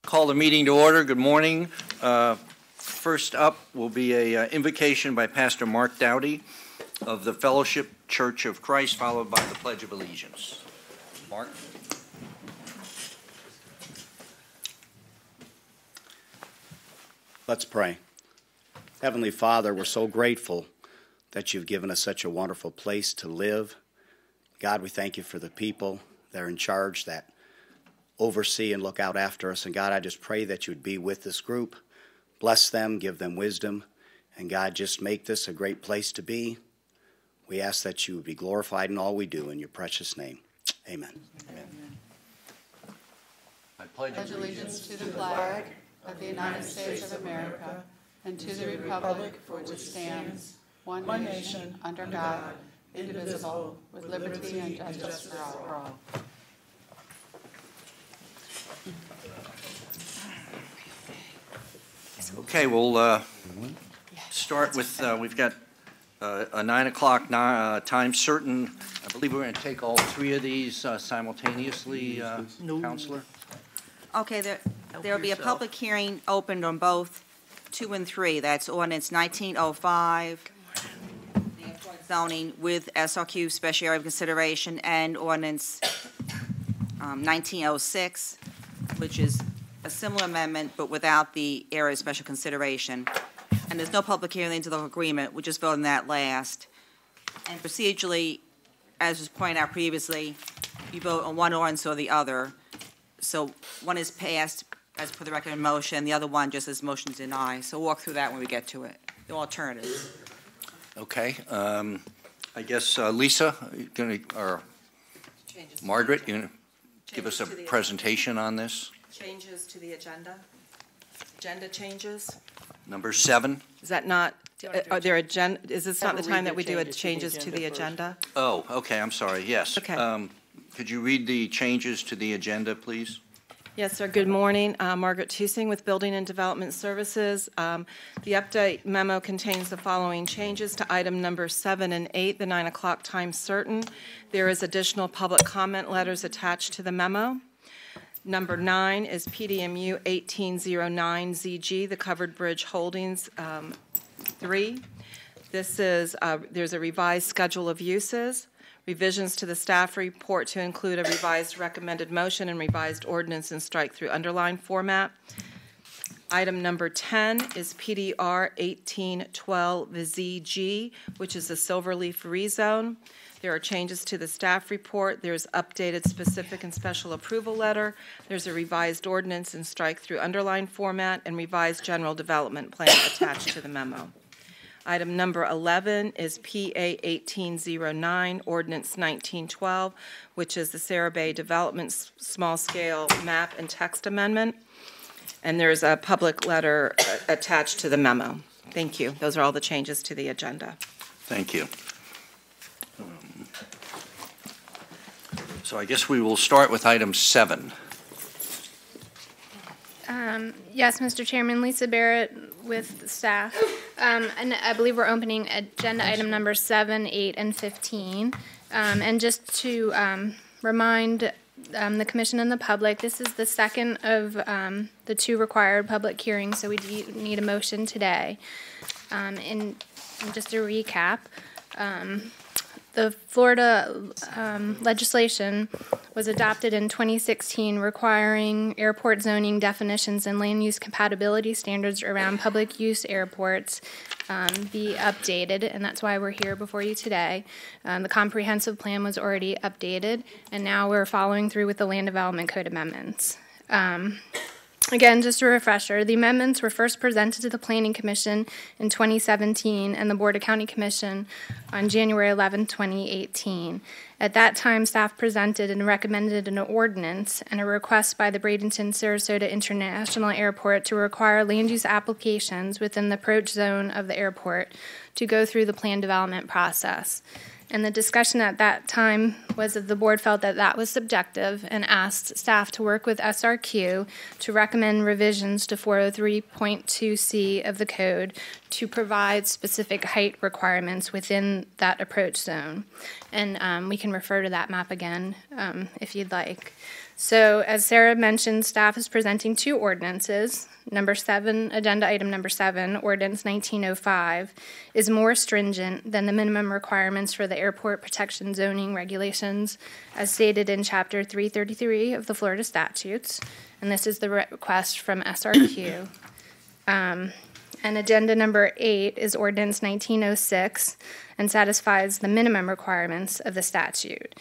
Call the meeting to order. Good morning. First up will be an invocation by Pastor Mark Dowdy of the Fellowship Church of Christ, followed by the Pledge of Allegiance. Mark. Let's pray. Heavenly Father, we're so grateful that you've given us such a wonderful place to live. God, we thank you for the people that are in charge, that oversee and look out after us. And God, I just pray that you would be with this group. Bless them, give them wisdom. And God, just make this a great place to be. We ask that you would be glorified in all we do. In your precious name, amen. Amen. I pledge allegiance to the flag of the United States of America and to the republic for which it stands, one nation, under God, indivisible, with liberty and justice for all. Okay, we'll start with, we've got a 9 o'clock time certain. I believe we're going to take all three of these simultaneously, Counselor? Okay, there will be a public hearing opened on both 2 and 3. That's ordinance 1905, the airport zoning with SRQ special area of consideration, and ordinance 1906, which is a similar amendment but without the area of special consideration. And there's no public hearing into the agreement. We just voted on that last. And procedurally, as was pointed out previously, you vote on one ordinance or the other. So one is passed as per the recommended motion, the other one just as motion denied. So we'll walk through that when we get to it, the alternatives. Okay. I guess Lisa, or Margaret, you're going to give us a presentation on this? Changes to the agenda. Agenda changes. Number 7. Is that not? Are there agenda? Is this not the time that we do changes to the agenda? Oh, okay. I'm sorry. Yes. Okay. Could you read the changes to the agenda, please? Yes, sir. Good morning. Margaret Tusing with Building and Development Services. The update memo contains the following changes to item number 7 and 8, the 9 o'clock time certain. There is additional public comment letters attached to the memo. Number 9 is PDMU 1809ZG, the Covered Bridge Holdings 3. This is, there's a revised schedule of uses, revisions to the staff report to include a revised recommended motion and revised ordinance in strike-through underline format. Item number 10 is PDR 1812ZG, which is the Silverleaf rezone. There are changes to the staff report. There's updated specific and special approval letter. There's a revised ordinance in strike-through underline format and revised general development plan attached to the memo. Item number 11 is PA 1809, Ordinance 1912, which is the Sarah Bay Development Small-Scale Map and Text Amendment. And there's a public letter attached to the memo. Thank you. Those are all the changes to the agenda. Thank you. So I guess we will start with item 7. Yes, Mr. Chairman, Lisa Barrett with staff. And I believe we're opening agenda item number 7, 8, and 15. And just to remind the Commission and the public, this is the second of the 2 required public hearings, so we do need a motion today. And just a recap, the Florida legislation was adopted in 2016 requiring airport zoning definitions and land use compatibility standards around public use airports be updated, and that's why we're here before you today. The comprehensive plan was already updated, and now we're following through with the land development code amendments. Again, just a refresher, the amendments were first presented to the Planning Commission in 2017 and the Board of County Commission on January 11, 2018. At that time, staff presented and recommended an ordinance and a request by the Bradenton-Sarasota International Airport to require land use applications within the approach zone of the airport to go through the plan development process. And the discussion at that time was that the board felt that that was subjective and asked staff to work with SRQ to recommend revisions to 403.2C of the code to provide specific height requirements within that approach zone. And we can refer to that map again if you'd like. So as Sarah mentioned, staff is presenting two ordinances. Number 7, agenda item number 7, ordinance 1905, is more stringent than the minimum requirements for the airport protection zoning regulations as stated in chapter 333 of the Florida statutes. And this is the request from SRQ. And agenda number 8 is ordinance 1906 and satisfies the minimum requirements of the statute.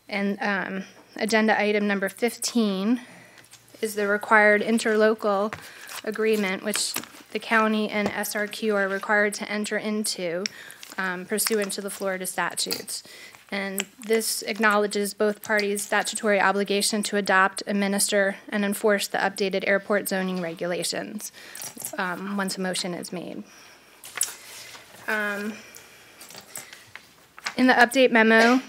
And agenda item number 15 is the required interlocal agreement which the county and SRQ are required to enter into pursuant to the Florida statutes. And this acknowledges both parties' statutory obligation to adopt, administer, and enforce the updated airport zoning regulations once a motion is made. In the update memo,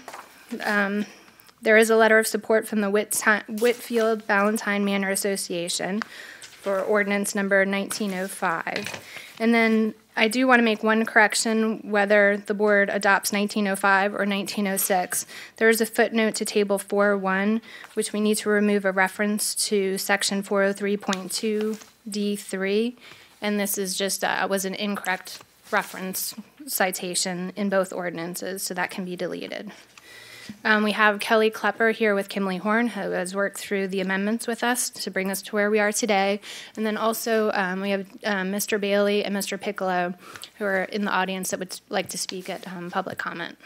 there is a letter of support from the Whitfield Ballantine Manor Association for ordinance number 1905. And then I do want to make one correction whether the board adopts 1905 or 1906. There is a footnote to table 4.1, which we need to remove a reference to section 403.2 D3. And this is just was an incorrect reference citation in both ordinances, so that can be deleted. We have Kelly Klepper here with Kimley Horn, who has worked through the amendments with us to bring us to where we are today. And then also we have Mr. Bailey and Mr. Piccolo, who are in the audience that would like to speak at public comment.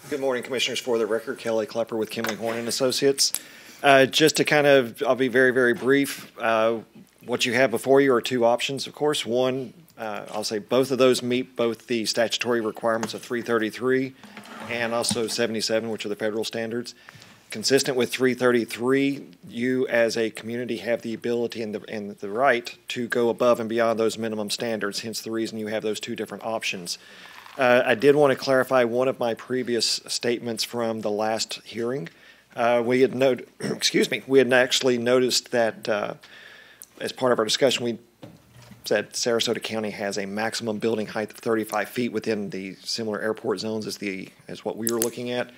Good morning, Commissioners. For the record, Kelly Klepper with Kimley Horn and Associates. Just to kind of, I'll be very, very brief. What you have before you are two options, of course. One, I'll say both of those meet both the statutory requirements of 333 and also 77, which are the federal standards. Consistent with 333, you as a community have the ability and the right to go above and beyond those minimum standards, hence the reason you have those two different options. I did want to clarify one of my previous statements from the last hearing. We had we had actually noticed that as part of our discussion, we said Sarasota County has a maximum building height of 35 feet within the similar airport zones as what we were looking at.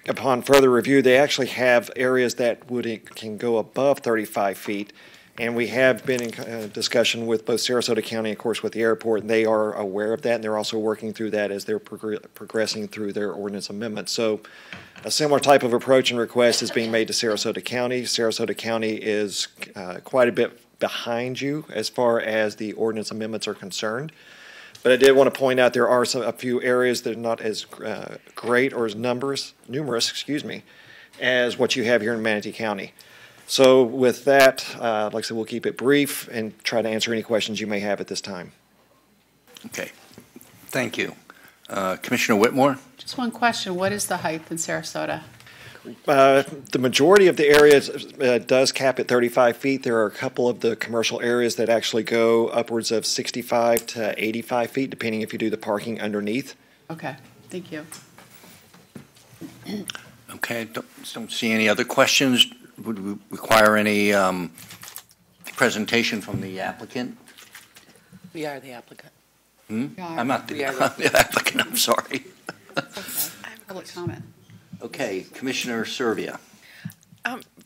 Upon further review, they actually have areas that can go above 35 feet, and we have been in discussion with both Sarasota County, of course, with the airport, and they are aware of that, and they're also working through that as they're progressing through their ordinance amendment. So a similar type of approach and request is being made to Sarasota County. Sarasota County is quite a bit behind you as far as the ordinance amendments are concerned. But I did want to point out there are a few areas that are not as great or as numerous, as what you have here in Manatee County. So with that, like I said, we'll keep it brief and try to answer any questions you may have at this time. Okay. Thank you. Commissioner Whitmore? Just one question. What is the height in Sarasota? The majority of the areas does cap at 35 feet. There are a couple of the commercial areas that actually go upwards of 65 to 85 feet, depending if you do the parking underneath. Okay. Thank you. Okay. Don't see any other questions. Would we require any presentation from the applicant? We are the applicant. I'm not the applicant. I'm sorry. Okay. Public comment. Okay, Commissioner Servia.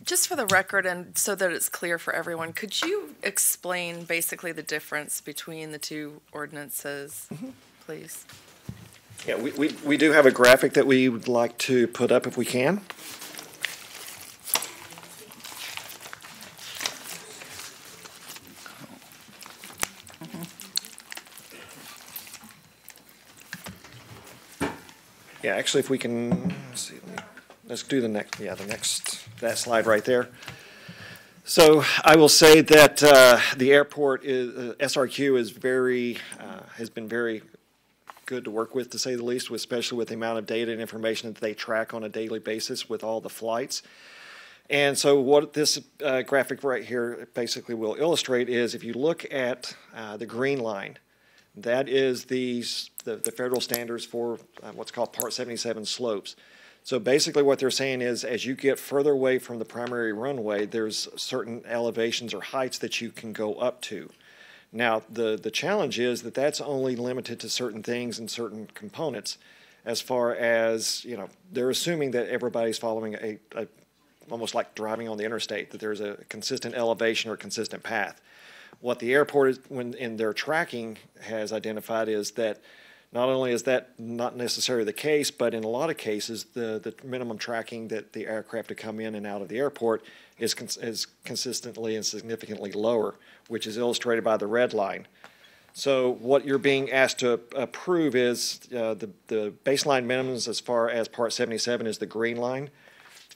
Just for the record and so that it's clear for everyone, could you explain basically the difference between the two ordinances, please? Yeah, we do have a graphic that we would like to put up if we can. Yeah, actually, if we can, let's do that slide right there. So I will say that the airport SRQ is has been very good to work with, to say the least, especially with the amount of data and information that they track on a daily basis with all the flights. And so what this graphic right here basically will illustrate is if you look at the green line, that is the federal standards for what's called Part 77 slopes. So basically what they're saying is as you get further away from the primary runway, there's certain elevations or heights that you can go up to. Now, the challenge is that that's only limited to certain things and certain components. as far as, they're assuming that everybody's following a almost like driving on the interstate, that there's a consistent elevation or consistent path. What the airport is, when in their tracking has identified, is that not only is that not necessarily the case, but in a lot of cases, the minimum tracking that the aircraft to come in and out of the airport is consistently and significantly lower, which is illustrated by the red line. So what you're being asked to approve is the baseline minimums as far as Part 77 is the green line.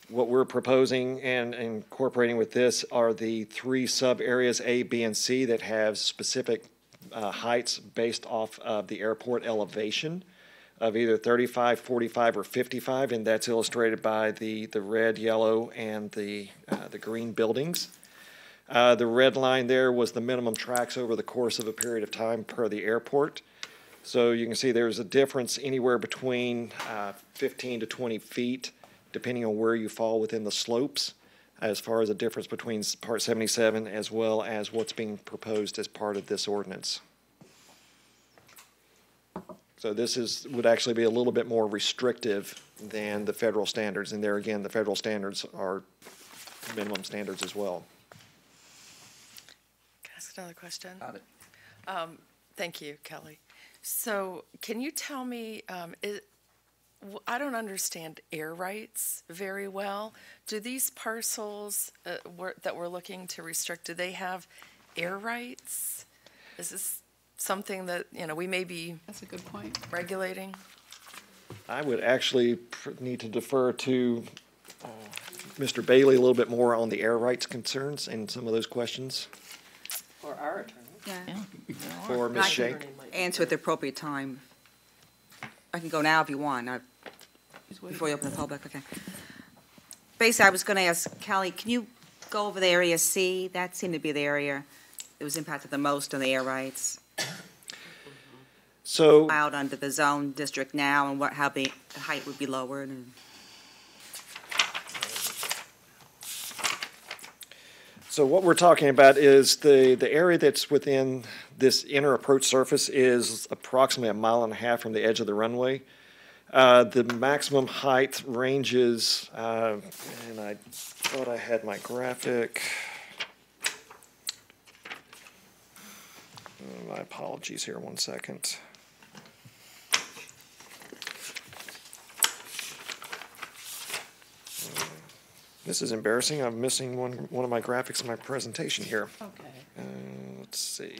What we're proposing and incorporating with this are the 3 sub-areas A, B, and C that have specific heights based off of the airport elevation of either 35, 45, or 55, and that's illustrated by the red, yellow, and the green buildings. The red line there was the minimum tracks over the course of a period of time per the airport. So you can see there's a difference anywhere between 15 to 20 feet, depending on where you fall within the slopes, as far as the difference between Part 77 as well as what's being proposed as part of this ordinance. So this would actually be a little bit more restrictive than the federal standards. And there again, the federal standards are minimum standards as well. Can I ask another question? Got it. Thank you, Kelly. So can you tell me, I don't understand air rights very well. Do these parcels that we're looking to restrict, do they have air rights? Is this something that, we may be That's a good point. regulating? I would actually need to defer to Mr. Bailey a little bit more on the air rights concerns and some of those questions. Or our attorney. Yeah. Or Ms. Shank. Answer at the appropriate time. I can go now if you want, before you open the public, okay. Basically, I was going to ask, Kelly, can you go over the area C? That seemed to be the area that was impacted the most on the air rights. So, Out under the zone district now, and how the height would be lowered. So what we're talking about is the area that's within this inner approach surface is approximately 1.5 miles from the edge of the runway. The maximum height ranges, and I thought I had my graphic. My apologies here, 1 second. This is embarrassing. I'm missing one of my graphics in my presentation here. Okay. Let's see.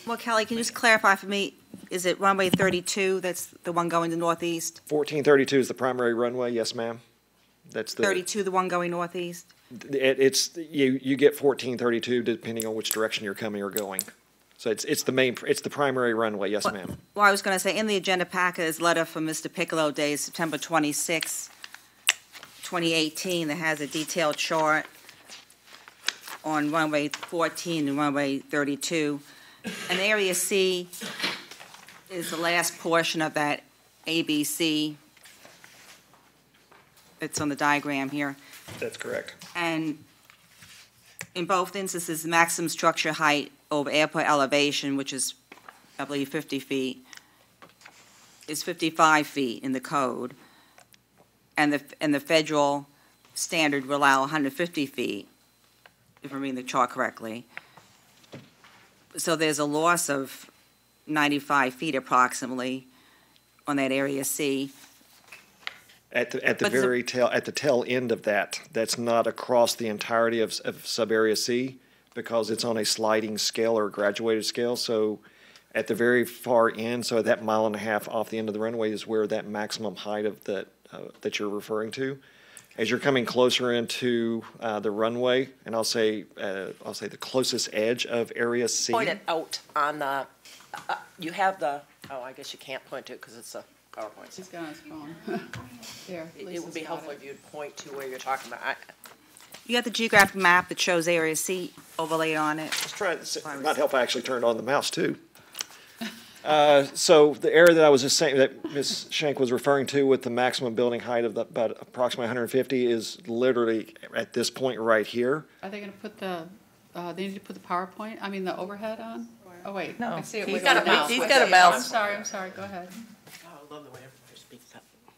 Well, Kelly, can you just clarify for me, is it runway 32 that's the one going to northeast? 1432 is the primary runway, yes, ma'am. That's the 32, the one going northeast? It's you get 1432 depending on which direction you're coming or going. So it's the primary runway, yes, ma'am. Well, I was going to say, in the agenda packet is a letter from Mr. Piccolo dated September 26, 2018, that has a detailed chart on runway 14 and runway 32. And area C is the last portion of that ABC. It's on the diagram here. That's correct. And in both instances, the maximum structure height over airport elevation, which is, I believe, 50 feet, is 55 feet in the code. And the federal standard will allow 150 feet, if I'm reading the chart correctly. So there's a loss of 95 feet approximately on that area C. At the tail end of that, that's not across the entirety of sub-area C, because it's on a sliding scale or a graduated scale. So at the very far end, so that 1.5 miles off the end of the runway is where that maximum height of that you're referring to. As you're coming closer into the runway, and I'll say the closest edge of area C. Point it out on the, you have the, I guess you can't point to it because it's a PowerPoint. He's got his phone. There, It would Lisa's be got helpful it. if you'd point to where you're talking about. You got the geographic map that shows area C overlaid on it? Let's try it. Not help I actually turned on the mouse too. So the area that I was just saying that Ms. Shank was referring to with the maximum building height of about approximately 150 is literally at this point right here. Are they going to put they need to put the PowerPoint, the overhead on? Oh, wait. No. I see it He's wiggling got a now. mouse. He's got a mouse. I'm sorry, go ahead. Oh, I love the way everybody's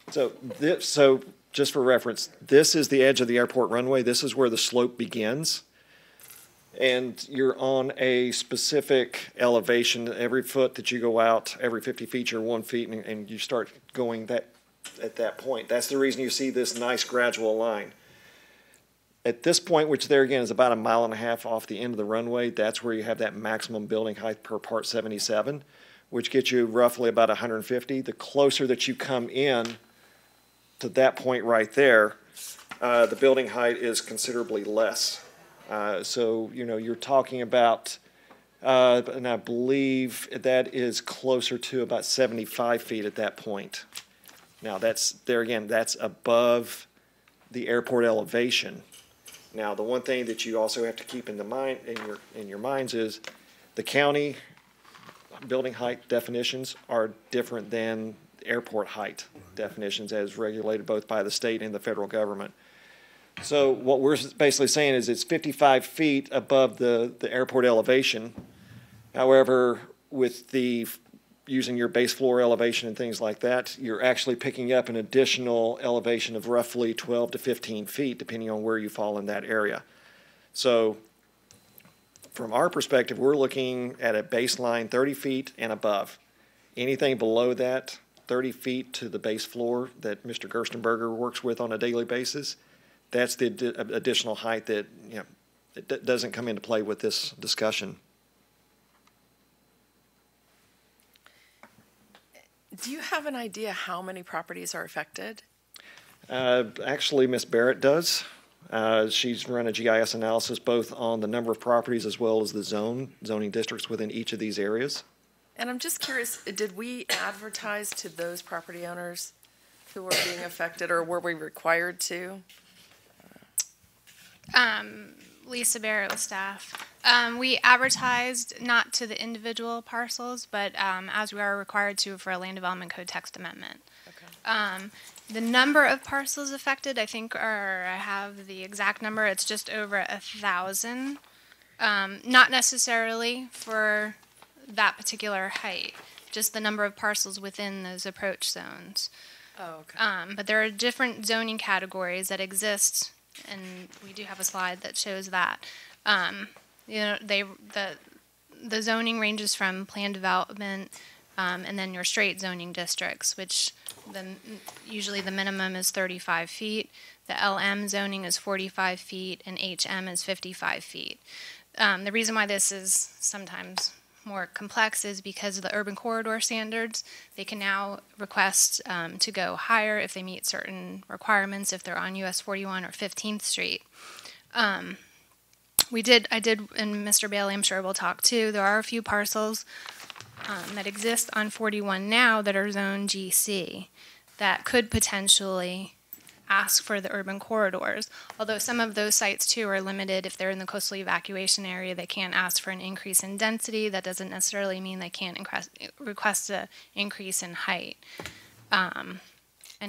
So just for reference, this is the edge of the airport runway. This is where the slope begins. And you're on a specific elevation. Every foot that you go out, every 50 feet, you're 1 feet, and you start going at that point. That's the reason you see this nice gradual line. At this point, which there again is about 1.5 miles off the end of the runway, that's where you have that maximum building height per Part 77, which gets you roughly about 150. The closer that you come in to that point right there, the building height is considerably less. So, you're talking about, and I believe that is closer to about 75 feet at that point. Now, that's above the airport elevation. Now, the one thing that you also have to keep in your minds is the county building height definitions are different than airport height definitions as regulated both by the state and the federal government. So what we're basically saying is it's 55 feet above the airport elevation. However, with using your base floor elevation and things like that, you're actually picking up an additional elevation of roughly 12 to 15 feet, depending on where you fall in that area. So from our perspective, we're looking at a baseline 30 feet and above. Anything below that, 30 feet to the base floor that Mr. Gerstenberger works with on a daily basis, that's the additional height that, it doesn't come into play with this discussion. Do you have an idea how many properties are affected? Actually, Ms. Barrett does. She's run a GIS analysis both on the number of properties as well as the zoning districts within each of these areas. And I'm just curious, did we advertise to those property owners who were being affected, or were we required to? Lisa Barrett with staff. We advertised not to the individual parcels, but as we are required to for a land development code text amendment. Okay. The number of parcels affected, I have the exact number. It's just over 1,000. Not necessarily for that particular height, just the number of parcels within those approach zones. Oh, okay. But there are different zoning categories that exist, and we do have a slide that shows that. The zoning ranges from planned development, and then your straight zoning districts, which usually the minimum is 35 feet. The LM zoning is 45 feet, and HM is 55 feet. The reason why this is sometimes more complex is because of the urban corridor standards. They can now request to go higher if they meet certain requirements, if they're on US 41 or 15th Street. I did, and Mr. Bailey, I'm sure will talk too, there are a few parcels that exist on 41 now that are zone GC that could potentially ask for the urban corridors. Although some of those sites too are limited. If they're in the coastal evacuation area, they can't ask for an increase in density. That doesn't necessarily mean they can't request an increase in height. And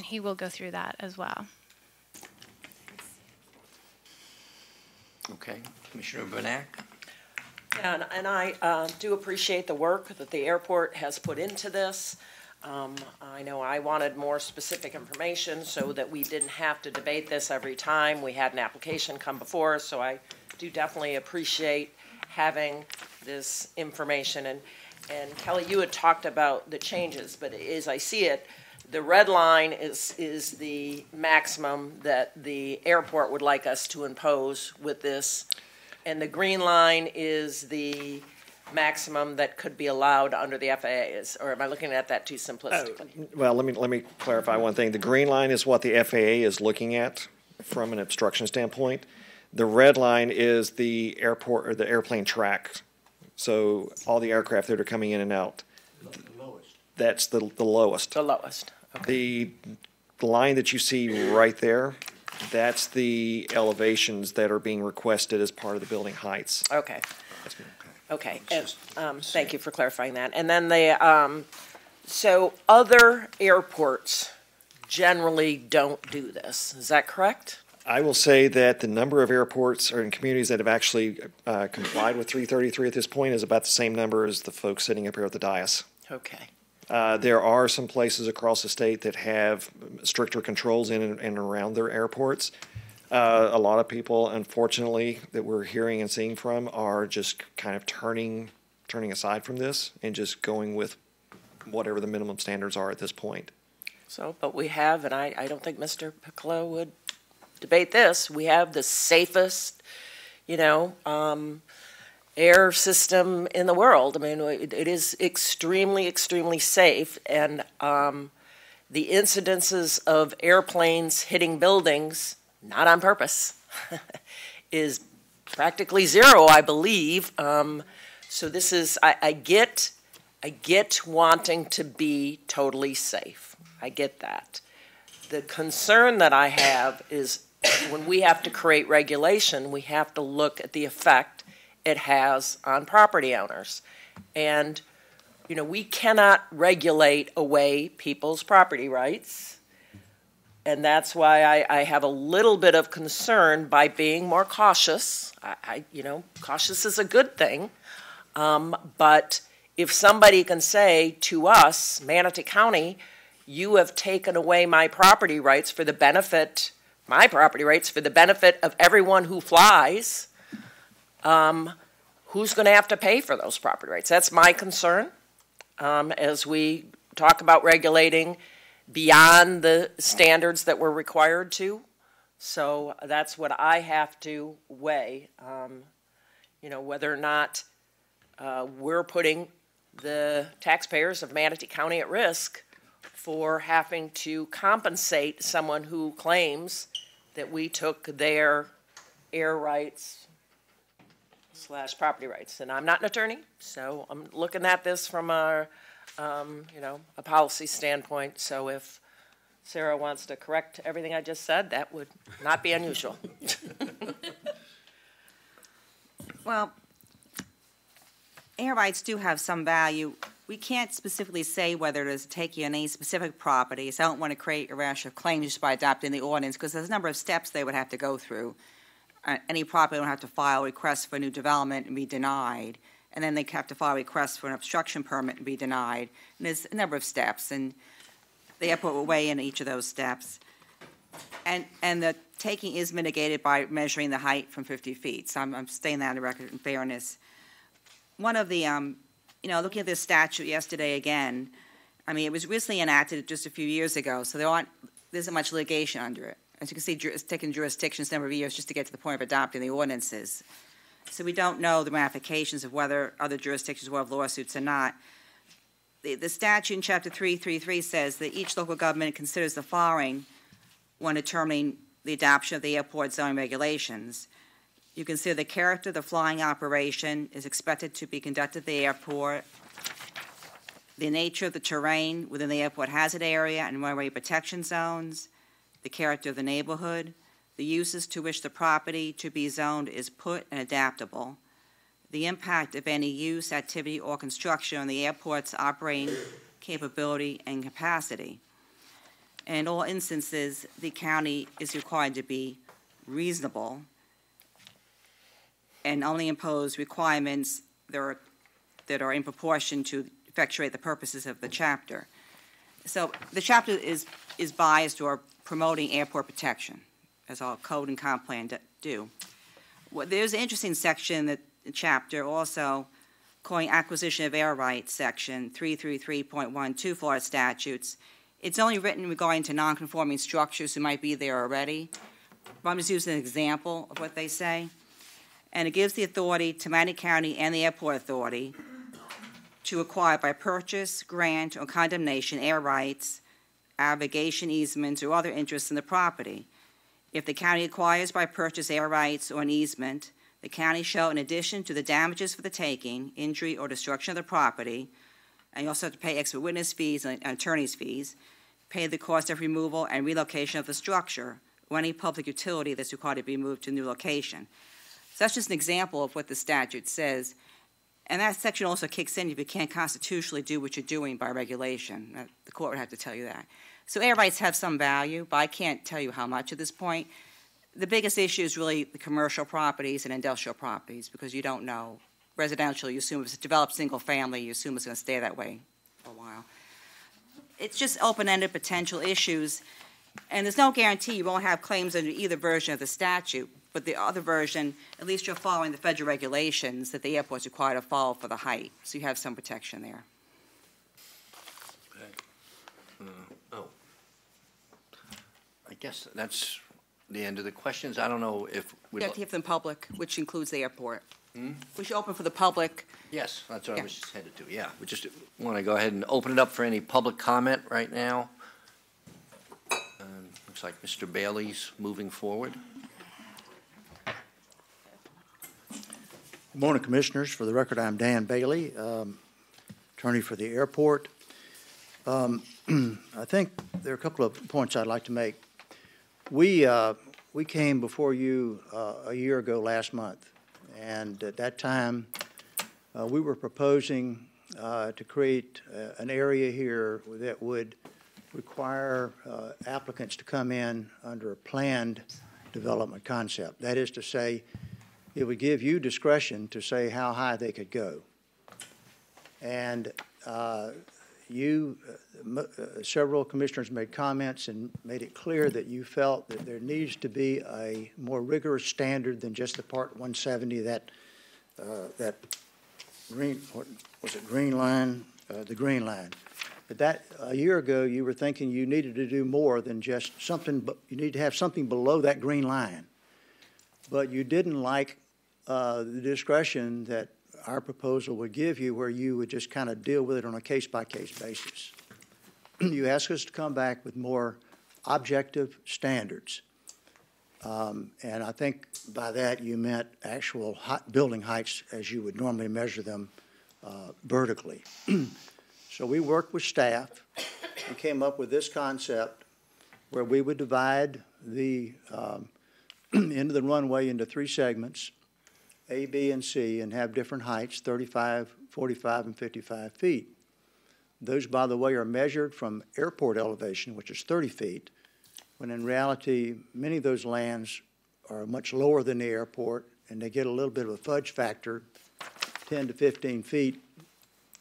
he will go through that as well. Okay, Commissioner Bernack. And I do appreciate the work that the airport has put into this. I know I wanted more specific information so that we didn't have to debate this every time we had an application come before us, so I do definitely appreciate having this information. And Kelly, you had talked about the changes, but as I see it, the red line is the maximum that the airport would like us to impose with this, and the green line is the maximum that could be allowed under the FAA. Or am I looking at that too simplistically? Well, let me clarify one thing. The green line is what the FAA is looking at from an obstruction standpoint. The red line is the airport or the airplane track. So all the aircraft that are coming in and out. The lowest. That's the lowest. The lowest. Okay. The line that you see right there, that's the elevations that are being requested as part of the building heights. Okay. Okay, thank you for clarifying that. And then so other airports generally don't do this. Is that correct? I will say that the number of airports or in communities that have actually complied with 333 at this point is about the same number as the folks sitting up here at the dais. Okay. There are some places across the state that have stricter controls in and around their airports. A lot of people, unfortunately, that we're hearing and seeing from are just kind of turning aside from this and just going with whatever the minimum standards are at this point. So, but we have, and I don't think Mr. Piccolo would debate this, we have the safest, air system in the world. I mean, it is extremely, extremely safe, and the incidences of airplanes hitting buildings, not on purpose, is practically zero, I believe. So this is, I get wanting to be totally safe. I get that. The concern that I have is when we have to create regulation, we have to look at the effect it has on property owners. And, we cannot regulate away people's property rights. And that's why I have a little bit of concern by being more cautious. Cautious is a good thing. But if somebody can say to us, Manatee County, you have taken away my property rights for the benefit of everyone who flies, who's going to have to pay for those property rights? That's my concern as we talk about regulating beyond the standards that we're required to. So that's what I have to weigh, whether or not we're putting the taxpayers of Manatee County at risk for having to compensate someone who claims that we took their air rights / property rights. And I'm not an attorney, so I'm looking at this from a policy standpoint. So if Sarah wants to correct everything I just said, that would not be unusual. Well, air rights do have some value. We can't specifically say whether it is taking on any specific property, so I don't want to create a rash of claims just by adopting the ordinance, because there's a number of steps they would have to go through. Any property would have to file requests for new development and be denied, and then they have to file requests for an obstruction permit and be denied. And there's a number of steps, and the airport will weigh in each of those steps. And the taking is mitigated by measuring the height from 50 feet. So I'm stating that on the record in fairness. One of the, looking at this statute yesterday again, it was recently enacted just a few years ago, so there isn't much litigation under it. As you can see, it's taken jurisdictions a number of years just to get to the point of adopting the ordinances. So we don't know the ramifications of whether other jurisdictions will have lawsuits or not. The statute in Chapter 333 says that each local government considers the following when determining the adoption of the airport zoning regulations. You consider the character of the flying operation is expected to be conducted at the airport, the nature of the terrain within the airport hazard area and runway protection zones, the character of the neighborhood, the uses to which the property to be zoned is put and adaptable, the impact of any use, activity, or construction on the airport's operating capability and capacity. In all instances, the county is required to be reasonable and only impose requirements that are in proportion to effectuate the purposes of the chapter. So the chapter is biased toward promoting airport protection, as all code and comp plan do. Well, there's an interesting section that the chapter also calling acquisition of air rights, section 333.12 Florida statutes. It's only written regarding to nonconforming structures who might be there already. But I'm just using an example of what they say. And it gives the authority to Manatee County and the Airport Authority to acquire by purchase, grant, or condemnation air rights, abrogation easements, or other interests in the property. If the county acquires by purchase air rights or an easement, the county shall, in addition to the damages for the taking, injury, or destruction of the property, and you also have to pay expert witness fees and attorney's fees, pay the cost of removal and relocation of the structure or any public utility that's required to be moved to a new location. So that's just an example of what the statute says. And that section also kicks in if you can't constitutionally do what you're doing by regulation. The court would have to tell you that. So air rights have some value, but I can't tell you how much at this point. The biggest issue is really the commercial properties and industrial properties, because you don't know. Residential, you assume if it's a developed single family, you assume it's going to stay that way for a while. it's just open-ended potential issues, and there's no guarantee you won't have claims under either version of the statute, but the other version, at least you're following the federal regulations that the airport's required to follow for the height, so you have some protection there. I guess that's the end of the questions. I don't know if We we. have to hear from the public, which includes the airport. We should open for the public. Yes, that's what I Yeah. was just headed to, yeah. We just want to go ahead and open it up for any public comment right now. Looks like Mr. Bailey's moving forward. Good morning, Commissioners. For the record, I'm Dan Bailey, attorney for the airport. I think there are a couple of points I'd like to make. We came before you a year ago last month, and at that time, we were proposing to create an area here that would require applicants to come in under a planned development concept. That is to say, it would give you discretion to say how high they could go. And several commissioners made comments and made it clear that you felt that there needs to be a more rigorous standard than just the Part 170, that green, what was it, green line, the green line. But that, a year ago, you were thinking you needed to do more than just something, but you need to have something below that green line. But you didn't like the discretion that our proposal would give you, where you would just kind of deal with it on a case-by-case basis. You asked us to come back with more objective standards. And I think by that you meant actual building heights as you would normally measure them vertically. So we worked with staff and came up with this concept where we would divide the end of the runway into 3 segments, A, B, and C, and have different heights, 35, 45, and 55 feet. Those, by the way, are measured from airport elevation, which is 30 feet, when in reality, many of those lands are much lower than the airport, and they get a little bit of a fudge factor, 10 to 15 feet,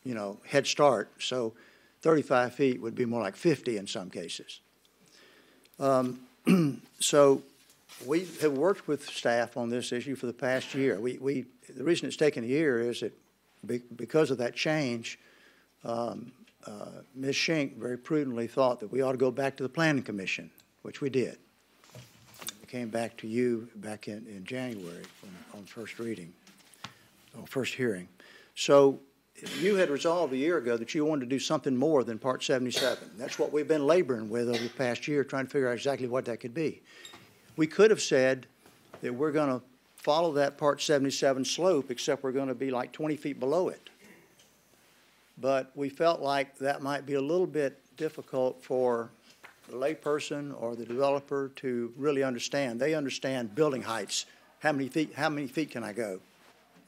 you know, head start. So 35 feet would be more like 50 in some cases. So we have worked with staff on this issue for the past year. The reason it's taken a year is that because of that change, Ms. Schenck very prudently thought that we ought to go back to the Planning Commission, which we did. We came back to you back in January on first reading, on first hearing. So you had resolved a year ago that you wanted to do something more than Part 77. That's what we've been laboring with over the past year, trying to figure out exactly what that could be. We could have said that we're going to follow that Part 77 slope, except we're going to be like 20 feet below it. But we felt like that might be a little bit difficult for the layperson or the developer to really understand. They understand building heights. How many feet can I go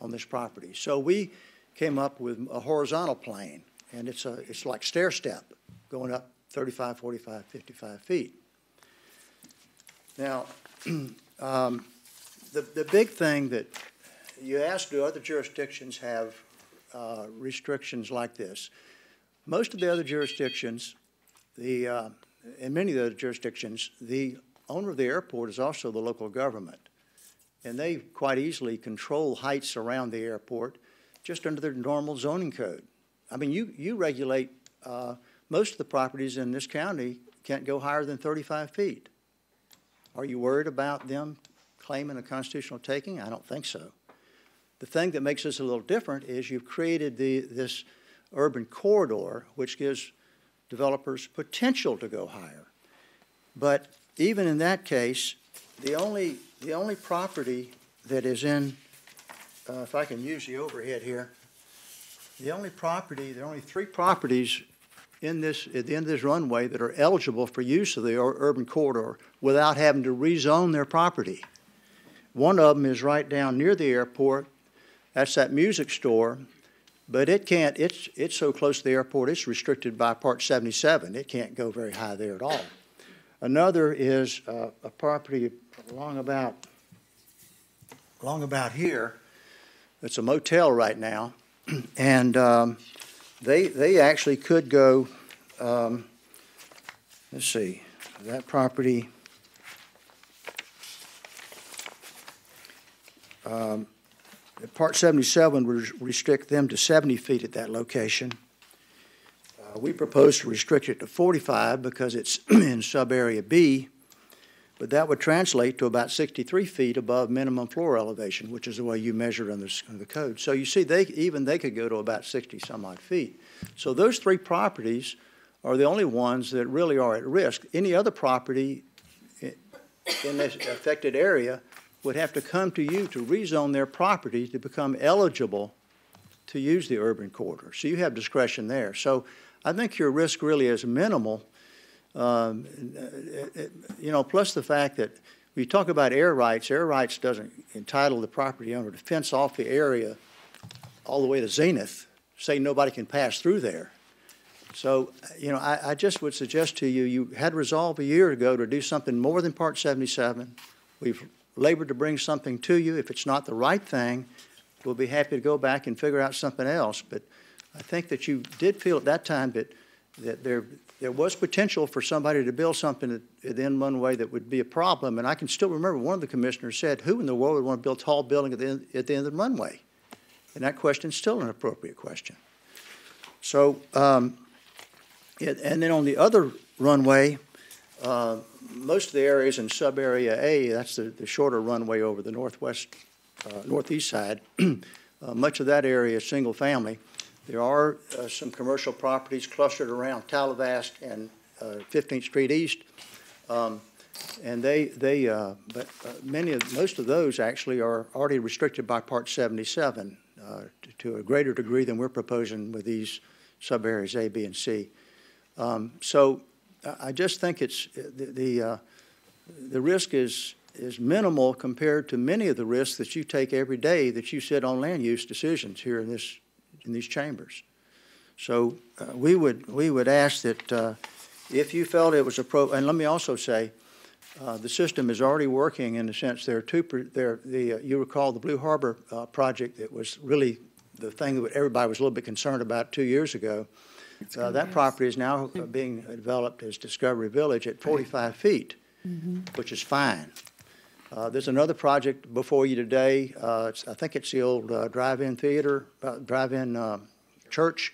on this property? So we came up with a horizontal plane, and it's like stair step, going up 35, 45, 55 feet. Now, the big thing that you asked, do other jurisdictions have restrictions like this? Most of the other jurisdictions, in many of the other jurisdictions, the owner of the airport is also the local government, and they quite easily control heights around the airport just under their normal zoning code. I mean, you regulate, most of the properties in this county can't go higher than 35 feet. Are you worried about them claiming a constitutional taking? I don't think so. The thing that makes this a little different is you've created this urban corridor, which gives developers potential to go higher. But even in that case, the only property that is in, if I can use the overhead here, there are only 3 properties in this, at the end of this runway, that are eligible for use of the urban corridor without having to rezone their property. One of them is right down near the airport. That's that music store, but it can't, it's so close to the airport, it's restricted by Part 77. It can't go very high there at all. Another is a property along about here. It's a motel right now, and they actually could go let's see, that property, Part 77 would restrict them to 70 feet at that location. We propose to restrict it to 45 because it's in sub-area B, but that would translate to about 63 feet above minimum floor elevation, which is the way you measure it on the code. So you see, they could go to about 60-some-odd feet. So those three properties are the only ones that really are at risk. Any other property in this affected area would have to come to you to rezone their property to become eligible to use the urban corridor. So you have discretion there. So I think your risk really is minimal. Plus the fact that we talk about air rights doesn't entitle the property owner to fence off the area all the way to Zenith, say nobody can pass through there. So, I just would suggest to you, you had resolved a year ago to do something more than Part 77. We've labored to bring something to you. If it's not the right thing, we'll be happy to go back and figure out something else. But I think that you did feel at that time that there was potential for somebody to build something at the end runway that would be a problem. And I can still remember one of the commissioners said, who in the world would want to build a tall building at the end of the runway? And that question is still an appropriate question. So, and then on the other runway, most of the areas in sub-area A, that's the shorter runway over the northeast side, much of that area is single family. There are some commercial properties clustered around Talavast and 15th Street East, and most of those actually are already restricted by Part 77 to a greater degree than we're proposing with these sub-areas A, B, and C. So I just think it's the risk is minimal compared to many of the risks that you take every day that you sit on land use decisions here in these chambers. So we would ask that if you felt it was appropriate, and let me also say, the system is already working in the sense you recall the Blue Harbor project that was really the thing that everybody was a little bit concerned about 2 years ago. That property is now being developed as Discovery Village at 45 feet, which is fine. There's another project before you today. I think it's the old drive-in theater, drive-in church,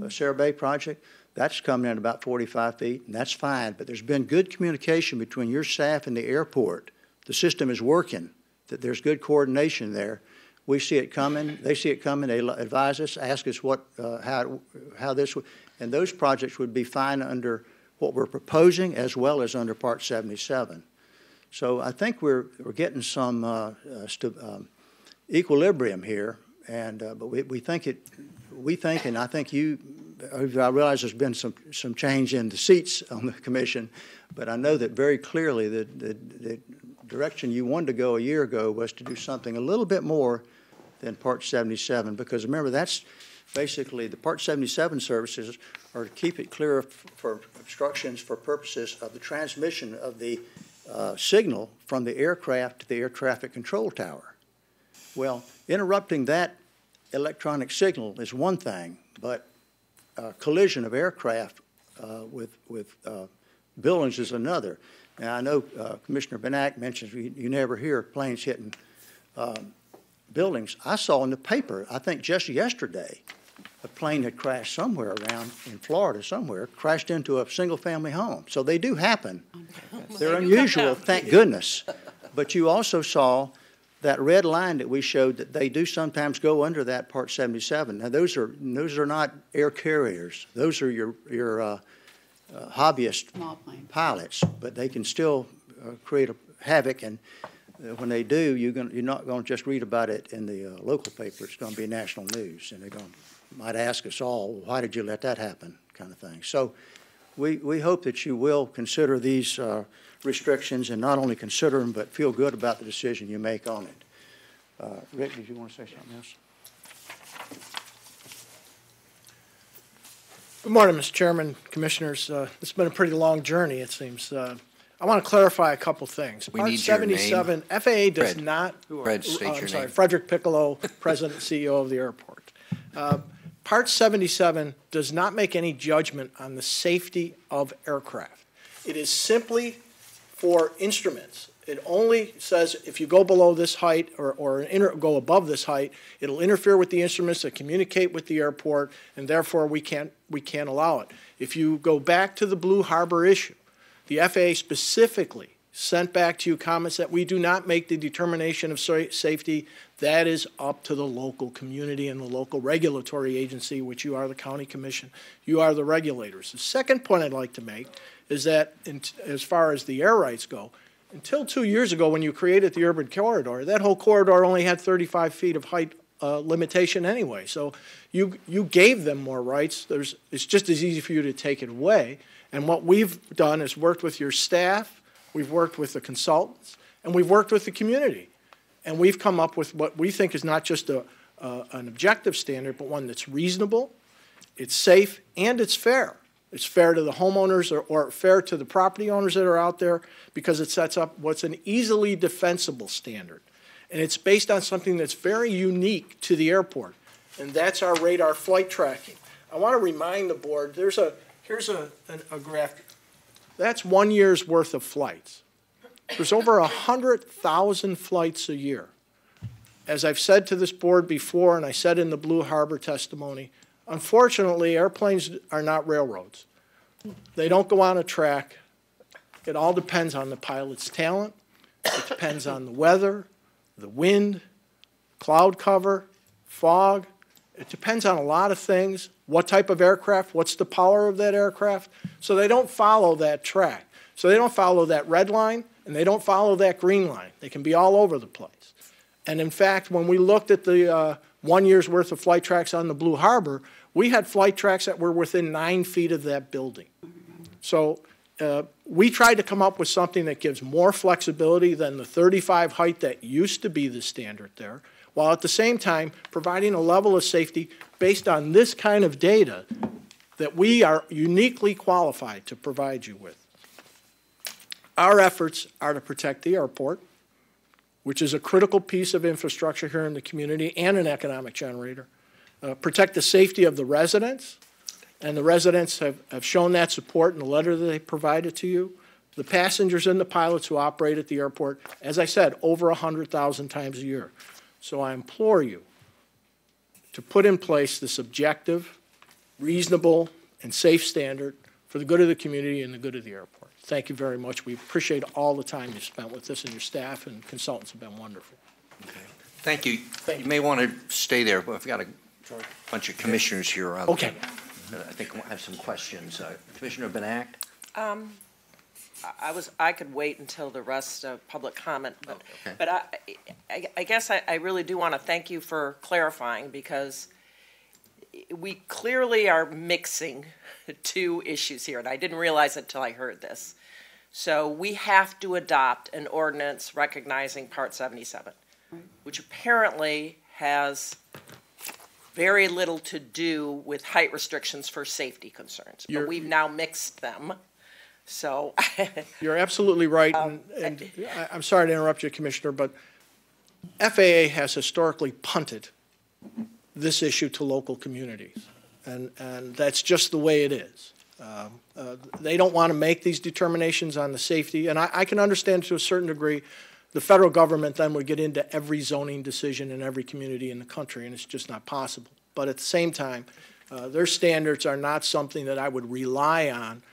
Sarah Bay project. That's coming in about 45 feet, and that's fine. But there's been good communication between your staff and the airport. The system is working, that there's good coordination there. We see it coming. They see it coming. They advise us, ask us how this would, and those projects would be fine under what we're proposing as well as under Part 77. So I think we're getting some equilibrium here, and but we think, and I think I realize there's been some change in the seats on the commission, but I know that very clearly the direction you wanted to go a year ago was to do something a little bit more than Part 77, because remember, that's basically the Part 77 services are to keep it clear for obstructions for purposes of the transmission of the signal from the aircraft to the air traffic control tower. Well, interrupting that electronic signal is one thing, but collision of aircraft with buildings is another. Now, I know Commissioner Benak mentions you never hear planes hitting buildings. I saw in the paper, I think just yesterday, a plane had crashed somewhere around in Florida somewhere, crashed into a single-family home. So they do happen. They're unusual, thank goodness. But you also saw that red line that we showed that they do sometimes go under that Part 77. Now, those are not air carriers. Those are your hobbyist pilots, but they can still create havoc. And when they do, you're not going to just read about it in the local paper. It's going to be national news, and they're might ask us all, why did you let that happen, kind of thing. So we hope that you will consider these restrictions, and not only consider them, but feel good about the decision you make on it. Rick, did you want to say something else? Good morning, Mr. Chairman, Commissioners. It's been a pretty long journey, it seems. I want to clarify a couple things. We Part need your 77, FAA does Fred. not. Fred, state your name. Frederick Piccolo, President and CEO of the airport. Part 77 does not make any judgment on the safety of aircraft. It is simply for instruments. It only says if you go below this height or go above this height, it'll interfere with the instruments that communicate with the airport, and therefore we can't allow it. If you go back to the Blue Harbor issue, the FAA specifically sent back to you comments that we do not make the determination of safety. That is up to the local community and the local regulatory agency, which you are the county commission. You are the regulators. The second point I'd like to make is that as far as the air rights go, until 2 years ago when you created the urban corridor, that whole corridor only had 35 feet of height limitation anyway. So you gave them more rights. It's just as easy for you to take it away. And what we've done is worked with your staff, we've worked with the consultants, and we've worked with the community. And we've come up with what we think is not just an objective standard, but one that's reasonable, it's safe, and it's fair. It's fair to the homeowners or fair to the property owners that are out there because it sets up what's an easily defensible standard. And it's based on something that's very unique to the airport, and that's our radar flight tracking. I want to remind the board, here's a graph. That's 1 year's worth of flights. There's over 100,000 flights a year. As I've said to this board before, and I said in the Blue Harbor testimony, unfortunately, airplanes are not railroads. They don't go on a track. It all depends on the pilot's talent. It depends on the weather, the wind, cloud cover, fog. It depends on a lot of things. What type of aircraft? What's the power of that aircraft? So they don't follow that track. So they don't follow that red line, and they don't follow that green line. They can be all over the place. And in fact, when we looked at the 1 year's worth of flight tracks on the Blue Harbor, we had flight tracks that were within 9 feet of that building. So we tried to come up with something that gives more flexibility than the 35 height that used to be the standard there, while at the same time providing a level of safety based on this kind of data that we are uniquely qualified to provide you with. Our efforts are to protect the airport, which is a critical piece of infrastructure here in the community and an economic generator. Protect the safety of the residents, and the residents have shown that support in the letter that they provided to you. The passengers and the pilots who operate at the airport, as I said, over 100,000 times a year. So I implore you to put in place this objective, reasonable, and safe standard for the good of the community and the good of the airport. Thank you very much. We appreciate all the time you spent with us, and your staff and consultants have been wonderful. Okay. Thank you. You may want to stay there, but I've got a bunch of commissioners here. Okay. I think we'll have some questions. Commissioner Benak? I could wait until the rest of public comment, but, okay. but I guess I really do want to thank you for clarifying, because we clearly are mixing two issues here, and I didn't realize it until I heard this. So we have to adopt an ordinance recognizing Part 77, which apparently has very little to do with height restrictions for safety concerns. But we've now mixed them. So you're absolutely right, and I'm sorry to interrupt you, Commissioner, but FAA has historically punted this issue to local communities, and that's just the way it is. They don't want to make these determinations on the safety, and I can understand to a certain degree the federal government then would get into every zoning decision in every community in the country, and it's just not possible. But at the same time, their standards are not something that I would rely on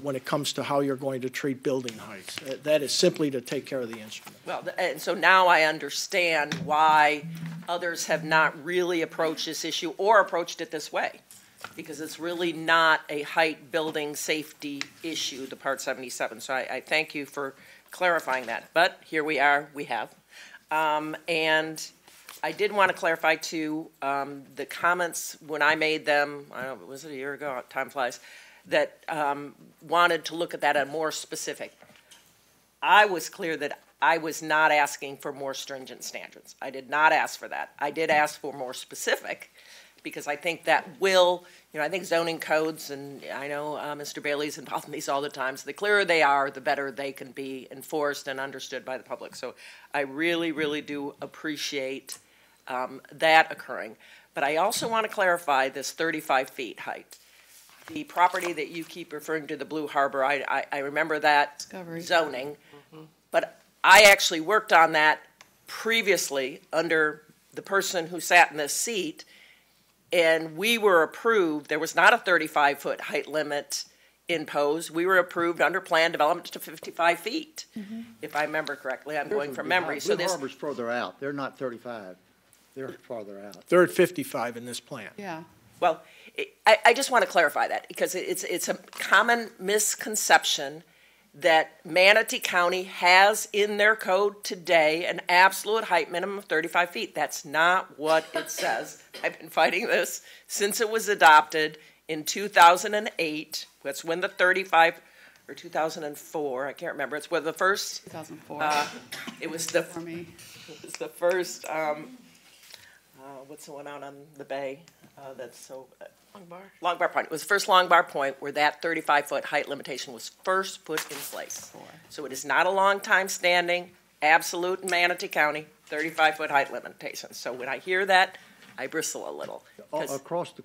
when it comes to how you're going to treat building heights. That is simply to take care of the instrument. well, and so now I understand why others have not really approached this issue or approached it this way, because it's really not a height building safety issue, the Part 77. So I thank you for clarifying that. But here we are, we have. And I did want to clarify too, the comments when I made them, I don't know, was it a year ago? Time flies. That wanted to look at that more specific. I was clear that I was not asking for more stringent standards. I did not ask for that. I did ask for more specific, because I think that will, I think zoning codes, and I know Mr. Bailey's involved in these all the time, so the clearer they are, the better they can be enforced and understood by the public. So I really, really do appreciate that occurring. But I also want to clarify this 35 feet height. the property that you keep referring to, the Blue Harbor, I remember that Discovery. zoning. But I actually worked on that previously under the person who sat in this seat, and we were approved, there was not a 35-foot height limit imposed. We were approved under plan development to 55 feet, if I remember correctly. I'm going from memory. So Blue this, Harbor's further out. They're not 35. They're farther out. They're at 55 in this plan. Yeah. well, I just want to clarify that because it's a common misconception that Manatee County has in their code today an absolute height minimum of 35 feet. That's not what it says. I've been fighting this since it was adopted in 2008. That's when the 35, or 2004, I can't remember. It's when the first, 2004 it was the for me. first, what's the one out on the bay? That's so. Long Bar Point. It was the first Long Bar Point where that 35-foot height limitation was first put in place. So it is not a long time standing, absolute in Manatee County, 35-foot height limitation. So when I hear that, I bristle a little. 'Cause Across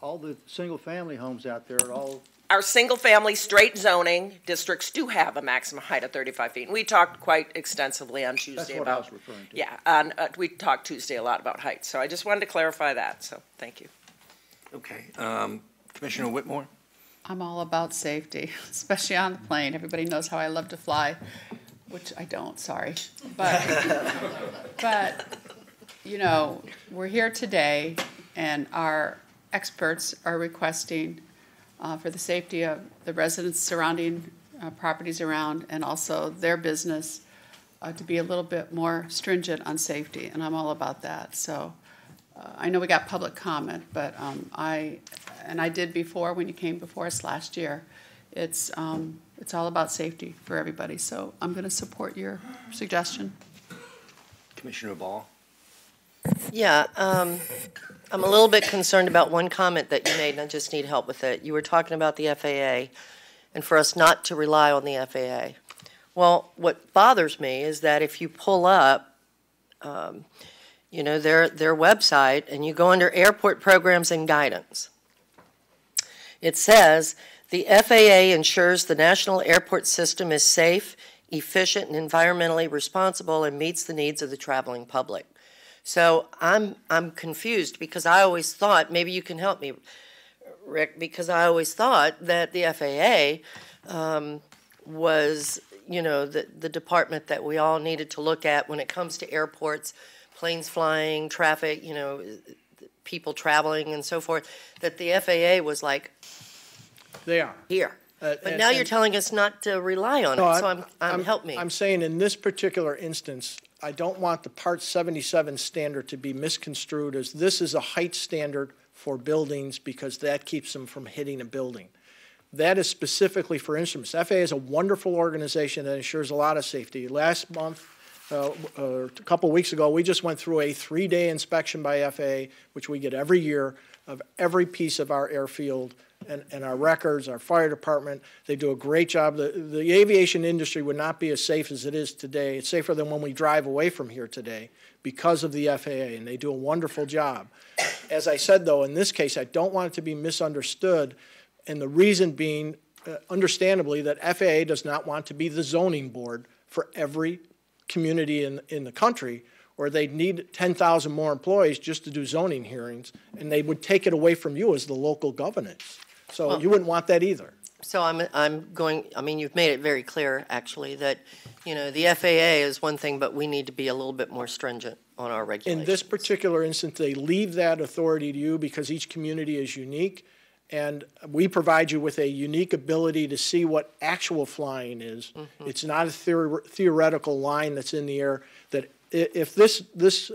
all the single-family homes out there are all. our single-family straight zoning districts do have a maximum height of 35 feet. And we talked quite extensively on Tuesday That's what I about. was referring to. Yeah, we talked Tuesday a lot about height. So I just wanted to clarify that. So thank you. Okay. Commissioner Whitmore? I'm all about safety, especially on the plane. Everybody knows how I love to fly, which I don't, sorry. But you know, we're here today, and our experts are requesting for the safety of the residents surrounding properties around and also their business to be a little bit more stringent on safety, and I'm all about that. So I know we got public comment, but I did before when you came before us last year. It's all about safety for everybody. So I'm going to support your suggestion. Commissioner Ball? Yeah, I'm a little bit concerned about one comment that you made, and I just need help with it. You were talking about the FAA, and for us not to rely on the FAA. Well, what bothers me is that if you pull up, you know, their website, and you go under Airport Programs and Guidance, it says, the FAA ensures the national airport system is safe, efficient, and environmentally responsible and meets the needs of the traveling public. So I'm confused because I always thought, maybe you can help me, Rick, because I always thought that the FAA was, you know, the department that we all needed to look at when it comes to airports, planes flying, traffic, you know, people traveling and so forth, that the FAA was like, They are. here. But now you're telling us not to rely on it, so help me. I'm saying in this particular instance, I don't want the Part 77 standard to be misconstrued as this is a height standard for buildings because that keeps them from hitting a building. That is specifically for instruments. FAA is a wonderful organization that ensures a lot of safety. Last month, a couple weeks ago, we just went through a 3-day inspection by FAA, which we get every year, of every piece of our airfield and our records, our fire department. They do a great job. The aviation industry would not be as safe as it is today. It's safer than when we drive away from here today because of the FAA, and they do a wonderful job. As I said, though, in this case, I don't want it to be misunderstood, and the reason being, understandably, that FAA does not want to be the zoning board for every community in the country, or they'd need 10,000 more employees just to do zoning hearings, and they would take it away from you as the local governance. So you wouldn't want that either. So I'm going, I mean, you've made it very clear, actually, that, you know, the FAA is one thing, but we need to be a little bit more stringent on our regulations. In this particular instance, they leave that authority to you because each community is unique, and we provide you with a unique ability to see what actual flying is. Mm-hmm. It's not a theoretical line that's in the air. That if this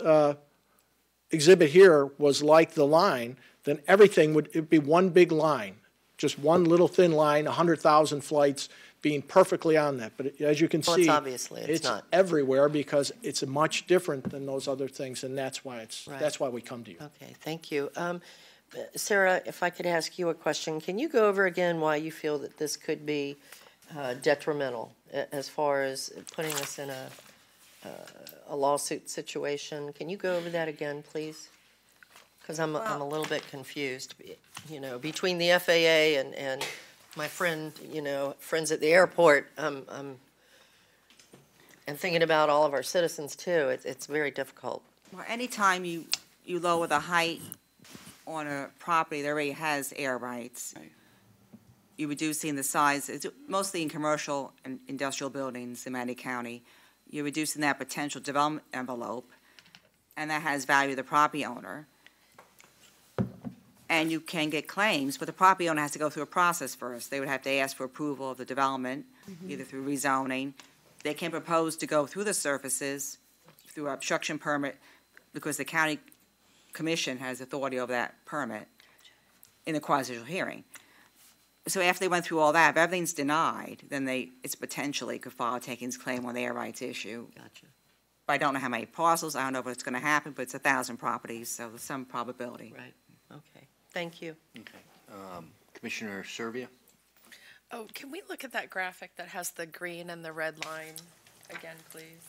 exhibit here was like the line, then everything would be one big line, just one little thin line, 100,000 flights being perfectly on that. But as you can see, obviously it's not everywhere because it's much different than those other things, and that's why Right. that's why we come to you. Okay, thank you. Sarah, if I could ask you a question, can you go over again why you feel that this could be detrimental as far as putting us in a lawsuit situation? Can you go over that again, please? Because I'm a little bit confused, you know, between the FAA and my friend, you know, friends at the airport, and thinking about all of our citizens too, it's very difficult. Well, anytime you lower the height on a property that already has air rights, you're reducing the size, it's mostly in commercial and industrial buildings in Manatee County, you're reducing that potential development envelope, and that has value to the property owner. And you can get claims, but the property owner has to go through a process first. They would have to ask for approval of the development, either through rezoning. They can propose to go through the surfaces, through obstruction permit, because the county commission has authority over that permit in a quasi-judicial hearing. So after they went through all that, if everything's denied, then it's potentially could file a takings claim on the air rights issue. Gotcha. But I don't know how many parcels, I don't know if it's going to happen, but it's 1,000 properties, so there's some probability. Right, okay. Thank you. Okay. Commissioner Servia? Oh, can we look at that graphic that has the green and the red line again, please?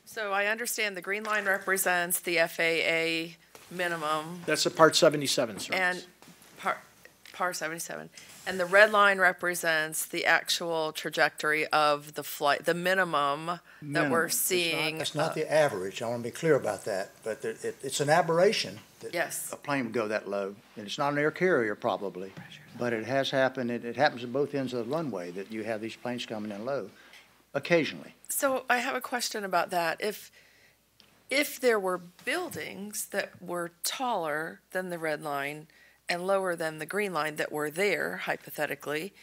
So I understand the green line represents the FAA minimum That's a Part 77 service. and par 77. And the red line represents the actual trajectory of the flight, the minimum that we're seeing. It's not the average, I want to be clear about that, but it's an aberration that Yes. a plane would go that low. And it's not an air carrier probably, but it has happened, it happens at both ends of the runway, that you have these planes coming in low, occasionally. So I have a question about that. If there were buildings that were taller than the red line and lower than the green line that were there, hypothetically,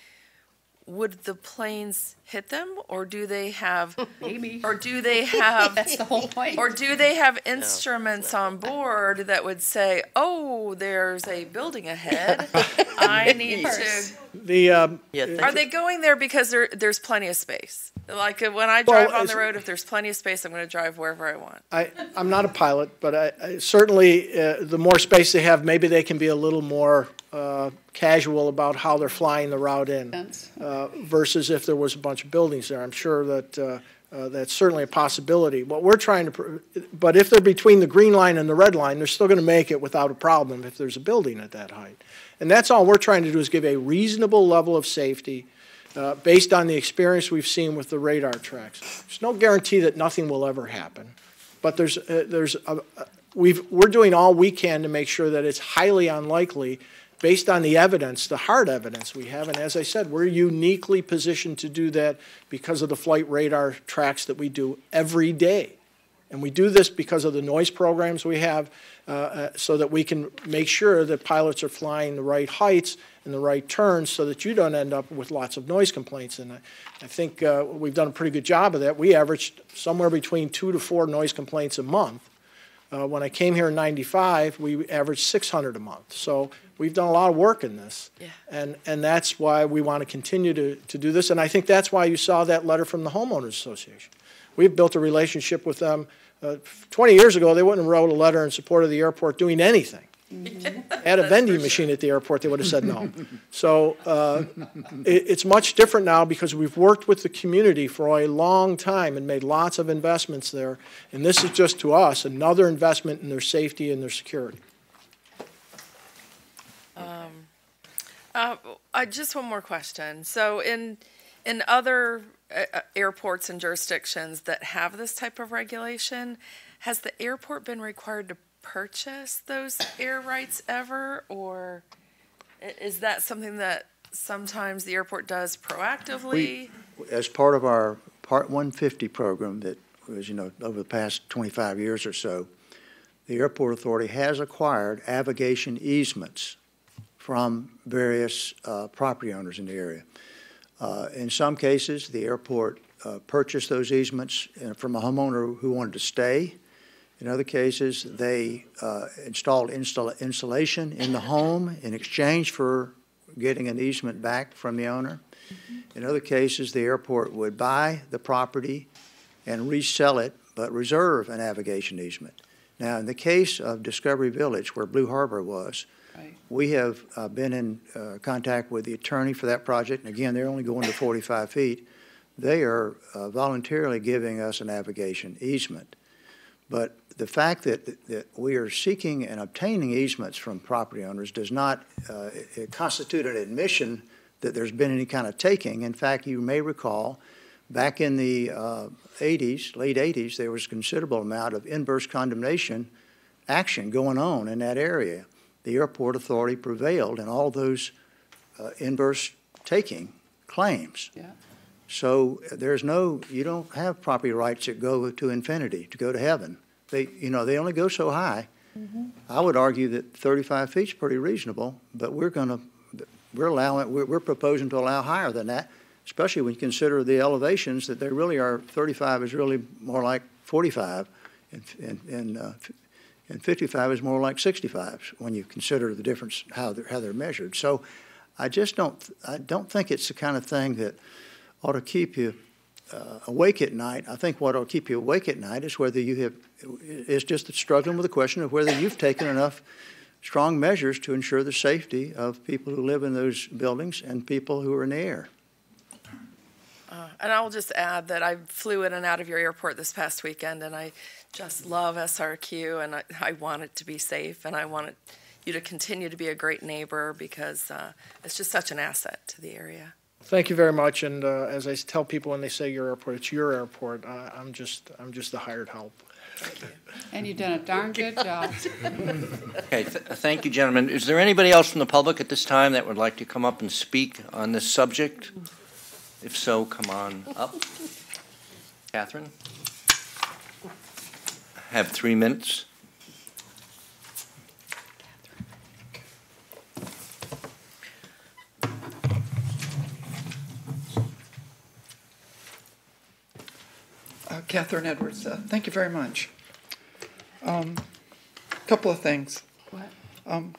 would the planes hit them, or do they have, Maybe. or do they have, That's the whole point. or do they have instruments on board that would say, oh, there's a building ahead, I need to, The, are they going there because there's plenty of space? Like when I drive Well, on the road, if there's plenty of space, I'm going to drive wherever I want. I'm not a pilot, but I certainly, the more space they have, maybe they can be a little more casual about how they're flying the route in, versus if there was a bunch of buildings there. I'm sure that that's certainly a possibility. What we're trying to, but if they're between the green line and the red line, they're still going to make it without a problem if there's a building at that height. And that's all we're trying to do, is give a reasonable level of safety based on the experience we've seen with the radar tracks. There's no guarantee that nothing will ever happen, but we're doing all we can to make sure that it's highly unlikely based on the evidence, the hard evidence we have. And as I said, we're uniquely positioned to do that because of the flight radar tracks that we do every day. And we do this because of the noise programs we have, so that we can make sure that pilots are flying the right heights and the right turns so that you don't end up with lots of noise complaints. And I think we've done a pretty good job of that. We averaged somewhere between 2 to 4 noise complaints a month. When I came here in '95, we averaged 600 a month. So we've done a lot of work in this. Yeah. And that's why we want to continue to do this. And I think that's why you saw that letter from the Homeowners Association. We've built a relationship with them. 20 years ago, they wouldn't have wrote a letter in support of the airport doing anything. Had a vending machine at the airport, they would have said no. So it's much different now because we've worked with the community for a long time and made lots of investments there. And this is just, to us, another investment in their safety and their security. Just one more question. So in other airports and jurisdictions that have this type of regulation, has the airport been required to purchase those air rights ever, or is that something that sometimes the airport does proactively? As part of our Part 150 program that was, over the past 25 years or so, the Airport Authority has acquired aviation easements from various property owners in the area. In some cases, the airport purchased those easements from a homeowner who wanted to stay. In other cases, they installed insulation in the home in exchange for getting an easement back from the owner. In other cases, the airport would buy the property and resell it, but reserve a navigation easement. Now, in the case of Discovery Village, where Blue Harbor was, we have been in contact with the attorney for that project. And again, they're only going to 45 feet. they are voluntarily giving us a navigation easement. But the fact that we are seeking and obtaining easements from property owners does not constitute an admission that there's been any kind of taking. In fact, you may recall back in the 80s, late 80s, there was a considerable amount of inverse condemnation action going on in that area. The airport authority prevailed in all those inverse taking claims. Yeah. So you don't have property rights that go to infinity, to go to heaven. They only go so high. Mm-hmm. I would argue that 35 feet is pretty reasonable, but we're proposing to allow higher than that, especially when you consider the elevations that they really are. 35 is really more like 45, and 55 is more like 65 when you consider the difference how they're measured. So I don't think it's the kind of thing that ought to keep you awake at night. I think what ought to keep you awake at night is is just struggling with the question of whether you've taken enough strong measures to ensure the safety of people who live in those buildings and people who are in the air. And I'll just add that I flew in and out of your airport this past weekend, and I just love SRQ, and I want it to be safe, and I want you to continue to be a great neighbor because it's just such an asset to the area. Thank you very much. And as I tell people when they say your airport, it's your airport. I'm just the hired help. Thank you. And you've done a darn good job. Okay, thank you, gentlemen. Is there anybody else from the public at this time that would like to come up and speak on this subject? If so, come on up. Catherine? Have 3 minutes. Catherine Edwards, thank you very much. Couple of things. What?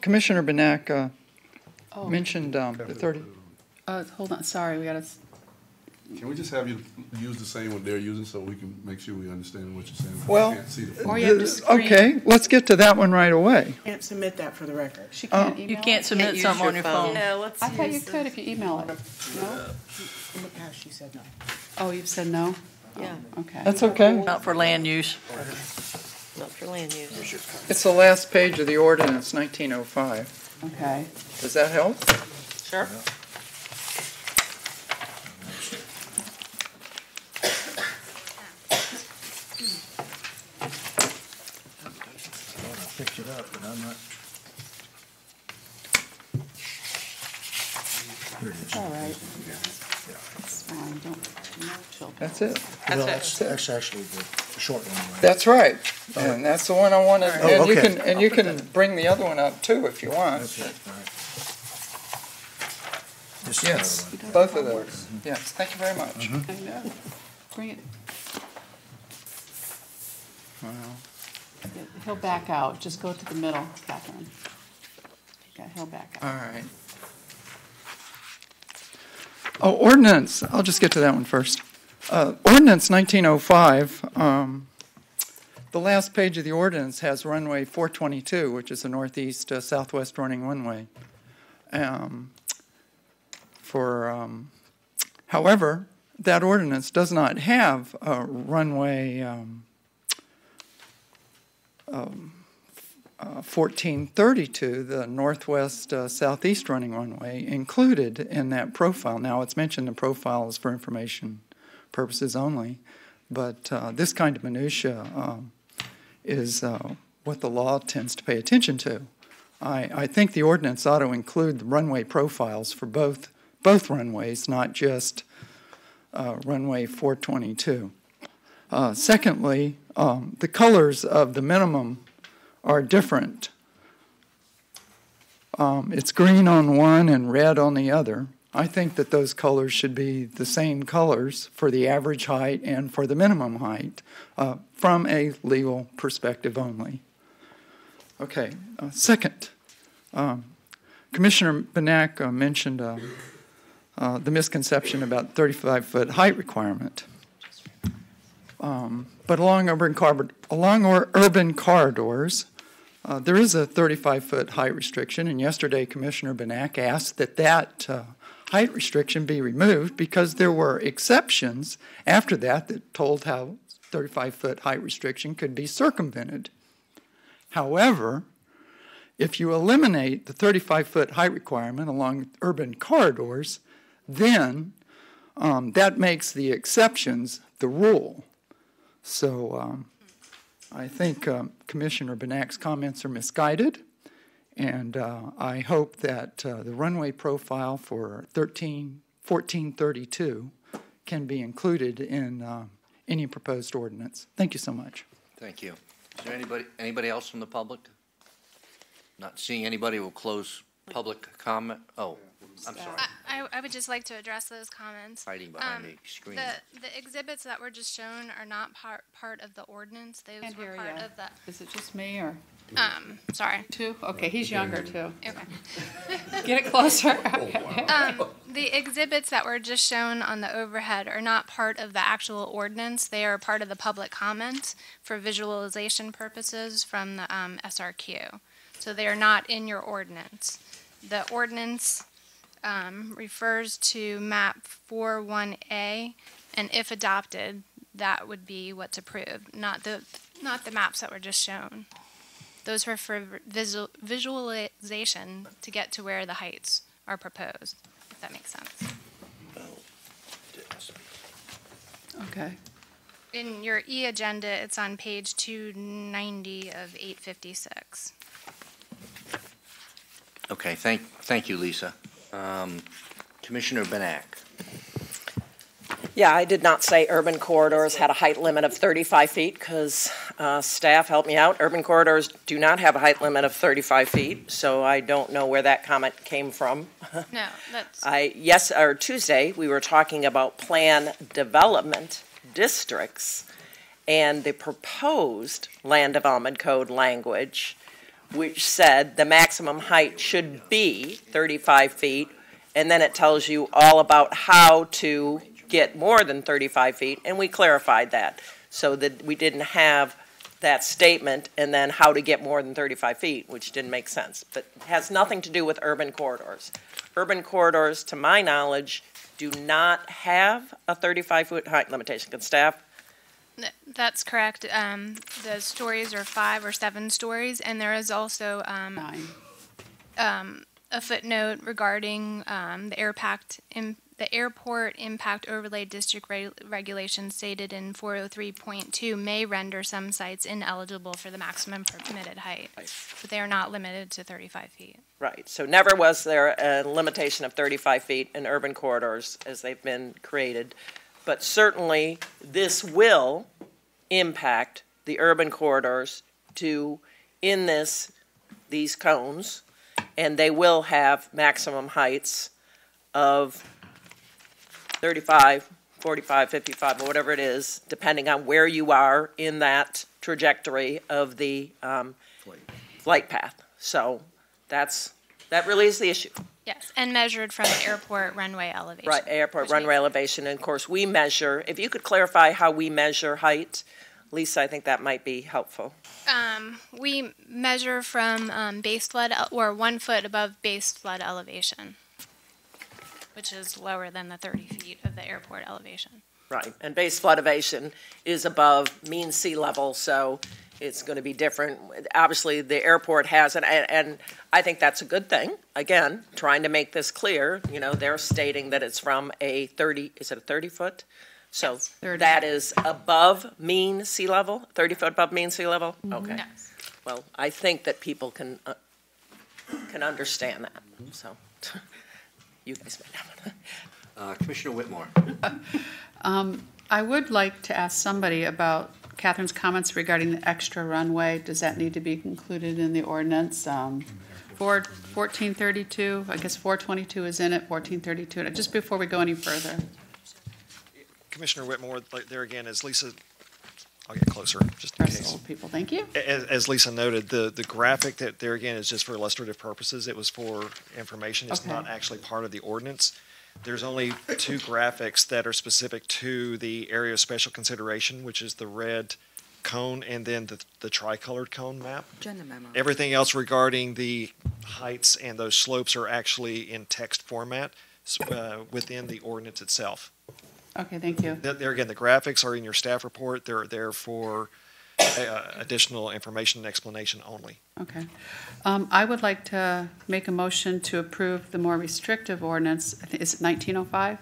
Commissioner Benak mentioned the 30. Hold on, sorry, we got to. Can we just have you use the same one they're using so we can make sure we understand what you're saying? Well, I can't see the or you have to screen. Okay, let's get to that one right away. Can't submit that for the record. She can't email You can't it? submit something on your phone. Yeah, let's I thought you use could if you email it. No? In the past, she said no. Oh, you've said no? Yeah. Oh, okay. That's okay. Not for land use. Not for land use. It's the last page of the ordinance, 1905. Okay. Does that help? Sure. Picked it up, but I'm not. Here it is. All right. It's fine, no children. That's it. Well, that's actually the short one, right? That's right. And that's the one I wanted. Oh, okay. And you can bring the other one up too if you want. Okay, all right. This is Yes, the other one. both of those. Yes, thank you very much. I know. Bring it. Wow. He'll back out. Just go to the middle, Catherine. Yeah, he'll back out. All right. Oh, ordinance, I'll just get to that one first. Ordinance 1905, the last page of the ordinance has runway 422, which is the northeast southwest running runway. However, that ordinance does not have a runway 1432, the northwest southeast running runway, included in that profile. Now, it's mentioned the profile is for information purposes only, but this kind of minutia is what the law tends to pay attention to. I think the ordinance ought to include the runway profiles for both runways, not just runway 422. Secondly, the colors of the minimum are different. It's green on one and red on the other. I think that those colors should be the same colors for the average height and for the minimum height from a legal perspective only. Okay, second, Commissioner Benak mentioned the misconception about 35-foot height requirement. But along urban corridors, there is a 35-foot height restriction, and yesterday Commissioner Benak asked that height restriction be removed because there were exceptions after that that told how 35-foot height restriction could be circumvented. However, if you eliminate the 35-foot height requirement along urban corridors, then that makes the exceptions the rule. So I think Commissioner Benak's comments are misguided, and I hope that the runway profile for 1432 can be included in any proposed ordinance. Thank you so much. Thank you. Is there anybody else from the public? Not seeing anybody, will close public comment. Oh, I'm sorry. I would just like to address those comments. Hiding behind the screen. The exhibits that were just shown are not part of the ordinance. Those Can't were hear part ya. of the. Is it just me or? Sorry. Two? Okay, he's younger too. Okay. Get it closer. Okay. The exhibits that were just shown on the overhead are not part of the actual ordinance. They are part of the public comment for visualization purposes from the SRQ. So they are not in your ordinance. The ordinance refers to map 41A, and if adopted, that would be what's approved, not the maps that were just shown. Those were for visualization to get to where the heights are proposed, if that makes sense. Okay. In your e-agenda, it's on page 290 of 856. Okay, thank you, Lisa. Commissioner Benak. Yeah, I did not say urban corridors had a height limit of 35 feet because staff helped me out. Urban corridors do not have a height limit of 35 feet, so I don't know where that comment came from. No, that's... Tuesday, we were talking about plan development districts and the proposed land development code language, which said the maximum height should be 35 feet, and then it tells you all about how to get more than 35 feet, and we clarified that so that we didn't have that statement and then how to get more than 35 feet, which didn't make sense, but has nothing to do with urban corridors. Urban corridors, to my knowledge, do not have a 35-foot height limitation. Can staff? That's correct. The stories are 5 or 7 stories, and there is also 9. A footnote regarding the airport impact overlay district regulation stated in 403.2 may render some sites ineligible for the maximum permitted height, but they are not limited to 35 feet. Right. So never was there a limitation of 35 feet in urban corridors as they've been created. But certainly this will impact the urban corridors in these cones, and they will have maximum heights of 35, 45, 55, or whatever it is, depending on where you are in that trajectory of the flight path. So that really is the issue. Yes, and measured from the airport runway elevation. Right, airport runway elevation. And of course, we measure, if you could clarify how we measure height, Lisa, I think that might be helpful. We measure from base flood, or 1 foot above base flood elevation, which is lower than the 30 feet of the airport elevation. Right, and base flood elevation is above mean sea level, so it's going to be different. Obviously, the airport has, and I think that's a good thing. Again, trying to make this clear, they're stating that it's from a 30-foot? So yes. That is above mean sea level, 30 foot above mean sea level? Okay. Yes. Well, I think that people can understand that, so you guys may not. Commissioner Whitmore. I would like to ask somebody about Catherine's comments regarding the extra runway. Does that need to be included in the ordinance? For 1432, I guess 422 is in it, 1432, just before we go any further. Commissioner Whitmore, there again, as Lisa, I'll get closer just in case. People, thank you. As Lisa noted, the graphic that there again is just for illustrative purposes. It was for information. It's not actually part of the ordinance. There's only 2 graphics that are specific to the area of special consideration, which is the red cone and then the tricolored cone map. Agenda memo. Everything else regarding the heights and those slopes are actually in text format. within the ordinance itself. Okay, thank you. There again, the graphics are in your staff report. They're there for additional information and explanation only. Okay. I would like to make a motion to approve the more restrictive ordinance. I think, is it 1905?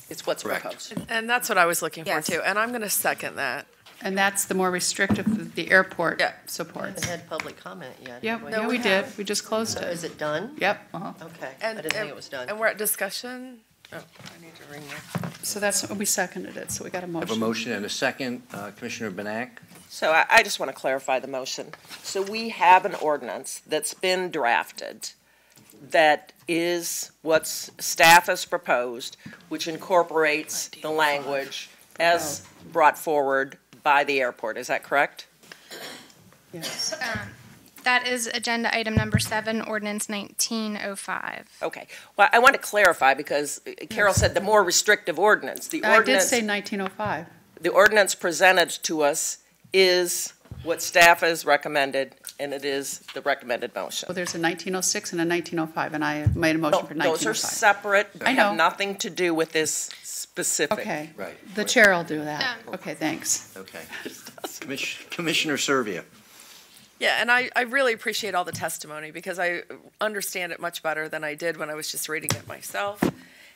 It's what's Correct. proposed. And that's what I was looking for Yes. too, and I'm going to second that. And that's the more restrictive that the airport Yeah. supports. Haven't had public comment yet. Yep, have we? yeah, we did. We just closed So it. is it done? Yep. Uh-huh. Okay, I And, didn't think it was done. And we're at discussion? Oh, I need to ring my. So that's, we seconded it, so we got a I have a motion. motion and a second. Commissioner Benak? So I just want to clarify the motion. So we have an ordinance that's been drafted that is what staff has proposed, which incorporates the language as brought forward by the airport. Is that correct? Yes. That is agenda item number 7, ordinance 1905. Okay. Well, I want to clarify because Carol said the more restrictive ordinance. The I did ordinance, say 1905. the ordinance presented to us is what staff has recommended, and it is the recommended motion. Well, there's a 1906 and a 1905, and I made a motion for 1905. Those are separate. I know. Have nothing to do with this specific. Okay. Right. The chair will do that. Okay, thanks. Okay. Commissioner Servia? Yeah, and I really appreciate all the testimony because I understand it much better than I did when I was just reading it myself.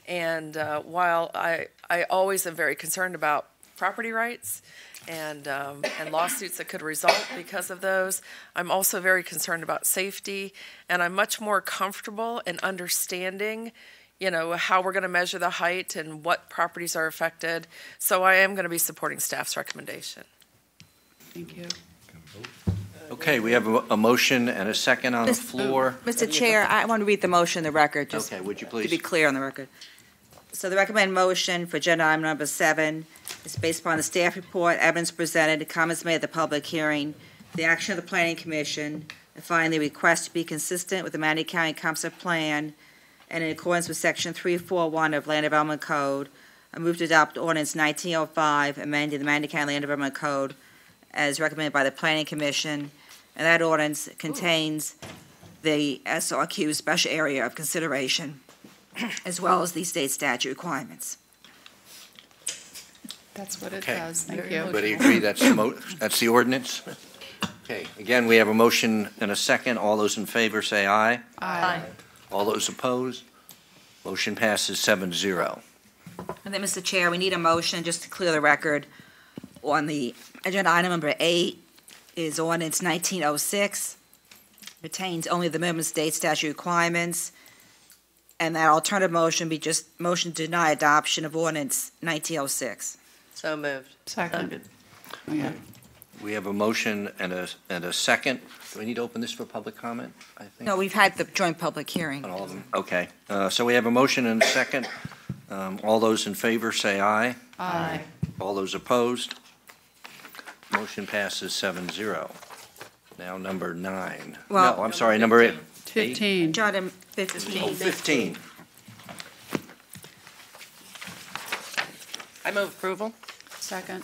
And while I always am very concerned about property rights and lawsuits that could result because of those, I'm also very concerned about safety, and I'm much more comfortable in understanding, you know, how we're going to measure the height and what properties are affected. So I am going to be supporting staff's recommendation. Thank you. Okay, we have a motion and a second on the floor. Mr. Chair, I want to read the motion in the record, just Okay, would you to be please? clear on the record. So the recommended motion for agenda item number 7 is based upon the staff report, evidence presented, comments made at the public hearing, the action of the planning commission, and finally, request to be consistent with the Manatee County Comprehensive Plan and in accordance with section 341 of Land Development Code. I move to adopt ordinance 1905, amending the Manatee County Land Development Code as recommended by the planning commission. And that ordinance contains the SRQ special area of consideration, as well as the state statute requirements. That's what it Okay. does. Thank you. Everybody agree that's the ordinance? Okay, again, we have a motion and a second. All those in favor say aye. Aye. All those opposed? Motion passes 7-0. And then, Mr. Chair, we need a motion, just to clear the record, on the agenda item number 8 is ordinance 1906, retains only the minimum state statute requirements, and that alternative motion be just motion to deny adoption of ordinance 1906. So moved. Second. Oh, yeah. We have a motion and a second. Do we need to open this for public comment, I think? No, we've had the joint public hearing. On all of them? Okay. So we have a motion and a second. All those in favor say aye. Aye. All those opposed? Motion passes 7-0. Now number 9. Well- No, I'm sorry, number 8. 15. Agenda item 15. Oh, 15. I move approval. Second.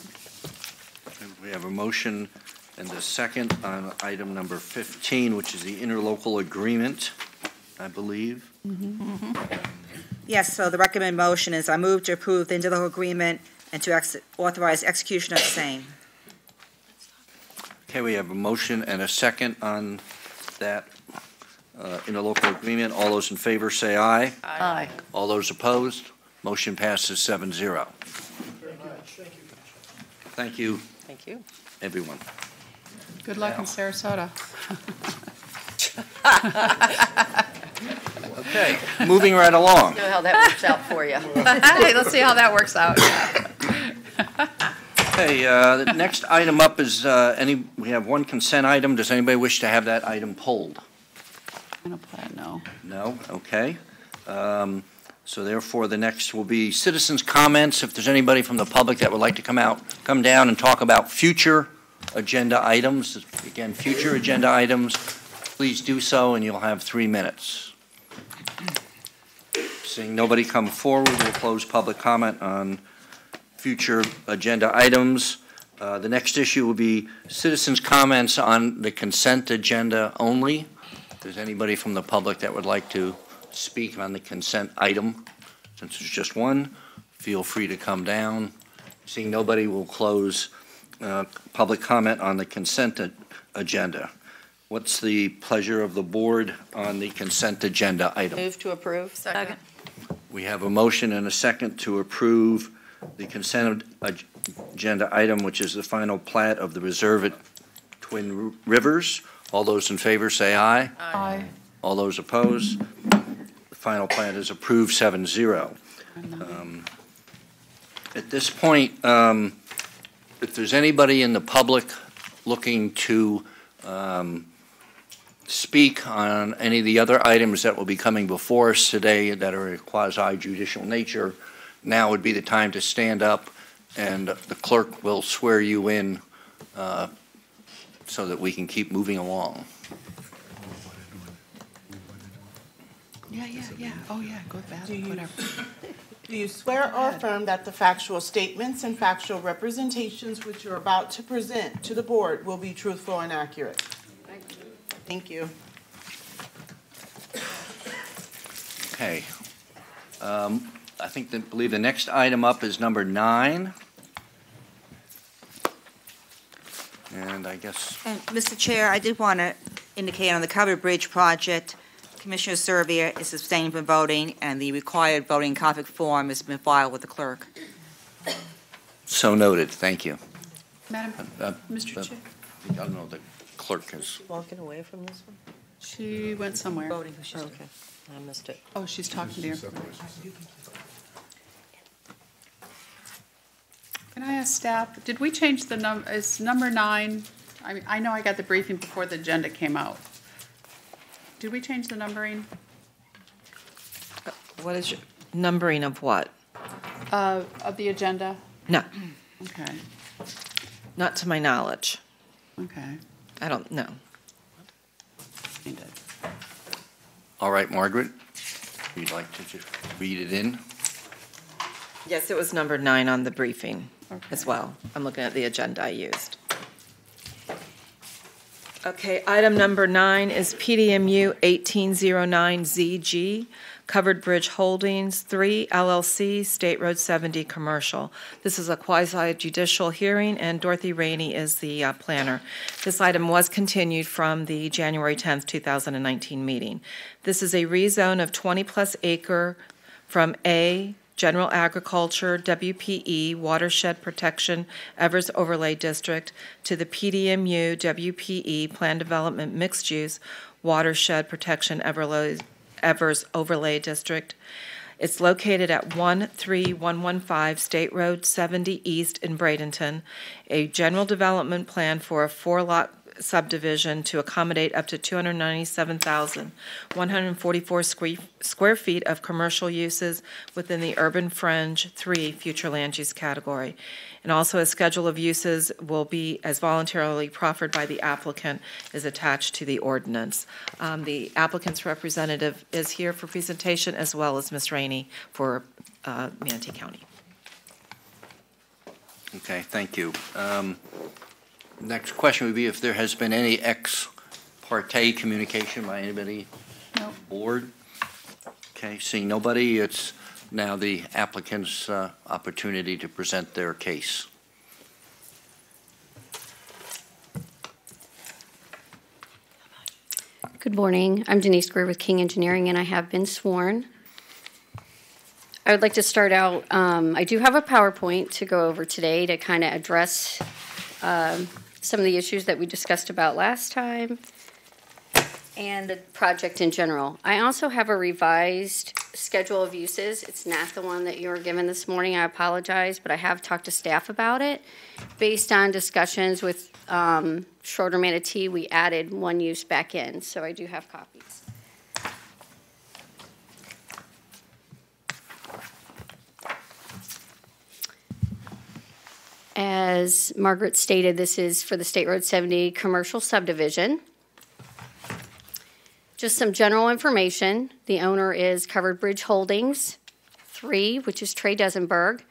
We have a motion and a second on item number 15, which is the interlocal agreement, I believe. Yes, so the recommended motion is I move to approve the interlocal agreement and to authorize execution of the same. Okay, we have a motion and a second on that interlocal agreement. All those in favor say aye. Aye. All those opposed? Motion passes 7-0. Thank you, Thank you. everyone. Good luck in Sarasota. Okay, moving right along. Know how that works out for you. Hey, let's see how that works out. Okay, the next item up is we have one consent item. Does anybody wish to have that item pulled? No. No? Okay. So therefore, the next will be citizens' comments. If there's anybody from the public that would like to come down and talk about future agenda items, again, future agenda items, please do so, and you'll have 3 minutes. Seeing nobody come forward, we'll close public comment on future agenda items. The next issue will be citizens' comments on the consent agenda only. If there's anybody from the public that would like to speak on the consent item. Since there's just one, feel free to come down. Seeing nobody, will close public comment on the consent agenda. What's the pleasure of the board on the consent agenda item? Move to approve. Second. We have a motion and a second to approve the consent agenda item, which is the final plat of the reserve at Twin Rivers. All those in favor say aye. Aye. All those opposed? The final plat is approved 7-0. At this point, if there's anybody in the public looking to speak on any of the other items that will be coming before us today that are a quasi-judicial nature, now would be the time to stand up, and the clerk will swear you in so that we can keep moving along. Yeah. Oh, yeah, go back, whatever. Do you swear or affirm that the factual statements and factual representations which you're about to present to the board will be truthful and accurate? Thank you. Okay. I believe the next item up is number 9. And I guess, And, Mr. Chair, I did want to indicate on the Covered Bridge project, Commissioner Servia is abstaining from voting, and the required voting conflict form has been filed with the clerk. so noted. Thank you. Madam, Mr. Chair, I don't know, the clerk is. Walking away from this one? she went somewhere. Voting. Okay, I missed it. Oh, she's talking to you. Can I ask staff, did we change the number, is number 9, I know I got the briefing before the agenda came out. Did we change the numbering? What is your numbering of what? Of the agenda? No, Okay, not to my knowledge. okay. I don't know. Change it. All right, Margaret, you'd like to just read it in? Yes, it was number 9 on the briefing as well. I'm looking at the agenda I used. Okay, item number 9 is PDMU 1809ZG, Covered Bridge Holdings 3 LLC, State Road 70 Commercial. This is a quasi-judicial hearing, and Dorothy Rainey is the planner. This item was continued from the January 10th, 2019 meeting. This is a rezone of 20-plus acre from A, General Agriculture, WPE, Watershed Protection, Evers Overlay District, to the PDMU, WPE, Plan Development Mixed Use, Watershed Protection, Evers Overlay District. It's located at 13115 State Road 70 East in Bradenton. A general development plan for a 4-lot subdivision to accommodate up to 297,144 square feet of commercial uses within the Urban Fringe 3 future land use category. And also a schedule of uses will be, as voluntarily proffered by the applicant, is attached to the ordinance. The applicant's representative is here for presentation, as well as Ms. Rainey for Manatee County. Okay, thank you. Next question would be if there has been any ex parte communication by anybody? No. Board? Okay, seeing nobody, it's now the applicant's opportunity to present their case. Good morning. I'm Denise Greer with King Engineering, and I have been sworn. I would like to start out, I do have a PowerPoint to go over today to kind of address some of the issues that we discussed about last time and the project in general. I also have a revised schedule of uses. It's not the one that you were given this morning. I apologize, but I have talked to staff about it. Based on discussions with Schroeder Manatee, we added one use back in, so I do have copies. As Margaret stated, this is for the State Road 70 commercial subdivision. Just some general information. The owner is Covered Bridge Holdings 3, which is Trey Desenberg.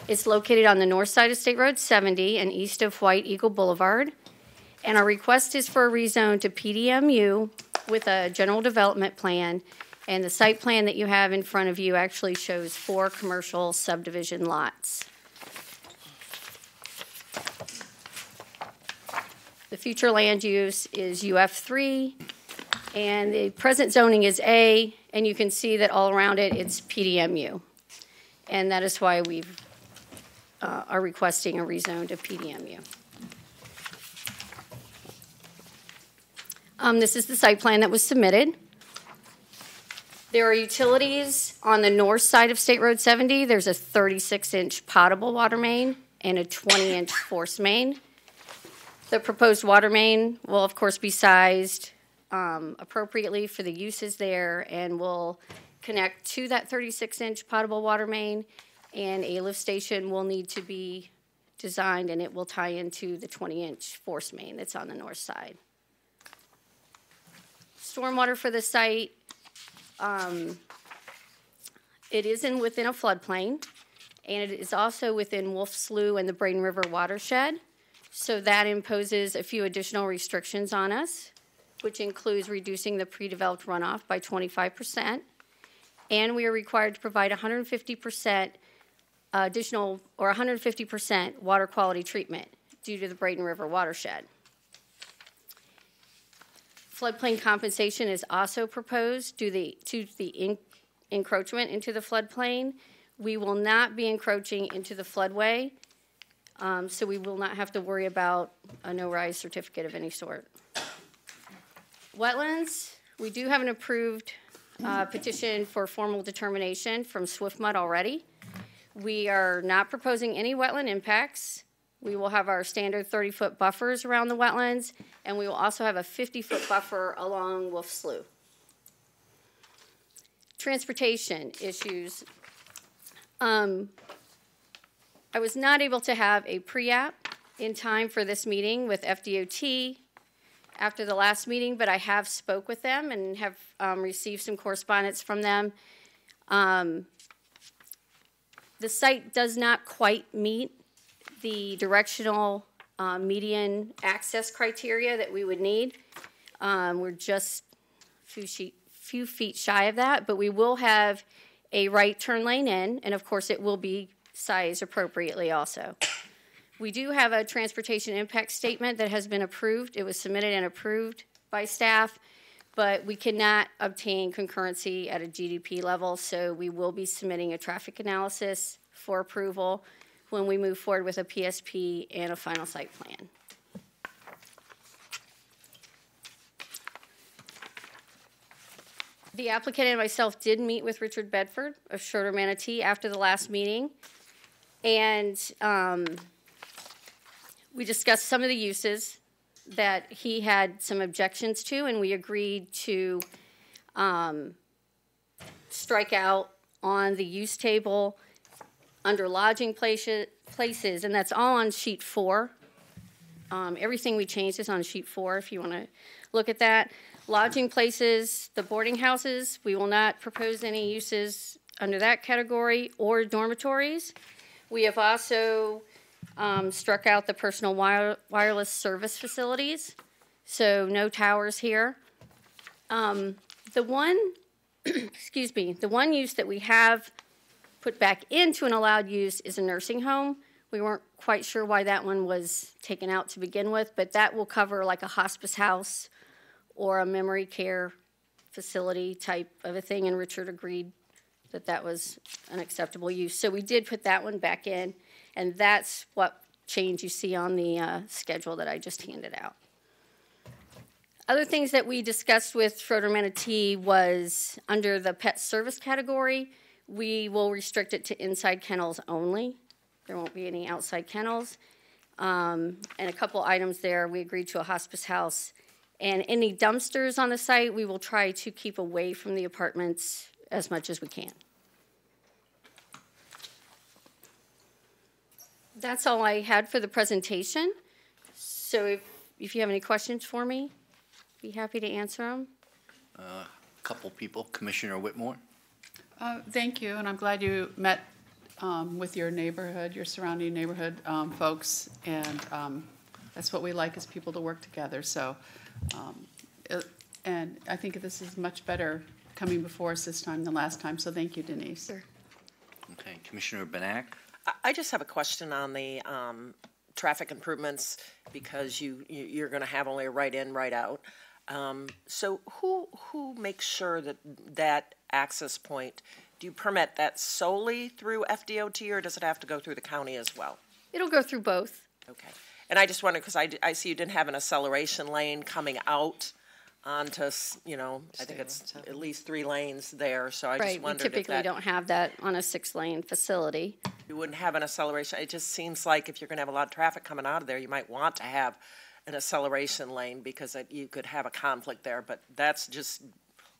It's located on the north side of State Road 70 and east of White Eagle Boulevard. And our request is for a rezone to PDMU with a general development plan And the site plan that you have in front of you actually shows 4 commercial subdivision lots. The future land use is UF3, and the present zoning is A, and you can see that all around it, it's PDMU. And that is why we are requesting a rezone to PDMU. This is the site plan that was submitted. There are utilities on the north side of State Road 70. There's a 36-inch potable water main and a 20-inch force main. The proposed water main will, of course, be sized appropriately for the uses there and will connect to that 36-inch potable water main, and a lift station will need to be designed, and it will tie into the 20-inch force main that's on the north side. Stormwater for the site, it is within a floodplain, and it is also within Wolf Slough and the Braden River watershed. So that imposes a few additional restrictions on us, which includes reducing the pre-developed runoff by 25%, and we are required to provide 150% additional or 150% water quality treatment due to the Braden River watershed. Floodplain compensation is also proposed due to the encroachment into the floodplain. We will not be encroaching into the floodway, so we will not have to worry about a no-rise certificate of any sort. Wetlands, we do have an approved petition for formal determination from SwiftMud already. We are not proposing any wetland impacts. We will have our standard 30-foot buffers around the wetlands, and we will also have a 50-foot buffer along Wolf Slough. Transportation issues. I was not able to have a pre-app in time for this meeting with FDOT after the last meeting, but I have spoke with them and have received some correspondence from them. The site does not quite meet the directional median access criteria that we would need. We're just a few feet shy of that, but we will have a right turn lane in, and of course it will be sized appropriately also. We do have a transportation impact statement that has been approved. It was submitted and approved by staff, but we cannot obtain concurrency at a GDP level, so we will be submitting a traffic analysis for approval when we move forward with a PSP and a final site plan. The applicant and myself did meet with Richard Bedford of Schroeder Manatee after the last meeting, and we discussed some of the uses that he had some objections to, and we agreed to strike out on the use table under lodging places, and that's all on sheet 4. Everything we changed is on sheet 4 if you want to look at that. Lodging places, the boarding houses, we will not propose any uses under that category, or dormitories. We have also struck out the personal wireless service facilities, so no towers here. The one, excuse me, the one use that we have put back into an allowed use is a nursing home. We weren't quite sure why that one was taken out to begin with, but that will cover like a hospice house or a memory care facility type of a thing, and Richard agreed that that was an acceptable use. So we did put that one back in, and that's what change you see on the schedule that I just handed out. Other things that we discussed with Schroeder Manatee was under the pet service category, we will restrict it to inside kennels only. There won't be any outside kennels. And a couple items there, we agreed to a hospice house. And any dumpsters on the site, we will try to keep away from the apartments as much as we can. That's all I had for the presentation. So if you have any questions for me, be happy to answer them. A couple people. Commissioner Whitmore. Thank you, and I'm glad you met with your neighborhood, your surrounding neighborhood folks, and that's what we like, is people to work together. So, and I think this is much better coming before us this time than last time, so thank you, Denise. Sure. Okay, Commissioner Benak? I just have a question on the traffic improvements, because you're going to have only a right in, right out. So who makes sure that access point, do you permit that solely through FDOT, or does it have to go through the county as well? It'll go through both. Okay. And I just wondered, because I see you didn't have an acceleration lane coming out onto, I think it's at least 3 lanes there, so I just Right, we wondered if typically that, don't have that on a 6-lane facility. you wouldn't have an acceleration. It just seems like if you're going to have a lot of traffic coming out of there, you might want to have an acceleration lane, because you could have a conflict there, but that's just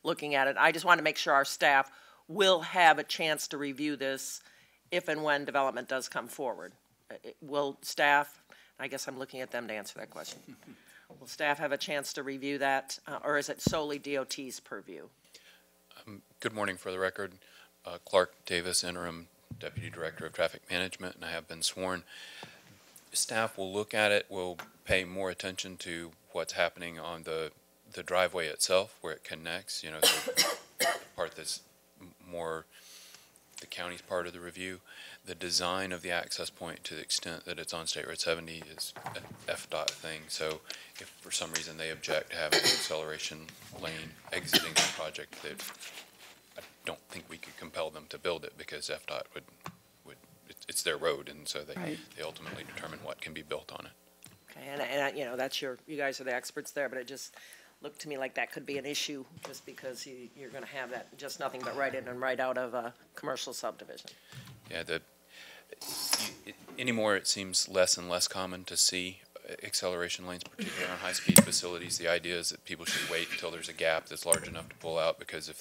looking at it. I just want to make sure our staff will have a chance to review this if and when development does come forward. Will staff, I guess I'm looking at them to answer that question. Will staff have a chance to review that, or is it solely DOT's purview? Good morning. For the record, Clark Davis, Interim Deputy Director of Traffic Management, and I have been sworn. Staff will look at it, will pay more attention to what's happening on the driveway itself, where it connects, the part that's more the county's part of the review. The design of the access point, to the extent that it's on State Road 70, is an FDOT thing. So if for some reason they object to having an acceleration lane exiting the project, I don't think we could compel them to build it, because FDOT would it's their road, and so they ultimately determine what can be built on it. Okay, and that's you guys are the experts there, but it just looked to me like that could be an issue, just because you're going to have that, just nothing but right in and right out of a commercial subdivision. Yeah, anymore it seems less and less common to see acceleration lanes, particularly on high-speed facilities. The idea is that people should wait until there's a gap that's large enough to pull out, because if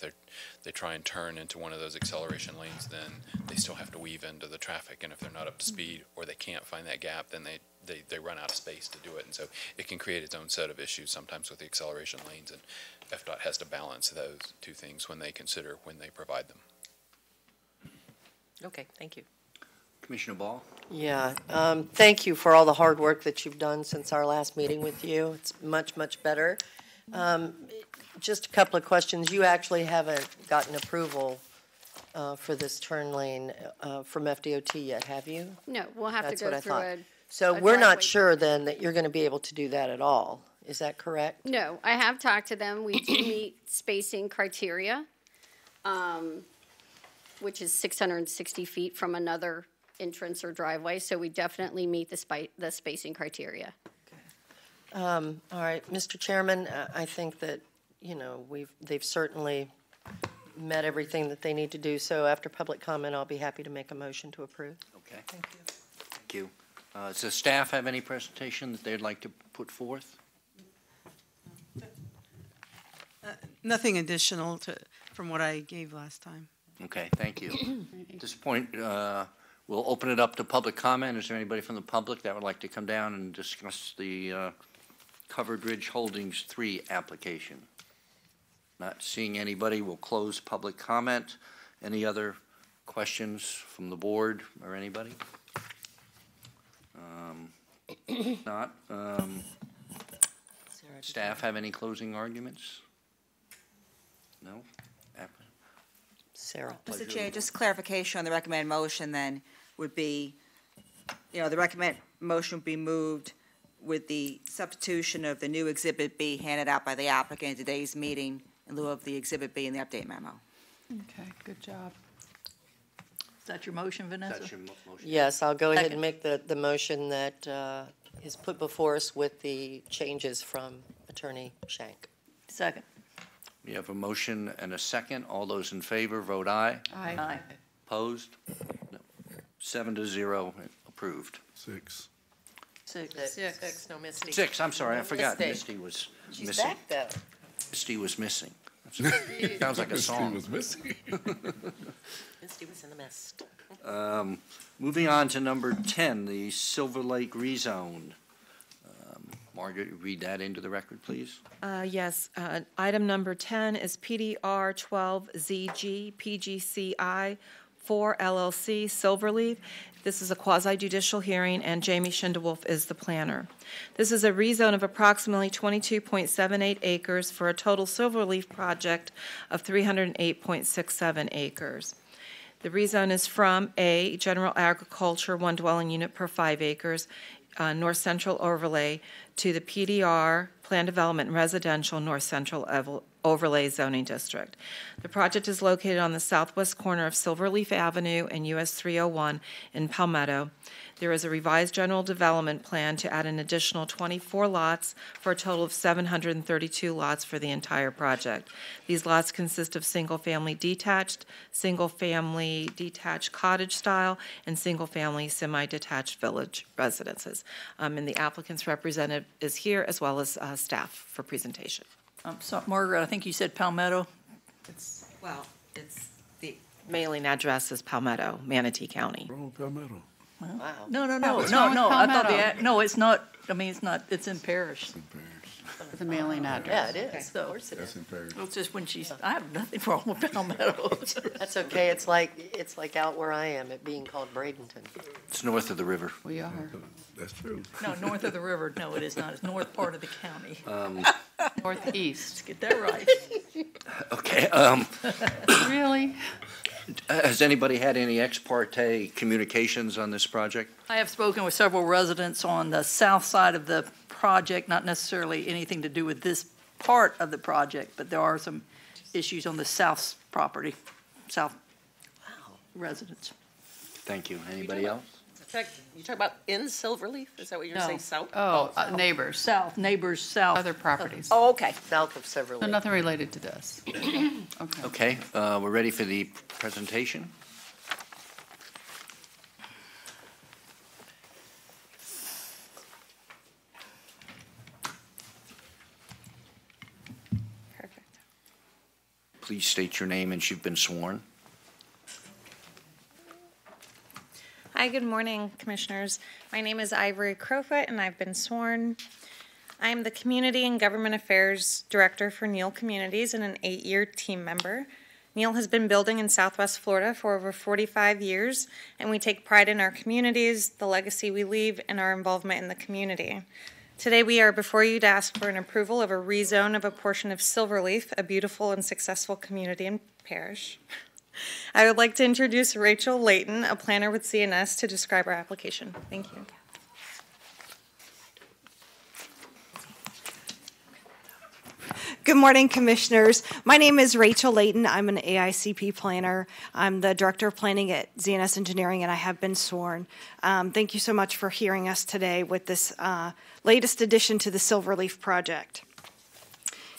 they try and turn into one of those acceleration lanes, then they still have to weave into the traffic, and if they're not up to speed or they can't find that gap, then they run out of space to do it, and so it can create its own set of issues sometimes with the acceleration lanes, and FDOT has to balance those two things when they provide them. Okay, thank you. Commissioner Ball? Yeah, thank you for all the hard work that you've done since our last meeting with you. It's much, much better. Just a couple of questions. You actually haven't gotten approval for this turn lane from FDOT yet, have you? No, we'll have That's to what go I through thought. a So a we're not driveway. sure then that you're going to be able to do that at all. Is that correct? No, I have talked to them. We do meet spacing criteria, which is 660 feet from another entrance or driveway, so we definitely meet the spacing criteria. All right, Mr. Chairman, I think that, they've certainly met everything that they need to do, so after public comment, I'll be happy to make a motion to approve. Okay. Thank you. Thank you. Does the staff have any presentation that they'd like to put forth? Nothing additional from what I gave last time. Okay, thank you. At this point, we'll open it up to public comment. Is there anybody from the public that would like to come down and discuss the Covered Ridge Holdings 3 application? Not seeing anybody, we'll close public comment. Any other questions from the board or anybody? Not. Staff have any closing arguments? No? Sarah. Mr. Chair, just clarification on the recommended motion then would be, the recommended motion would be moved with the substitution of the new Exhibit B handed out by the applicant in today's meeting in lieu of the Exhibit B in the update memo. Okay, good job. Is that your motion, Vanessa? That's your motion. Yes, I'll go ahead and make the motion that is put before us with the changes from Attorney Shank. Second. We have a motion and a second. All those in favor, vote aye. Aye. Aye. Opposed? No. 7-0, approved. 6. Six, no Misty. 6, I'm sorry, I forgot. Misty. Misty was She's missing. back, though. Misty was missing. Sounds like a song. Misty was missing. Misty was in the mist. Moving on to number 10, the Silver Lake rezone. Margaret, read that into the record, please. Yes, item number 10 is PDR 12ZG PGCI 4 LLC Silverleaf. This is a quasi-judicial hearing, and Jamie Schindewolf is the planner. This is a rezone of approximately 22.78 acres for a total Silverleaf project of 308.67 acres. The rezone is from A, general agriculture, one dwelling unit per 5 acres, North Central overlay, to the PDR, Plan Development and Residential North Central Overlay Zoning District. The project is located on the southwest corner of Silverleaf Avenue and US 301 in Palmetto. There is a revised general development plan to add an additional 24 lots for a total of 732 lots for the entire project. These lots consist of single-family detached cottage style, and single-family semi-detached village residences. And the applicant's representative is here, as well as staff for presentation. So, Margaret, I think you said Palmetto? It's the mailing address is Palmetto, Manatee County. Oh, Palmetto. Wow. No. what's wrong with I thought Palmetto? no, it's not. I mean, it's not. It's in Parish. The mailing Yeah, address. it is. Of course it That's is. in Paris. It's just when she's. I have nothing wrong with Palmetto. That's okay. It's like out where I am, it being called Bradenton. It's north of the river. We are. That's true. No, north of the river. No, it is not. It's north part of the county. Northeast. Let's get that right. Okay. Really? Has anybody had any ex parte communications on this project? I have spoken with several residents on the south side of the project, not necessarily anything to do with this part of the project, but there are some issues on the south property, south residents. Thank you. Anybody else? You talk about in Silverleaf? Is that what you're saying, south? Oh, neighbors. Neighbors south. Other properties. Oh, okay, south of So Silverleaf. nothing related to this. Okay. Okay, we're ready for the presentation. Perfect. Please state your name and you've been sworn. Hi, good morning, Commissioners. My name is Ivory Crowfoot, and I've been sworn. I am the Community and Government Affairs Director for Neal Communities and an 8-year team member. Neal has been building in Southwest Florida for over 45 years, and we take pride in our communities, the legacy we leave, and our involvement in the community. Today, we are before you to ask for an approval of a rezone of a portion of Silverleaf, a beautiful and successful community and parish. I would like to introduce Rachel Layton, a planner with CNS, to describe our application. Thank you. Good morning, Commissioners. My name is Rachel Layton. I'm an AICP planner. I'm the Director of Planning at ZNS Engineering, and I have been sworn. Thank you so much for hearing us today with this latest addition to the Silverleaf project.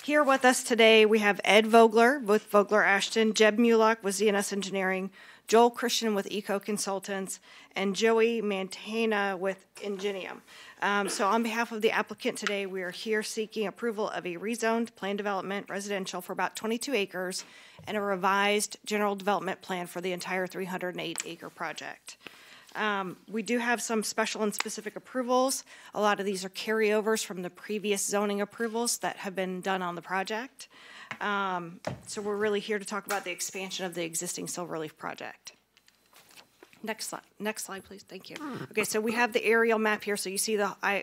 Here with us today, we have Ed Vogler with Vogler Ashton, Jeb Mulock with ZNS Engineering, Joel Christian with Eco Consultants, and Joey Mantena with Ingenium. So on behalf of the applicant today, we are here seeking approval of a rezoned plan development residential for about 22 acres and a revised general development plan for the entire 308-acre project. We do have some special and specific approvals. A lot of these are carryovers from the previous zoning approvals that have been done on the project. So we're really here to talk about the expansion of the existing Silverleaf project. Next slide, please. Thank you. Okay, so we have the aerial map here. So you see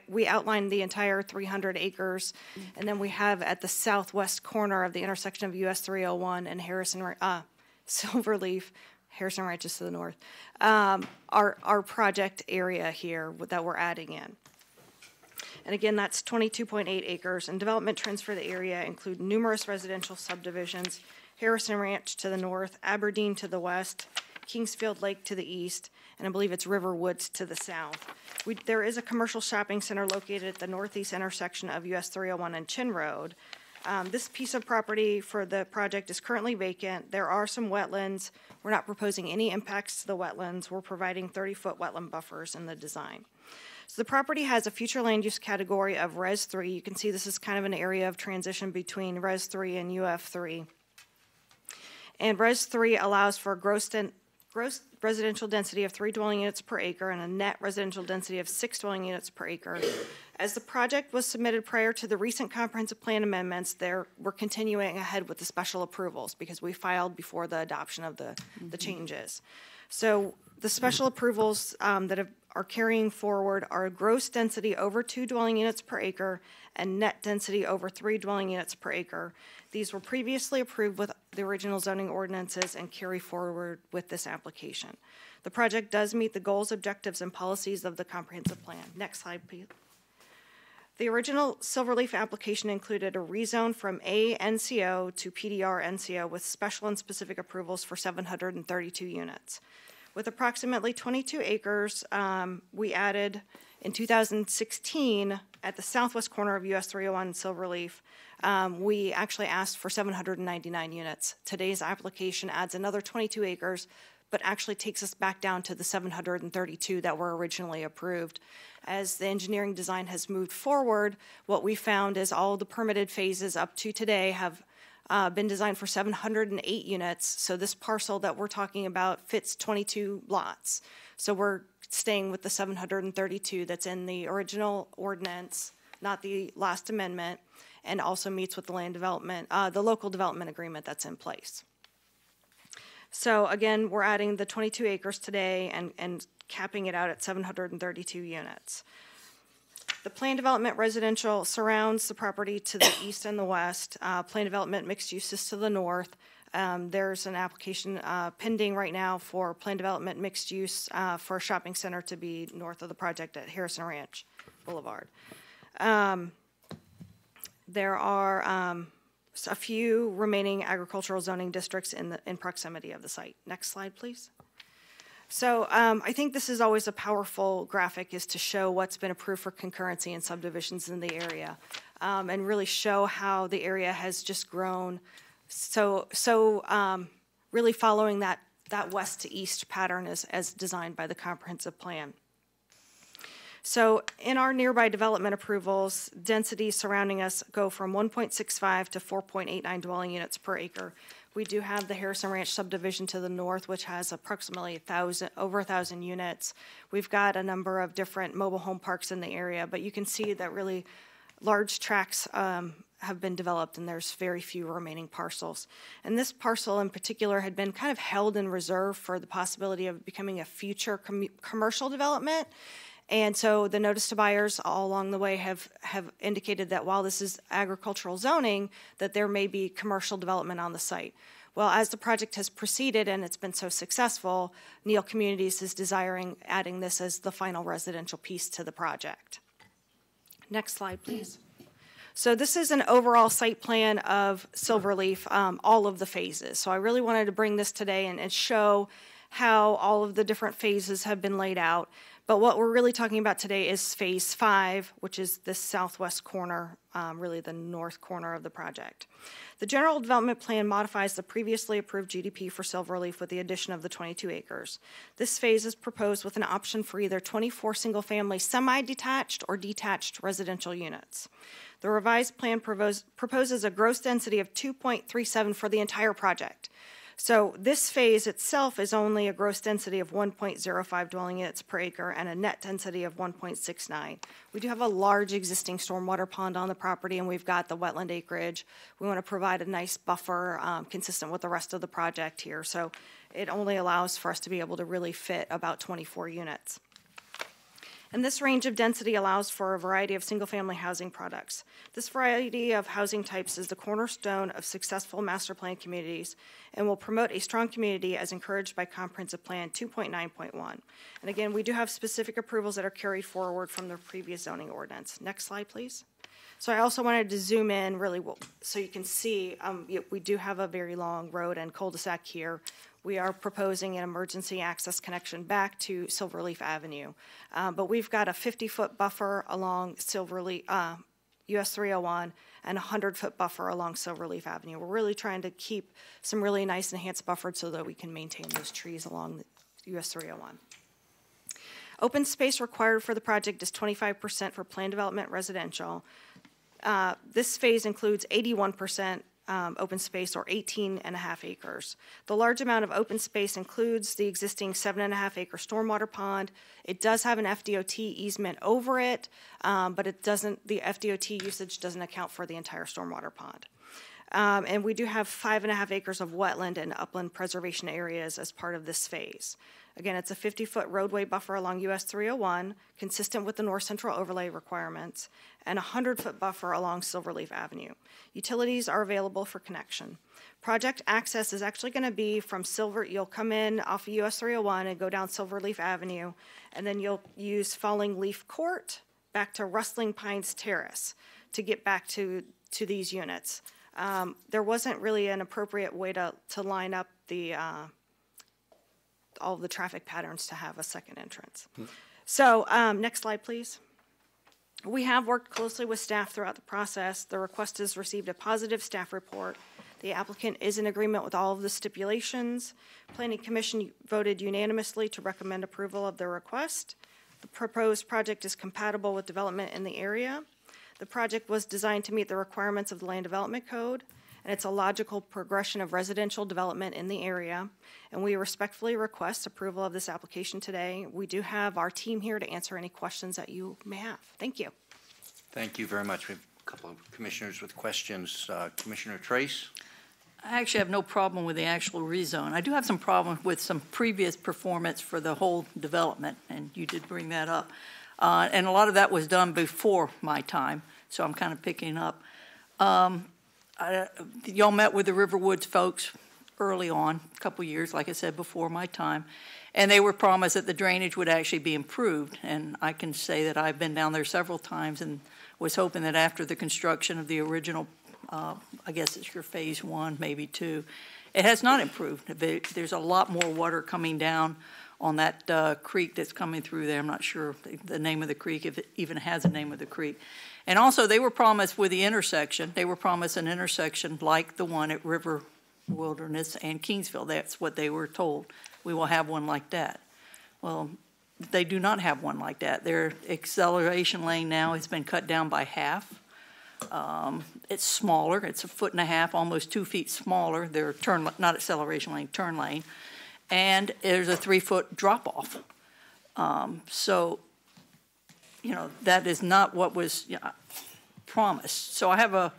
we outlined the entire 300 acres, and then we have at the southwest corner of the intersection of US 301 and Silverleaf. Harrison Ranch is to the north, our project area here that we're adding in. And again, that's 22.8 acres, and development trends for the area include numerous residential subdivisions, Harrison Ranch to the north, Aberdeen to the west, Kingsfield Lake to the east, and I believe it's River Woods to the south. There is a commercial shopping center located at the northeast intersection of US 301 and Chin Road. This piece of property for the project is currently vacant. There are some wetlands. We're not proposing any impacts to the wetlands. We're providing 30-foot wetland buffers in the design. So the property has a future land use category of Res 3. You can see this is kind of an area of transition between Res 3 and UF 3. And Res 3 allows for gross residential density of 3 dwelling units per acre and a net residential density of 6 dwelling units per acre. As the project was submitted prior to the recent comprehensive plan amendments, we're continuing ahead with the special approvals because we filed before the adoption of the changes. So The special approvals that are carrying forward are gross density over 2 dwelling units per acre and net density over 3 dwelling units per acre. These were previously approved with the original zoning ordinances and carry forward with this application. The project does meet the goals, objectives, and policies of the comprehensive plan. Next slide, please. The original Silverleaf application included a rezone from A NCO to PDR NCO with special and specific approvals for 732 units. With approximately 22 acres, we added in 2016 at the southwest corner of US 301 Silverleaf, we actually asked for 799 units. Today's application adds another 22 acres, but actually takes us back down to the 732 that were originally approved. As the engineering design has moved forward, what we found is all the permitted phases up to today have been designed for 708 units. So this parcel that we're talking about fits 22 lots. So we're staying with the 732 that's in the original ordinance, not the last amendment, and also meets with the land development, the local development agreement that's in place. So again, we're adding the 22 acres today and capping it out at 732 units. The planned development residential surrounds the property to the east and the west. Planned development mixed use is to the north. There's an application pending right now for planned development mixed use for a shopping center to be north of the project at Harrison Ranch Boulevard. There are a few remaining agricultural zoning districts in proximity of the site. Next slide, please. So I think this is always a powerful graphic, is to show what's been approved for concurrency and subdivisions in the area, and really show how the area has just grown. So really following that west to east pattern as designed by the comprehensive plan. So in our nearby development approvals, densities surrounding us go from 1.65 to 4.89 dwelling units per acre. We do have the Harrison Ranch subdivision to the north, which has approximately over 1,000 units. We've got a number of different mobile home parks in the area, but you can see that really large tracts have been developed, and there's very few remaining parcels. And this parcel in particular had been kind of held in reserve for the possibility of becoming a future commercial development. And so the notice to buyers all along the way have indicated that while this is agricultural zoning, that there may be commercial development on the site. Well, as the project has proceeded and it's been so successful, Neal Communities is desiring adding this as the final residential piece to the project. Next slide, please. So this is an overall site plan of Silverleaf, all of the phases. So I really wanted to bring this today and show how all of the different phases have been laid out. But what we're really talking about today is phase 5, which is the southwest corner, really the north corner of the project. The general development plan modifies the previously approved GDP for Silverleaf with the addition of the 22 acres. This phase is proposed with an option for either 24 single-family semi-detached or detached residential units. The revised plan proposes a gross density of 2.37 for the entire project. So this phase itself is only a gross density of 1.05 dwelling units per acre and a net density of 1.69. We do have a large existing stormwater pond on the property, and we've got the wetland acreage. We want to provide a nice buffer consistent with the rest of the project here. So it only allows for us to be able to really fit about 24 units. And this range of density allows for a variety of single-family housing products. This variety of housing types is the cornerstone of successful master plan communities and will promote a strong community as encouraged by Comprehensive Plan 2.9.1. And again, we do have specific approvals that are carried forward from the previous zoning ordinance. Next slide, please. So I also wanted to zoom in really well so you can see we do have a very long road and cul-de-sac here. We are proposing an emergency access connection back to Silverleaf Avenue. But we've got a 50-foot buffer along Silverleaf, US 301, and a 100-foot buffer along Silverleaf Avenue. We're really trying to keep some really nice enhanced buffers so that we can maintain those trees along the US 301. Open space required for the project is 25% for planned development residential. This phase includes 81% open space, or 18.5 acres. The large amount of open space includes the existing 7.5 acre stormwater pond. It does have an FDOT easement over it, but it doesn't. The FDOT usage doesn't account for the entire stormwater pond. And we do have 5.5 acres of wetland and upland preservation areas as part of this phase. Again, it's a 50-foot roadway buffer along US 301, consistent with the North Central overlay requirements, and a 100-foot buffer along Silverleaf Avenue. Utilities are available for connection. Project access is actually going to be from you'll come in off of US 301 and go down Silverleaf Avenue, and then you'll use Falling Leaf Court back to Rustling Pines Terrace to get back to these units. There wasn't really an appropriate way to line up all the traffic patterns to have a second entrance. So next slide, please. We have worked closely with staff throughout the process. The request has received a positive staff report. The applicant is in agreement with all of the stipulations. Planning Commission voted unanimously to recommend approval of the request. The proposed project is compatible with development in the area. The project was designed to meet the requirements of the Land Development Code, and it's a logical progression of residential development in the area. And we respectfully request approval of this application today. We do have our team here to answer any questions that you may have. Thank you. Thank you very much. We have a couple of commissioners with questions. Commissioner Trace? I actually have no problem with the actual rezone. I do have some problem with some previous performance for the whole development, and you did bring that up. And a lot of that was done before my time, so I'm kind of picking up. Y'all met with the Riverwoods folks early on, a couple years, like I said, before my time, and they were promised that the drainage would actually be improved. And I can say that I've been down there several times and was hoping that after the construction of the original, I guess it's your phase 1, maybe 2, it has not improved. There's a lot more water coming down on that creek that's coming through there. I'm not sure the name of the creek, if it even has a name of the creek. And also, they were promised with the intersection, they were promised an intersection like the one at River Wilderness and Kingsville. That's what they were told. We will have one like that. Well, they do not have one like that. Their acceleration lane now has been cut down by half. It's smaller. It's 1.5 feet, almost 2 feet smaller. Their not acceleration lane, turn lane. And there's a 3-foot drop-off. So, that is not what was promised. So I have a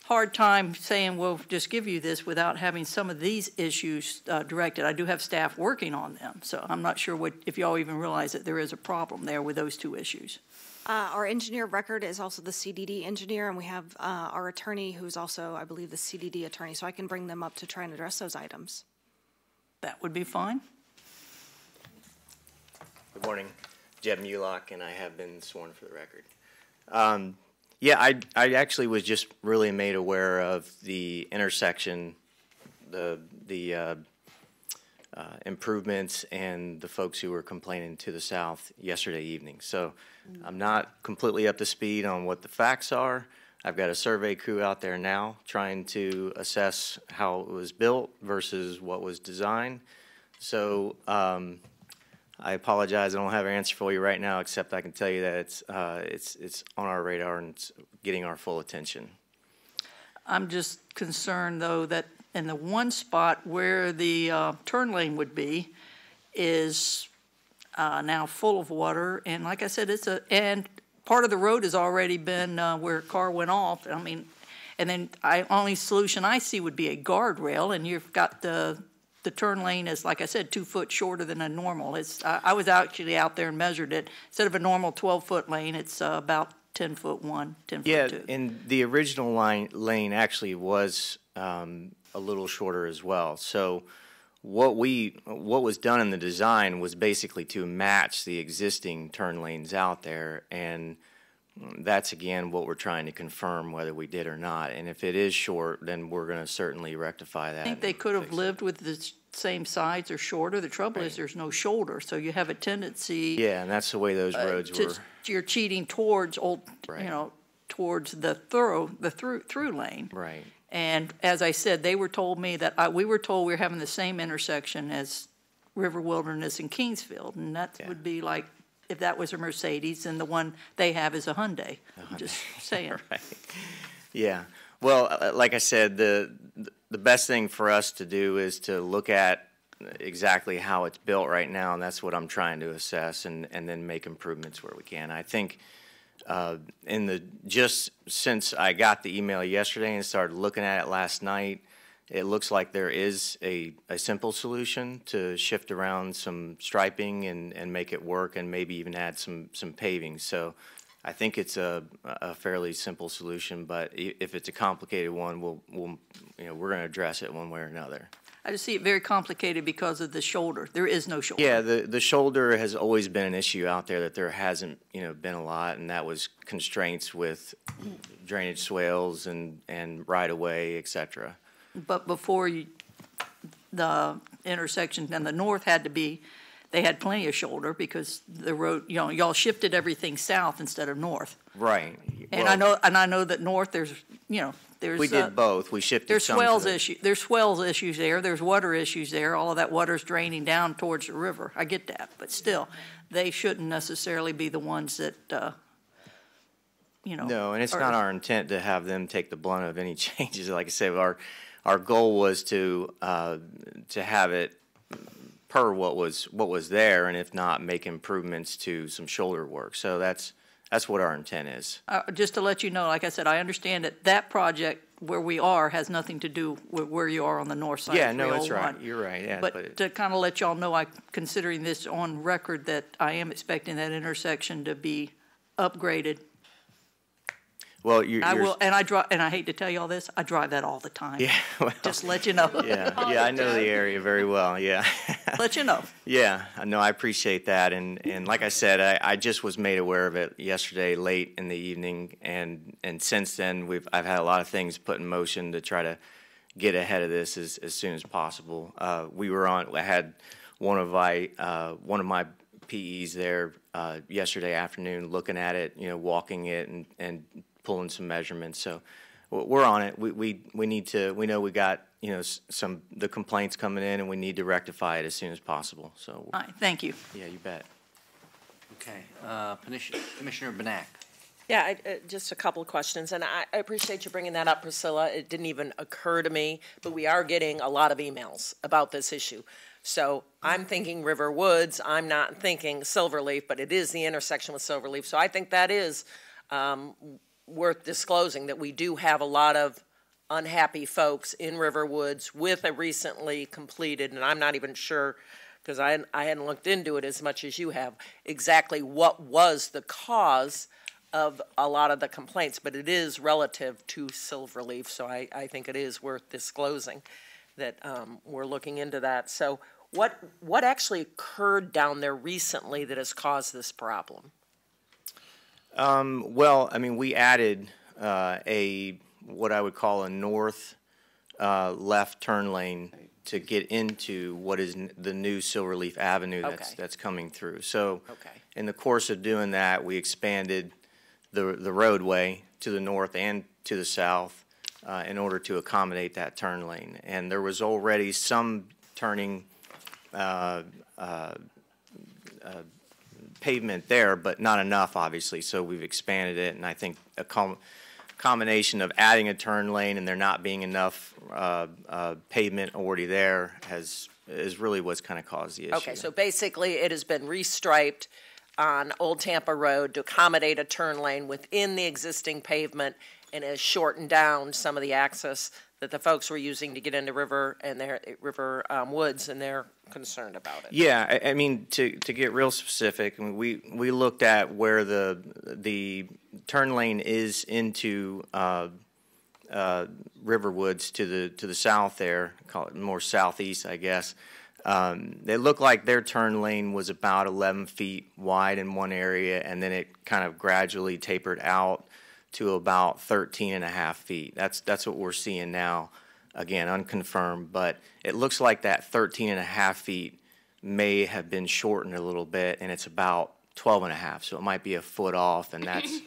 hard time saying we'll just give you this without having some of these issues directed. I do have staff working on them, so I'm not sure if y'all even realize that there is a problem there with those two issues. Our engineer of record is also the CDD engineer, and we have our attorney who's also, I believe, the CDD attorney, so I can bring them up to try and address those items. That would be fine. Good morning. Jeb Mulock, and I have been sworn for the record. I actually was just really made aware of the intersection, the improvements, and the folks who were complaining to the south yesterday evening. So I'm not completely up to speed on what the facts are. I've got a survey crew out there now trying to assess how it was built versus what was designed. So I apologize. I don't have an answer for you right now, except I can tell you that it's on our radar and it's getting our full attention. I'm just concerned, though, that in the one spot where the turn lane would be is now full of water, and like I said, and part of the road has already been where a car went off. I mean, and then only solution I see would be a guardrail, and you've got the turn lane is, like I said, 2 foot shorter than a normal. I was actually out there and measured it. Instead of a normal 12-foot lane, it's about 10 foot 1, 10 foot 2. Yeah, and the original lane actually was a little shorter as well. So what was done in the design was basically to match the existing turn lanes out there, and that's again what we're trying to confirm whether we did or not. And if it is short, then we're going to certainly rectify that. I think they could have lived with the same sides or shorter. The trouble is there's no shoulder, so you have a tendency. Yeah, and that's the way those roads were. You're cheating towards towards the through lane. Right. And as I said, they were told me that we were told we were having the same intersection as River Wilderness and Kingsfield, and that would be like if that was a Mercedes, and the one they have is a Hyundai. I'm just saying. Right. Yeah. Well, like I said, the best thing for us to do is to look at exactly how it's built right now, and that's what I'm trying to assess, and then make improvements where we can. I think Just since I got the email yesterday and started looking at it last night, it looks like there is a simple solution to shift around some striping and make it work, and maybe even add some paving. So I think it's a fairly simple solution, but if it's a complicated one, we're going to address it one way or another. I just see it very complicated because of the shoulder. There is no shoulder. Yeah, the shoulder has always been an issue out there, that there hasn't, been a lot, and that was constraints with drainage swales and right-of-way, et cetera. But before the intersection and the north had to be, they had plenty of shoulder because the road, y'all shifted everything south instead of north. Right. And I know that north, there's. We did both. We shifted. There's swells issues there. There's water issues there. All of that water's draining down towards the river. I get that, but still, they shouldn't necessarily be the ones that. No, and it's not our intent to have them take the blunt of any changes. Like I said, our goal was to have it per what was there, and if not, make improvements to some shoulder work. So that's what our intent is. Just to let you know, like I said, I understand that project where we are has nothing to do with where you are on the north side. Yeah, no, that's right. You're right. Yeah, but to kind of let y'all know, considering this on record, that I am expecting that intersection to be upgraded. Well, I hate to tell you all this, I drive that all the time. Yeah, well, just let you know. Yeah, I know the area very well. Yeah. Let you know. Yeah, no, I appreciate that, and like I said, I just was made aware of it yesterday late in the evening, and since then I've had a lot of things put in motion to try to get ahead of this as soon as possible. I had one of my PEs there yesterday afternoon looking at it, walking it and pulling some measurements. So we're on it. We know we got the complaints coming in, and we need to rectify it as soon as possible. So all right, thank you. Yeah, you bet. Okay, Commissioner Benak. Yeah, just a couple of questions, and I appreciate you bringing that up, Priscilla. It didn't even occur to me, but we are getting a lot of emails about this issue. So I'm thinking River Woods. I'm not thinking Silverleaf, but it is the intersection with Silverleaf. So I think that is worth disclosing, that we do have a lot of unhappy folks in River Woods with a recently completed, and I'm not even sure, because I hadn't looked into it as much as you have, exactly what was the cause of a lot of the complaints, but it is relative to Silverleaf, so I think it is worth disclosing that we're looking into that. So what actually occurred down there recently that has caused this problem? Well, I mean, we added what I would call a north left turn lane to get into what is the new Silverleaf Avenue that's coming through. So in the course of doing that, we expanded the roadway to the north and to the south in order to accommodate that turn lane. And there was already some turning pavement there, but not enough, obviously, so we've expanded it, and I think a combination of adding a turn lane and there not being enough pavement already there is really what's kind of caused the issue. Okay, so basically it has been restriped on Old Tampa Road to accommodate a turn lane within the existing pavement, and has shortened down some of the access that the folks were using to get into River Woods, and they're concerned about it. Yeah, I mean, to get real specific, I mean, we looked at where the turn lane is into River Woods to the south there, call it more southeast, I guess. They looked like their turn lane was about 11 feet wide in one area, and then it kind of gradually tapered out to about 13 and a half feet. That's what we're seeing now. Again, unconfirmed, but it looks like that 13 and a half feet may have been shortened a little bit, and it's about 12 and a half, so it might be a foot off, and that's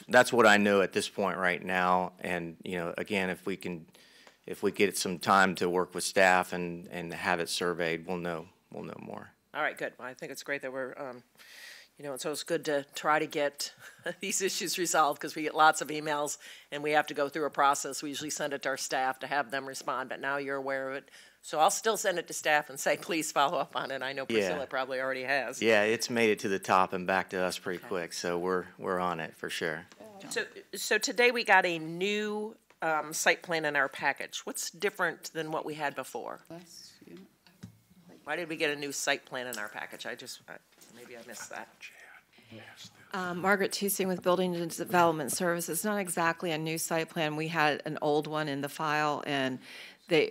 that's what I know at this point right now. And again, if we get some time to work with staff and have it surveyed, we'll know more. All right, good. Well, I think it's great that we're and so it's good to try to get these issues resolved, because we get lots of emails and we have to go through a process. We usually send it to our staff to have them respond, but now you're aware of it. So I'll still send it to staff and say, please follow up on it. I know Yeah. Priscilla probably already has. Yeah, it's made it to the top and back to us pretty quick, so we're on it for sure. So today we got a new site plan in our package. What's different than what we had before? Why did we get a new site plan in our package? Maybe I missed that. Margaret Tusing with Building and Development Services. It's not exactly a new site plan. We had an old one in the file, and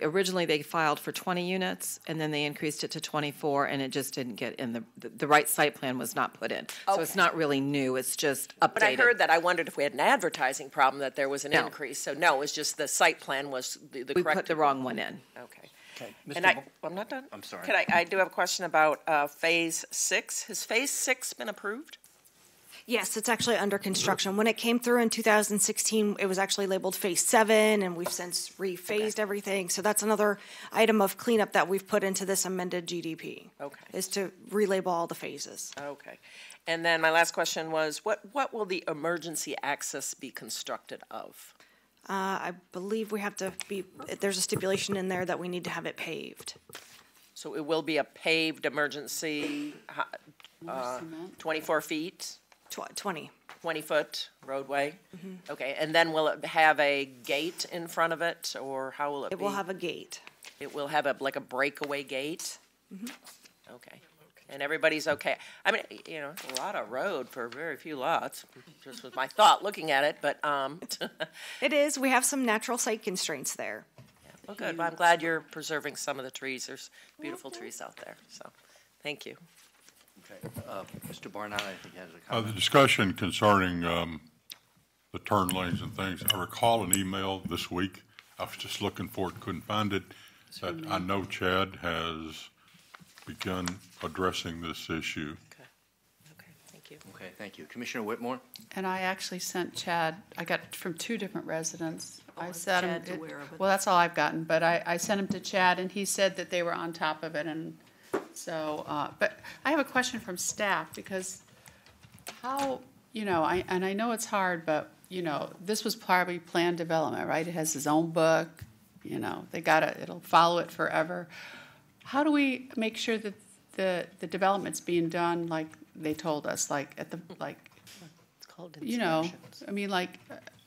originally they filed for 20 units, and then they increased it to 24, and it just didn't get in the right site plan was not put in. So it's not really new, it's just updated. But I heard that. I wondered if we had an advertising problem, that there was an No. increase. So no, it's just the site plan was the correct. We put the wrong one in. Okay. Okay. And I'm not done. I'm sorry. I do have a question about Phase 6. Has Phase 6 been approved? Yes, it's actually under construction. When it came through in 2016, it was actually labeled Phase 7, and we've since rephased everything. So that's another item of cleanup that we've put into this amended GDP. Okay. Is to relabel all the phases. Okay. And then my last question was, what will the emergency access be constructed of? I believe we have to there's a stipulation in there that we need to have it paved. So it will be a paved emergency, 24 feet? 20. 20-foot roadway? Okay, and then will it have a gate in front of it, or how will it be? It will have a gate. It will have like a breakaway gate? Okay. And everybody's okay. I mean, it's a lot of road for very few lots, just was my thought looking at it, but, It is. We have some natural site constraints there. well, good. Well, I'm glad you're preserving some of the trees. There's beautiful trees out there, so, thank you. Okay. Mr. Barnett, I think has a The comment. discussion concerning the turn lanes and things, I recall an email this week. I was just looking for it, couldn't find it. That I know Chad has begun addressing this issue. Thank you. Okay, thank you. Commissioner Whitmore? And I actually sent Chad, I got it from 2 different residents. I sent him, Chad's aware of it. well, that's all I've gotten, but I sent him to Chad, and he said that they were on top of it, and so, but I have a question from staff, because how, and I know it's hard, but, this was probably planned development, right? It has his own book, it'll follow it forever. How do we make sure that the development's being done like they told us, like at the, like, It's called I mean, like,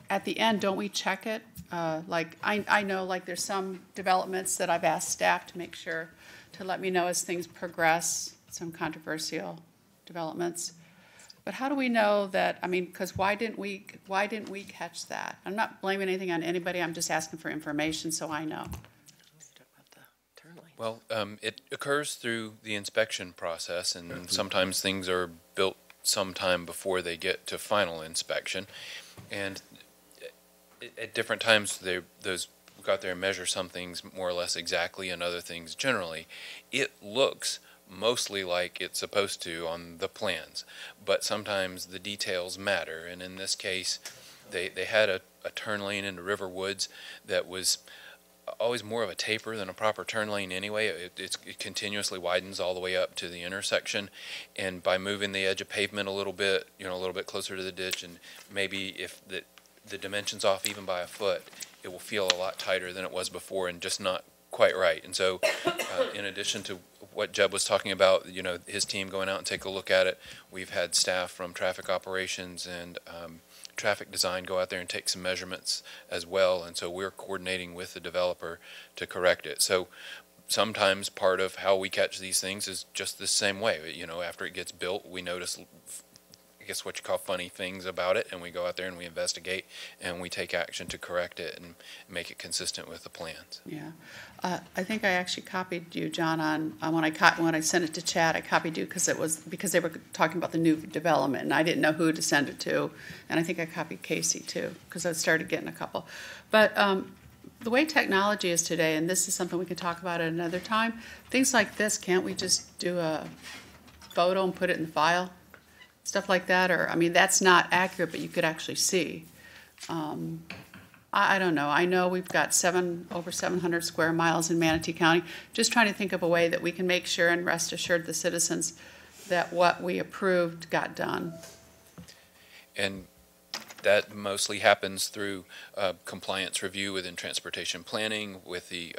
at the end, don't we check it? Like, I know, like, there's some developments that I've asked staff to make sure to let me know as things progress, some controversial developments. But how do we know that, I mean, because why didn't we catch that? I'm not blaming anything on anybody, I'm just asking for information so I know. Well, it occurs through the inspection process, and sometimes things are built sometime before they get to final inspection. And at different times, those go out there and measure some things more or less exactly and other things generally. It looks mostly like it's supposed to on the plans, but sometimes the details matter. And in this case, they had a turn lane into River Woods that was always more of a taper than a proper turn lane anyway. It continuously widens all the way up to the intersection, and by moving the edge of pavement a little bit closer to the ditch, and maybe if the dimension's off even by a foot, it will feel a lot tighter than it was before and just not quite right. And so in addition to what Jeb was talking about, his team going out and take a look at it, we've had staff from traffic operations and traffic design go out there and take some measurements as well, and so we're coordinating with the developer to correct it. So sometimes part of how we catch these things is just the same way. After it gets built, we notice, I guess what you call funny things about it, and we go out there and we investigate and we take action to correct it and make it consistent with the plans. Yeah. I think I actually copied you, John, on when I sent it to Chad, I copied you because they were talking about the new development, and I didn't know who to send it to, and I think I copied Casey too, because I started getting a couple. But the way technology is today, and this is something we can talk about at another time, things like this, can't we just do a photo and put it in the file? Stuff like that, or, I mean, that's not accurate, but you could actually see. I don't know. I know we've got over 700 square miles in Manatee County. Just trying to think of a way that we can make sure and rest assured the citizens that what we approved got done. And that mostly happens through compliance review within transportation planning with the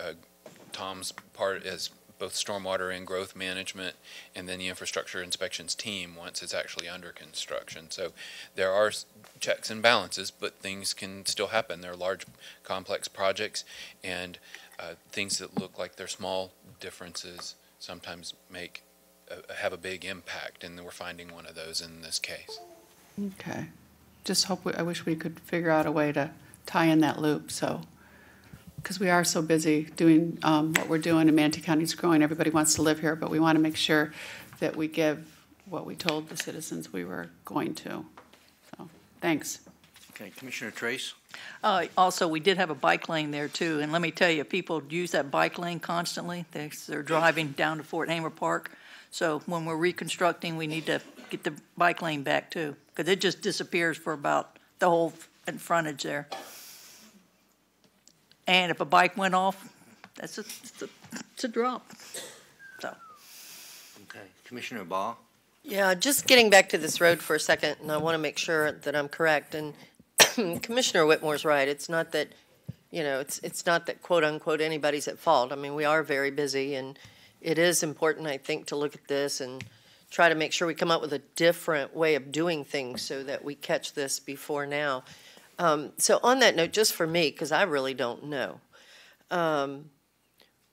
Tom's part is both stormwater and growth management, and then the infrastructure inspections team once it's actually under construction. So there are checks and balances, but things can still happen. They're large, complex projects, and things that look like they're small differences sometimes have a big impact, and we're finding one of those in this case. Okay. Just I wish we could figure out a way to tie in that loop, because we are so busy doing what we're doing, and Manatee County's growing. Everybody wants to live here, but we want to make sure that we give what we told the citizens we were going to. So, thanks. Okay, Commissioner Trace? Also, we did have a bike lane there too, and let me tell you, people use that bike lane constantly. They're driving down to Fort Hamer Park. So when we're reconstructing, we need to get the bike lane back too, because it just disappears for about the whole frontage there. And if a bike went off, it's a drop. So. Okay, Commissioner Baugh? Yeah, just getting back to this road for a second, and I want to make sure that I'm correct. And Commissioner Whitmore's right. It's not that, it's not that quote unquote anybody's at fault. I mean, we are very busy, and it is important, I think, to look at this and try to make sure we come up with a different way of doing things so that we catch this before now. So on that note, just for me, because I really don't know,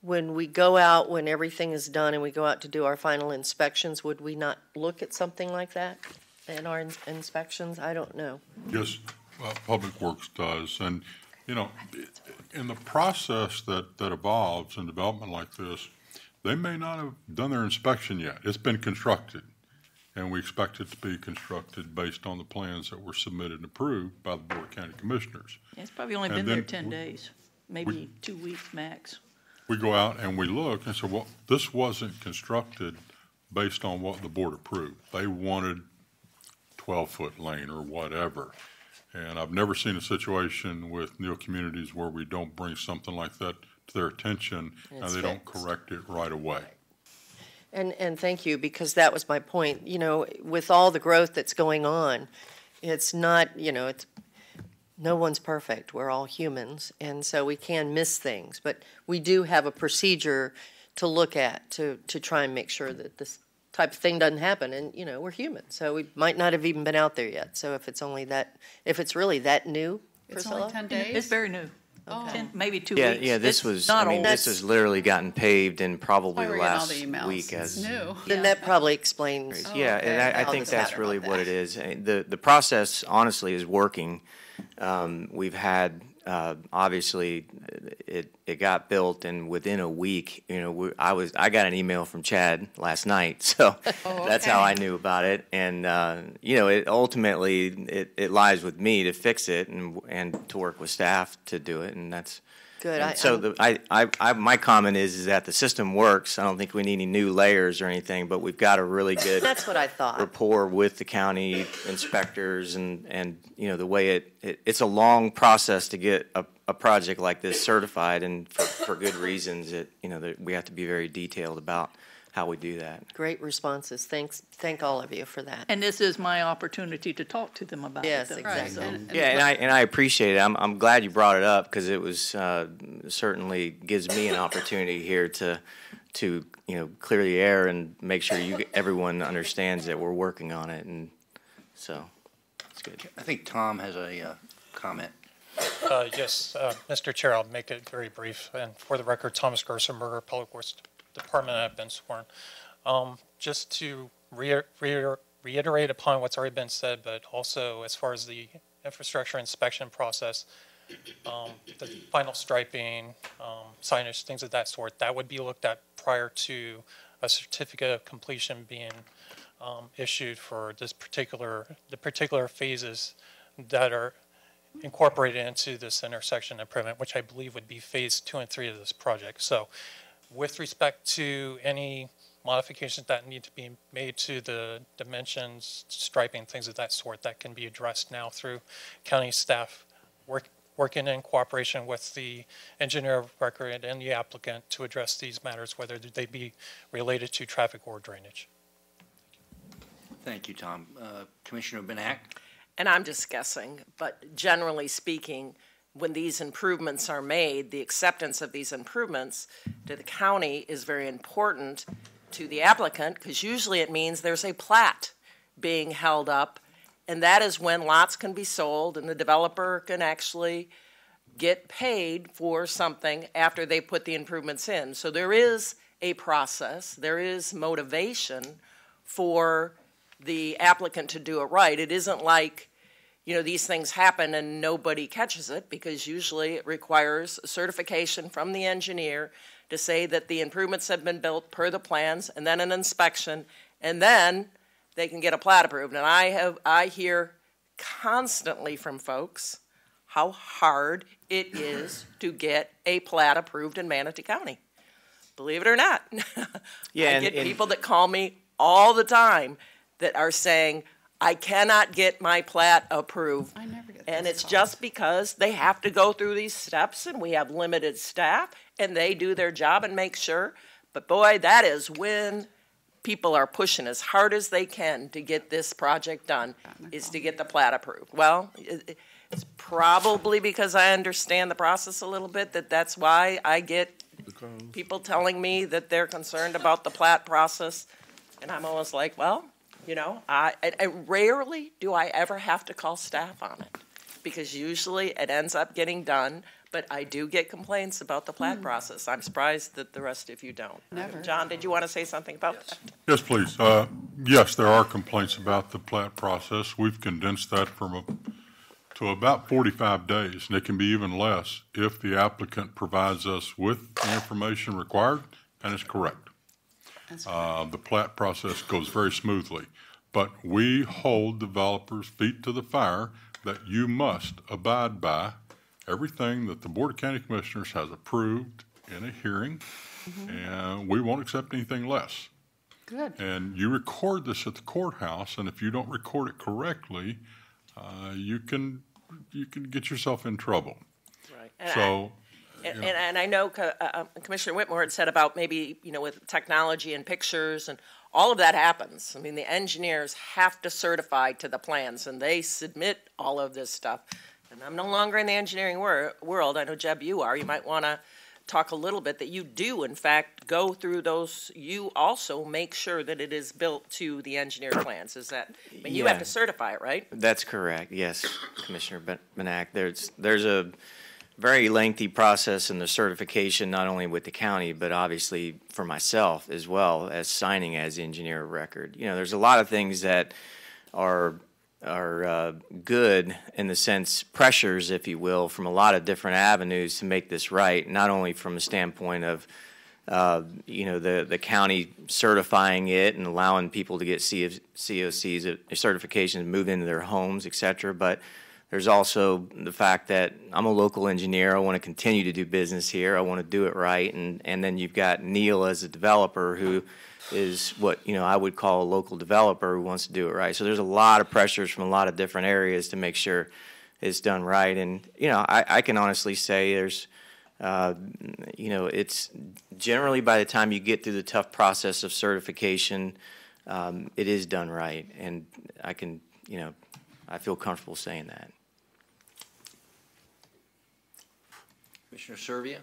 when we go out, when everything is done and we go out to do our final inspections, would we not look at something like that in our inspections? I don't know. Yes, Public Works does. And, in the process that evolves in development like this, they may not have done their inspection yet. It's been constructed, and we expect it to be constructed based on the plans that were submitted and approved by the Board of County Commissioners. Yeah, it's probably only been there 10 days, maybe 2 weeks max. We go out and we look and say, well, this wasn't constructed based on what the board approved. They wanted 12-foot lane or whatever. And I've never seen a situation with Neal Communities where we don't bring something like that to their attention and they don't correct it right away. And thank you, because that was my point. With all the growth that's going on, it's not, it's no one's perfect. We're all humans, and so we can miss things. But we do have a procedure to look at to try and make sure that this type of thing doesn't happen. And, we're human, so we might not have even been out there yet. So if it's really that new, It's Priscilla? only 10 days? It's very new. Oh. 10, maybe 2 Yeah, weeks. yeah, this It's was, not old. this has literally gotten paved in probably the Why we're getting all last the emails. week It's as. new. Then that probably explains. Yeah, and I All think the that's pattern really on what that. it is. The process, honestly, is working. We've had, obviously, it got built, and within a week, I got an email from Chad last night, so that's how I knew about it. And it ultimately it lies with me to fix it and to work with staff to do it, and that's. Good. And so my comment is that the system works. I don't think we need any new layers or anything, but we've got a really good That's what I thought. rapport with the county inspectors, and the way it's a long process to get a project like this certified, and for good reasons. That we have to be very detailed about how we do that. Great responses. Thank all of you for that. And this is my opportunity to talk to them about Yes, it. exactly. And I appreciate it. I'm glad you brought it up, because it was certainly gives me an opportunity here to clear the air and make sure everyone understands that we're working on it, and so it's good. I think Tom has a comment. Yes, Mr. Chair, I'll make it very brief. And for the record, Thomas Gerstenberger, Public Works Department, I've been sworn. Just to reiterate upon what's already been said, but also as far as the infrastructure inspection process, the final striping, signage, things of that sort, that would be looked at prior to a certificate of completion being issued for the particular phases that are incorporated into this intersection improvement, which I believe would be phase 2 and 3 of this project. So with respect to any modifications that need to be made to the dimensions, striping, things of that sort, that can be addressed now through county staff working in cooperation with the engineer of record and the applicant to address these matters, whether they be related to traffic or drainage. Thank you, Tom. Commissioner Benak? And I'm just guessing, but generally speaking, when these improvements are made, the acceptance of these improvements to the county is very important to the applicant, because usually it means there's a plat being held up, and that is when lots can be sold and the developer can actually get paid for something after they put the improvements in. So there is a process, there is motivation for the applicant to do it right. It isn't like, these things happen and nobody catches it, because usually it requires a certification from the engineer to say that the improvements have been built per the plans, and then an inspection, and then they can get a plat approved. And I hear constantly from folks how hard it is to get a plat approved in Manatee County. Believe it or not. Yeah, I get people that call me all the time that are saying, I cannot get my plat approved. I never get And those it's calls. just because they have to go through these steps, and we have limited staff, and they do their job and make sure. But boy, that is when people are pushing as hard as they can to get this project done, is to get the plat approved. Well, it's probably because I understand the process a little bit that's why I get people telling me that they're concerned about the plat process. And I'm always like, well, I rarely do I ever have to call staff on it, because usually it ends up getting done, but I do get complaints about the plat process. I'm surprised that the rest of you don't. Never. John, did you want to say something about that? Yes, please. Yes, there are complaints about the plat process. We've condensed that to about 45 days, and it can be even less if the applicant provides us with the information required and it's correct. The plat process goes very smoothly, but we hold developers' feet to the fire that you must abide by everything that the Board of County Commissioners has approved in a hearing, and we won't accept anything less. Good. And you record this at the courthouse, and if you don't record it correctly, you can get yourself in trouble. Right. And I know Commissioner Whitmore had said about maybe, with technology and pictures and all of that happens. I mean, the engineers have to certify to the plans, and they submit all of this stuff. And I'm no longer in the engineering world. I know, Jeb, you are. You might want to talk a little bit that you do, in fact, go through those. You also make sure that it is built to the engineered plans. Is that, you have to certify it, right? That's correct, yes, Commissioner Benak. There's a very lengthy process in the certification, not only with the county, but obviously for myself as well as signing as engineer of record. There's a lot of things that are good in the sense, pressures, if you will, from a lot of different avenues to make this right, not only from a standpoint of the county certifying it and allowing people to get COCs, certifications, move into their homes, et cetera, but there's also the fact that I'm a local engineer. I want to continue to do business here. I want to do it right. And then you've got Neil as a developer who is what I would call a local developer who wants to do it right. So there's a lot of pressures from a lot of different areas to make sure it's done right. And I can honestly say there's it's generally by the time you get through the tough process of certification, it is done right. And I can I feel comfortable saying that. Commissioner Servia?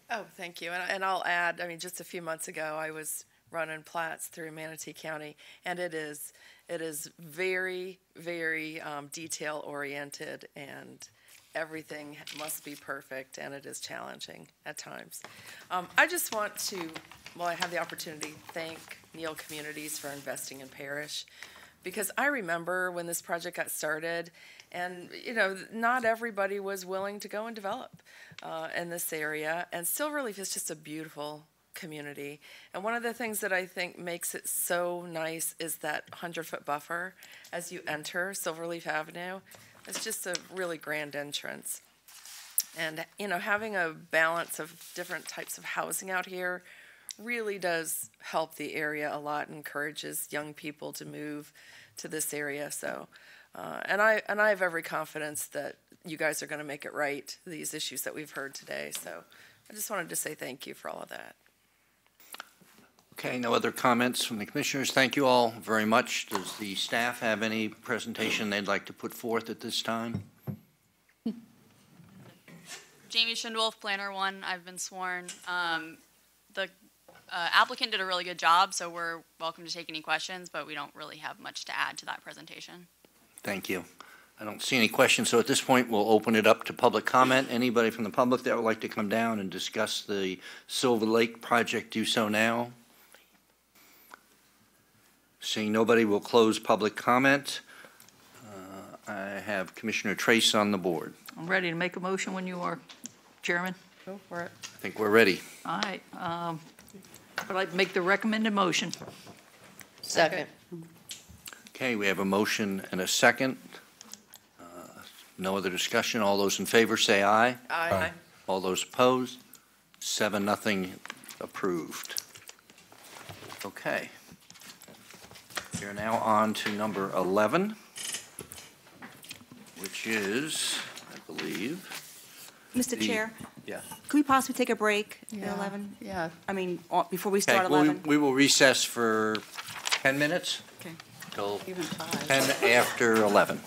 Oh, thank you. And I'll add, just a few months ago, I was running plats through Manatee County, and it is very, very detail-oriented, and everything must be perfect, and it is challenging at times. I just want to, while I have the opportunity, thank Neal Communities for investing in Parrish, because I remember when this project got started, and not everybody was willing to go and develop in this area, and Silverleaf is just a beautiful community. And one of the things that I think makes it so nice is that 100-foot buffer as you enter Silverleaf Avenue. It's just a really grand entrance. And, having a balance of different types of housing out here really does help the area a lot, and encourages young people to move to this area. So, and I have every confidence that you guys are going to make it right, these issues that we've heard today. So I just wanted to say thank you for all of that. Okay, no other comments from the commissioners. Thank you all very much. Does the staff have any presentation they'd like to put forth at this time? Jamie Schindwolf, Planner 1. I've been sworn. The applicant did a really good job, so we're welcome to take any questions, but we don't really have much to add to that presentation. Thank you. I don't see any questions, so at this point, we'll open it up to public comment. Anybody from the public that would like to come down and discuss the Silver Lake project, do so now. Seeing nobody, we'll close public comment. I have Commissioner Trace on the board. I'm ready to make a motion when you are, Chairman. Go for it. I think we're ready. All right. I'd like to make the recommended motion. Second. Okay, we have a motion and a second. No other discussion. All those in favor say aye. Aye. All those opposed? 7-0 approved. Okay. We are now on to number 11, which is, I believe. Mr. Chair, Yeah. could we possibly take a break at Yeah. 11? Yeah. I mean, before we Okay, start 11? we will recess for 10 minutes. Okay. Till Even 5. 10 after 11.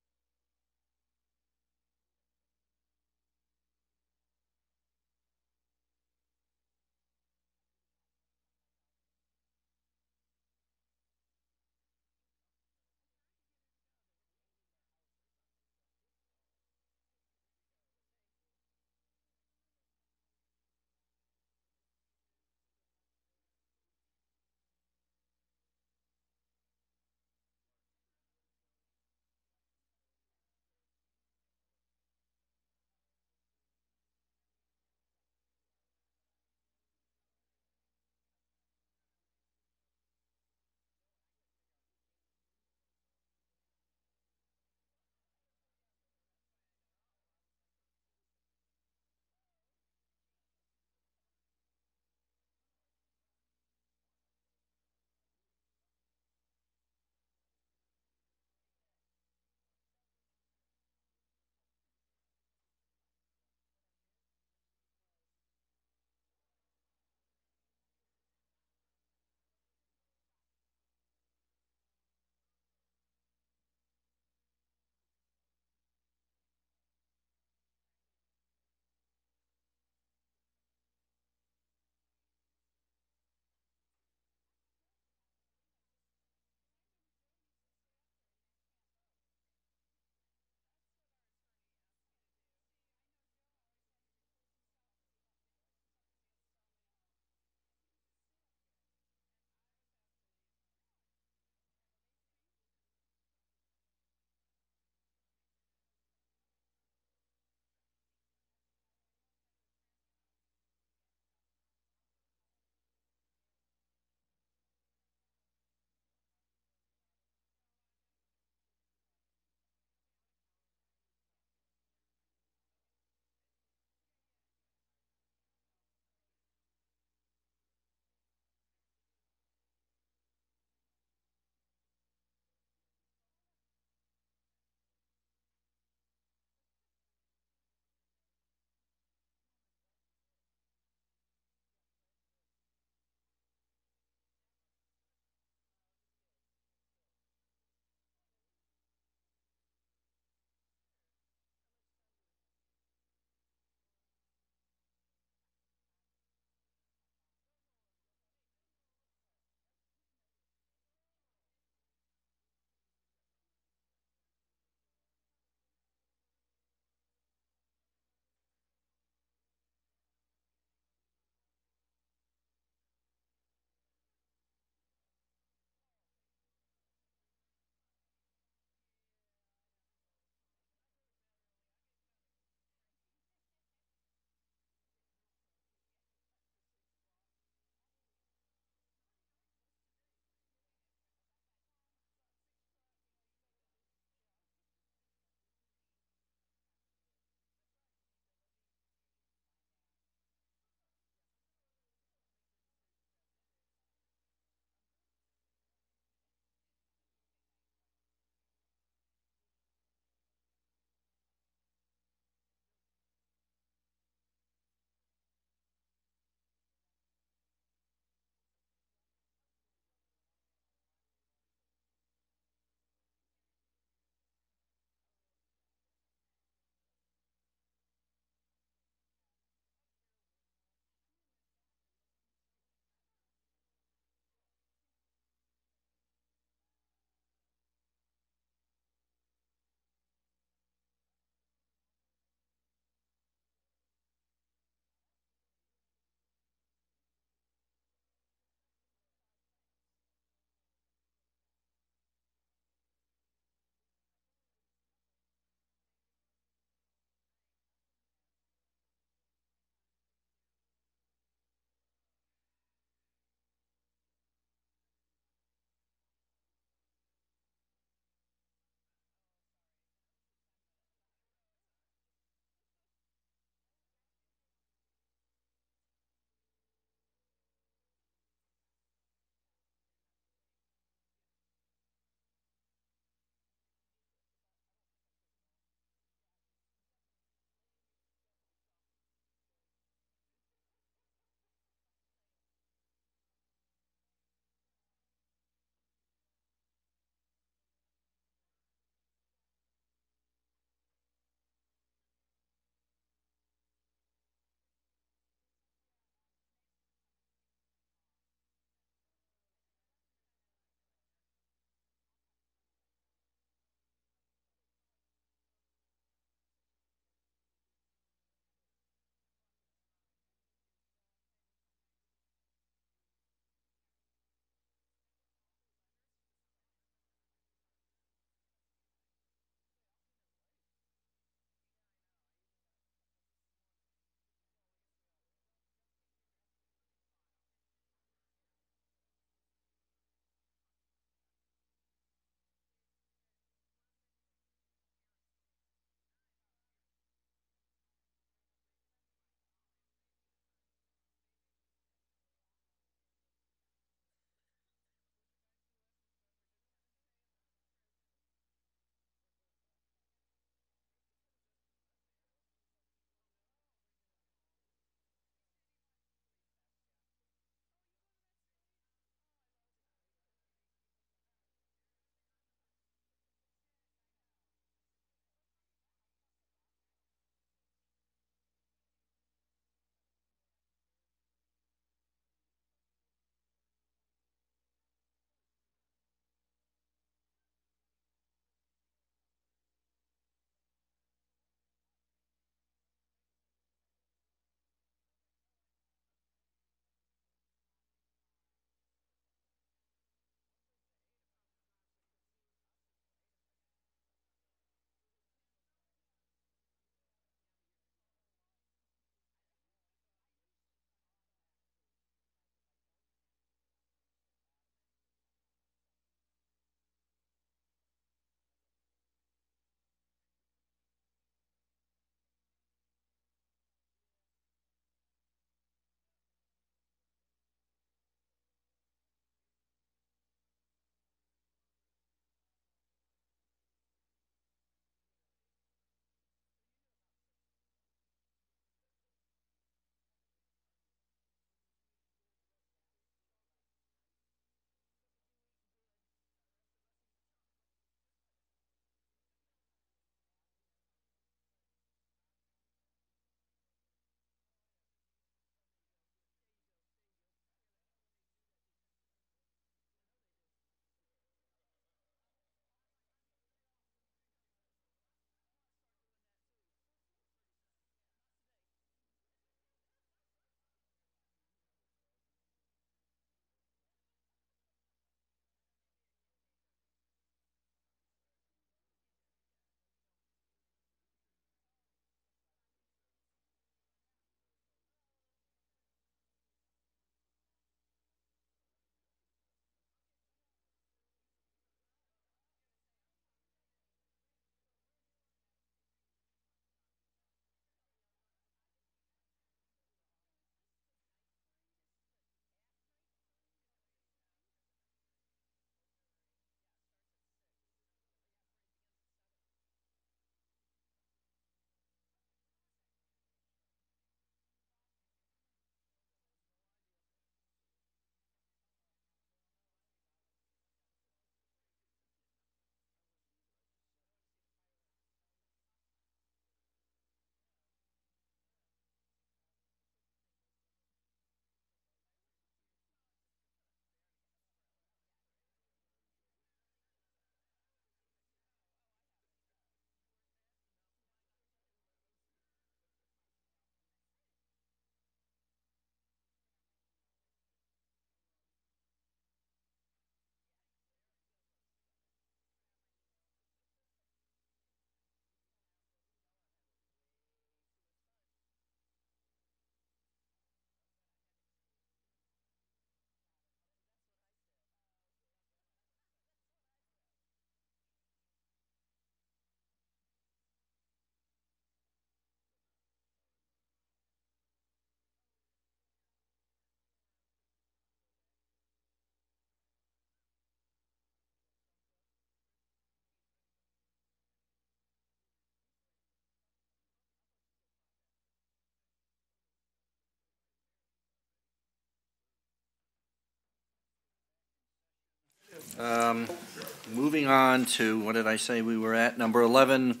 Moving on to, what did I say we were at? Number 11,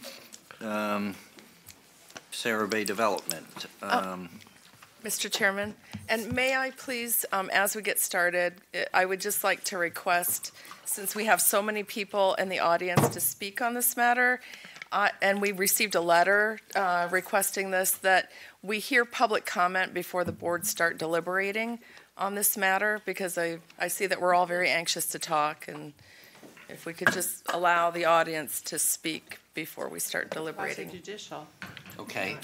Sarah Bay Development. Mr. Chairman, and may I please, as we get started, I would just like to request, since we have so many people in the audience to speak on this matter, and we received a letter requesting this, that we hear public comment before the board start deliberating on this matter, because I see that we're all very anxious to talk, and if we could just allow the audience to speak before we start deliberating. Judicial. Okay.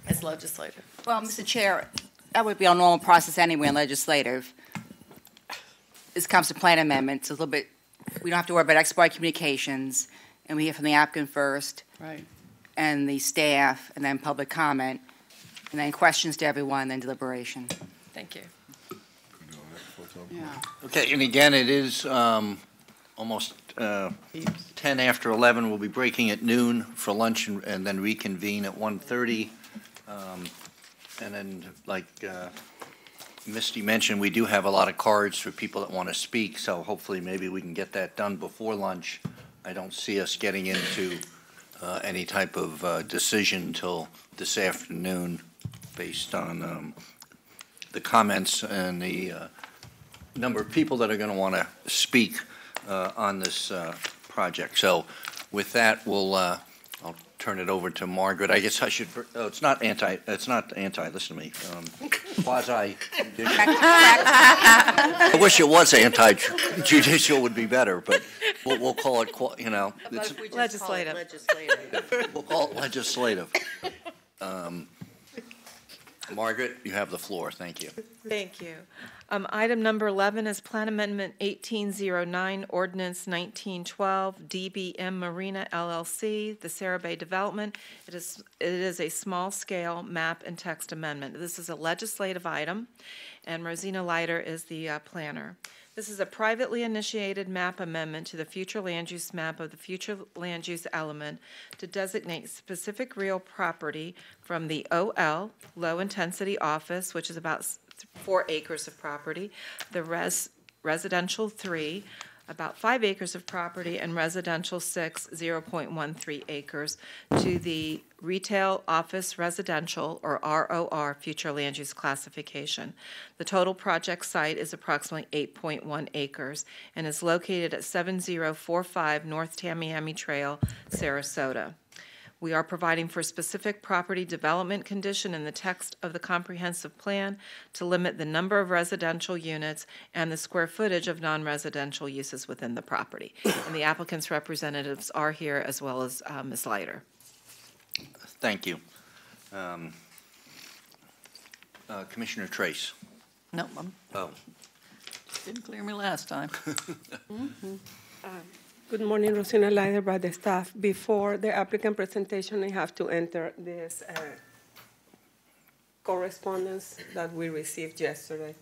As legislative. Well, Mr. Chair, that would be our normal process anyway in legislative. This comes to plan amendments, a little bit, we don't have to worry about expedite communications, and we hear from the applicant first. Right. And the staff, and then public comment, and then questions to everyone, then deliberation. Thank you. Yeah. Okay, and again, it is almost 10 after 11. We'll be breaking at noon for lunch and then reconvene at 1:30. And then, like Misty mentioned, we do have a lot of cards for people that want to speak, so hopefully maybe we can get that done before lunch. I don't see us getting into any type of decision until this afternoon based on the comments and the number of people that are going to want to speak on this project. So with that, I'll turn it over to Margaret. I guess I should, it's not anti, listen to me. Quasi. I wish it was anti-judicial would be better, but we'll call it, Legislative. We'll call it legislative. Margaret, you have the floor. Thank you. Thank you. Item number 11 is Plan Amendment 1809, Ordinance 1912, DBM Marina LLC, the Sarah Bay Development. It is a small-scale map and text amendment. This is a legislative item, and Rosina Leiter is the planner. This is a privately initiated map amendment to the future land use map of the future land use element to designate specific real property from the OL, Low Intensity Office, which is about 4 acres of property, the residential 3, about 5 acres of property, and residential 6, 0.13 acres, to the retail office residential, or ROR, future land use classification. The total project site is approximately 8.1 acres and is located at 7045 North Tamiami Trail, Sarasota. We are providing for specific property development condition in the text of the comprehensive plan to limit the number of residential units and the square footage of non-residential uses within the property. And the applicant's representatives are here, as well as Ms. Leiter. Thank you. Commissioner Trace. No, Oh. didn't clear me last time. Good morning, Rosina Leiter by the staff. Before the applicant presentation, I have to enter this correspondence that we received yesterday.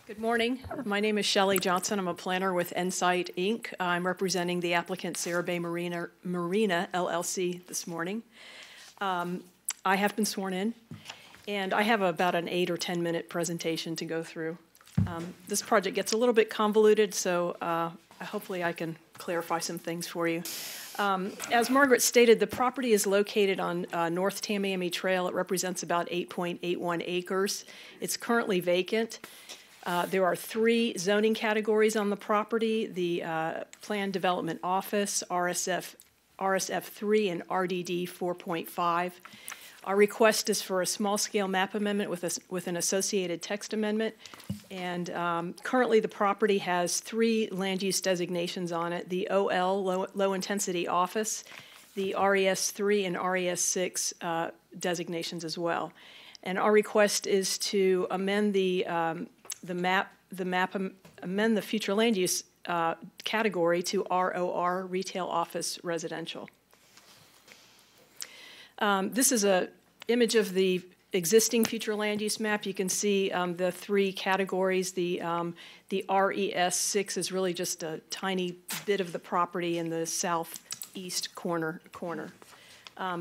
Good morning. My name is Shelley Johnson. I'm a planner with Ensight, Inc. I'm representing the applicant Sarah Bay Marina LLC this morning. I have been sworn in, and I have about an 8 or 10 minute presentation to go through. This project gets a little bit convoluted, so hopefully I can clarify some things for you. As Margaret stated, the property is located on North Tamiami Trail. It represents about 8.81 acres. It's currently vacant. There are 3 zoning categories on the property: the Plan Development Office, RSF 3, and RDD 4.5. Our request is for a small-scale map amendment with an associated text amendment. And currently, the property has 3 land use designations on it: the OL, Low Intensity Office, the RES 3, and RES 6 designations as well. And our request is to amend amend the future land use category to ROR, Retail Office Residential. This is an image of the existing future land use map, you can see the three categories. The RES 6 is really just a tiny bit of the property in the southeast corner.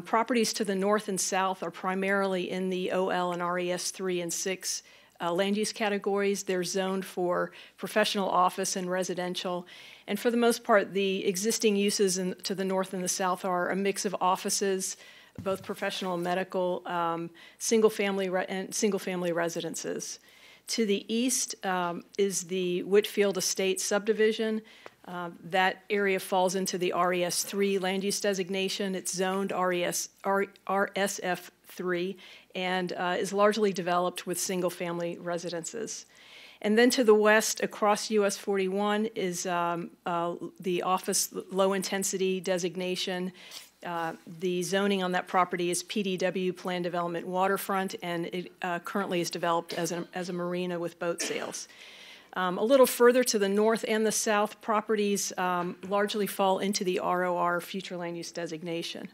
Properties to the north and south are primarily in the OL and RES 3 and 6 land use categories. They're zoned for professional, office, and residential. And for the most part, the existing uses to the north and the south are a mix of offices, both professional and medical, single-family residences. To the east is the Whitfield Estates subdivision. That area falls into the RES3 land use designation. It's zoned RSF3 and is largely developed with single-family residences. And then to the west, across US 41, is the office low-intensity designation. The zoning on that property is PDW, Plan Development Waterfront, and it currently is developed as a marina with boat sales. A little further to the north and the south, properties largely fall into the ROR future land use designation.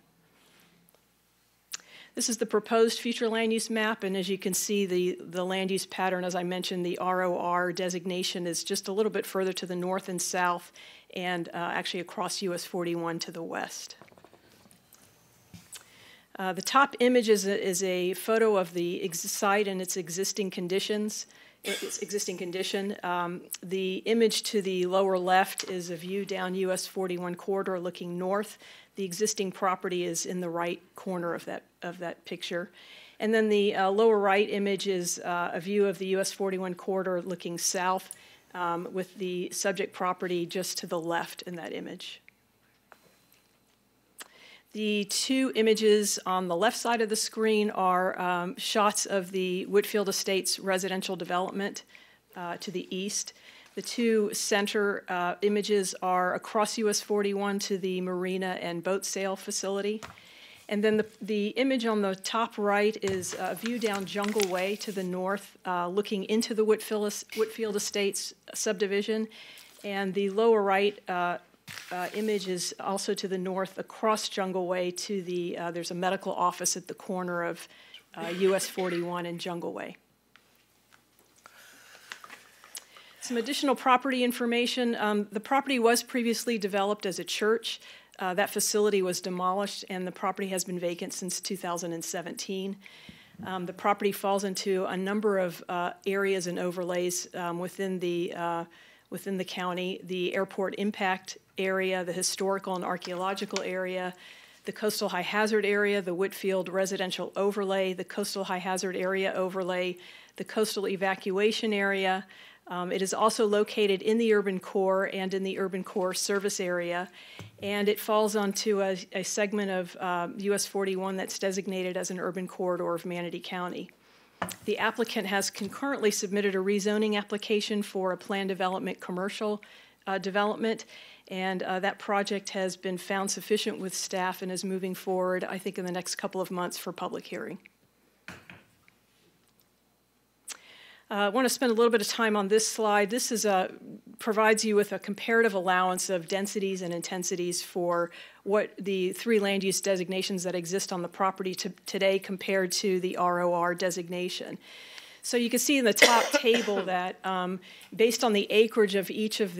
This is the proposed future land use map, and as you can see, the land use pattern, as I mentioned, the ROR designation is just a little bit further to the north and south, and actually across US 41 to the west. The top image is a photo of the site and its existing conditions. Its existing condition. The image to the lower left is a view down US 41 corridor looking north. The existing property is in the right corner of that picture. And then the lower right image is a view of the US 41 corridor looking south with the subject property just to the left in that image. The two images on the left side of the screen are shots of the Whitfield Estates residential development to the east. The two center images are across US 41 to the marina and boat sale facility. And then the image on the top right is a view down Jungle Way to the north, looking into the Whitfield Estates subdivision. And the lower right image is also to the north across Jungle Way to the, there's a medical office at the corner of US 41 and Jungle Way. Some additional property information. The property was previously developed as a church. That facility was demolished and the property has been vacant since 2017. The property falls into a number of areas and overlays within the county: the airport impact area, the historical and archaeological area, the coastal high hazard area, the Whitfield residential overlay, the coastal high hazard area overlay, the coastal evacuation area. It is also located in the urban core and in the urban core service area, and it falls onto a segment of US 41 that's designated as an urban corridor of Manatee County. The applicant has concurrently submitted a rezoning application for a planned development commercial development, and that project has been found sufficient with staff and is moving forward, I think, in the next couple of months for public hearing. I want to spend a little bit of time on this slide. This is provides you with a comparative allowance of densities and intensities for what the three land use designations that exist on the property today compared to the ROR designation. So you can see in the top table that based on the acreage of each of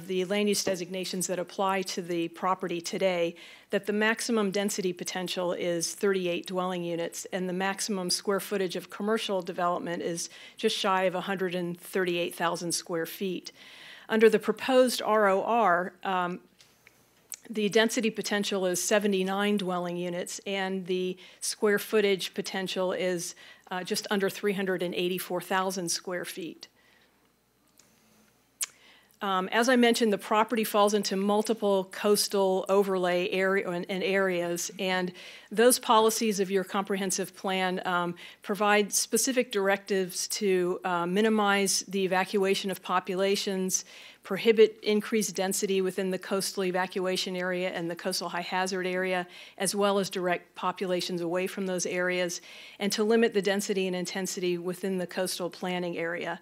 the land use designations that apply to the property today, that the maximum density potential is 38 dwelling units, and the maximum square footage of commercial development is just shy of 138,000 square feet. Under the proposed ROR, the density potential is 79 dwelling units, and the square footage potential is just under 384,000 square feet. As I mentioned, the property falls into multiple coastal overlay areas, and those policies of your comprehensive plan provide specific directives to minimize the evacuation of populations, prohibit increased density within the coastal evacuation area and the coastal high hazard area, as well as direct populations away from those areas, and to limit the density and intensity within the coastal planning area.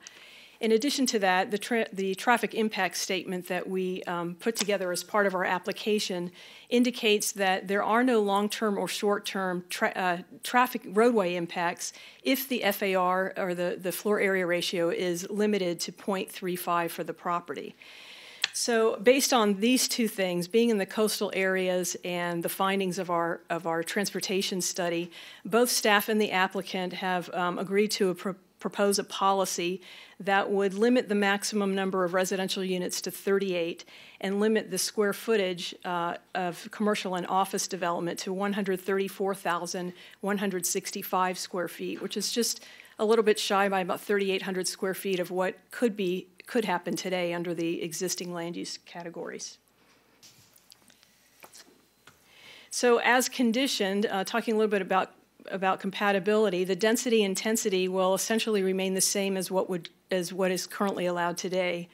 In addition to that, the traffic impact statement that we put together as part of our application indicates that there are no long-term or short-term traffic roadway impacts if the FAR, or the floor area ratio, is limited to 0.35 for the property. So based on these two things, being in the coastal areas and the findings of our transportation study, both staff and the applicant have agreed to propose a policy that would limit the maximum number of residential units to 38 and limit the square footage of commercial and office development to 134,165 square feet, which is just a little bit shy by about 3,800 square feet of what could happen today under the existing land use categories. So as conditioned, talking a little bit about compatibility, the density intensity will essentially remain the same as what is currently allowed today.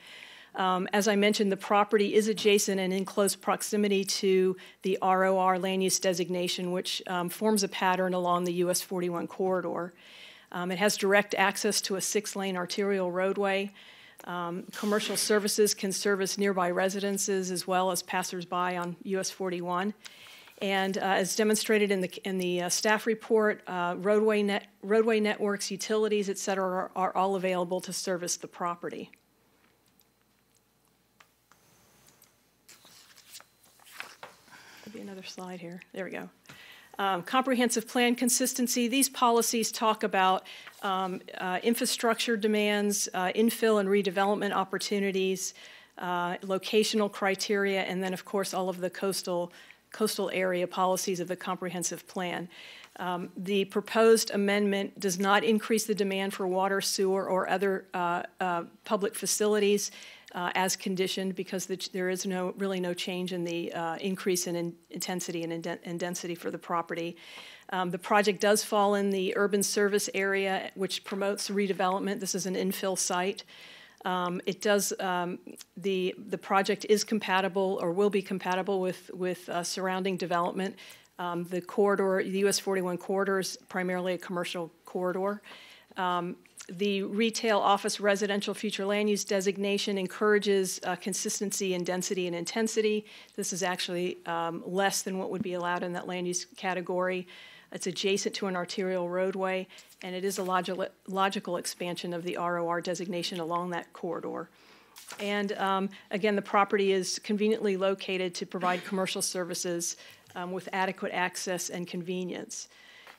As I mentioned, the property is adjacent and in close proximity to the ROR land use designation, which forms a pattern along the US 41 corridor. It has direct access to a 6-lane arterial roadway. Commercial services can service nearby residences as well as passersby on US 41. And as demonstrated in the staff report, roadway networks, utilities, et cetera, are all available to service the property. There'll be another slide here. There we go. Comprehensive plan consistency. These policies talk about infrastructure demands, infill and redevelopment opportunities, locational criteria, and then, of course, all of the coastal area policies of the comprehensive plan. The proposed amendment does not increase the demand for water, sewer, or other public facilities as conditioned, because there is really no change in the increase in intensity and density for the property. The project does fall in the urban service area, which promotes redevelopment. This is an infill site. The project is compatible, or will be compatible, with surrounding development. The corridor, the US 41 corridor, is primarily a commercial corridor. The retail, office, residential future land use designation encourages consistency in density and intensity. This is actually less than what would be allowed in that land use category. It's adjacent to an arterial roadway, and it is a logical expansion of the ROR designation along that corridor. And again, the property is conveniently located to provide commercial services with adequate access and convenience.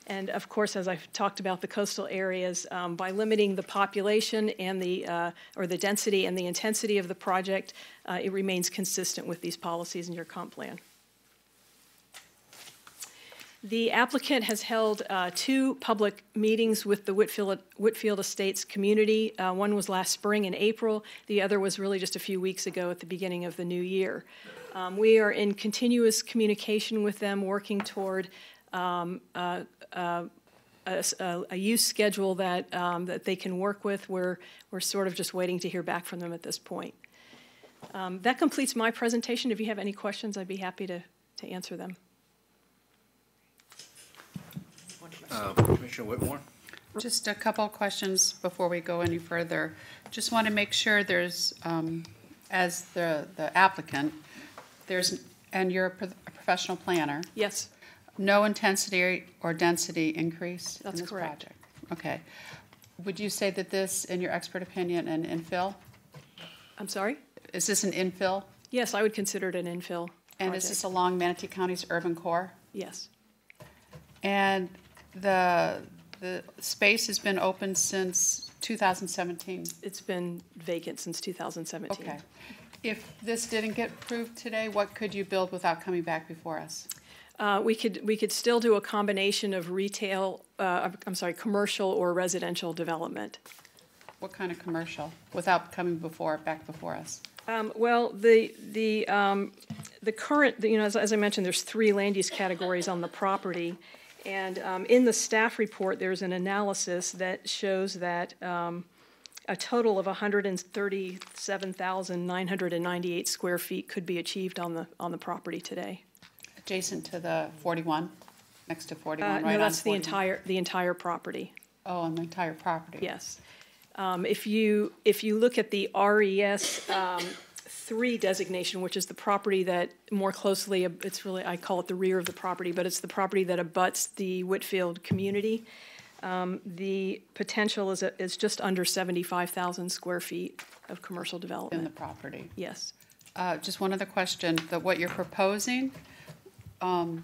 And of course, as I've talked about the coastal areas, by limiting the population and or the density and the intensity of the project, it remains consistent with these policies in your comp plan. The applicant has held 2 public meetings with the Whitfield Estates community. One was last spring in April. The other was really just a few weeks ago at the beginning of the new year. We are in continuous communication with them, working toward a use schedule that they can work with. We're sort of just waiting to hear back from them at this point. That completes my presentation. If you have any questions, I'd be happy to answer them. Commissioner Whitmore? Just a couple of questions before we go any further. Just want to make sure there's, as the applicant, and you're a professional planner. Yes. No intensity or density increase in That's this correct. project? Okay. Would you say that this, in your expert opinion, an infill? I'm sorry? Is this an infill? Yes, I would consider it an infill And project. is this along Manatee County's urban core? Yes. And the space has been open since 2017? It's been vacant since 2017. Okay. If this didn't get approved today, what could you build without coming back before us? We could still do a combination of commercial or residential development. What kind of commercial, without coming back before us? Well, the current, as I mentioned, there's 3 land use categories on the property, and in the staff report, there's an analysis that shows that a total of 137,998 square feet could be achieved on the property today. Adjacent to the 41, next to 41, right on 41? No, that's the entire property. Oh, on the entire property. Yes. If you look at the RES 3 designation, which is the property that more closely, it's really, I call it the rear of the property, but it's the property that abuts the Whitfield community. The potential is just under 75,000 square feet of commercial development. In the property? Yes. Just one other question, what you're proposing, can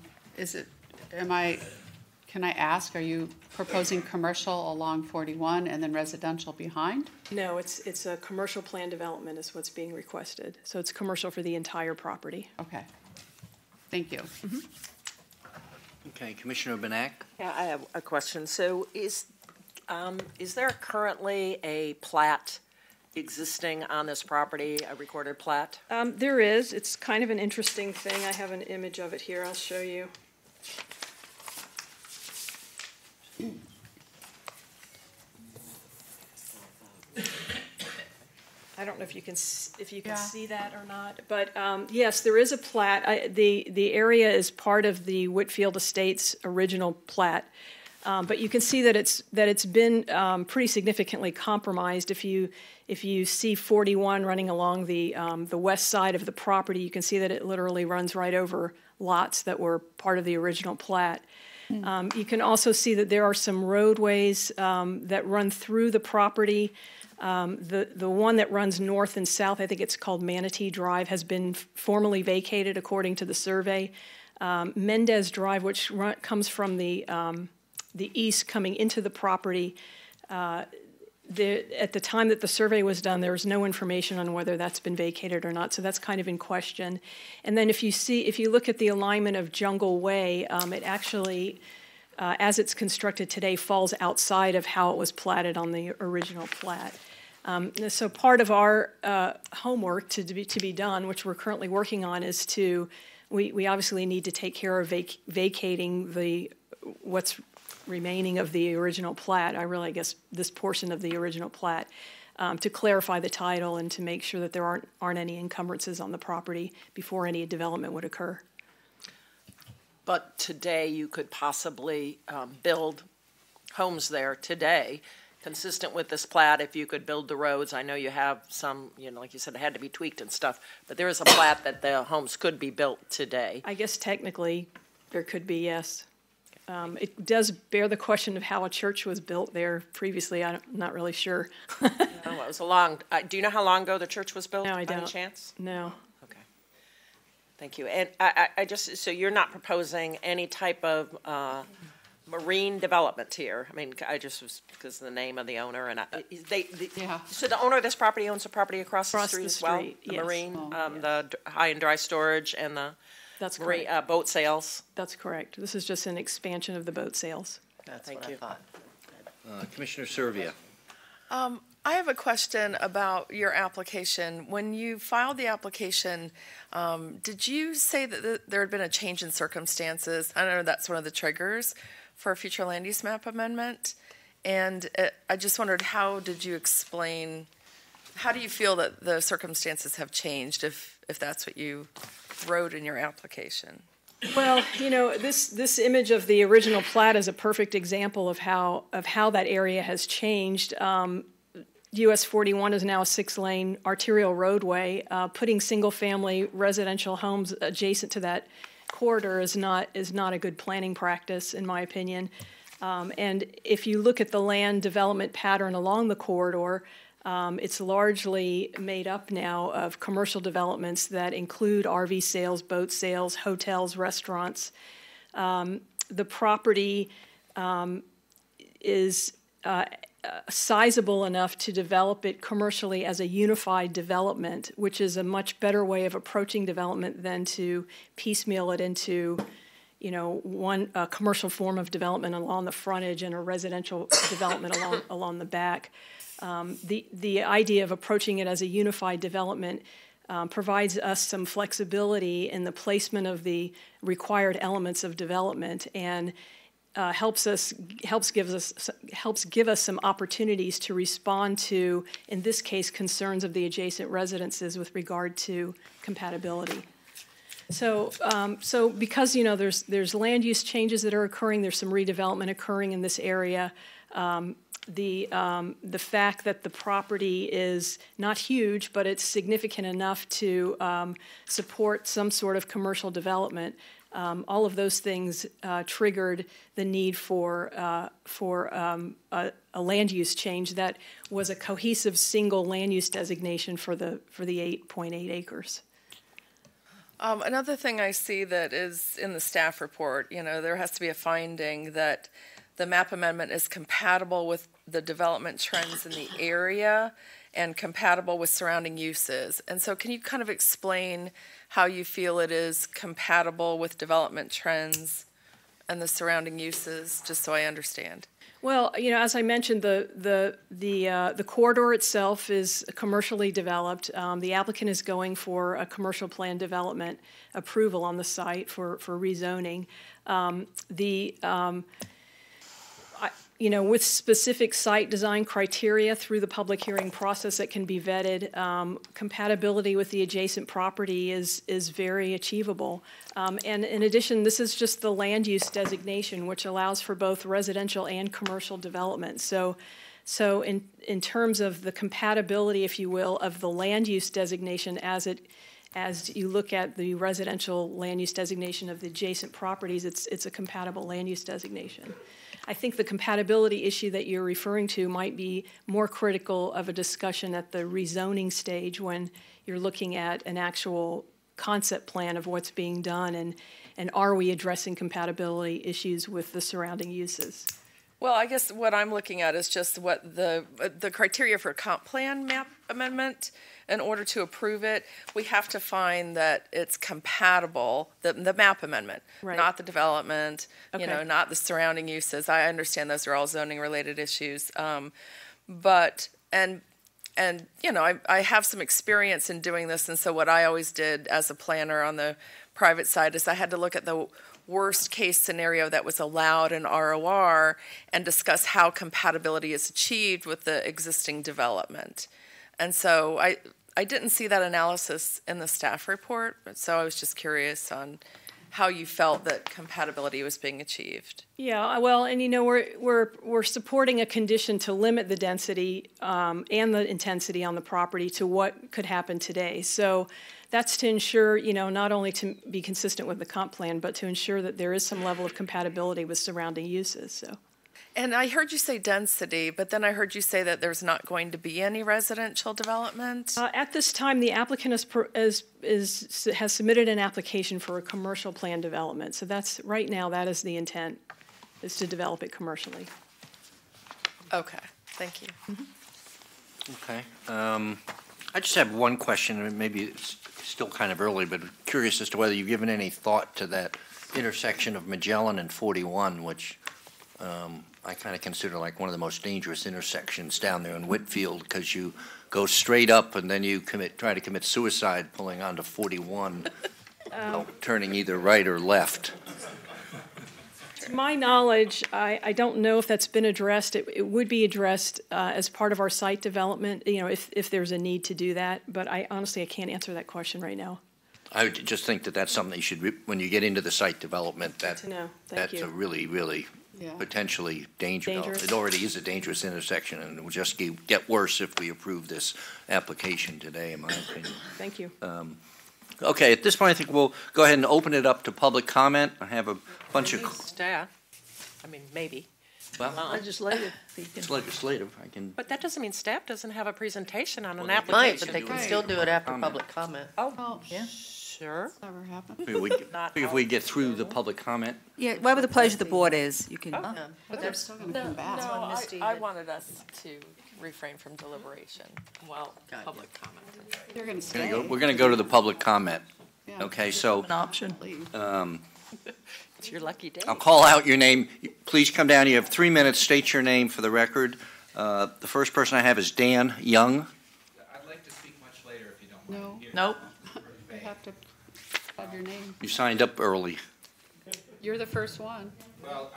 I ask, are you proposing commercial along 41 and then residential behind? No, it's a commercial plan development is what's being requested. So it's commercial for the entire property. Okay. Thank you. Okay, Commissioner Benak? Yeah, I have a question. So is there currently a plat existing on this property, a recorded plat? There is. It's kind of an interesting thing. I have an image of it here. I'll show you. I don't know if you can see that or not, but yes, there is a plat. The area is part of the Whitfield Estates original plat, but you can see that it's been pretty significantly compromised. If you see 41 running along the west side of the property, you can see that it literally runs right over lots that were part of the original plat. You can also see that there are some roadways that run through the property. The one that runs north and south, I think it's called Manatee Drive, has been formally vacated according to the survey. Mendez Drive, which comes from the east coming into the property, at the time that the survey was done, there was no information on whether that's been vacated or not, so that's kind of in question. And then if you look at the alignment of Jungle Way, it actually, as it's constructed today, falls outside of how it was platted on the original plat. So part of our homework to be done, which we're currently working on, is we obviously need to take care of vacating what's remaining of the original plat. I guess this portion of the original plat, to clarify the title and to make sure that there aren't any encumbrances on the property before any development would occur. But today you could possibly build homes there today, consistent with this plat, if you could build the roads. I know you have some, like you said, it had to be tweaked and stuff, but there is a plat that the homes could be built today. I guess technically there could be, yes. It does bear the question of how a church was built there previously. I'm not really sure. No, it was a long, do you know how long ago the church was built? No, I don't. Any chance? No. Okay. Thank you. And so you're not proposing any type of marine development here? I mean, I just was, because of the name of the owner, and so the owner of this property owns a property across the street as well? The yes. marine, the high and dry storage and the That's marine, correct. boat sales? That's correct. This is just an expansion of the boat sales. Thank you. Commissioner Servia. I have a question about your application. When you filed the application, did you say that there had been a change in circumstances? I know that's one of the triggers for a future land use map amendment. And I just wondered, how do you feel that the circumstances have changed if that's what you wrote in your application? Well, this image of the original plat is a perfect example of how that area has changed. US 41 is now a 6-lane arterial roadway. Putting single-family residential homes adjacent to that corridor is not a good planning practice, in my opinion. And if you look at the land development pattern along the corridor, it's largely made up now of commercial developments that include RV sales, boat sales, hotels, restaurants. The property is sizable enough to develop it commercially as a unified development, which is a much better way of approaching development than to piecemeal it into one commercial form of development along the frontage and a residential development along the back. The idea of approaching it as a unified development provides us some flexibility in the placement of the required elements of development, and helps give us some opportunities to respond to, in this case, concerns of the adjacent residences with regard to compatibility. So because there's land use changes that are occurring, there's some redevelopment occurring in this area. the fact that the property is not huge, but it's significant enough to support some sort of commercial development. All of those things triggered the need for a land use change that was a cohesive single land use designation for the 8.8 acres. Another thing I see that is in the staff report, there has to be a finding that the map amendment is compatible with the development trends in the area and compatible with surrounding uses. And so can you kind of explain how you feel it is compatible with development trends and the surrounding uses, just so I understand? Well, as I mentioned, the corridor itself is commercially developed. The applicant is going for a commercial plan development approval on the site for rezoning. With specific site design criteria through the public hearing process that can be vetted, compatibility with the adjacent property is very achievable. And in addition, this is just the land use designation, which allows for both residential and commercial development. So in terms of the compatibility, if you will, of the land use designation as you look at the residential land use designation of the adjacent properties, it's a compatible land use designation. I think the compatibility issue that you're referring to might be more critical of a discussion at the rezoning stage when you're looking at an actual concept plan of what's being done and are we addressing compatibility issues with the surrounding uses. Well, I guess what I'm looking at is just what the criteria for a comp plan map amendment. In order to approve it, we have to find that it's compatible, the map amendment, right. Not the development, Okay. Not the surrounding uses. I understand those are all zoning related issues. I have some experience in doing this, and so what I always did as a planner on the private side is I had to look at the worst case scenario that was allowed in ROR and discuss how compatibility is achieved with the existing development. And so I didn't see that analysis in the staff report, so I was just curious on how you felt that compatibility was being achieved. Yeah, well, and we're supporting a condition to limit the density and the intensity on the property to what could happen today. So that's to ensure, not only to be consistent with the comp plan, but to ensure that there is some level of compatibility with surrounding uses. So. And I heard you say density, but then I heard you say that there's not going to be any residential development. At this time, the applicant has submitted an application for a commercial plan development. So that's right now. That is the intent, is to develop it commercially. Okay, thank you. Mm-hmm. Okay. I just have one question, and maybe it's still kind of early, but curious as to whether you've given any thought to that intersection of Magellan and 41, which I kind of consider like one of the most dangerous intersections down there in Whitfield, because you go straight up and then you try to commit suicide pulling onto 41, turning either right or left. To my knowledge, I don't know if that's been addressed. It would be addressed as part of our site development, if there's a need to do that. But I can't answer that question right now. I would just think that that's something you should, when you get into the site development, that's a really, really potentially dangerous. It already is a dangerous intersection, and it will just get worse if we approve this application today, in my opinion. Thank you. Okay, at this point, I think we'll go ahead and open it up to public comment. I have a bunch of staff. Maybe. Well, legislative. It's legislative. I can. But that doesn't mean staff doesn't have a presentation on an Might, application. but they can still do it after public comment. Oh, yeah. Sure. Never happened. If we get through the public comment. Yeah, whatever the pleasure of the board is, you can. But they're still going to come back. I wanted us to refrain from deliberation while public comment. They're going to stay. We're going to go to the public comment. Yeah. Okay, so An option. It's your lucky day. I'll call out your name. Please come down. You have 3 minutes. State your name for the record. The first person I have is Dan Young. I'd like to speak much later if you don't mind. No. Nope. You have to have your name. You signed up early. You're the first one. Well,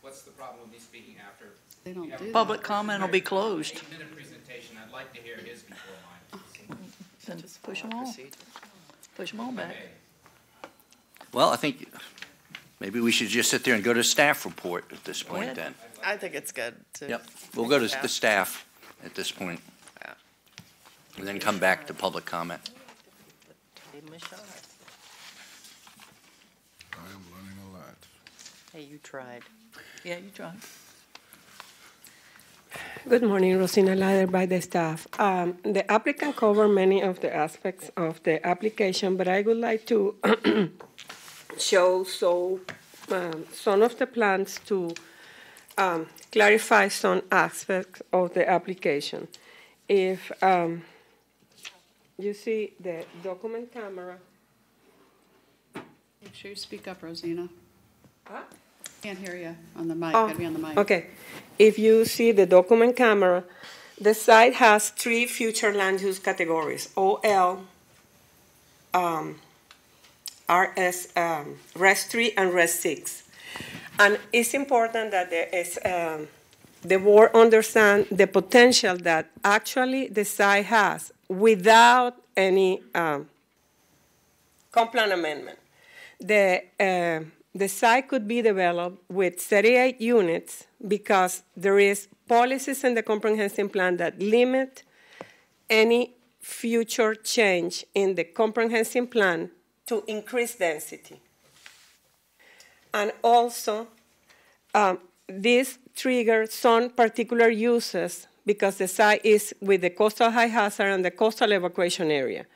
what's the problem with me speaking after? They don't do that. Public comment will be closed. 8-minute presentation. I'd like to hear his before mine. Then push them all. Push them all back. Well, I think maybe we should just sit there and go to staff report at this point then. I think it's good to. Yep, we'll go to the staff at this point. And then come back to public comment. Give him a shot. I am learning a lot. Hey, you tried. Yeah, you tried. Good morning, Rosina Lader by the staff. The applicant covered many of the aspects of the application, but I would like to show some of the plans to clarify some aspects of the application. If you see the document camera. Make sure you speak up, Rosina. Huh? Can't hear you on the mic. Oh, Gotta be on the mic. okay. If you see the document camera, the site has 3 future land use categories: OL, RS, Res 3, and Res 6. And it's important that the board understand the potential that actually the site has without any comp plan amendment. The site could be developed with 38 units because there is policies in the comprehensive plan that limit any future change in the comprehensive plan to increase density. And also, this triggers some particular uses because the site is with the coastal high hazard and the coastal evacuation area.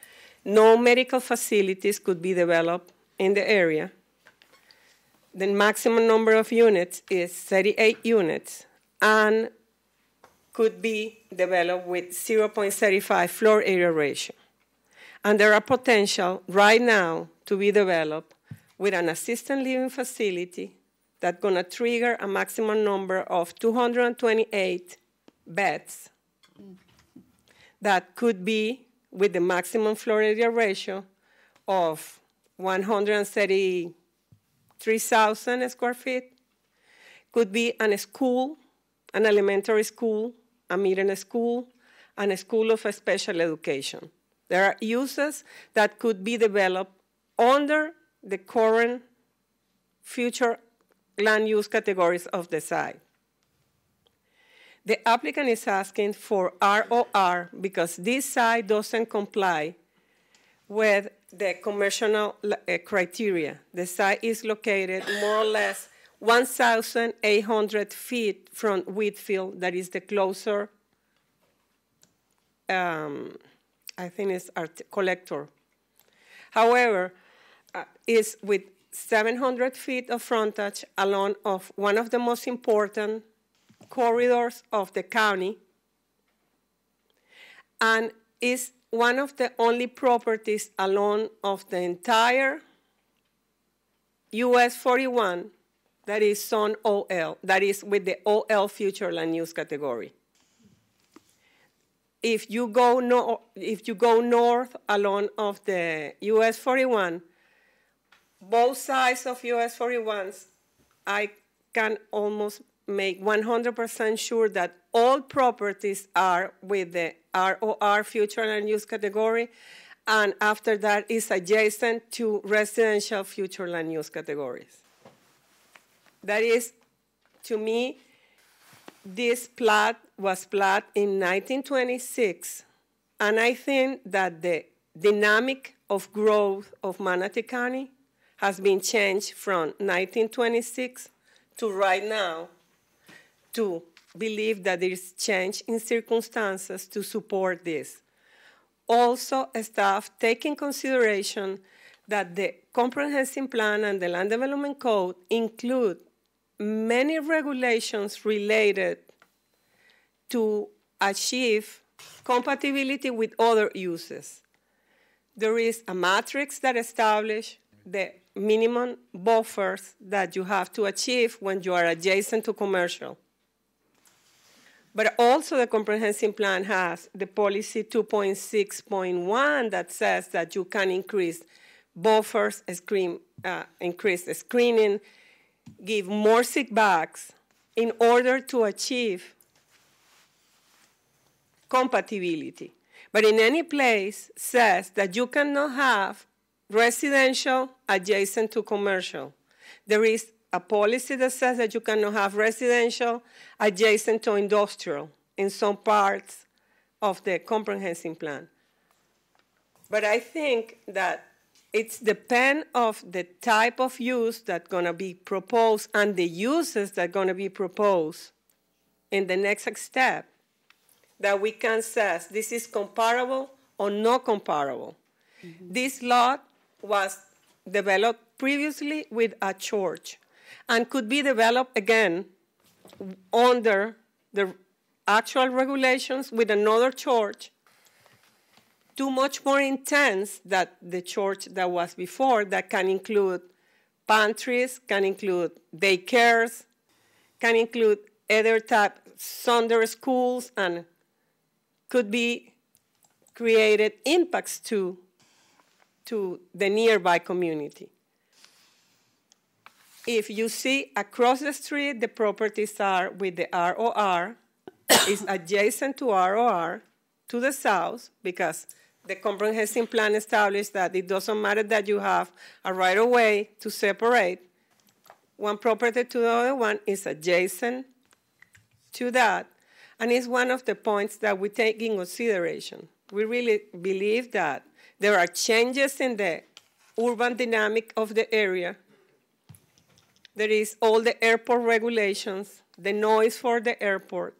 No medical facilities could be developed in the area. The maximum number of units is 38 units and could be developed with 0.35 floor area ratio. And there are potential right now to be developed with an assisted living facility that's going to trigger a maximum number of 228 beds that could be with the maximum floor area ratio of 133,000 square feet. Could be a school, an elementary school, a middle school, and a school of special education. There are uses that could be developed under the current future land use categories of the site. The applicant is asking for ROR because this site doesn't comply with the commercial criteria. The site is located more or less 1,800 feet from Whitfield, that is the closer, I think it's collector. However, is with 700 feet of frontage along of one of the most important corridors of the county, and is one of the only properties along of the entire US 41 that is zone OL, that is with the OL future land use category. If you go north along of the US 41, both sides of US 41s, I can almost make 100% sure that all properties are with the ROR future land use category, and after that is adjacent to residential future land use categories. That is, to me, this plat was plat in 1926, and I think that the dynamic of growth of Manatee County has been changed from 1926 to right now to believe that there is change in circumstances to support this. Also, staff take in consideration that the comprehensive plan and the land development code include many regulations related to achieve compatibility with other uses. There is a matrix that establishes the minimum buffers that you have to achieve when you are adjacent to commercial. But also the comprehensive plan has the policy 2.6.1 that says that you can increase buffers, increase the screening, give more setbacks in order to achieve compatibility. But in any place says that you cannot have residential adjacent to commercial. There is a policy that says that you cannot have residential adjacent to industrial in some parts of the comprehensive plan. But I think that it's depend of the type of use that's going to be proposed and the uses that are going to be proposed in the next step that we can say this is comparable or not comparable. Mm-hmm. This lot was developed previously with a church and could be developed again under the actual regulations with another church, too much more intense than the church that was before, that can include pantries, can include daycares, can include other type Sunday schools, and could be created impacts to the nearby community. If you see across the street, the properties are with the ROR, is adjacent to ROR to the south, because the comprehensive plan established that it doesn't matter that you have a right-of-way to separate one property to the other one, is adjacent to that, and it's one of the points that we take in consideration. We really believe that there are changes in the urban dynamic of the area. There is all the airport regulations, the noise for the airport,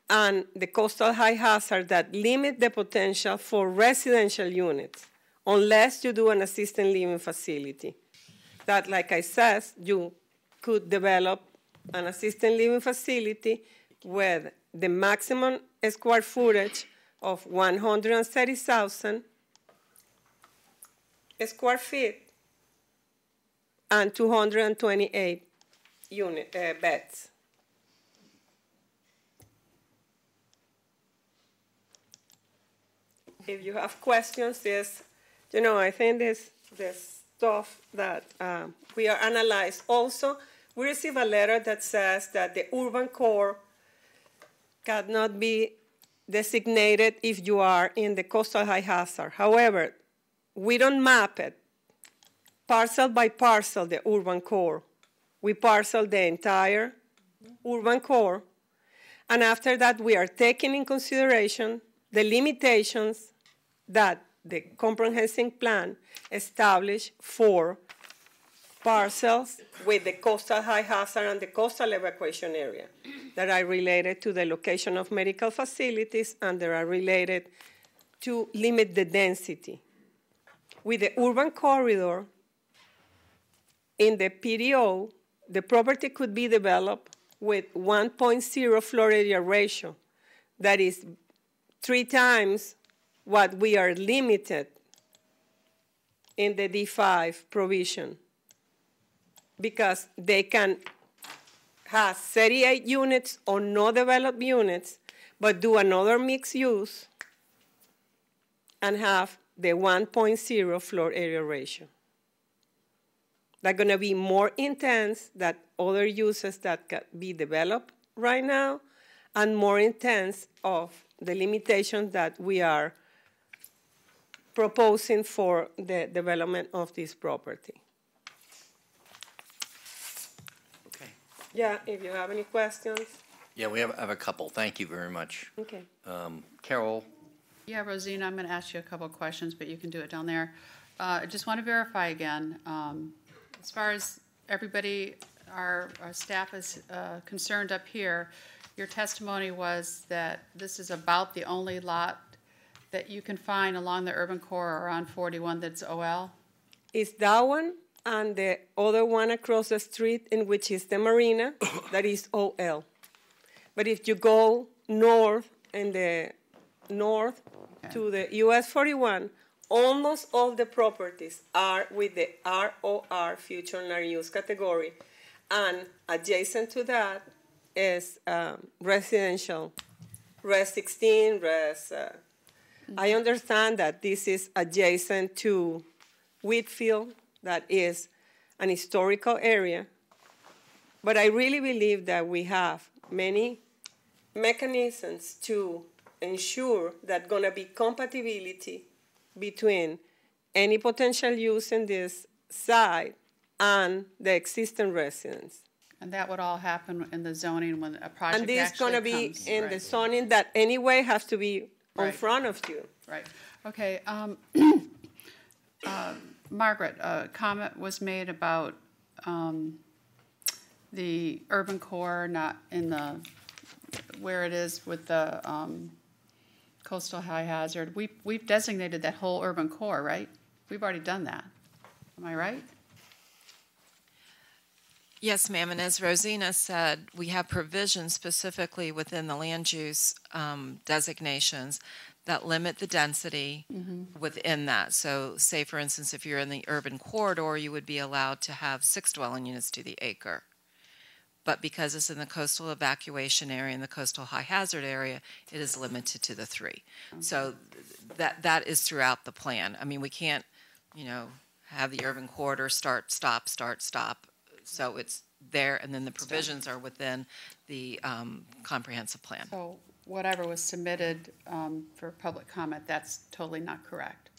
and the coastal high hazard that limit the potential for residential units unless you do an assisted living facility. That, like I said, you could develop an assisted living facility with the maximum square footage of 130,000 square feet and 228 beds. If you have questions, yes, I think this stuff that we are analyzed. Also, we receive a letter that says that the urban core cannot be designated if you are in the coastal high hazard. However, we don't map it parcel by parcel, the urban core. We parcel the entire urban core, and after that we are taking in consideration the limitations that the comprehensive plan established for parcels with the coastal high hazard and the coastal evacuation area that are related to the location of medical facilities and that are related to limit the density. With the urban corridor, in the PDO, the property could be developed with 1.0 floor area ratio. That is 3 times what we are limited in the D5 provision, because they can have 38 units or no developed units, but do another mixed use and have the 1.0 floor area ratio. They're going to be more intense than other uses that can be developed right now, and more intense of the limitations that we are proposing for the development of this property. Okay. Yeah, if you have any questions. Yeah, we have a couple. Thank you very much. Okay. Carol? Yeah, Rosina, I'm going to ask you a couple of questions, but you can do it down there. I just want to verify again. As far as everybody, our staff is concerned up here, your testimony was that this is about the only lot that you can find along the urban core or on 41 that's OL? It's that one and the other one across the street, in which is the marina, that is OL. But if you go north, in the north to the US 41, almost all the properties are with the ROR, future land use category, and adjacent to that is residential, Res 16, Res. I understand that this is adjacent to Whitfield, that is an historical area, but I really believe that we have many mechanisms to ensure that going to be compatibility between any potential use in this site and the existing residence. And that would all happen in the zoning when a project And this is actually gonna be comes. in Right. the zoning that anyway has to be in Right. front of you. Right, okay. Margaret, a comment was made about the urban core not in the, where it is with the coastal high hazard. We've designated that whole urban core, right? We've already done that. Am I right? Yes, ma'am, and as Rosina said, we have provisions specifically within the land use designations that limit the density within that. So say, for instance, if you're in the urban corridor, you would be allowed to have 6 dwelling units to the acre. But because it's in the coastal evacuation area and the coastal high hazard area, it is limited to the 3. So that is throughout the plan. I mean, we can't, have the urban corridor start, stop, start, stop. So it's there, and then the provisions are within the comprehensive plan. So whatever was submitted for public comment, that's totally not correct.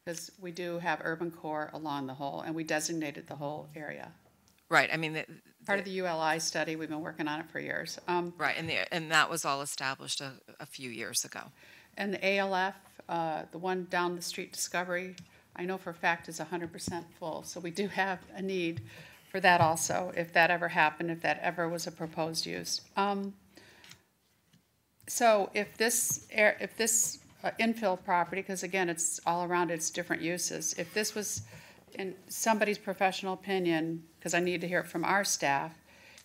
Because we do have urban core along the whole, and we designated the whole area. Right, I mean, Part of the ULI study, we've been working on it for years. right, and that was all established a few years ago. And the ALF, the one down the street, Discovery, I know for a fact is 100% full. So we do have a need for that also, if that ever happened, if that ever was a proposed use. So if this infill property, because again, it's all around, it's different uses. If this was, in somebody's professional opinion, because I need to hear it from our staff,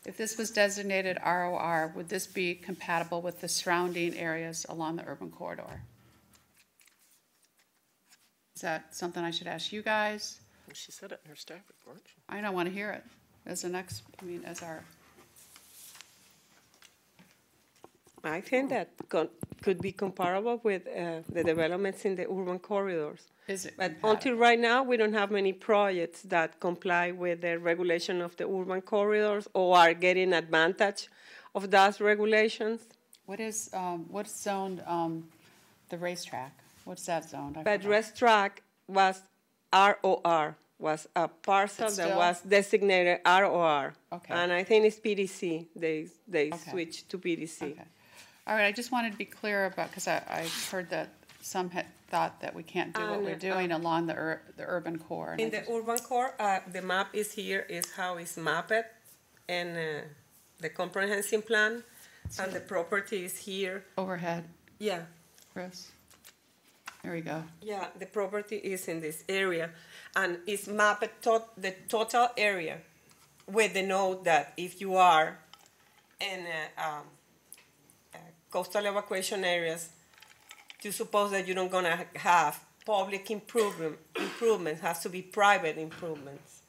if this was designated ROR, would this be compatible with the surrounding areas along the urban corridor? Is that something I should ask you guys? She said it in her staff report. I don't want to hear it as as our. I think that could be comparable with the developments in the urban corridors. Is it? But until right now, we don't have many projects that comply with the regulation of the urban corridors or are getting advantage of those regulations. What's zoned the racetrack? What's that zoned? But racetrack was ROR, was a parcel that was designated ROR. Okay. And I think it's PDC. They switched to PDC. Okay. All right, I just wanted to be clear about, because I heard that some had thought that we can't do what we're doing along the urban core. In the urban core, the map is here, is how it's mapped, and the comprehensive plan, and the property is here. Overhead. Yeah. Chris. There we go. Yeah, the property is in this area, and it's mapped the total area with the note that if you are in coastal evacuation areas, you suppose that you're not going to have public improvements, has to be private improvements.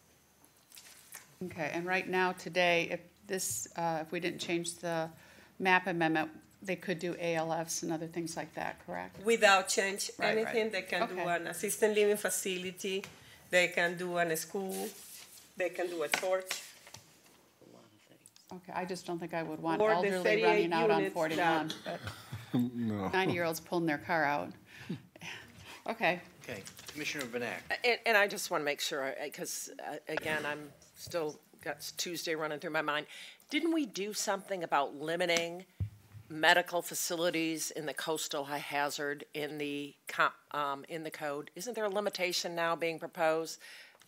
Okay, and right now, today, if we didn't change the map amendment, they could do ALFs and other things like that, correct? Without change Right, anything, right. They can do Okay. an assisted living facility, they can do a school, they can do a church. Okay, I just don't think I would want Or the elderly 38 running out on units 41, but No. 90-year-olds pulling their car out. Okay. Okay, Commissioner Benak. And I just want to make sure, because again, I'm still got Tuesday running through my mind. Didn't we do something about limiting medical facilities in the coastal high hazard in the code? Isn't there a limitation now being proposed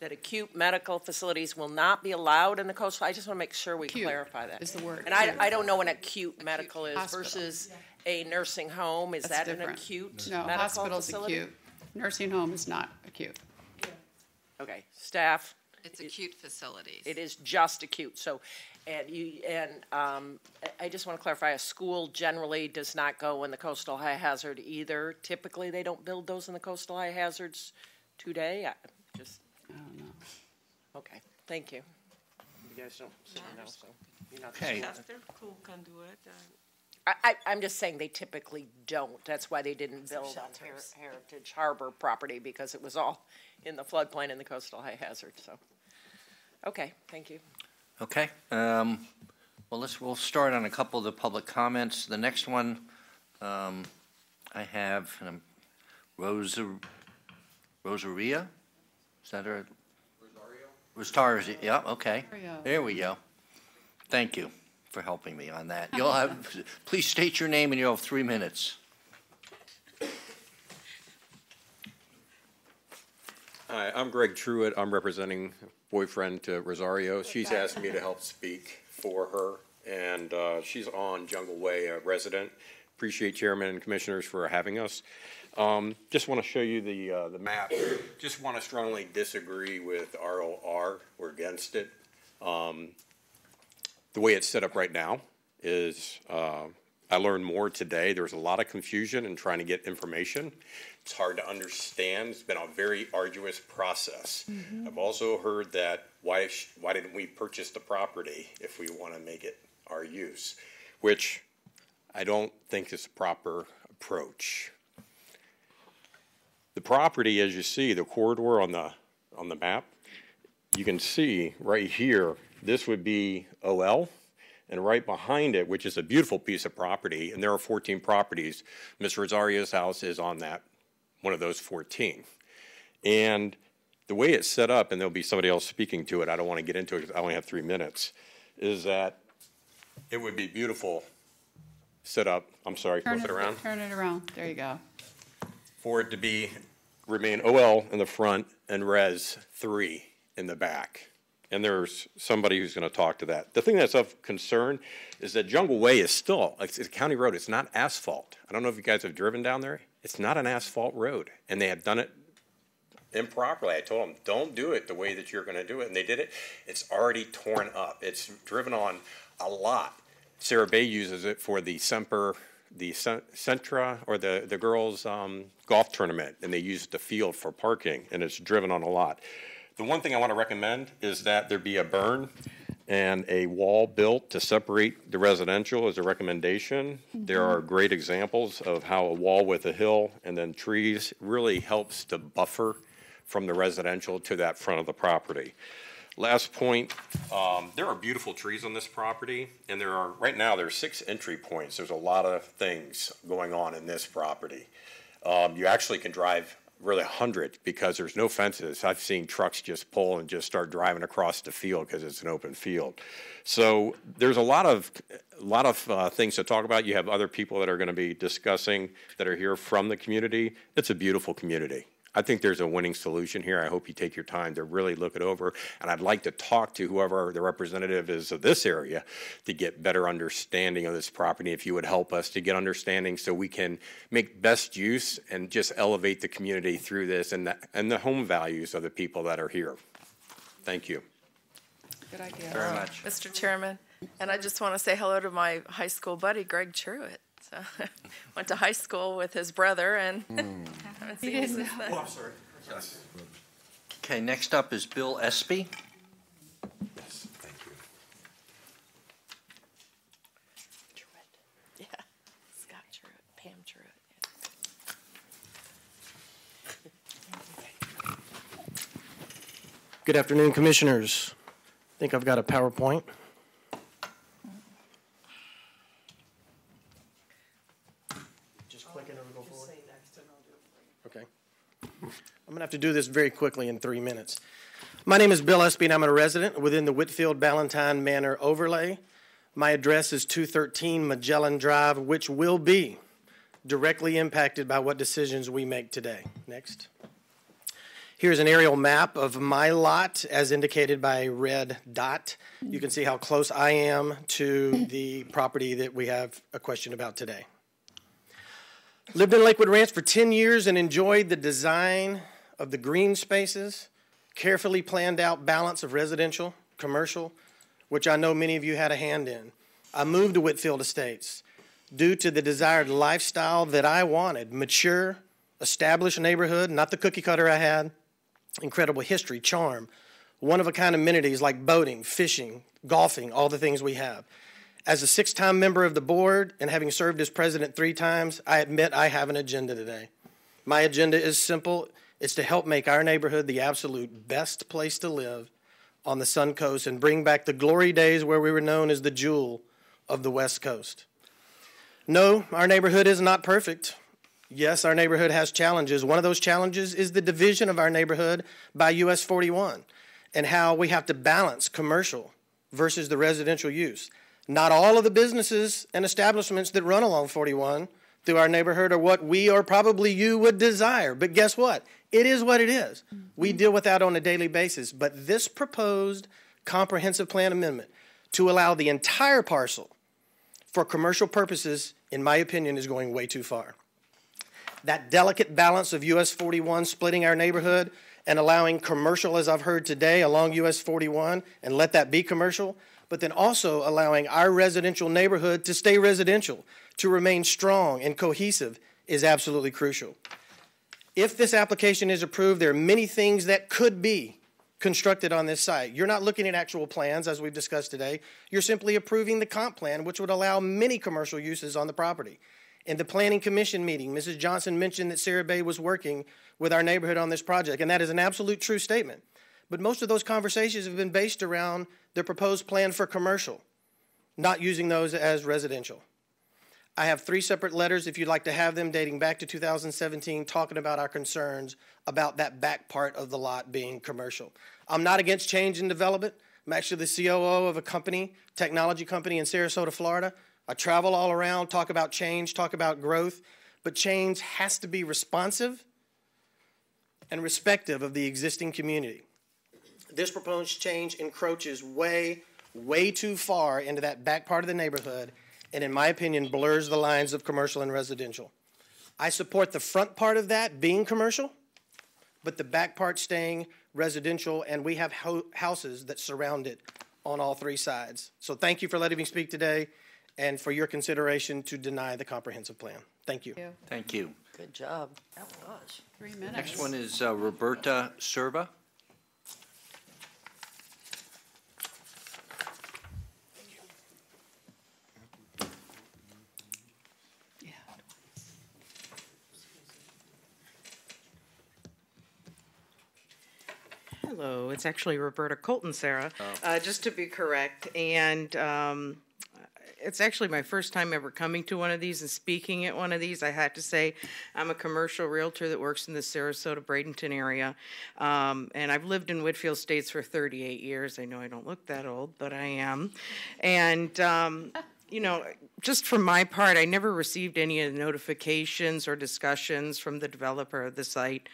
that acute medical facilities will not be allowed in the coastal? I just want to make sure we Acute clarify that. is the word. And I don't know what an acute medical is Hospital. versus a nursing home. Is That's that different. an acute No, medical hospital's facility? acute. Nursing home is not acute. Okay, staff. It's acute facilities. It is just acute. So, I just want to clarify, a school generally does not go in the coastal high hazard either. Typically, they don't build those in the coastal high hazards today. I don't know. Okay, thank you. You guys don't know, so you're not. Okay. Chester Cool can do it. I'm just saying they typically don't. That's why they didn't build on Heritage Harbor property, because it was all in the floodplain in the coastal high hazard, so. Okay, thank you. Okay, well, we'll start on a couple of the public comments. The next one, I have Rosaria? Is that her? Was Tarzi, yeah, okay. There we go. There we go. Thank you for helping me on that. You'll have, please state your name and you'll have 3 minutes. Hi, I'm Greg Truitt. I'm representing boyfriend to Rosario. She's asked me to help speak for her, and she's on Jungle Way, a resident. Appreciate Chairman and Commissioners for having us. Just want to show you the map. Just want to strongly disagree with ROR. We're against it. The way it's set up right now is, I learned more today. There's a lot of confusion in trying to get information. It's hard to understand. It's been a very arduous process. I've also heard that why didn't we purchase the property if we want to make it our use, which I don't think is a proper approach. The property, as you see, the corridor on the map, you can see right here, this would be OL, and right behind it, which is a beautiful piece of property, and there are 14 properties, Ms. Rosario's house is on that, one of those 14. And the way it's set up, and there'll be somebody else speaking to it, I don't want to get into it because I only have 3 minutes, is that it would be beautiful set up, I'm sorry, flip it around. Turn it around. There you go. For it to remain OL in the front and Res 3 in the back. And there's somebody who's going to talk to that. The thing that's of concern is that Jungle Way is still, it's a county road. It's not asphalt. I don't know if you guys have driven down there. It's not an asphalt road. And they have done it improperly. I told them, don't do it the way that you're going to do it. And they did it. It's already torn up. It's driven on a lot. Sarah Bay uses it for the Semper, the Centra, or the girls' golf tournament. And they use the field for parking. And it's driven on a lot. The one thing I want to recommend is that there be a burn and a wall built to separate the residential as a recommendation. There are great examples of how a wall with a hill and then trees really helps to buffer from the residential to that front of the property. Last point, there are beautiful trees on this property, and right now there's 6 entry points. There's a lot of things going on in this property. You actually can drive really 100 because there's no fences. I've seen trucks just pull and just start driving across the field because it's an open field. So there's a lot of things to talk about. You have other people that are going to be discussing that are here from the community. It's a beautiful community. I think there's a winning solution here. I hope you take your time to really look it over. And I'd like to talk to whoever the representative is of this area to get better understanding of this property. If you would help us to get understanding so we can make best use and just elevate the community through this and the home values of the people that are here. Thank you. Good idea. Very much. Mr. Chairman, and I just want to say hello to my high school buddy, Greg Truitt. So, went to high school with his brother, and haven't seen him since then. Oh, I'm sorry. Yes. Okay, next up is Bill Espy. Yes, thank you. Truitt. Yeah, Scott Truitt, Pam Truitt. Good afternoon, Commissioners. I think I've got a PowerPoint. Okay. I'm going to have to do this very quickly in 3 minutes. My name is Bill Espy, and I'm a resident within the Whitfield-Ballantyne Manor overlay. My address is 213 Magellan Drive, which will be directly impacted by what decisions we make today. Next. Here's an aerial map of my lot as indicated by a red dot. You can see how close I am to the property that we have a question about today. Lived in Lakewood Ranch for 10 years and enjoyed the design of the green spaces, carefully planned out balance of residential, commercial, which I know many of you had a hand in. I moved to Whitfield Estates due to the desired lifestyle that I wanted, mature, established neighborhood, not the cookie cutter I had, incredible history, charm, one-of-a-kind amenities like boating, fishing, golfing, all the things we have. As a 6-time member of the board and having served as president 3 times, I admit I have an agenda today. My agenda is simple. It's to help make our neighborhood the absolute best place to live on the Sun Coast and bring back the glory days where we were known as the jewel of the West Coast. No, our neighborhood is not perfect. Yes, our neighborhood has challenges. One of those challenges is the division of our neighborhood by US 41. and how we have to balance commercial versus the residential use. Not all of the businesses and establishments that run along 41 through our neighborhood are what we or probably you would desire. But guess what? It is what it is. We deal with that on a daily basis. But this proposed comprehensive plan amendment to allow the entire parcel for commercial purposes, in my opinion, is going way too far. That delicate balance of US 41 splitting our neighborhood and allowing commercial, as I've heard today, along US 41, and let that be commercial, but then also allowing our residential neighborhood to stay residential, to remain strong and cohesive, is absolutely crucial. If this application is approved, there are many things that could be constructed on this site. You're not looking at actual plans, as we've discussed today. You're simply approving the comp plan, which would allow many commercial uses on the property. In the Planning Commission meeting, Mrs. Johnson mentioned that Sarah Bay was working with our neighborhood on this project, and that is an absolute true statement. But most of those conversations have been based around the proposed plan for commercial, not using those as residential. I have 3 separate letters, if you'd like to have them, dating back to 2017, talking about our concerns about that back part of the lot being commercial. I'm not against change in development. I'm actually the COO of a company, technology company in Sarasota, Florida. I travel all around, talk about change, talk about growth, but change has to be responsive and respective of the existing community. This proposed change encroaches way too far into that back part of the neighborhood, and in my opinion, blurs the lines of commercial and residential. I support the front part of that being commercial, but the back part staying residential, and we have houses that surround it on all 3 sides. So thank you for letting me speak today and for your consideration to deny the comprehensive plan. Thank you. Thank you. Good job. That was. 3 minutes. Next one is Roberta Serba. Hello, it's actually Roberta Colton, Sarah, just to be correct. And it's actually my first time ever coming to one of these and speaking at one of these. I have to say, I'm a commercial realtor that works in the Sarasota-Bradenton area. And I've lived in Whitfield Estates for 38 years. I know I don't look that old, but I am. And you know, just from my part, I never received any of the notifications or discussions from the developer of the site.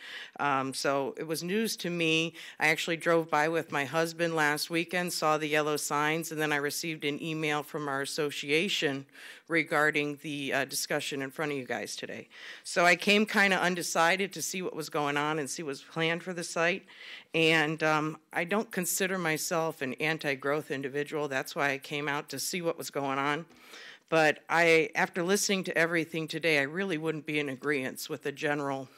So it was news to me. I actually drove by with my husband last weekend, saw the yellow signs, and then I received an email from our association regarding the discussion in front of you guys today. So I came kind of undecided to see what was going on and see what was planned for the site. And I don't consider myself an anti-growth individual. That's why I came out to see what was going on. But after listening to everything today, I really wouldn't be in agreement with the general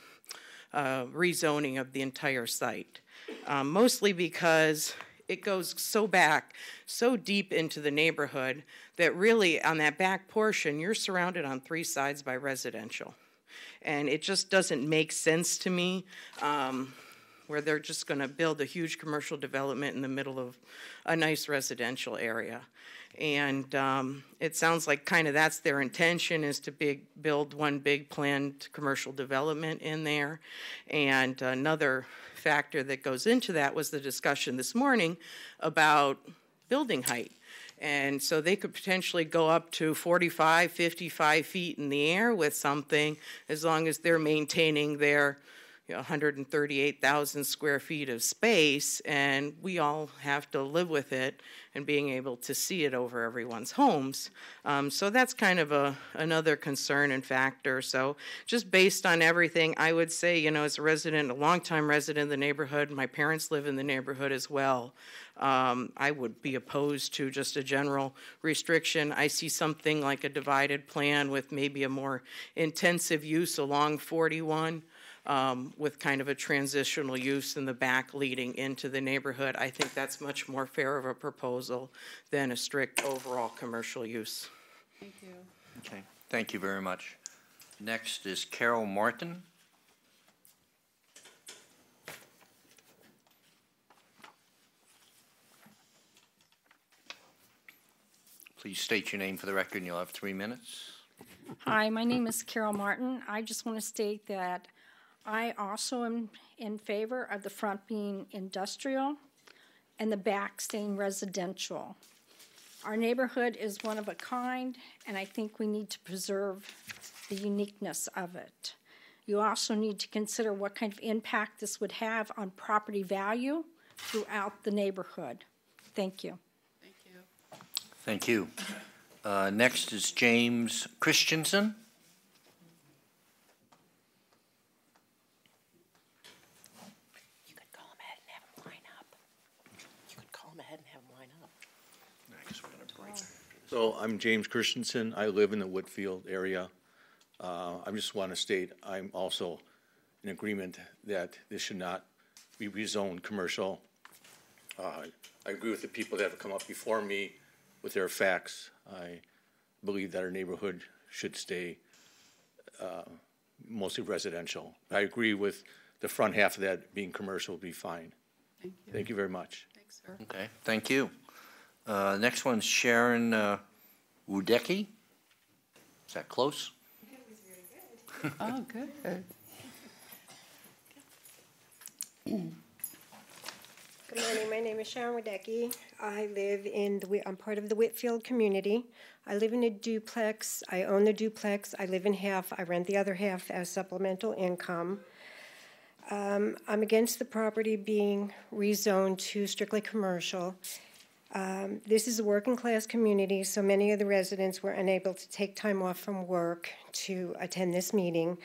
rezoning of the entire site. Mostly because it goes so deep into the neighborhood that really on that back portion, you're surrounded on 3 sides by residential. And it just doesn't make sense to me where they're just going to build a huge commercial development in the middle of a nice residential area. And it sounds like kind of that's their intention, is to build one big planned commercial development in there. And another factor that goes into that was the discussion this morning about building height. And so they could potentially go up to 45, 55 feet in the air with something, as long as they're maintaining their 138,000 square feet of space, and we all have to live with it and being able to see it over everyone's homes. So that's kind of another concern and factor. So just based on everything, I would say, you know, as a resident, a longtime resident of the neighborhood, my parents live in the neighborhood as well, I would be opposed to just a general restriction. I see something like a divided plan with maybe a more intensive use along 41. With kind of a transitional use in the back leading into the neighborhood. I think that's much more fair of a proposal than a strict overall commercial use. Thank you. Okay, thank you very much. Next is Carol Martin. Please state your name for the record and you'll have 3 minutes. Hi, my name is Carol Martin. I just want to state that I also am in favor of the front being industrial. and the back staying residential. Our neighborhood is one of a kind, and I think we need to preserve the uniqueness of it. You also need to consider what kind of impact this would have on property value throughout the neighborhood. Thank you. Thank you. Next is James Christensen. You could call him ahead and have him line up. You could call him ahead and have him line up. So I'm James Christensen. I live in the Whitfield area. I just want to state I'm also in agreement that this should not be rezoned commercial. I agree with the people that have come up before me with their facts. I believe that our neighborhood should stay mostly residential. I agree with the front half of that being commercial would be fine. Thank you. Thank you very much. Thanks, sir. Okay, thank you. Next one's Sharon Wudecki. Is that close? Oh, good. Good morning. My name is Sharon Wadecki. I live I'm part of the Whitfield community. I live in a duplex. I own the duplex. I live in half. I rent the other half as supplemental income. I'm against the property being rezoned to strictly commercial. This is a working class community, so many of the residents were unable to take time off from work to attend this meeting.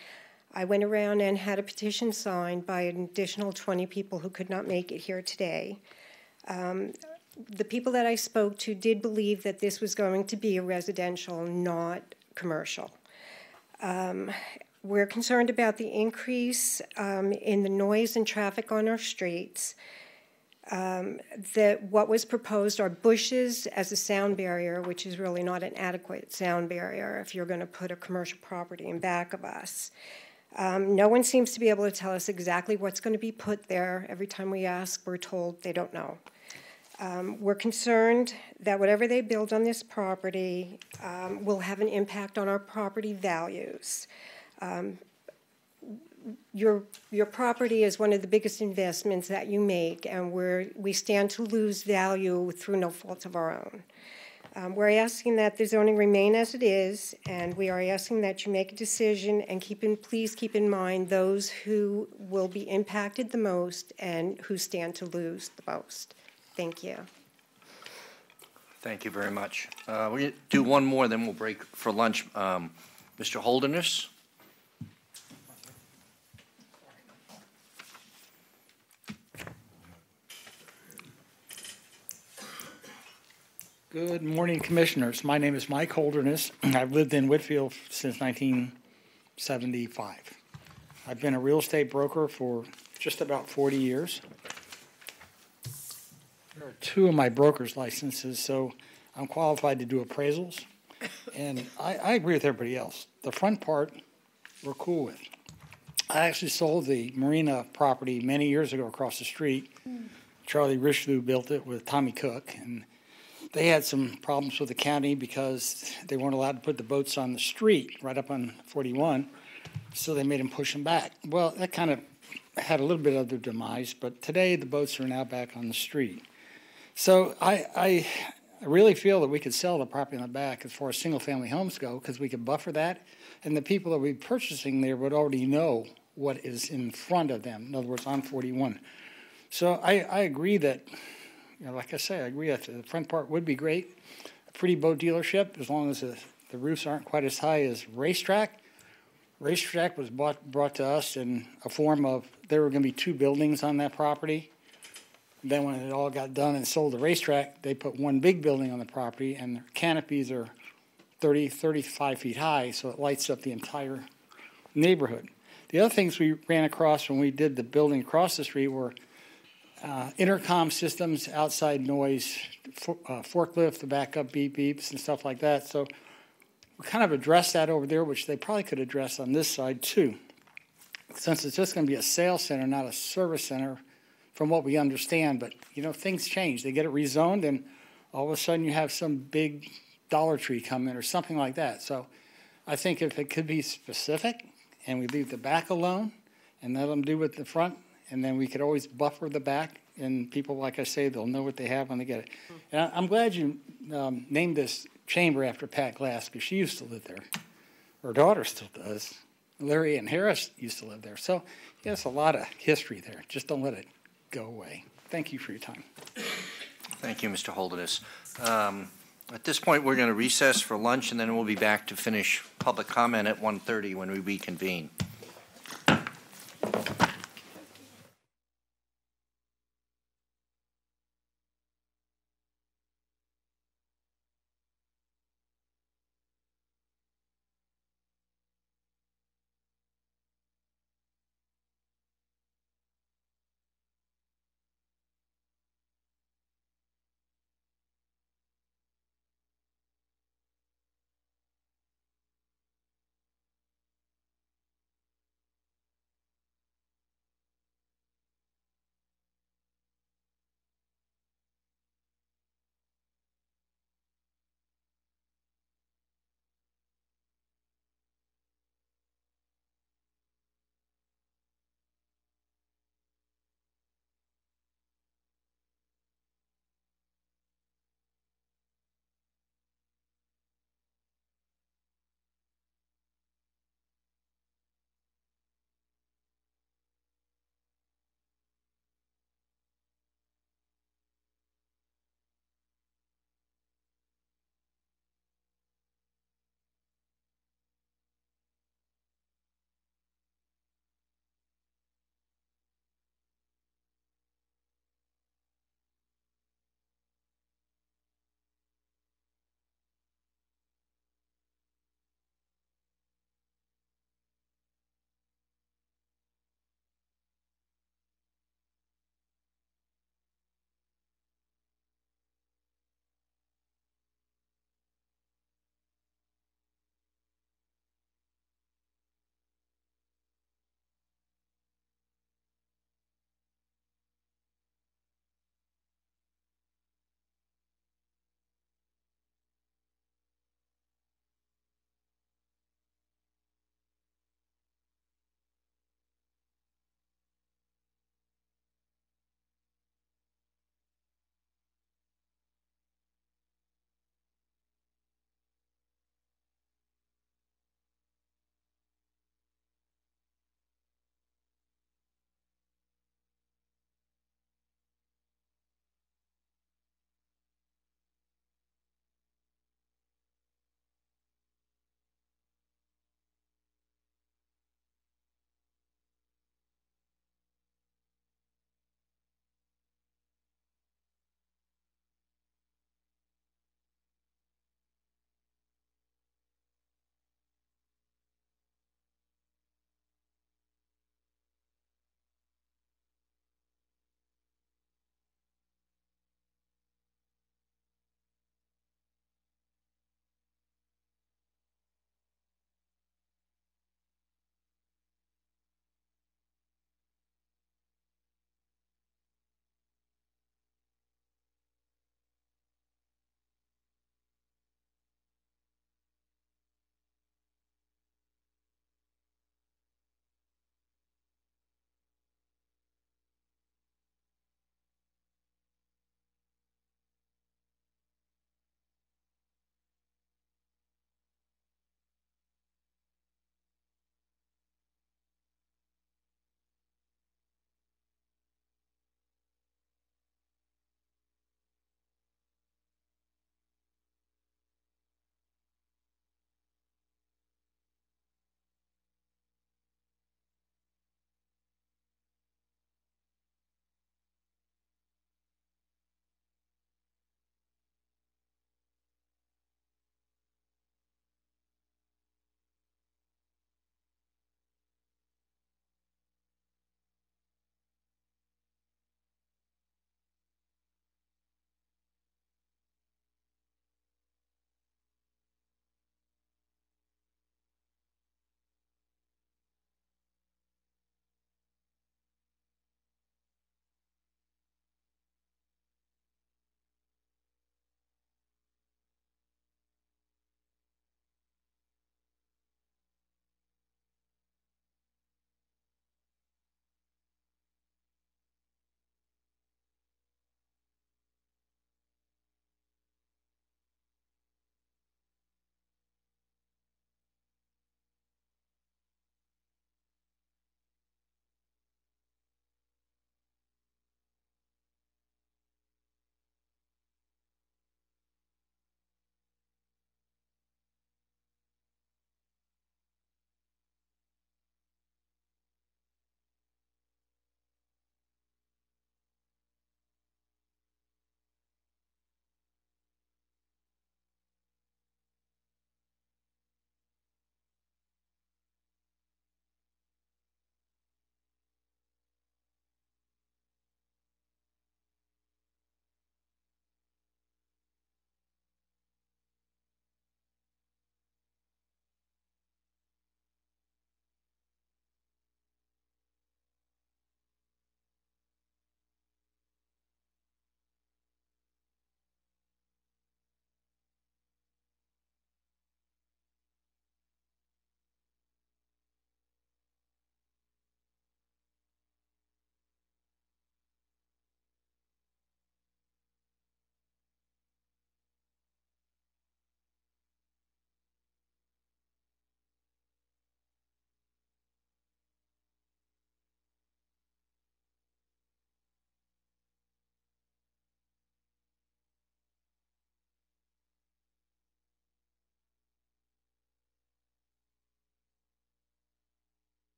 I went around and had a petition signed by an additional 20 people who could not make it here today. The people that I spoke to did believe that this was going to be a residential, not commercial. We're concerned about the increase in the noise and traffic on our streets. That what was proposed are bushes as a sound barrier, which is really not an adequate sound barrier if you're going to put a commercial property in back of us. No one seems to be able to tell us exactly what's going to be put there. Every time we ask, we're told they don't know. We're concerned that whatever they build on this property will have an impact on our property values. Your property is one of the biggest investments that you make, and we stand to lose value through no fault of our own. We're asking that the zoning remain as it is, and we are asking that you make a decision and please keep in mind those who will be impacted the most and who stand to lose the most. Thank you. Thank you very much. We'll do one more, then we'll break for lunch. Mr. Holderness? Good morning, Commissioners. My name is Mike Holderness. I've lived in Whitfield since 1975. I've been a real estate broker for just about 40 years. There are 2 of my broker's licenses, so I'm qualified to do appraisals. And I agree with everybody else. The front part, we're cool with. I actually sold the marina property many years ago across the street. Charlie Richelieu built it with Tommy Cook, and they had some problems with the county because they weren't allowed to put the boats on the street right up on 41, so they made them push them back. Well, that kind of had a little bit of their demise, but today the boats are now back on the street. So I really feel that we could sell the property in the back as far as single-family homes go, because we could buffer that, and the people that would be purchasing there would already know what is in front of them, in other words, on 41. So I agree that, like I say, I agree that the front part would be great. A pretty boat dealership, as long as the roofs aren't quite as high as Racetrack. Racetrack was brought to us in a form of there were going to be 2 buildings on that property. Then when it all got done and sold to Racetrack, they put one big building on the property, and the canopies are 35 feet high, so it lights up the entire neighborhood. The other things we ran across when we did the building across the street were intercom systems, outside noise, forklift to back up beep beeps and stuff like that. So we kind of addressed that over there, which they probably could address on this side too. Since it's just going to be a sales center, not a service center, from what we understand. But, things change. They get it rezoned, and all of a sudden you have some big Dollar Tree come in or something like that. So I think if it could be specific and we leave the back alone and let them do with the front, and then we could always buffer the back and people, like I say, they'll know what they have when they get it. And I'm glad you named this chamber after Pat Glass, because she used to live there. Her daughter still does. Larry and Harris used to live there. So, yes, a lot of history there. Just don't let it go away. Thank you for your time. Thank you, Mr. Holderness. At this point, we're going to recess for lunch, and then we'll be back to finish public comment at 1:30 when we reconvene.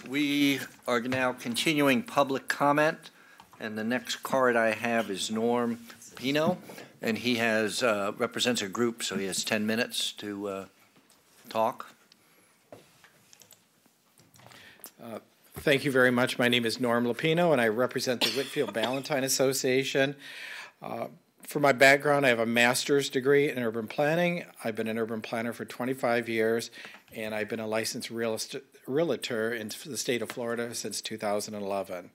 We are now continuing public comment, and the next card I have is Norm Pino, and he has represents a group, so he has 10 minutes to talk. Thank you very much. My name is Norm Lapino, and I represent the Whitfield Ballantyne Association. For my background, I have a master's degree in urban planning. I've been an urban planner for 25 years, and I've been a licensed realtor in the state of Florida since 2011.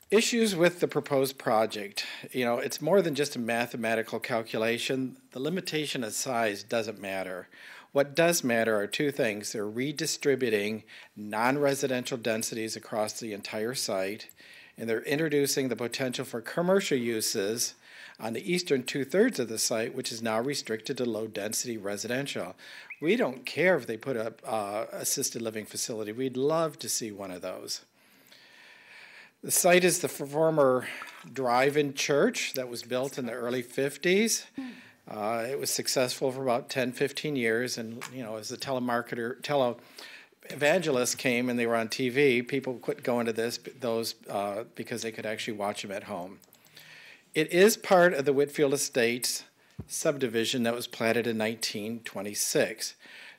Issues with the proposed project. It's more than just a mathematical calculation. The limitation of size doesn't matter. What does matter are two things. They're redistributing non-residential densities across the entire site, and they're introducing the potential for commercial uses on the eastern two-thirds of the site, which is now restricted to low-density residential. We don't care if they put up assisted living facility. We'd love to see one of those. The site is the former drive-in church that was built in the early 50s. It was successful for about 10, 15 years, and as the televangelists came and they were on TV, people quit going to those because they could actually watch them at home. It is part of the Whitfield Estates subdivision that was platted in 1926.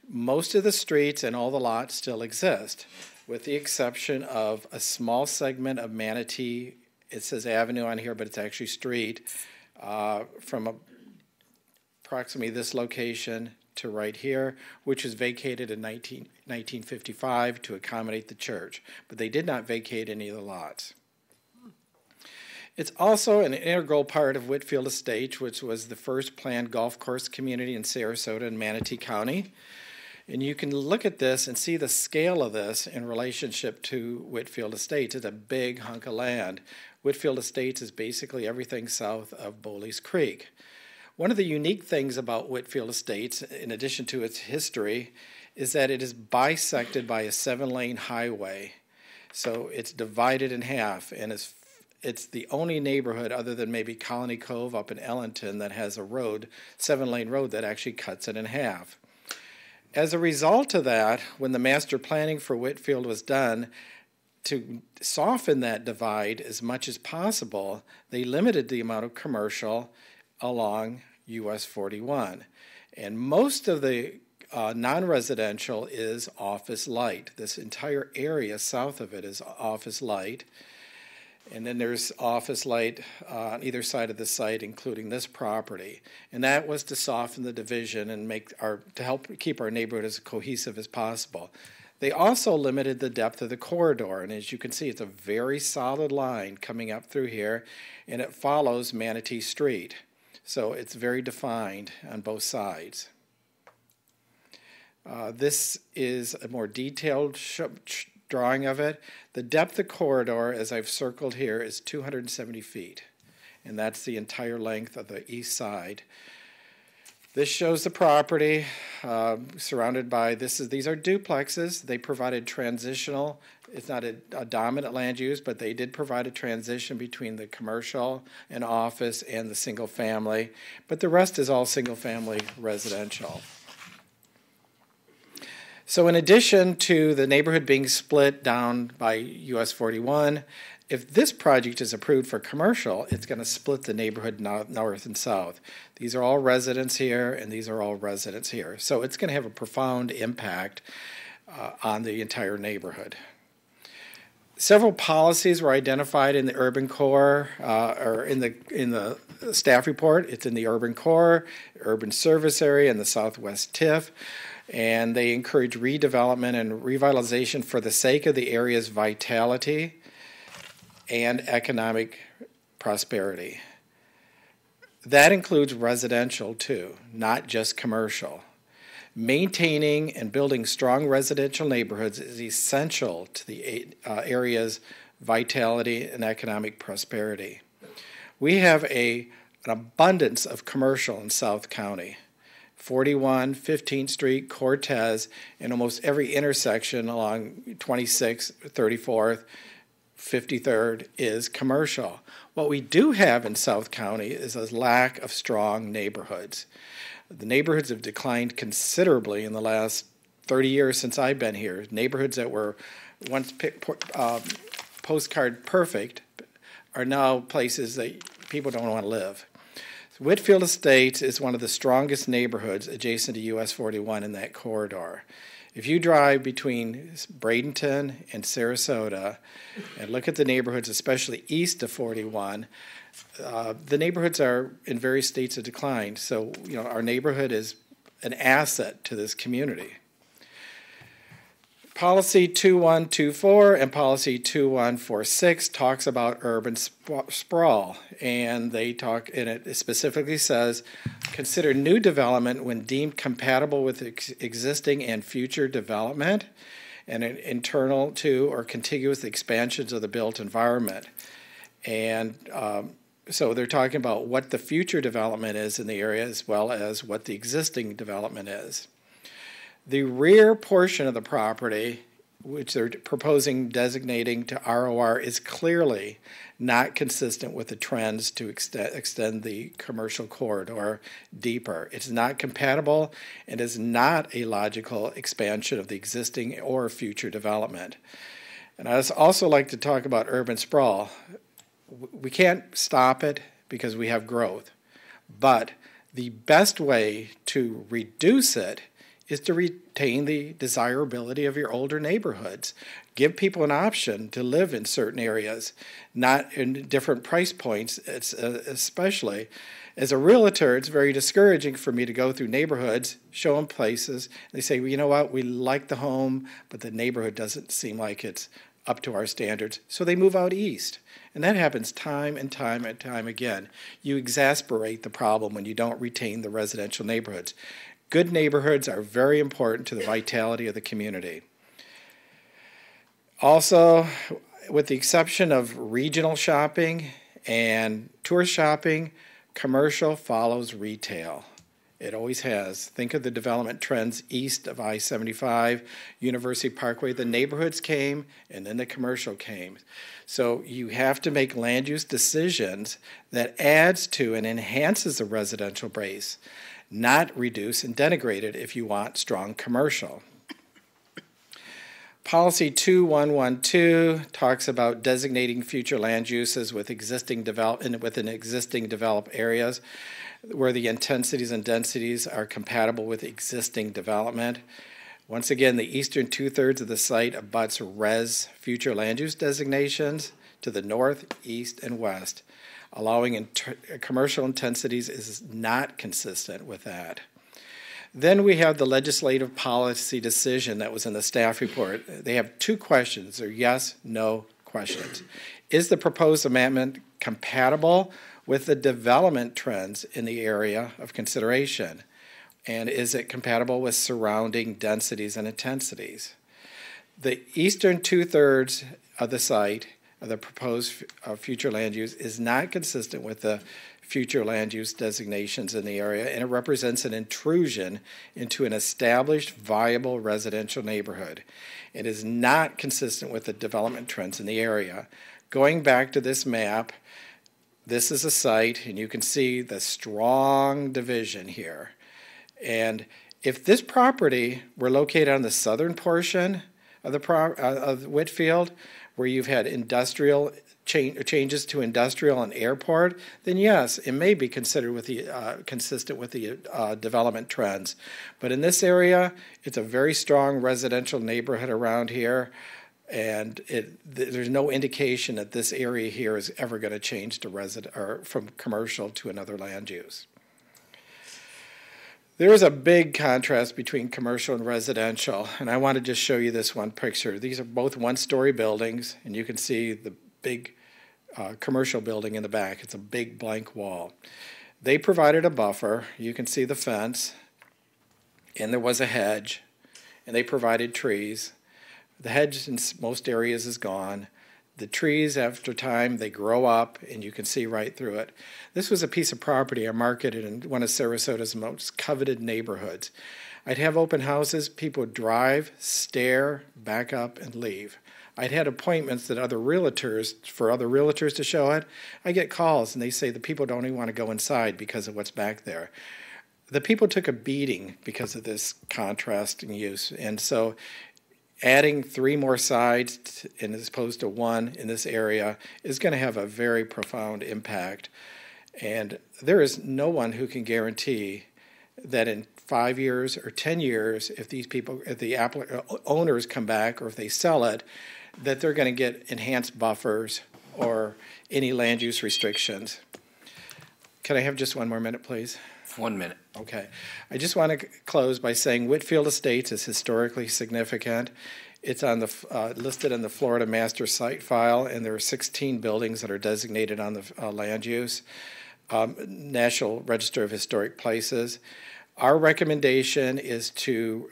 Most of the streets and all the lots still exist, with the exception of a small segment of Manatee. It says avenue on here, but it's actually street, from approximately this location to right here, which was vacated in 1955 to accommodate the church. But they did not vacate any of the lots. It's also an integral part of Whitfield Estates, which was the first planned golf course community in Sarasota and Manatee County. And you can look at this and see the scale of this in relationship to Whitfield Estates. It's a big hunk of land. Whitfield Estates is basically everything south of Bowleys Creek. One of the unique things about Whitfield Estates, in addition to its history, is that it is bisected by a 7-lane highway. So it's divided in half, and it's the only neighborhood other than maybe Colony Cove up in Ellington that has a road, 7-lane road, that actually cuts it in half. As a result of that, when the master planning for Whitfield was done, to soften that divide as much as possible, they limited the amount of commercial along US 41. And most of the non-residential is office light. This entire area south of it is office light. And then there's office light on either side of the site, including this property. And that was to soften the division and to help keep our neighborhood as cohesive as possible. They also limited the depth of the corridor, and as you can see, it's a very solid line coming up through here, and it follows Manatee Street. So it's very defined on both sides. This is a more detailed drawing of it. The depth of corridor, as I've circled here, is 270 feet, and that's the entire length of the east side. This shows the property surrounded by, these are duplexes. They provided transitional, it's not a dominant land use, but they did provide a transition between the commercial and office and the single family, but the rest is all single family residential. So in addition to the neighborhood being split down by US 41, if this project is approved for commercial, it's going to split the neighborhood north and south. These are all residents here, and these are all residents here. So it's going to have a profound impact on the entire neighborhood. Several policies were identified in the urban core, or in the staff report. It's in the urban core, urban service area, and the southwest TIF. And they encourage redevelopment and revitalization for the sake of the area's vitality and economic prosperity. That includes residential too, not just commercial. Maintaining and building strong residential neighborhoods is essential to the area's vitality and economic prosperity. We have an abundance of commercial in South County. 41, 15th Street, Cortez, and almost every intersection along 26th, 34th, 53rd is commercial. What we do have in South County is a lack of strong neighborhoods. The neighborhoods have declined considerably in the last 30 years since I've been here. Neighborhoods that were once postcard perfect are now places that people don't want to live. Whitfield Estates is one of the strongest neighborhoods adjacent to US 41 in that corridor. If you drive between Bradenton and Sarasota and look at the neighborhoods, especially east of 41, the neighborhoods are in various states of decline. So, our neighborhood is an asset to this community. Policy 2124 and Policy 2146 talks about urban sprawl, and it specifically says, consider new development when deemed compatible with existing and future development and internal to or contiguous expansions of the built environment. And so they're talking about what the future development is in the area as well as what the existing development is. The rear portion of the property, which they're proposing designating to ROR, is clearly not consistent with the trends to extend the commercial corridor deeper. It's not compatible and is not a logical expansion of the existing or future development. And I'd also like to talk about urban sprawl. We can't stop it because we have growth, but the best way to reduce it is to retain the desirability of your older neighborhoods. Give people an option to live in certain areas, not in different price points. It's especially as a realtor, it's very discouraging for me to go through neighborhoods, show them places. They say, well, you know what, we like the home, but the neighborhood doesn't seem like it's up to our standards. So they move out east. And that happens time and time and time again. You exasperate the problem when you don't retain the residential neighborhoods. Good neighborhoods are very important to the vitality of the community. Also, with the exception of regional shopping and tourist shopping, commercial follows retail. It always has. Think of the development trends east of I-75, University Parkway. The neighborhoods came, and then the commercial came. So you have to make land use decisions that adds to and enhances the residential base, not reduce and denigrate it if you want strong commercial. Policy 2112 talks about designating future land uses with within existing developed areas where the intensities and densities are compatible with existing development. Once again, the eastern two-thirds of the site abuts res future land use designations to the north, east, and west. Allowing commercial intensities is not consistent with that. Then we have the legislative policy decision that was in the staff report. They have two questions. They're yes, no questions. Is the proposed amendment compatible with the development trends in the area of consideration? And is it compatible with surrounding densities and intensities? The eastern two-thirds of the site of the proposed future land use is not consistent with the future land use designations in the area, and it represents an intrusion into an established, viable residential neighborhood. It is not consistent with the development trends in the area. Going back to this map, this is a site, and you can see the strong division here. And if this property were located on the southern portion of of Whitfield, where you've had industrial changes to industrial and airport, then yes, it may be considered with the consistent with the development trends. But in this area, it's a very strong residential neighborhood around here, and there's no indication that this area here is ever going to change to from commercial to another land use. There is a big contrast between commercial and residential, and I want to just show you this one picture. These are both one-story buildings, and you can see the big commercial building in the back. It's a big blank wall. They provided a buffer. You can see the fence, and there was a hedge, and they provided trees. The hedge in most areas is gone. The trees, after time, they grow up, and you can see right through it. This was a piece of property I marketed in one of Sarasota's most coveted neighborhoods. I'd have open houses. People would drive, stare, back up, and leave. I'd had appointments for other realtors to show it. I get calls, and they say the people don't even want to go inside because of what's back there. the people took a beating because of this contrasting use. And so adding 3 more sides as opposed to 1 in this area is going to have a very profound impact. And there is no one who can guarantee that in 5 years or 10 years, if these people, if the owners come back or if they sell it, that they're going to get enhanced buffers or any land use restrictions. Can I have just 1 more minute, please? 1 minute. Okay. I just want to close by saying Whitfield Estates is historically significant. It's on the listed in the Florida Master Site File, and there are 16 buildings that are designated on the land use. National Register of Historic Places. Our recommendation is to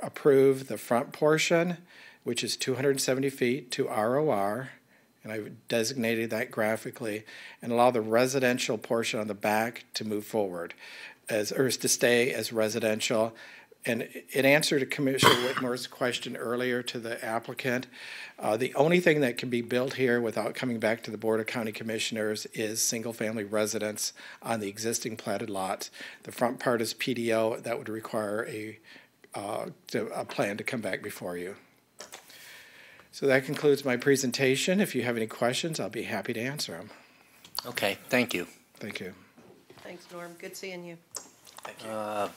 approve the front portion, which is 270 feet to ROR, and I've designated that graphically, and allow the residential portion on the back to move forward, or to stay as residential. And in answer to Commissioner Whitmore's question earlier to the applicant, the only thing that can be built here without coming back to the Board of County Commissioners is single-family residence on the existing platted lots. The front part is PDO. That would require a plan to come back before you. So that concludes my presentation. If you have any questions, I'll be happy to answer them. Okay, thank you. Thank you. Thanks, Norm. Good seeing you. Thank you.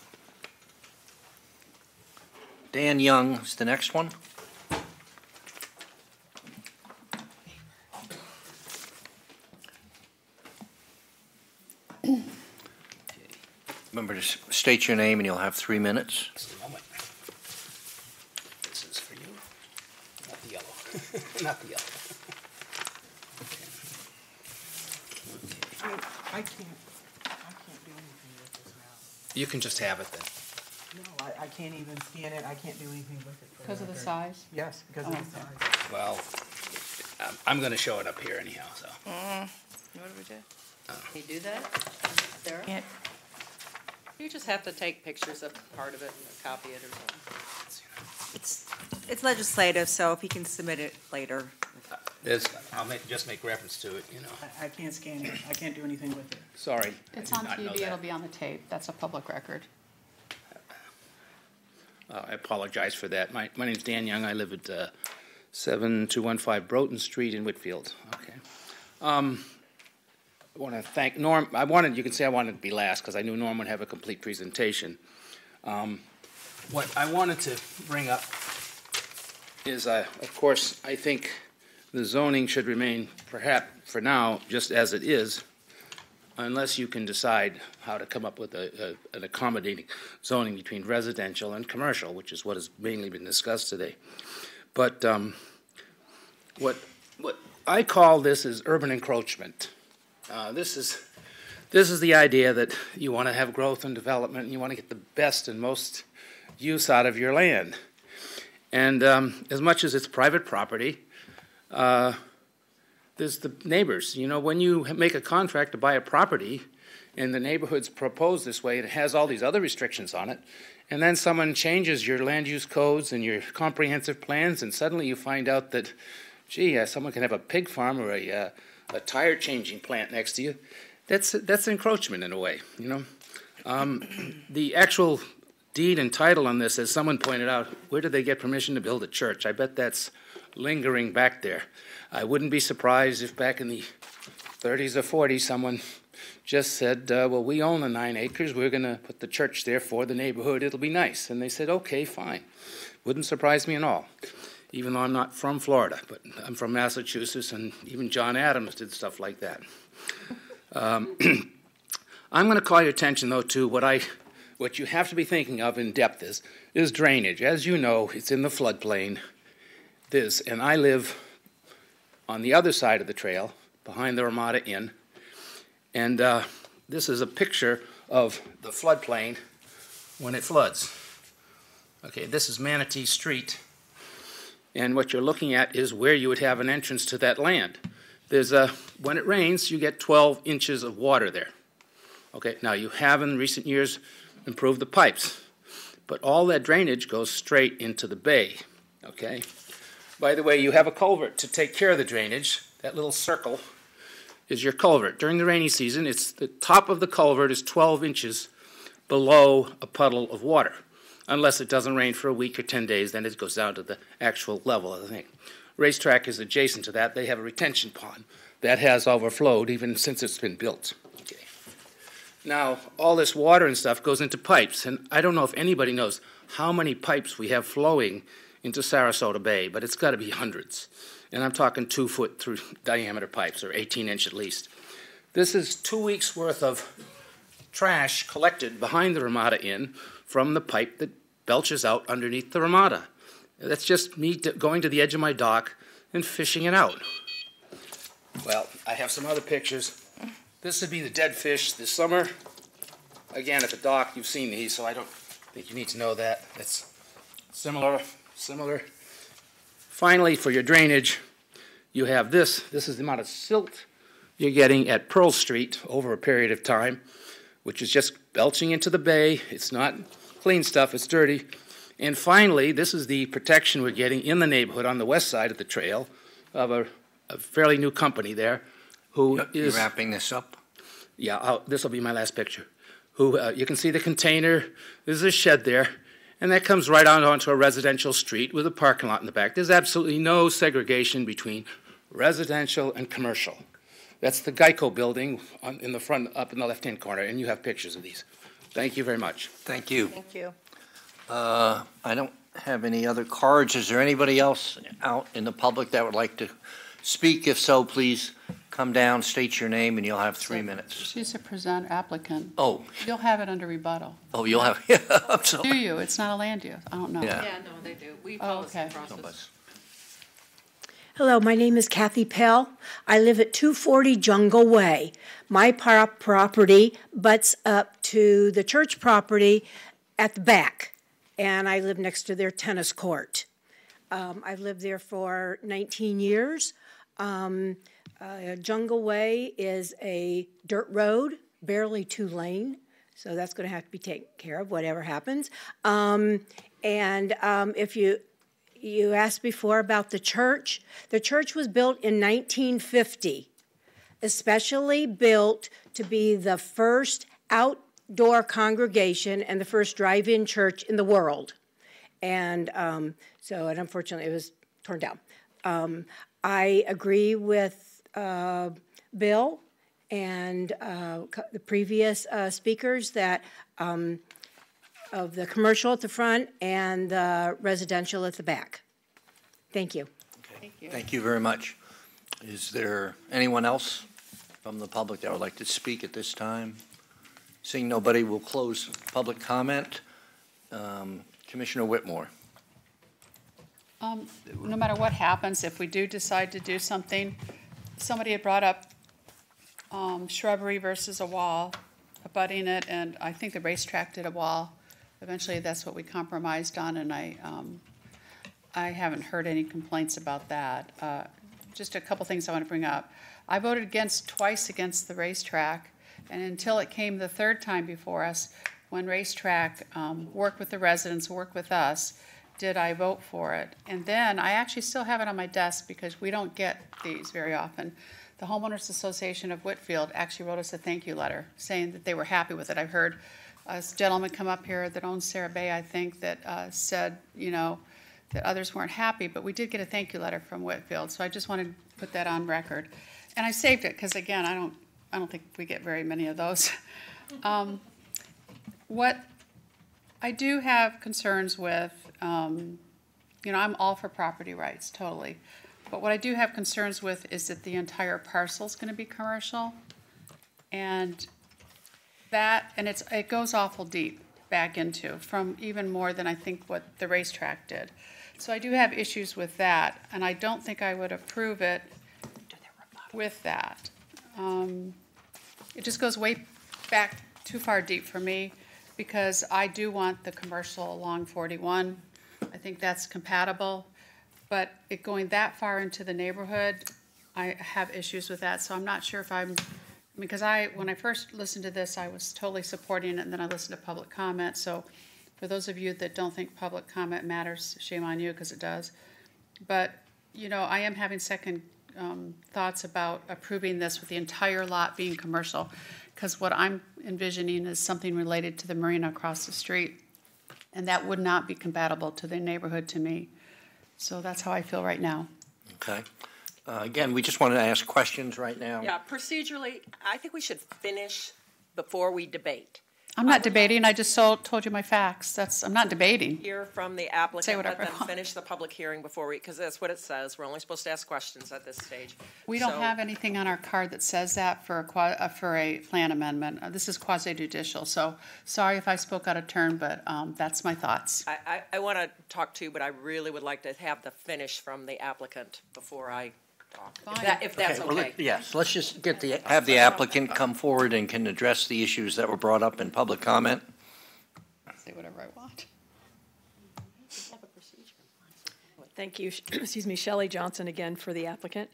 Dan Young is the next one. Remember to state your name and you'll have 3 minutes. This is for you, not the yellow, not the yellow. I can't do anything with this now. You can just have it then. No, I can't even scan it, I can't do anything with it. Because of the size? Yes, because of the size. Well, I'm going to show it up here anyhow, so. What do we do? Can you do that, Sarah? Can't. You just have to take pictures of part of it and copy it or something. It's legislative, so if he can submit it later. I'll just make reference to it, you know. I can't scan it, I can't do anything with it. Sorry. It's on TV, it'll be on the tape. That's a public record. I apologize for that. My name's Dan Young. I live at 7215 Broughton Street in Whitfield. Okay. I want to thank Norm. You can say I wanted to be last because I knew Norm would have a complete presentation. What I wanted to bring up is, of course, I think the zoning should remain, perhaps for now, just as it is, unless you can decide how to come up with an accommodating zoning between residential and commercial, which is what has mainly been discussed today. But what I call this is urban encroachment. This is the idea that you want to have growth and development, and you want to get the best and most use out of your land. And as much as it's private property, there's the neighbors. You know, when you make a contract to buy a property and the neighborhood's proposed this way, it has all these other restrictions on it, and then someone changes your land use codes and your comprehensive plans, and suddenly you find out that, gee, someone can have a pig farm or a tire changing plant next to you. That's encroachment in a way, you know. The actual deed and title on this, as someone pointed out, where did they get permission to build a church? I bet that's lingering back there. I wouldn't be surprised if back in the 30s or 40s someone just said, well, we own the 9 acres, we're going to put the church there for the neighborhood, it'll be nice. And they said, okay, fine. Wouldn't surprise me at all, even though I'm not from Florida, but I'm from Massachusetts, and even John Adams did stuff like that. I'm going to call your attention, though, to what you have to be thinking of in depth is drainage. As you know, it's in the floodplain. And I live on the other side of the trail, behind the Ramada Inn, and this is a picture of the floodplain when it floods. Okay, this is Manatee Street, and what you're looking at is where you would have an entrance to that land. When it rains, you get 12 inches of water there. Okay, now you have in recent years improved the pipes, but all that drainage goes straight into the bay, okay? By the way, you have a culvert to take care of the drainage. That little circle is your culvert. During the rainy season, the top of the culvert is 12 inches below a puddle of water. Unless it doesn't rain for a week or 10 days, then it goes down to the actual level of the thing. Racetrack is adjacent to that. They have a retention pond that has overflowed even since it's been built. Okay. Now, all this water and stuff goes into pipes, and I don't know if anybody knows how many pipes we have flowing into Sarasota Bay, but it's got to be hundreds. And I'm talking 2-foot through diameter pipes, or 18-inch at least. This is 2 weeks' worth of trash collected behind the Ramada Inn from the pipe that belches out underneath the Ramada. That's just me going to the edge of my dock and fishing it out. Well, I have some other pictures. This would be the dead fish this summer. Again, at the dock, you've seen these, so I don't think you need to know that. It's similar. Finally, for your drainage, you have this. This is the amount of silt you're getting at Pearl Street over a period of time, which is just belching into the bay. It's not clean stuff, it's dirty. And finally, this is the protection we're getting in the neighborhood on the west side of the trail of a fairly new company there who is... You're wrapping this up? Yeah, this will be my last picture. You can see the container, there's a shed there, and that comes right out onto a residential street with a parking lot in the back. There's absolutely no segregation between residential and commercial. That's the Geico building in the front, up in the left-hand corner, and you have pictures of these. Thank you very much. Thank you. Thank you. I don't have any other cards. Is there anybody else out in the public that would like to speak? If so, please come down, state your name, and you'll have 3 minutes. She's a present applicant. Oh. You'll have it under rebuttal. Oh, you'll have, yeah, I'm sorry. Do you? It's not a land use. I don't know. Yeah. Yeah, no, they do. We follow the process. Hello, my name is Kathy Pell. I live at 240 Jungle Way. My property butts up to the church property at the back, and I live next to their tennis court. I've lived there for 19 years. Jungle Way is a dirt road, barely 2-lane, so that's going to have to be taken care of, whatever happens. If you asked before about the church was built in 1950, especially built to be the first outdoor congregation and the first drive-in church in the world. And unfortunately it was torn down. I agree with Bill and the previous speakers that of the commercial at the front and the residential at the back. Thank you. Okay. Thank you. Thank you very much. Is there anyone else from the public that would like to speak at this time? Seeing nobody, we'll close public comment. Commissioner Whitmore. No matter what happens, if we do decide to do something, somebody had brought up shrubbery versus a wall, abutting it, and I think the racetrack did a wall. Eventually, that's what we compromised on, and I haven't heard any complaints about that. Just a couple things I want to bring up. I voted twice against the racetrack, and until it came the third time before us, when racetrack worked with the residents, worked with us, did I vote for it. And then I actually still have it on my desk because we don't get these very often. The Homeowners Association of Whitfield actually wrote us a thank you letter saying that they were happy with it. I've heard a gentleman come up here that owns Sarah Bay, I think, that said, that others weren't happy, but we did get a thank you letter from Whitfield, so I just wanted to put that on record. And I saved it because, again, I don't think we get very many of those. What I do have concerns with, I'm all for property rights, totally. But what I do have concerns with is that the entire parcel is going to be commercial. And it goes awful deep back into, from even more than I think what the racetrack did. So I do have issues with that, and I don't think I would approve it with that. It just goes way back too far deep for me, because I do want the commercial along 41. I think that's compatible, but it going that far into the neighborhood, I have issues with that. So I'm not sure if because when I first listened to this, I was totally supporting it, and then I listened to public comment. So for those of you that don't think public comment matters, shame on you, because it does. But, I am having second thoughts about approving this with the entire lot being commercial, because what I'm envisioning is something related to the marina across the street, and that would not be compatible to the neighborhood to me. So that's how I feel right now. Okay. Again, we just wanted to ask questions right now. Yeah, procedurally, I think we should finish before we debate. I'm not debating, I just told you my facts. I'm not debating. Hear from the Say applicant, whatever but I then want. finish the public hearing before because that's what it says. We're only supposed to ask questions at this stage. We don't So- have anything on our card that says that for a plan amendment. This is quasi-judicial, so sorry if I spoke out of turn, but that's my thoughts. I want to talk too, but I really would like to have the finish from the applicant before I talk. If that's well, okay. yes, let's just have the applicant come forward and can address the issues that were brought up in public comment. Say whatever I want. Thank you. Excuse me, Shelley Johnson again for the applicant.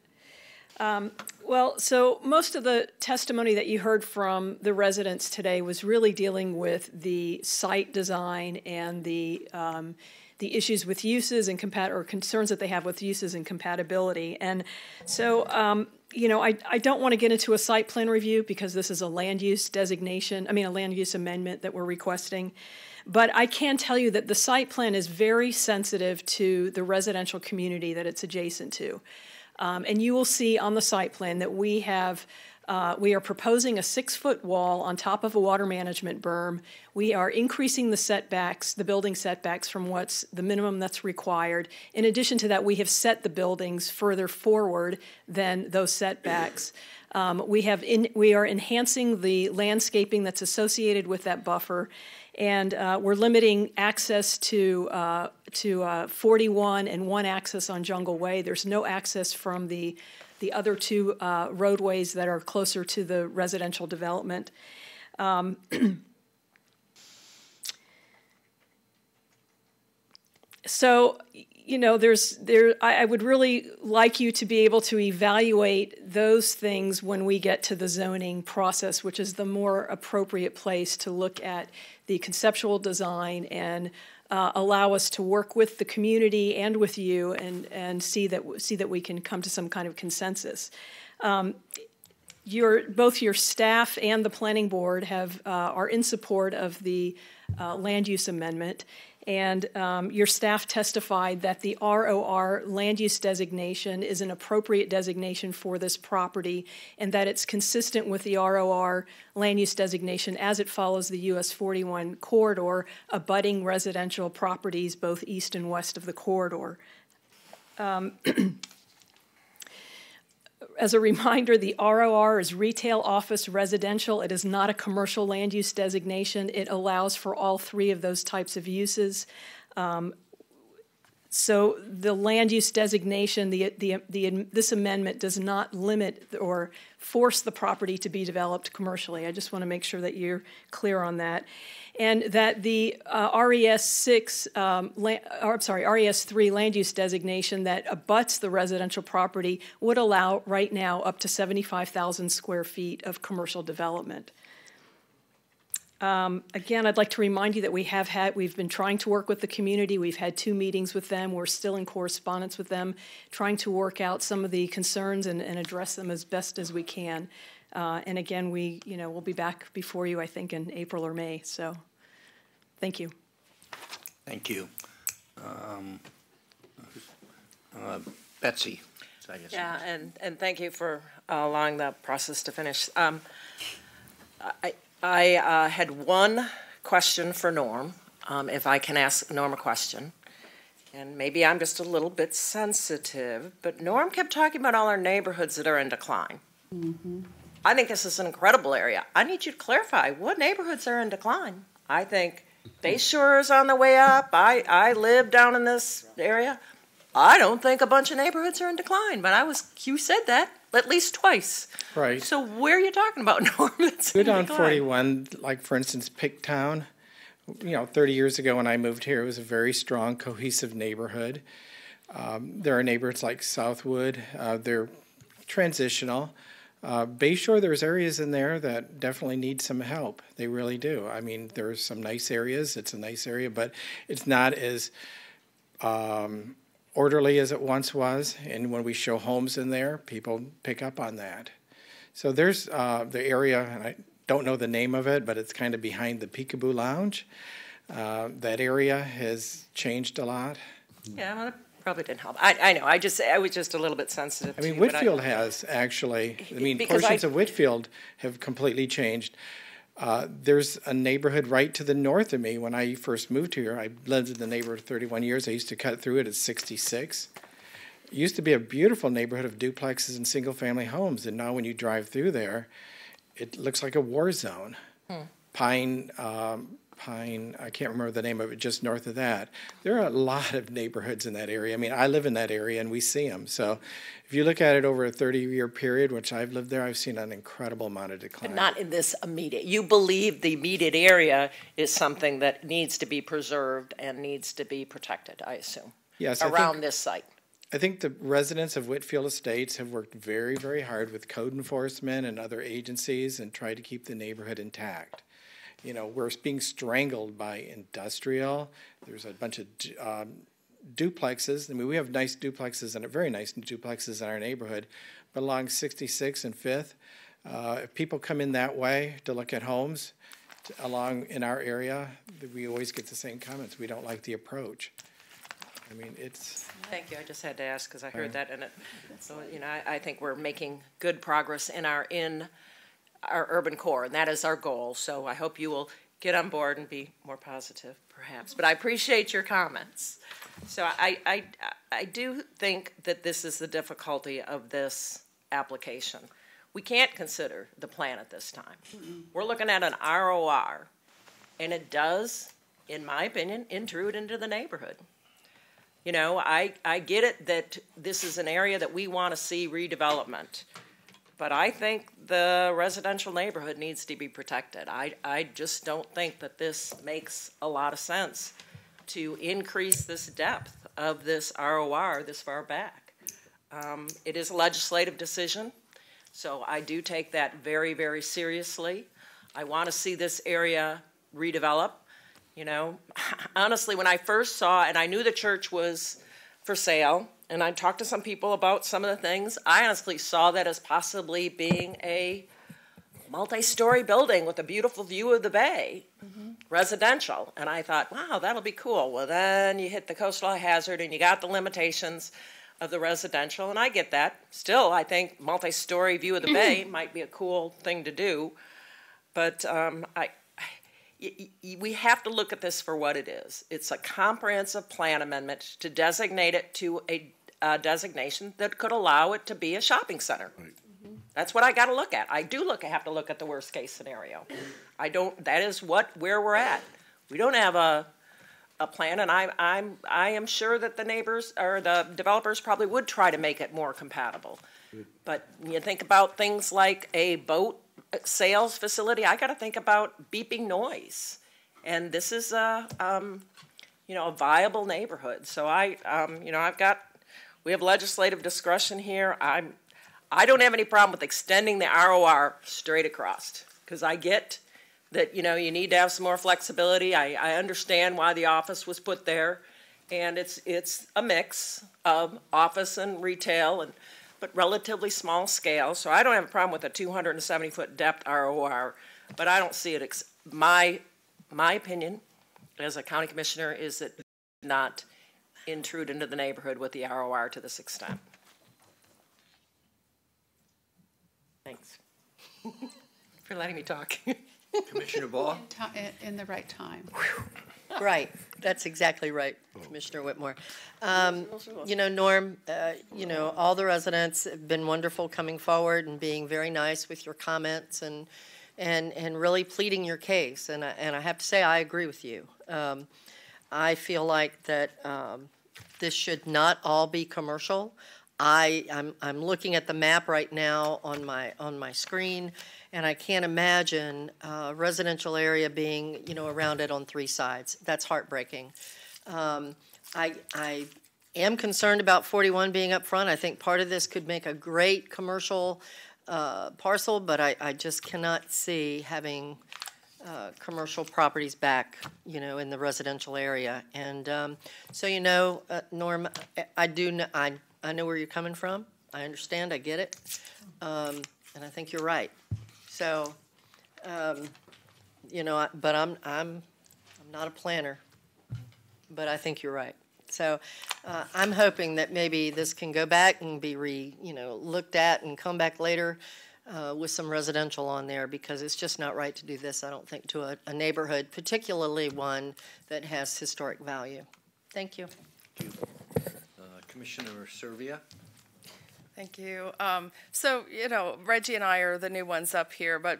Well, so most of the testimony that you heard from the residents today was really dealing with the site design and the issues with uses and or concerns that they have with uses and compatibility. And so, you know, I don't want to get into a site plan review because this is a land use designation, a land use amendment that we're requesting. But I can tell you that the site plan is very sensitive to the residential community that it's adjacent to. And you will see on the site plan that we are proposing a 6-foot wall on top of a water management berm. We are increasing the setbacks, the building setbacks from what's the minimum that's required. In addition to that, we have set the buildings further forward than those setbacks. We are enhancing the landscaping that's associated with that buffer. And we're limiting access to 41 and one access on Jungle Way. There's no access from the other two roadways that are closer to the residential development. So, you know, I would really like you to be able to evaluate those things when we get to the zoning process, which is the more appropriate place to look at the conceptual design and allow us to work with the community and with you and see that we can come to some kind of consensus. Both your staff and the planning board are in support of the land use amendment. And your staff testified that the ROR land use designation is an appropriate designation for this property and that it's consistent with the ROR land use designation as it follows the US 41 corridor, abutting residential properties both east and west of the corridor. As a reminder, the ROR is retail, office, residential. It is not a commercial land use designation. It allows for all three of those types of uses. So the land use designation, this amendment does not limit or force the property to be developed commercially. I just want to make sure that you're clear on that. And that the RES3 land use designation that abuts the residential property would allow right now up to 75,000 square feet of commercial development. Again, I'd like to remind you that we've been trying to work with the community. We've had 2 meetings with them. We're still in correspondence with them, trying to work out some of the concerns and address them as best as we can. And again, we'll be back before you, I think, in April or May. So, thank you. Thank you. Betsy. Yeah, and thank you for allowing the process to finish. I had one question for Norm, if I can ask Norm a question. And maybe I'm just a little bit sensitive, but Norm kept talking about all our neighborhoods that are in decline. Mm-hmm. I think this is an incredible area. I need you to clarify what neighborhoods are in decline. I think Bayshore is on the way up. I live down in this area. I don't think a bunch of neighborhoods are in decline, but you said that at least twice. Right. So where are you talking about, Norm? That's Go in down decline? 41, like for instance, Picktown. 30 years ago when I moved here, it was a very strong, cohesive neighborhood. There are neighborhoods like Southwood. They're transitional. Bayshore, there's areas in there that definitely need some help. They really do. I mean, there's some nice areas. It's a nice area, but it's not as orderly as it once was. And when we show homes in there, people pick up on that. So there's the area, and don't know the name of it, but it's kind of behind the Peekaboo Lounge. That area has changed a lot. Yeah, well, that probably didn't help. I know, I was just a little bit sensitive I mean, to, but Whitfield has actually, I mean, Because portions of Whitfield have completely changed. There's a neighborhood right to the north of me. When I first moved here, I lived in the neighborhood 31 years. I used to cut through it at 66. It used to be a beautiful neighborhood of duplexes and single-family homes, and now when you drive through there, it looks like a war zone. Pine, I can't remember the name of it, just north of that. There are a lot of neighborhoods in that area. I mean, I live in that area and we see them. So if you look at it over a 30-year period, which I've lived there, I've seen an incredible amount of decline. But not in this immediate. You believe the immediate area is something that needs to be preserved and needs to be protected, I assume. Yes, around this site. I think the residents of Whitfield Estates have worked very, very hard with code enforcement and other agencies and tried to keep the neighborhood intact. You know, we're being strangled by industrial. There's a bunch of duplexes. I mean, we have nice duplexes and very nice duplexes in our neighborhood, but along 66 and 5th, if people come in that way to look at homes along in our area, we always get the same comments. We don't like the approach. I mean, it's... Thank you. I just had to ask because I heard that in it. So, you know, I think we're making good progress in our urban core, and that is our goal. So I hope you will get on board and be more positive, perhaps. But I appreciate your comments. So I do think that this is the difficulty of this application. We can't consider the plan at this time. We're looking at an ROR, and it does, in my opinion, intrude into the neighborhood. You know, I get it that this is an area that we want to see redevelopment, but I think the residential neighborhood needs to be protected. I just don't think that this makes a lot of sense to increase this depth of this ROR this far back. It is a legislative decision, so I do take that very, very seriously. I want to see this area redevelop. You know, honestly, when I first saw, and I knew the church was for sale, and I talked to some people about some of the things, I honestly saw that as possibly being a multi-story building with a beautiful view of the bay, residential. And I thought, wow, that'll be cool. Well, then you hit the coastal hazard and you got the limitations of the residential, and I get that. Still, I think multi-story view of the bay might be a cool thing to do, but we have to look at this for what it is. It's a comprehensive plan amendment to designate it to a designation that could allow it to be a shopping center. Right. That's what I got to look at. I do have to look at the worst case scenario. That is where we're at. We don't have a plan, and I am sure that the neighbors or the developers probably would try to make it more compatible. But when you think about things like a boat sales facility, I got to think about beeping noise, and this is a viable neighborhood. So we have legislative discretion here. I don't have any problem with extending the ROR straight across, because I get that you need to have some more flexibility. I understand why the office was put there, and it's a mix of office and retail but relatively small scale. So I don't have a problem with a 270-foot depth ROR, but I don't see it. My opinion as a county commissioner is that not intrude into the neighborhood with the ROR to this extent. Thanks for letting me talk. Commissioner Ball? In the right time. Right. That's exactly right, Commissioner Whitmore. Norm, all the residents have been wonderful coming forward and being very nice with your comments and really pleading your case. And I have to say, I agree with you. I feel like that this should not all be commercial. I'm looking at the map right now on my screen, and I can't imagine a residential area being, around it on three sides. That's heartbreaking. I am concerned about 41 being up front. I think part of this could make a great commercial parcel, but I just cannot see having commercial properties back, in the residential area. And Norm, I know where you're coming from. I understand. I get it. And I think you're right. So You know, but I'm not a planner, but I think you're right. So I'm hoping that maybe this can go back and be looked at and come back later with some residential on there, because it's just not right to do this, I don't think, to a neighborhood, particularly one that has historic value. Thank you. Commissioner Servia. Thank you. So, Reggie and I are the new ones up here, but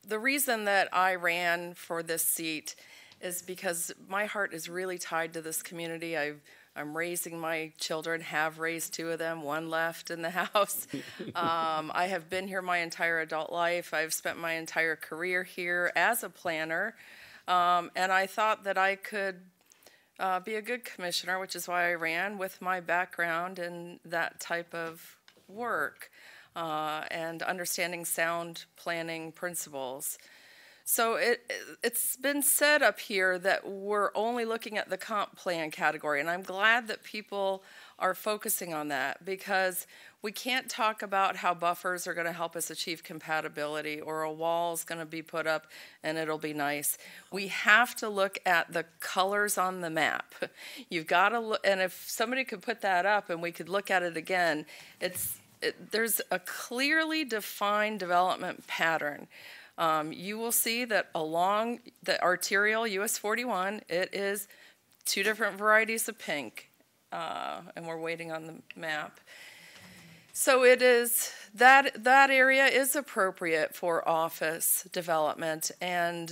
the reason that I ran for this seat is because my heart is really tied to this community. I'm raising my children, have raised 2 of them, 1 left in the house. I have been here my entire adult life. I've spent my entire career here as a planner, and I thought that I could be a good commissioner, which is why I ran, with my background in that type of work and understanding sound planning principles. So it's been said up here that we're only looking at the comp plan category, and I'm glad that people are focusing on that, because we can't talk about how buffers are going to help us achieve compatibility or a wall's going to be put up and it'll be nice. We have to look at the colors on the map. You've got to look, and if somebody could put that up and we could look at it again, there's a clearly defined development pattern. You will see that along the arterial US 41, it is 2 different varieties of pink, and we're waiting on the map. So it is that area is appropriate for office development and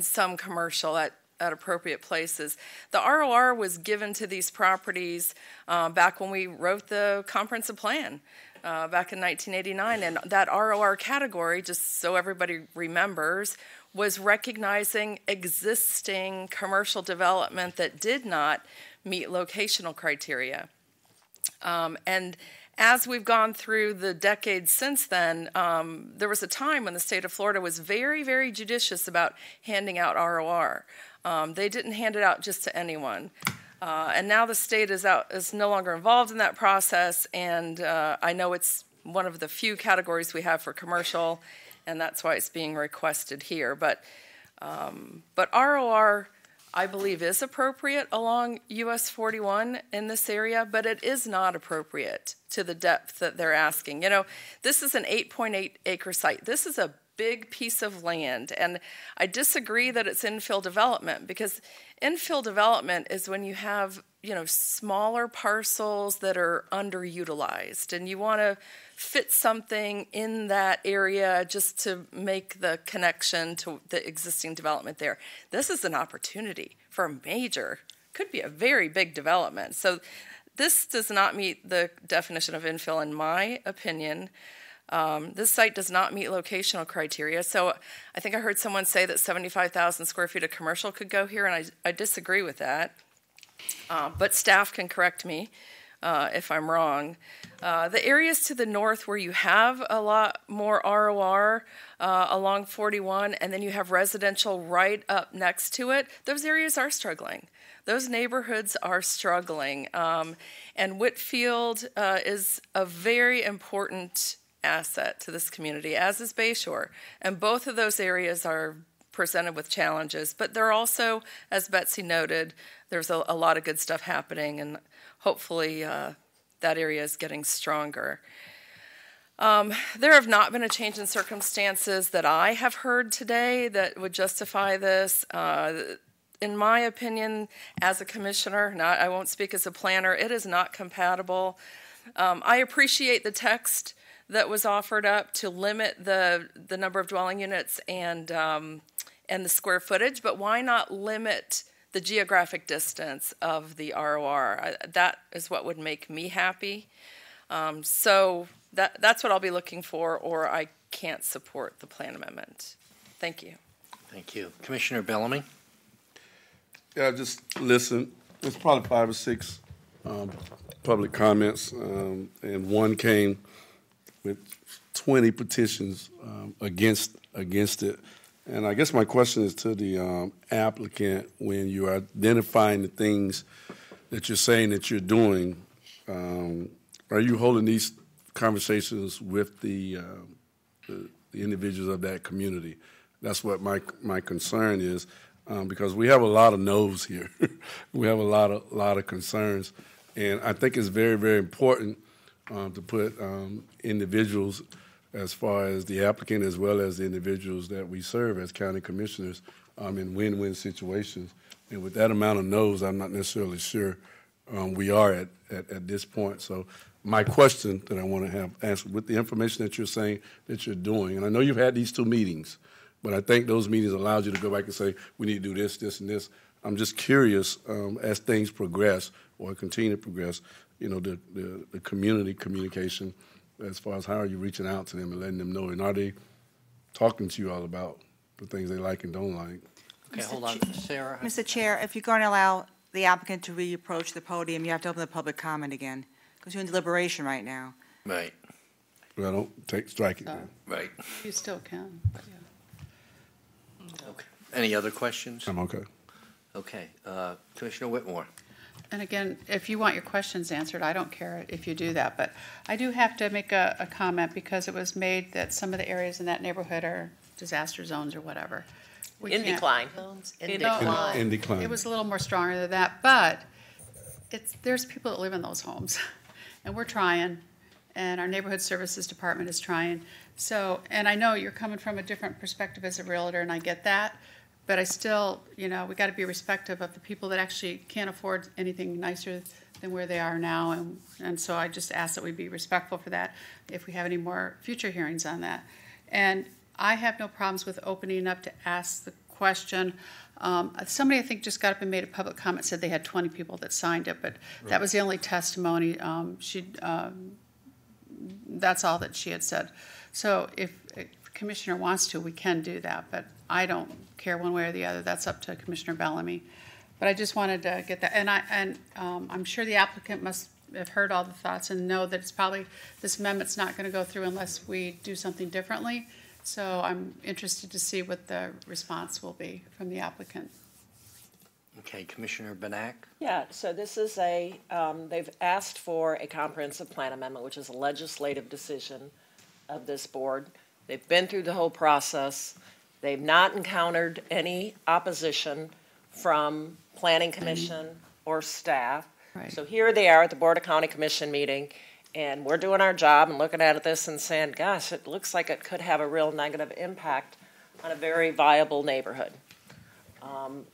some commercial at appropriate places. The ROR was given to these properties back when we wrote the comprehensive plan. Back in 1989, and that ROR category, just so everybody remembers, was recognizing existing commercial development that did not meet locational criteria. And as we've gone through the decades since then, there was a time when the state of Florida was very, very judicious about handing out ROR. They didn't hand it out just to anyone. And now the state is no longer involved in that process, and I know it's one of the few categories we have for commercial, and that's why it's being requested here. But ROR, I believe, is appropriate along US 41 in this area, but it is not appropriate to the depth that they're asking. This is an 8.8 acre site. This is a big piece of land, and I disagree that it's infill development, because infill development is when you have smaller parcels that are underutilized, and you want to fit something in that area just to make the connection to the existing development there. This is an opportunity for a major, could be a very big development. So this does not meet the definition of infill, in my opinion. This site does not meet locational criteria, so I think I heard someone say that 75,000 square feet of commercial could go here, and I disagree with that. But staff can correct me if I'm wrong. The areas to the north where you have a lot more ROR along 41, and then you have residential right up next to it, those areas are struggling. Those neighborhoods are struggling. And Whitfield is a very important asset to this community, as is Bayshore. And both of those areas are presented with challenges, but they're also, as Betsy noted, there's a lot of good stuff happening, and hopefully that area is getting stronger. There have not been a change in circumstances that I have heard today that would justify this. In my opinion, as a commissioner, I won't speak as a planner, it is not compatible. I appreciate the text that was offered up to limit the number of dwelling units and the square footage, but why not limit the geographic distance of the ROR? That is what would make me happy. So that's what I'll be looking for, or I can't support the plan amendment. Thank you. Thank you. Commissioner Bellamy? Yeah, just listen. There's probably 5 or 6 public comments, and one came with 20 petitions against it. And I guess my question is to the applicant: when you are identifying the things that you're saying that you're doing, are you holding these conversations with the individuals of that community? That's what my concern is, because we have a lot of no's here. We have a lot of concerns, and I think it's very, very important to put individuals, as far as the applicant as well as the individuals that we serve as county commissioners, in win-win situations. And with that amount of no's, I'm not necessarily sure we are at this point. So my question that I want to have answered, with the information that you're saying that you're doing, and I know you've had these 2 meetings, but I think those meetings allowed you to go back and say, we need to do this, this, and this. I'm just curious, as things progress or continue to progress, the community communication, as far as how are you reaching out to them and letting them know, and are they talking to you all about the things they like and don't like? Okay, hold on, Sarah. Mr. Chair, if you're going to allow the applicant to reapproach the podium, you have to open the public comment again, because you're in deliberation right now. Right. Well, don't strike it. Right. You still can. Okay. Any other questions? I'm okay. Okay. Commissioner Whitmore. And again, if you want your questions answered, I don't care if you do that, but I do have to make a comment, because it was made that some of the areas in that neighborhood are disaster zones or whatever. In decline. In decline. It was a little more stronger than that, but there's people that live in those homes, and we're trying, and our neighborhood services department is trying. So, and I know you're coming from a different perspective as a realtor, and I get that, but I still, we got to be respectful of the people that actually can't afford anything nicer than where they are now, and so I just ask that we be respectful for that if we have any more future hearings on that. And I have no problems with opening up to ask the question. Somebody, I think, just got up and made a public comment, said they had 20 people that signed it, but that was the only testimony. That's all that she had said. So if the commissioner wants to, we can do that, but I don't care one way or the other. That's up to Commissioner Bellamy. But I just wanted to get that, and I'm sure the applicant must have heard all the thoughts and know that it's probably, this amendment's not going to go through unless we do something differently. So I'm interested to see what the response will be from the applicant. Okay, Commissioner Benak. Yeah, so this is they've asked for a comprehensive plan amendment, which is a legislative decision of this board. They've been through the whole process. They've not encountered any opposition from Planning Commission or staff. Right. So here they are at the Board of County Commission meeting, and we're doing our job and looking at this and saying, gosh, it looks like it could have a real negative impact on a very viable neighborhood.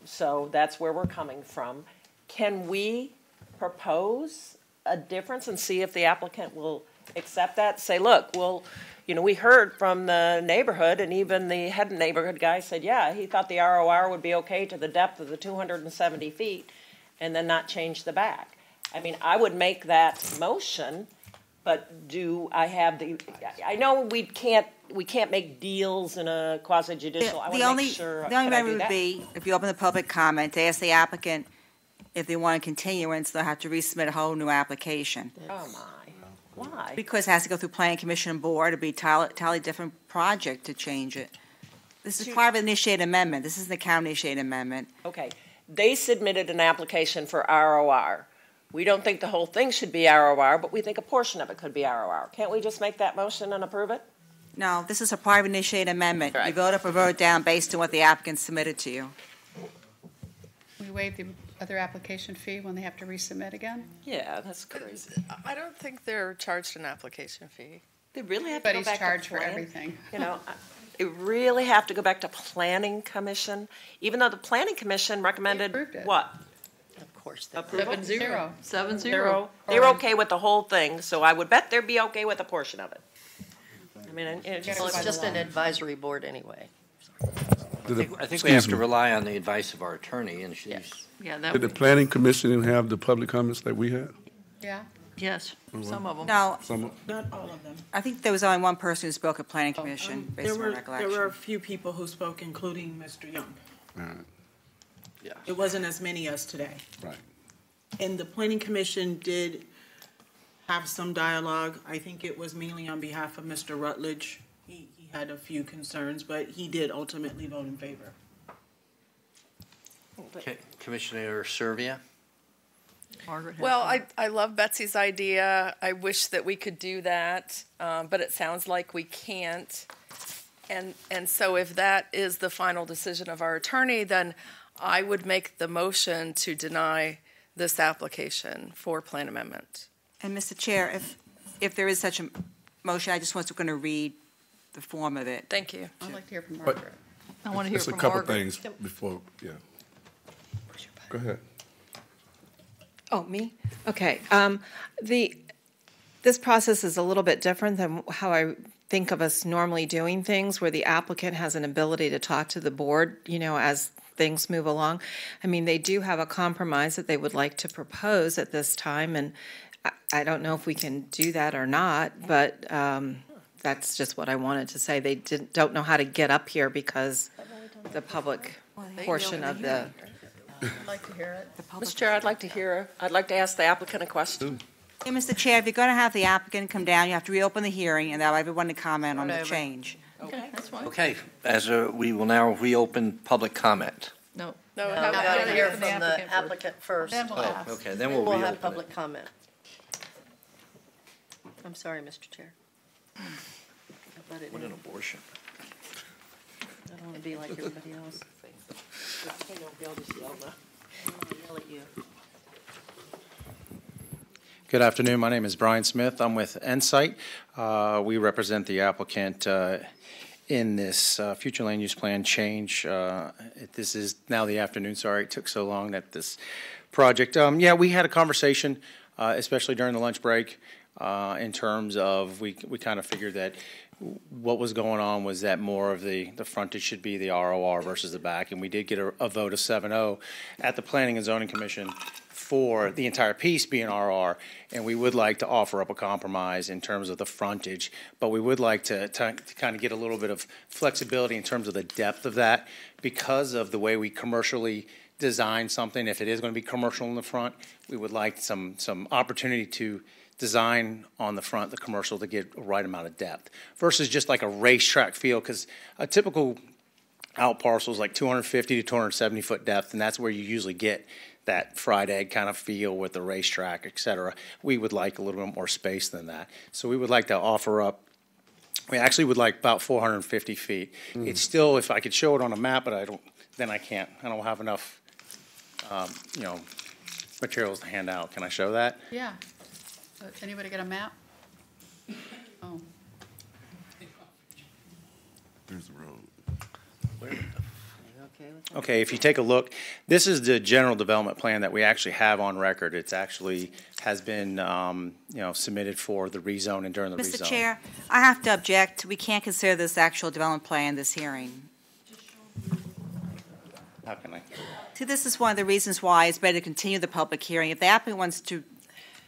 So that's where we're coming from. Can we propose a difference and see if the applicant will accept that? Say, look, we heard from the neighborhood, and even the head neighborhood guy said, yeah, he thought the ROR would be okay to the depth of the 270 feet and then not change the back. I mean, I would make that motion. But do I have I know we can't make deals in a quasi-judicial. I want to make sure. The only way would be, if you open the public comment, to ask the applicant if they want a continuance, they'll have to resubmit a whole new application. Oh, my. Why? Because it has to go through Planning Commission and Board. It'd be a totally different project to change it. This is part of an initiated amendment. This isn't a county-initiated amendment. Okay. They submitted an application for ROR. We don't think the whole thing should be ROR, but we think a portion of it could be ROR. Can't we just make that motion and approve it? No, this is a private initiated amendment. Right. You vote up or vote down based on what the applicant submitted to you. We waive the other application fee when they have to resubmit again? Yeah, that's crazy. I don't think they're charged an application fee. They really have But to go he's back charged to for plan. everything. They really have to go back to Planning Commission, even though the Planning Commission recommended what? Of course. Approval? 7-0. 7-0. They're okay with the whole thing, so I would bet they'd be okay with a portion of it. I mean, Well, it's just an advisory board anyway. I think we have to rely on the advice of our attorney, and she's. Yeah, that Did the would, Planning Commission have the public comments that we had? Yeah. yes, some of them. No, Not all of them. I think there was only one person who spoke at Planning Commission, based on my There recollection. were a few people who spoke, including Mr. Young. Yeah. It wasn't as many as today. Right. And the Planning Commission did have some dialogue. I think it was mainly on behalf of Mr. Rutledge. He had a few concerns, but he did ultimately vote in favor. Okay, Commissioner Servia. Margaret has Well, one. I love Betsy's idea. I wish that we could do that, but it sounds like we can't. And so if that is the final decision of our attorney, then I would make the motion to deny this application for plan amendment. And Mr. Chair, if there is such a motion, I just was going to read the form of it. Thank you. I'd like to hear from Margaret. I want to hear Just a from couple Margaret. things before, yeah. Go ahead. Oh, me? Okay. This process is a little bit different than how I think of us normally doing things, where the applicant has an ability to talk to the board, as things move along. I mean, they do have a compromise that they would like to propose at this time, and I don't know if we can do that or not, but that's just what I wanted to say. They don't know how to get up here because the public portion of the... I'd like to hear it. Mr. Chair, I'd like to ask the applicant a question. Hey, Mr. Chair, if you're going to have the applicant come down, you have to reopen the hearing and allow everyone to comment on the change. Okay, that's fine. Okay, we will now reopen public comment. No. No, have we gotta to hear from from the applicant first. Then we'll ask. Okay, then we'll We'll reopen have it. public comment. I'm sorry, Mr. Chair. I let it What an in. abortion. I don't want to be like everybody else. I'll just yell at you. Good afternoon. My name is Brian Smith. I'm with Ensight. We represent the applicant in this future land use plan change. This is now the afternoon. Sorry it took so long that this project. Yeah, we had a conversation, especially during the lunch break, in terms of we kind of figured that what was going on was that more of the frontage should be the ROR versus the back, and we did get a vote of 7-0 at the Planning and Zoning Commission for the entire piece being RR, and we would like to offer up a compromise in terms of the frontage, but we would like to kind of get a little bit of flexibility in terms of the depth of that because of the way we commercially design something. If it is going to be commercial in the front, we would like some opportunity to design on the front, the commercial, to get a right amount of depth versus just like a racetrack feel, because a typical out parcel is like 250 to 270 foot depth, and that's where you usually get that fried egg kind of feel with the racetrack, et cetera. We would like a little bit more space than that. So we would like to offer up, we actually would like about 450 feet. It's still, if I could show it on a map, but I can't. I don't have enough, materials to hand out. Can I show that? Yeah. Anybody got a map? Oh. There's the road. Okay, if you take a look, this is the general development plan that we actually have on record. It's actually has been, submitted for the rezone and during the rezone. Mr. Chair, I have to object. We can't consider this actual development plan this hearing. How can I? See, this is one of the reasons why it's better to continue the public hearing. If the applicant wants to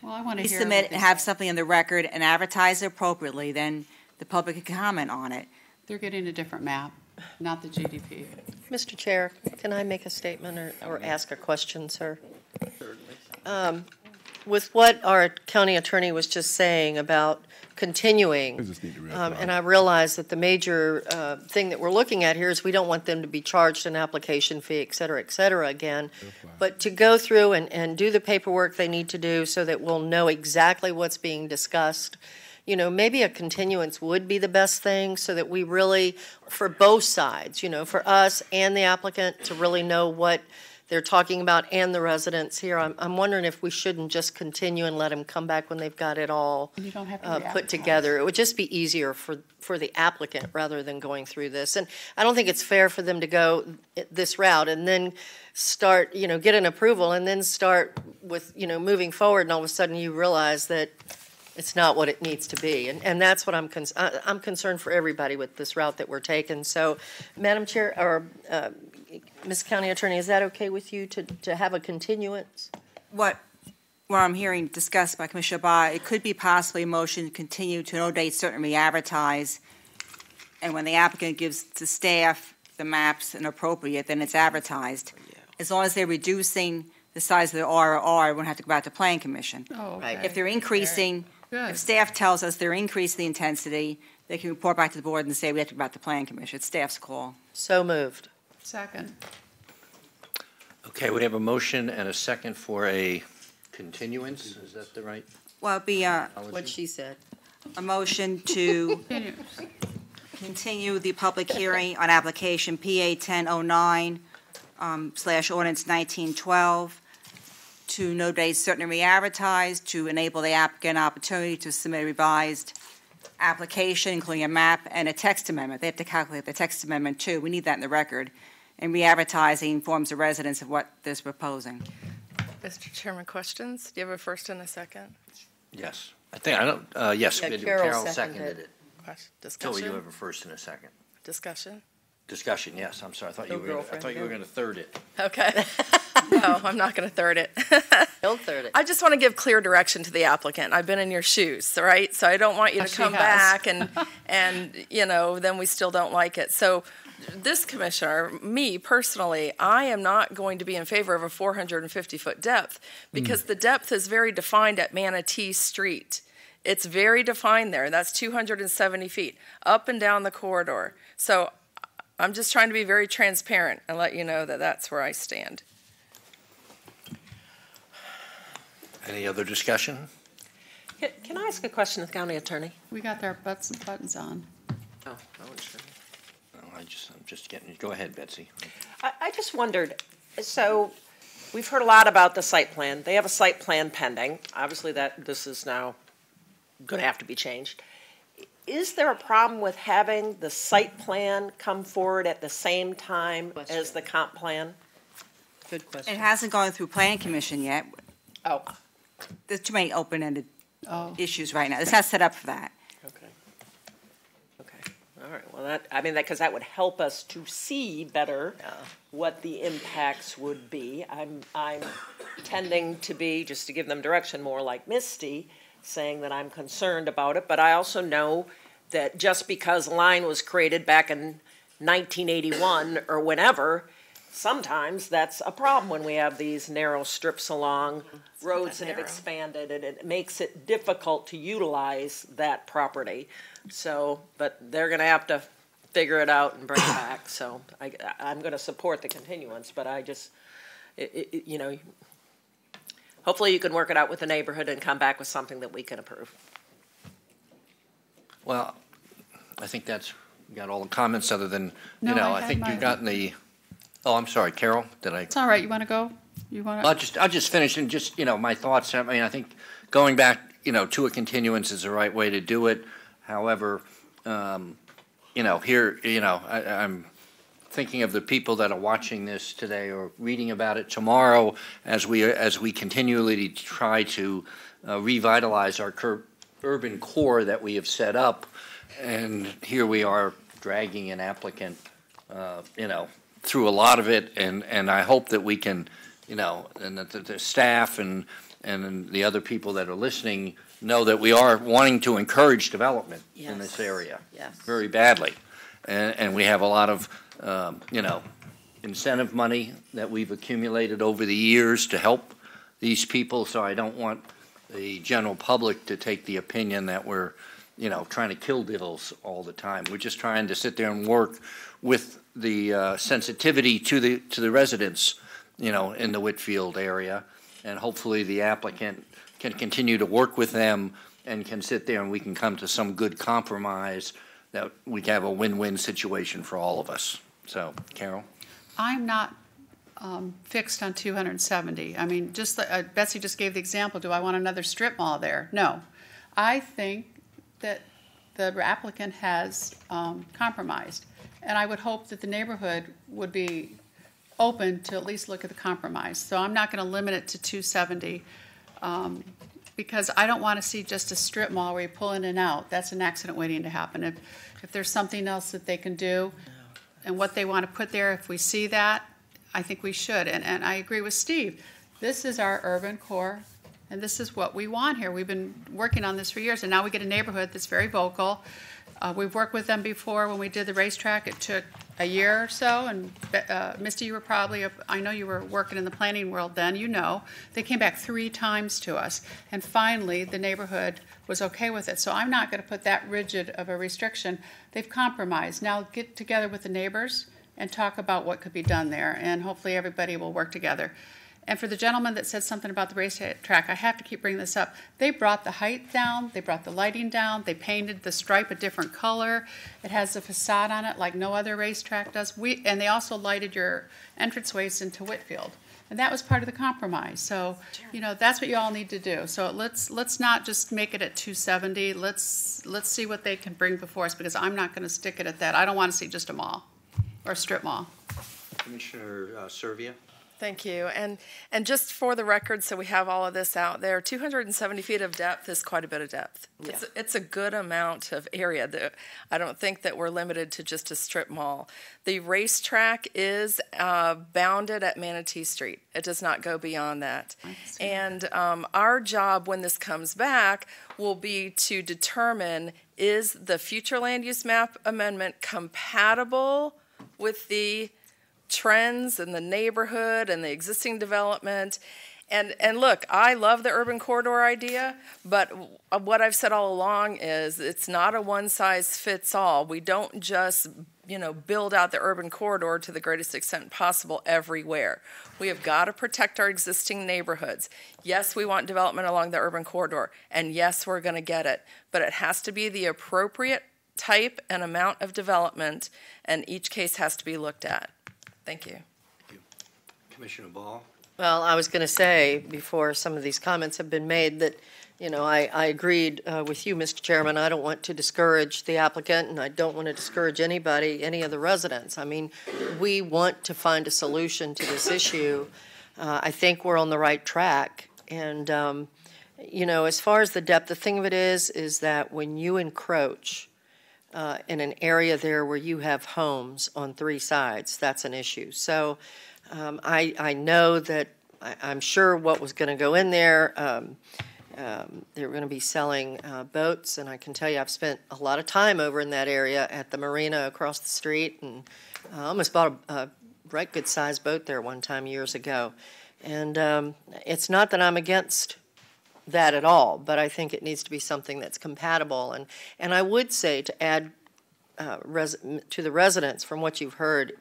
Well, I want to hear. submit what and they have say. something in the record and advertise it appropriately, then the public can comment on it. They're getting a different map, not the GDP. Mr. Chair, can I make a statement or ask a question, sir? With what our county attorney was just saying about continuing, and I realize that the major thing that we're looking at here is we don't want them to be charged an application fee, et cetera, again. But to go through and do the paperwork they need to do so that we'll know exactly what's being discussed, maybe a continuance would be the best thing so that we really, for both sides, for us and the applicant to really know what they're talking about and the residents here. I'm wondering if we shouldn't just continue and let them come back when they've got it all And you don't have to put re-advertise. together. It would just be easier for the applicant rather than going through this. And I don't think it's fair for them to go this route and then start, get an approval and then start with, moving forward, and all of a sudden you realize that it's not what it needs to be. And that's what I'm concerned for everybody with this route that we're taking. So, Madam Chair, or Ms. County Attorney, is that okay with you to have a continuance? What I'm hearing discussed by Commissioner Ba, it could be possibly a motion to continue to no date certain re-advertise, and when the applicant gives to staff the maps inappropriate, then it's advertised. As long as they're reducing the size of the RRR, we won't have to go back to Plan Commission. Oh, okay. If they're increasing, Good. if staff tells us they're increasing the intensity, they can report back to the board and say we have to go back to Plan Commission. It's staff's call. So moved. Second. Okay, we have a motion and a second for a continuance. Is that the right? Well, it'd be What she said. a motion to Continues. continue the public hearing on application PA 1009 / ordinance 1912 to no date certain and re-advertised to enable the applicant opportunity to submit a revised application, including a map and a text amendment. They have to calculate the text amendment too. We need that in the record. And re-advertising informs the residents of what they're proposing. Mr. Chairman, questions? Do you have a first and a second? Yes. Yes, Yeah, Carol seconded it. Discussion? So you have a first and a second. Discussion? Discussion, yes, I'm sorry. I thought you were going to third it. Okay. No, I'm not going to third it. Don't third it. I just want to give clear direction to the applicant. I've been in your shoes, right? So I don't want you to come back and then we still don't like it. So this commissioner, me personally, I am not going to be in favor of a 450-foot depth because the depth is very defined at Manatee Street. It's very defined there. That's 270 feet up and down the corridor. So I'm just trying to be very transparent and let you know that that's where I stand. Any other discussion? Can I ask a question of the county attorney? We got their buttons on. Oh, I was sure. No, I'm just getting, go ahead, Betsy. I just wondered, so we've heard a lot about the site plan. They have a site plan pending. Obviously this is now going to have to be changed. Is there a problem with having the site plan come forward at the same time as the comp plan? Good question. It hasn't gone through planning commission yet. Oh. There's too many open-ended issues right now. It's not set up for that. Okay. All right. Well, because that would help us to see better what the impacts would be. I'm tending to be, just to give them direction, more like Misty, saying that I'm concerned about it, but I also know that just because a line was created back in 1981 or whenever, sometimes that's a problem when we have these narrow strips along roads that have expanded, and it makes it difficult to utilize that property. So, but they're going to have to figure it out and bring it back. So I'm going to support the continuance, but I just, hopefully you can work it out with the neighborhood and come back with something that we can approve. Well, I think we got all the comments other than, No, I think you've gotten the, oh, I'm sorry, Carol, did I? It's all right. You want to go? You want to? I'll just finish and just, my thoughts. I think going back, to a continuance is the right way to do it. However, here, I'm thinking of the people that are watching this today or reading about it tomorrow as we continually try to revitalize our urban core that we have set up. And here we are dragging an applicant, through a lot of it. And I hope that we can, and that the staff and the other people that are listening know that we are wanting to encourage development in this area very badly. And we have a lot of, incentive money that we've accumulated over the years to help these people. So I don't want the general public to take the opinion that we're, trying to kill deals all the time. We're just trying to sit there and work with the sensitivity to the residents, in the Whitfield area. And hopefully the applicant can continue to work with them and can sit there and we can come to some good compromise that we can have a win-win situation for all of us. So, Carol? I'm not fixed on 270. I mean, Betsy just gave the example. Do I want another strip mall there? No. I think that the applicant has compromised. And I would hope that the neighborhood would be open to at least look at the compromise. So I'm not going to limit it to 270 because I don't want to see just a strip mall where you pull in and out. That's an accident waiting to happen. If there's something else that they can do and what they want to put there, if we see that, I think we should. And I agree with Steve. This is our urban core, and this is what we want here. We've been working on this for years, and now we get a neighborhood that's very vocal. We've worked with them before when we did the racetrack. It took a year or so, and Misty, you were probably, I know you were working in the planning world then, they came back 3 times to us, and finally the neighborhood was okay with it. So I'm not going to put that rigid of a restriction. They've compromised. Now get together with the neighbors and talk about what could be done there, and hopefully everybody will work together. And for the gentleman that said something about the racetrack, I have to keep bringing this up. They brought the height down, they brought the lighting down, they painted the stripe a different color. It has a facade on it like no other racetrack does. And they also lighted your entranceways into Whitfield. And that was part of the compromise. So, you know, that's what you all need to do. So let's not just make it at 270. Let's see what they can bring before us, because I'm not going to stick it at that. I don't want to see just a mall or a strip mall. Commissioner Servia? Thank you. And just for the record, so we have all of this out there, 270 feet of depth is quite a bit of depth. Yeah. It's a good amount of area. I don't think that we're limited to just a strip mall. The racetrack is bounded at Manatee Street. It does not go beyond that. And our job when this comes back will be to determine, is the future land use map amendment compatible with the trends in the neighborhood and the existing development. And look, I love the urban corridor idea, but what I've said all along is it's not a one-size-fits-all. We don't just, build out the urban corridor to the greatest extent possible everywhere. We have got to protect our existing neighborhoods. Yes, we want development along the urban corridor, and yes, we're going to get it, but it has to be the appropriate type and amount of development, and each case has to be looked at. Thank you. Commissioner Ball? Well, I was going to say, before some of these comments have been made, that, I agreed with you, Mr. Chairman. I don't want to discourage the applicant, and I don't want to discourage anybody, any of the residents. I mean, we want to find a solution to this issue. I think we're on the right track. And, as far as the depth, the thing of it is that when you encroach in an area there where you have homes on three sides, that's an issue. So I know that I'm sure what was going to go in there, they were going to be selling boats, and I can tell you I've spent a lot of time over in that area at the marina across the street, and I almost bought a right good sized boat there one time years ago. And it's not that I'm against that at all, but I think it needs to be something that's compatible. And I would say, to add to the residents from what you've heard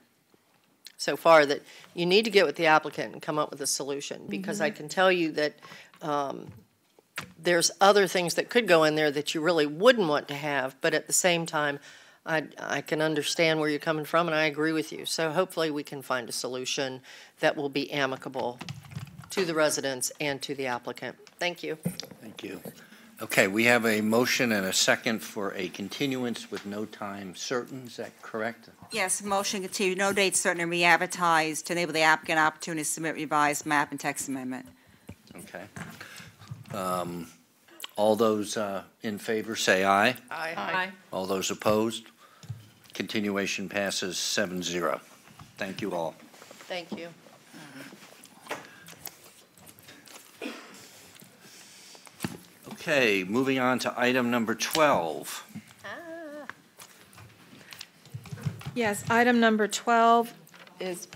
so far, that you need to get with the applicant and come up with a solution, because I can tell you that there's other things that could go in there that you really wouldn't want to have, but at the same time, I can understand where you're coming from, and I agree with you. So hopefully we can find a solution that will be amicable to the residents and to the applicant. Thank you. Thank you. Okay, we have a motion and a second for a continuance with no time certain. Is that correct? Yes, motion continue, no date certain, and re-advertised to enable the applicant opportunity to submit revised map and text amendment. Okay. All those in favor say aye. Aye. Aye. All those opposed? Continuation passes 7-0. Thank you all. Thank you. Okay, moving on to item number 12. Yes, item number 12 is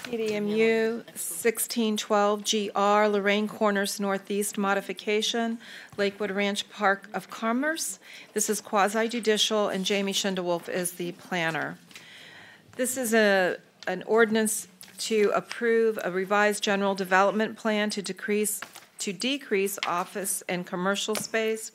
PDMU 1612 GR, Lorraine Corners Northeast Modification, Lakewood Ranch Park of Commerce. This is quasi-judicial, and Jamie Schindewolf is the planner. This is an ordinance to approve a revised general development plan to decrease office and commercial space,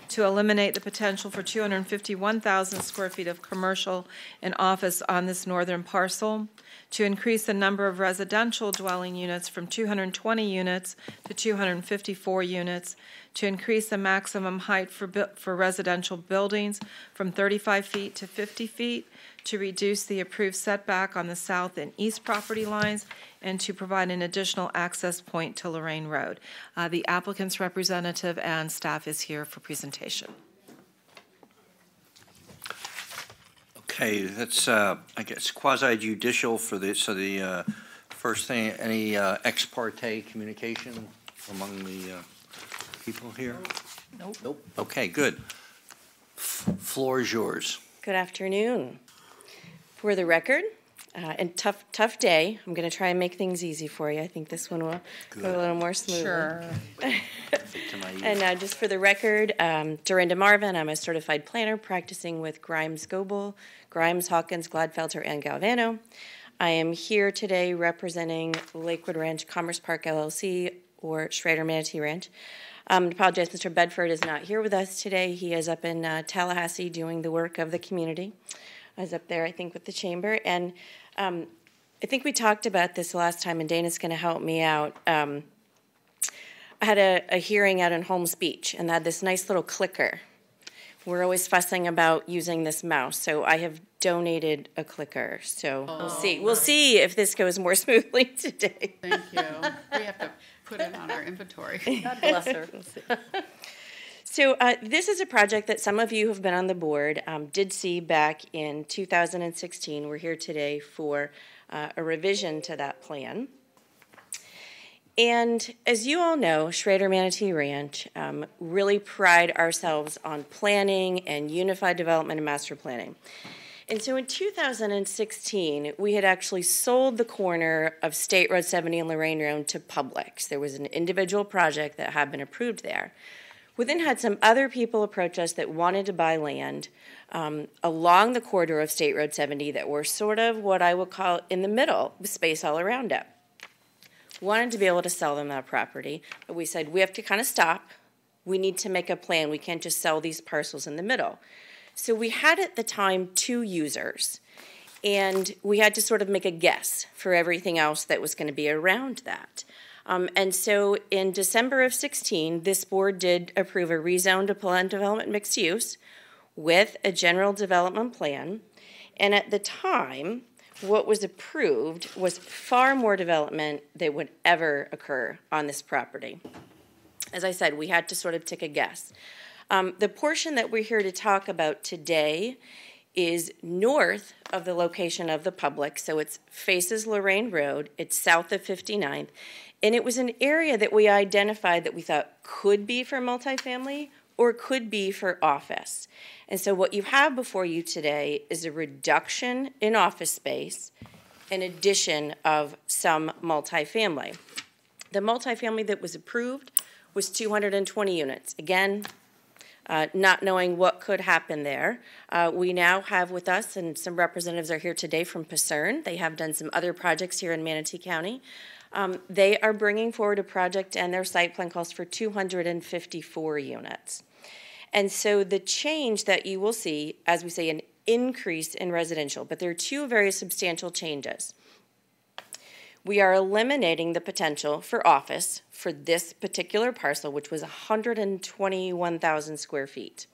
to eliminate the potential for 251,000 square feet of commercial and office on this northern parcel, to increase the number of residential dwelling units from 220 units to 254 units, to increase the maximum height for residential buildings from 35 feet to 50 feet, to reduce the approved setback on the south and east property lines, and to provide an additional access point to Lorraine Road. The applicant's representative and staff is here for presentation. Okay, that's, I guess, quasi-judicial for the, so the first thing, any ex parte communication among the people here? Nope. Okay, good. Floor is yours. Good afternoon. For the record, and tough day. I'm going to try and make things easy for you. I think this one will go a little more smoothly. Sure. And just for the record, Dorinda Marvin, I'm a certified planner practicing with Grimes Goebel, Grimes, Hawkins, Gladfelter, and Galvano. I am here today representing Lakewood Ranch Commerce Park LLC, or Schrader Manatee Ranch. I apologize, Mr. Bedford is not here with us today. He is up in Tallahassee doing the work of the community. I was up there, I think, with the chamber. And I think we talked about this last time, and Dana's going to help me out. I had a hearing out in Holmes Beach, and they had this nice little clicker. We're always fussing about using this mouse, so I have donated a clicker. So we'll see. We'll see if this goes more smoothly today. Thank you. We have to put it on our inventory. God bless her. So this is a project that some of you who have been on the board did see back in 2016. We're here today for a revision to that plan. And as you all know, Schrader Manatee Ranch really pride ourselves on planning and unified development and master planning. And so in 2016, we had actually sold the corner of State Road 70 and Lorraine Road to Publix. There was an individual project that had been approved there. We then had some other people approach us that wanted to buy land along the corridor of State Road 70 that were sort of what I would call in the middle, with space all around it. Wanted to be able to sell them that property, but we said we have to kind of stop. We need to make a plan. We can't just sell these parcels in the middle. So we had at the time 2 users, and we had to sort of make a guess for everything else that was going to be around that. And so in December of 16, this board did approve a rezone to planned development mixed use with a general development plan. And at the time, what was approved was far more development that would ever occur on this property. As I said, we had to sort of take a guess. The portion that we're here to talk about today is north of the location of the Publix, so it faces Lorraine Road, it's south of 59th, and it was an area that we identified that we thought could be for multifamily or could be for office. And so what you have before you today is a reduction in office space, an addition of some multifamily. The multifamily that was approved was 220 units. Again, not knowing what could happen there. We now have with us, and some representatives are here today from Pasern. They have done some other projects here in Manatee County. They are bringing forward a project, and their site plan calls for 254 units. And so the change that you will see, as we say, an increase in residential, but there are 2 very substantial changes. We are eliminating the potential for office for this particular parcel, which was 121,000 square feet.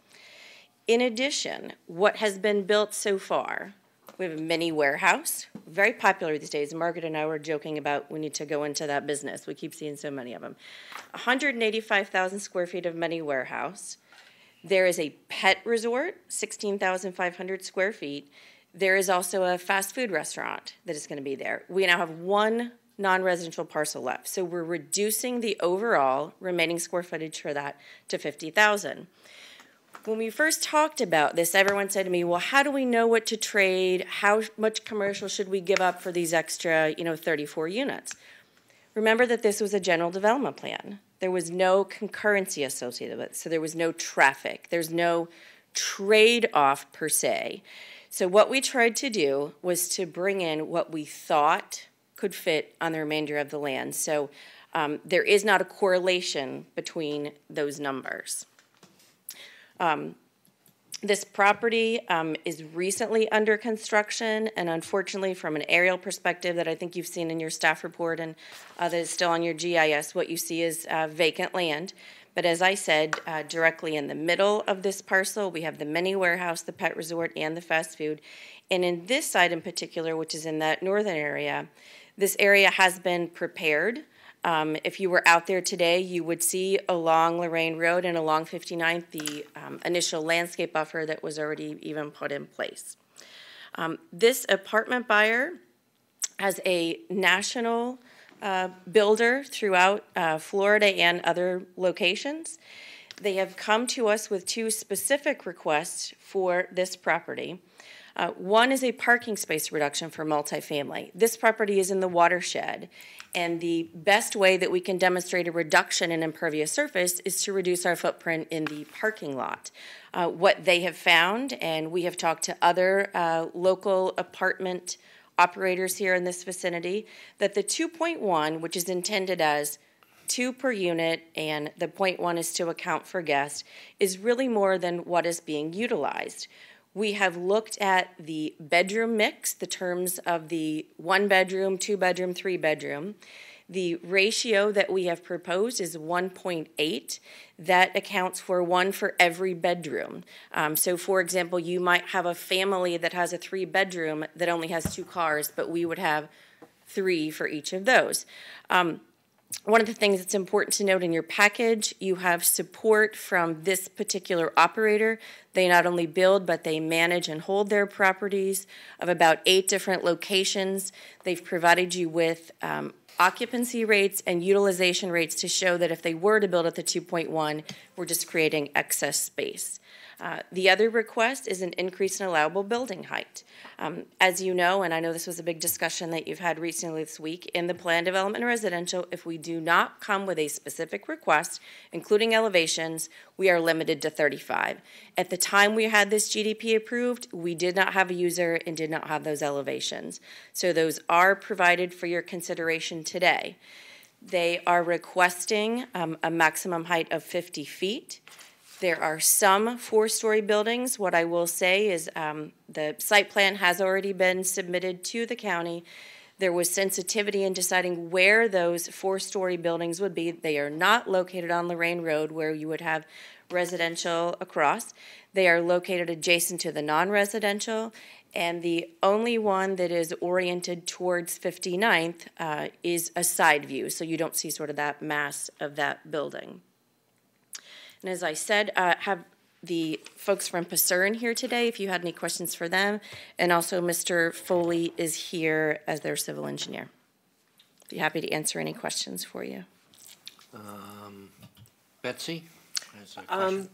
In addition, what has been built so far, we have a mini warehouse, very popular these days. Margaret and I were joking about we need to go into that business. We keep seeing so many of them. 185,000 square feet of mini warehouse. There is a pet resort, 16,500 square feet. There is also a fast food restaurant that is going to be there. We now have 1 non-residential parcel left. So we're reducing the overall remaining square footage for that to 50,000. When we first talked about this, everyone said to me, well, how do we know what to trade? How much commercial should we give up for these extra, 34 units? Remember that this was a general development plan. There was no concurrency associated with it, so there was no traffic. There's no trade-off per se. So what we tried to do was to bring in what we thought could fit on the remainder of the land. So there is not a correlation between those numbers. This property is recently under construction, and unfortunately from an aerial perspective that I think you've seen in your staff report and that is still on your GIS, what you see is vacant land. But as I said, directly in the middle of this parcel, we have the mini warehouse, the pet resort, and the fast food. And in this site in particular, which is in that northern area, this area has been prepared. If you were out there today, you would see along Lorraine Road and along 59th the initial landscape buffer that was already even put in place. This apartment buyer has a national builder throughout Florida and other locations. They have come to us with 2 specific requests for this property. One is a parking space reduction for multifamily. This property is in the watershed, and the best way that we can demonstrate a reduction in impervious surface is to reduce our footprint in the parking lot. What they have found, and we have talked to other local apartment operators here in this vicinity, that the 2.1, which is intended as 2 per unit, and the 0.1 is to account for guests, is really more than what is being utilized. We have looked at the bedroom mix, the terms of the 1 bedroom, 2 bedroom, 3 bedroom. The ratio that we have proposed is 1.8. That accounts for 1 for every bedroom. So, for example, you might have a family that has a 3 bedroom that only has 2 cars, but we would have 3 for each of those. One of the things that's important to note in your package, you have support from this particular operator. They not only build, but they manage and hold their properties of about 8 different locations. They've provided you with occupancy rates and utilization rates to show that if they were to build at the 2.1, we're just creating excess space. The other request is an increase in allowable building height. As you know, and I know this was a big discussion that you've had recently this week, in the plan development and residential, if we do not come with a specific request, including elevations, we are limited to 35. At the time we had this GDP approved, we did not have a user and did not have those elevations. So those are provided for your consideration today. They are requesting a maximum height of 50 feet. There are some 4-story buildings. What I will say is the site plan has already been submitted to the county. There was sensitivity in deciding where those 4-story buildings would be. They are not located on Lorraine Road where you would have residential across. They are located adjacent to the non-residential, and the only one that is oriented towards 59th is a side view, so you don't see sort of that mass of that building. And as I said, have the folks from Pasern here today, if you had any questions for them. And also Mr. Foley is here as their civil engineer. Be happy to answer any questions for you. Betsy? Has a question?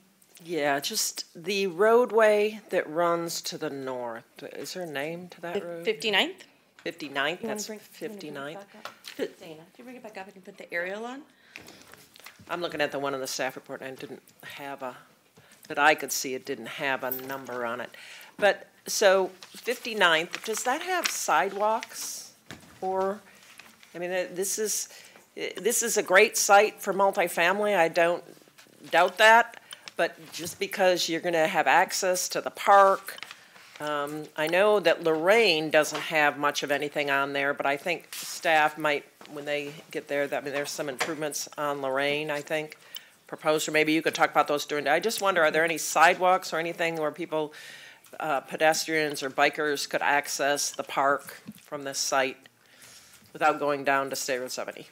Yeah, just the roadway that runs to the north. Is there a name to that road? 59th? 59th, that's 59th. Dana, if you bring it back up, I can put the aerial on. I'm looking at the one in the staff report, and it didn't have that I could see, it didn't have a number on it. But, so 59th, does that have sidewalks? Or, I mean, this is a great site for multifamily, I don't doubt that, but just because you're gonna have access to the park, I know that Lorraine doesn't have much of anything on there, but I think staff might, when they get there, I mean, there's some improvements on Lorraine, I think, proposed, or maybe you could talk about those during the day. I just wonder, are there any sidewalks or anything where people, pedestrians or bikers could access the park from this site without going down to State Road 70?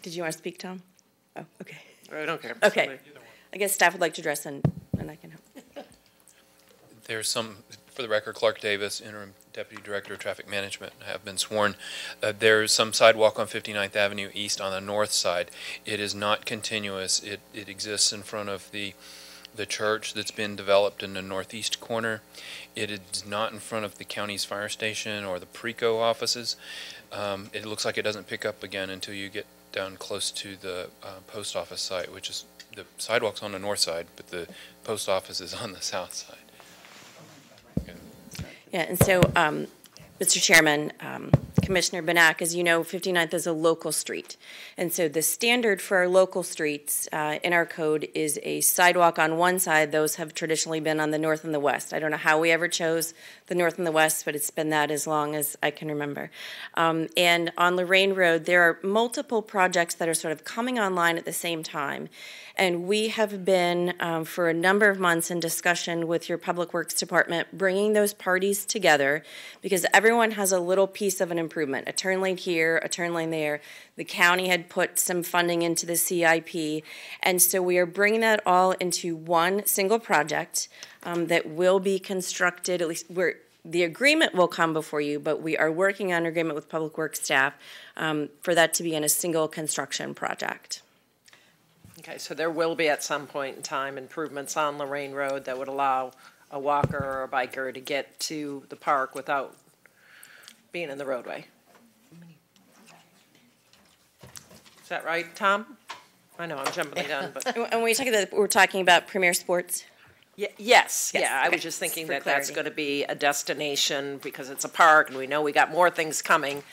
Did you want to speak, Tom? Oh, okay. I don't care. Okay. I guess staff would like to address, and I can help. There's some, for the record, Clark Davis, Interim Deputy Director of Traffic Management, have been sworn. There's some sidewalk on 59th Avenue East on the north side. It is not continuous. It exists in front of the church that's been developed in the northeast corner. It is not in front of the county's fire station or the Preco offices. It looks like it doesn't pick up again until you get down close to the post office site, which is, the sidewalk's on the north side, but the post office is on the south side. Yeah, and so, Mr. Chairman, Commissioner Benak, as you know, 59th is a local street. And so the standard for our local streets in our code is a sidewalk on one side. Those have traditionally been on the north and the west. I don't know how we ever chose the north and the west, but it's been that as long as I can remember. And on Lorraine Road, there are multiple projects that are sort of coming online at the same time. And we have been, for a number of months, in discussion with your Public Works Department, bringing those parties together because everyone has a little piece of an improvement, a turn lane here, a turn lane there. The county had put some funding into the CIP, and so we are bringing that all into one single project that will be constructed, at least the agreement will come before you, but we are working on an agreement with Public Works staff for that to be in a single construction project. Okay, so there will be at some point in time improvements on Lorraine Road that would allow a walker or a biker to get to the park without being in the roadway. Is that right, Tom? I know I'm jumping the gun, but And when we're talking about Premier Sports? Yes, Yes, yeah, I okay. was just thinking For that that's clarity. going to be a destination because it's a park and we know we got more things coming.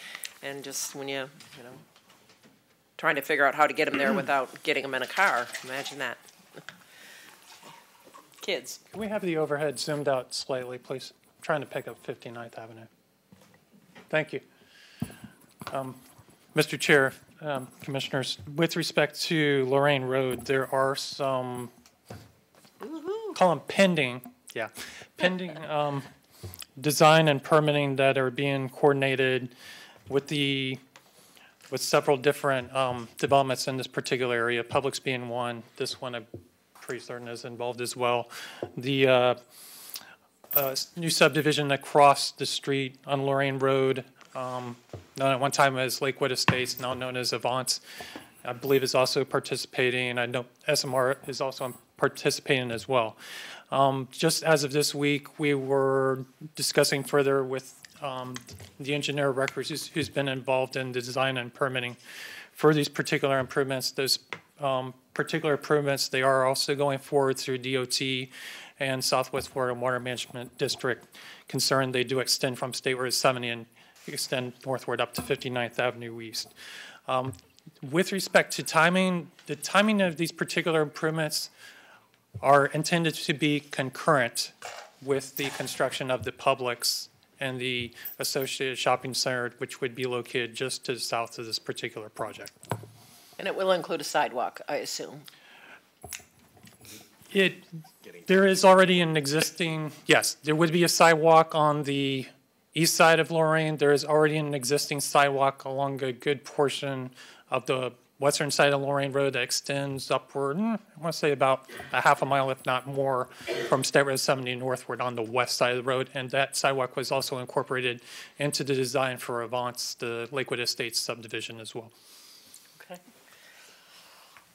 And just when you know, trying to figure out how to get them there without getting them in a car, imagine that. Kids. Can we have the overhead zoomed out slightly, please? I'm trying to pick up 59th Avenue. Thank you. Mr. Chair, Commissioners, with respect to Lorraine Road, there are some, call them pending design and permitting that are being coordinated with several different developments in this particular area, Publix being one. This one I'm pretty certain is involved as well. The new subdivision that crossed the street on Lorraine Road, known at one time as Lakewood Estates, now known as Avance, I believe is also participating. I know SMR is also participating as well. Just as of this week, we were discussing further with the engineer of records who's been involved in the design and permitting for these particular improvements. Those particular improvements, they are also going forward through DOT and Southwest Florida Water Management District concerned. They do extend from State Road 70 and extend northward up to 59th Avenue East. With respect to timing, the timing of these particular improvements are intended to be concurrent with the construction of the Publix and the associated shopping center, which would be located just to the south of this particular project. And it will include a sidewalk, I assume. There is already an existing, yes, there would be a sidewalk on the east side of Lorraine. There is already an existing sidewalk along a good portion of the western side of Lorraine Road that extends upward, I want to say about a half a mile, if not more, from State Road 70 northward on the west side of the road. And that sidewalk was also incorporated into the design for Avance, the Lakewood Estates subdivision as well. Okay.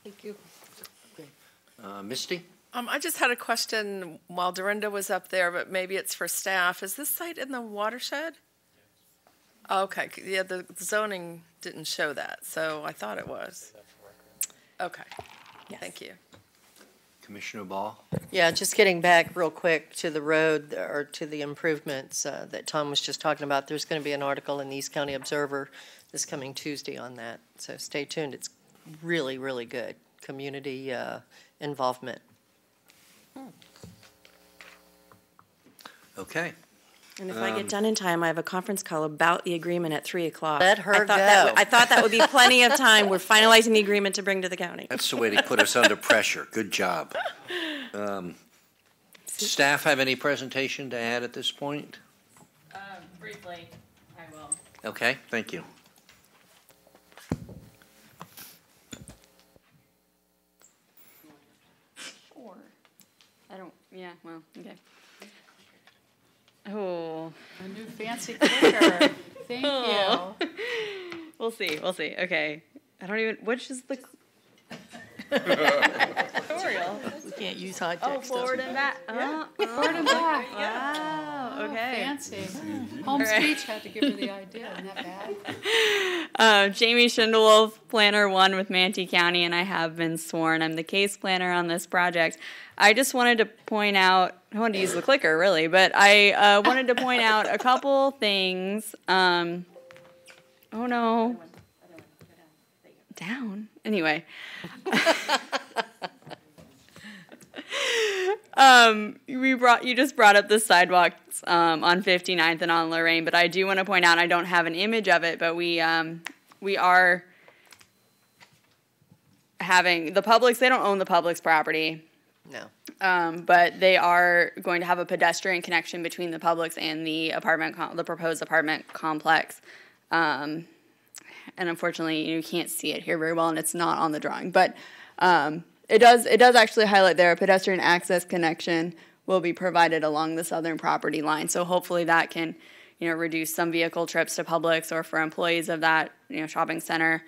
Thank you. Misty? I just had a question while Dorinda was up there, but maybe it's for staff. Is this site in the watershed? Okay, yeah, the zoning didn't show that, so I thought it was. Okay, thank you. Commissioner Ball? Yeah, just getting back real quick to the road or to the improvements that Tom was just talking about. There's going to be an article in the East County Observer this coming Tuesday on that. So stay tuned. It's really, really good community involvement. Okay. And if I get done in time, I have a conference call about the agreement at 3 o'clock. Let her go. I thought that would be plenty of time. We're finalizing the agreement to bring to the county. That's the way to put us under pressure. Good job. Staff have any presentation to add at this point? Briefly, I will. Okay, thank you. Sure. I don't, yeah, well, okay. Oh. A new fancy clicker. Thank you. We'll see, okay. I don't even, which is the tutorial? We can't use high text. Oh, forward and back. Yeah. Forward and back. Wow, okay. Fancy. Home speech had to give her the idea, isn't that bad? Jamie Schindewolf, Planner 1 with Manatee County, and I have been sworn. I'm the case planner on this project. I just wanted to point out, I wanted to use the clicker really, but I wanted to point out a couple things. Oh no. Down. Anyway. You just brought up the sidewalks on 59th and on Lorraine, but I do want to point out, I don't have an image of it, but we are having the Publix, they don't own the Publix property. No. But they are going to have a pedestrian connection between the Publix and the the proposed apartment complex. And unfortunately, you can't see it here very well, and it's not on the drawing. But it does actually highlight there a pedestrian access connection will be provided along the southern property line. So hopefully that can, reduce some vehicle trips to Publix or for employees of that, shopping center.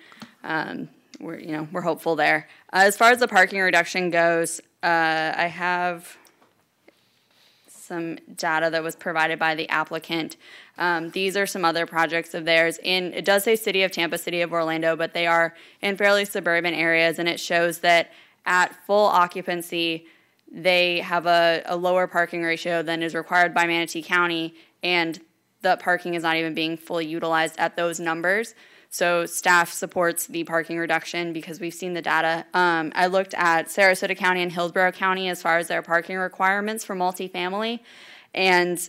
We're hopeful there. As far as the parking reduction goes, I have some data that was provided by the applicant. These are some other projects of theirs. It does say City of Tampa, City of Orlando, but they are in fairly suburban areas, and it shows that at full occupancy, they have a lower parking ratio than is required by Manatee County, and the parking is not even being fully utilized at those numbers. So staff supports the parking reduction because we've seen the data. I looked at Sarasota County and Hillsborough County as far as their parking requirements for multifamily, and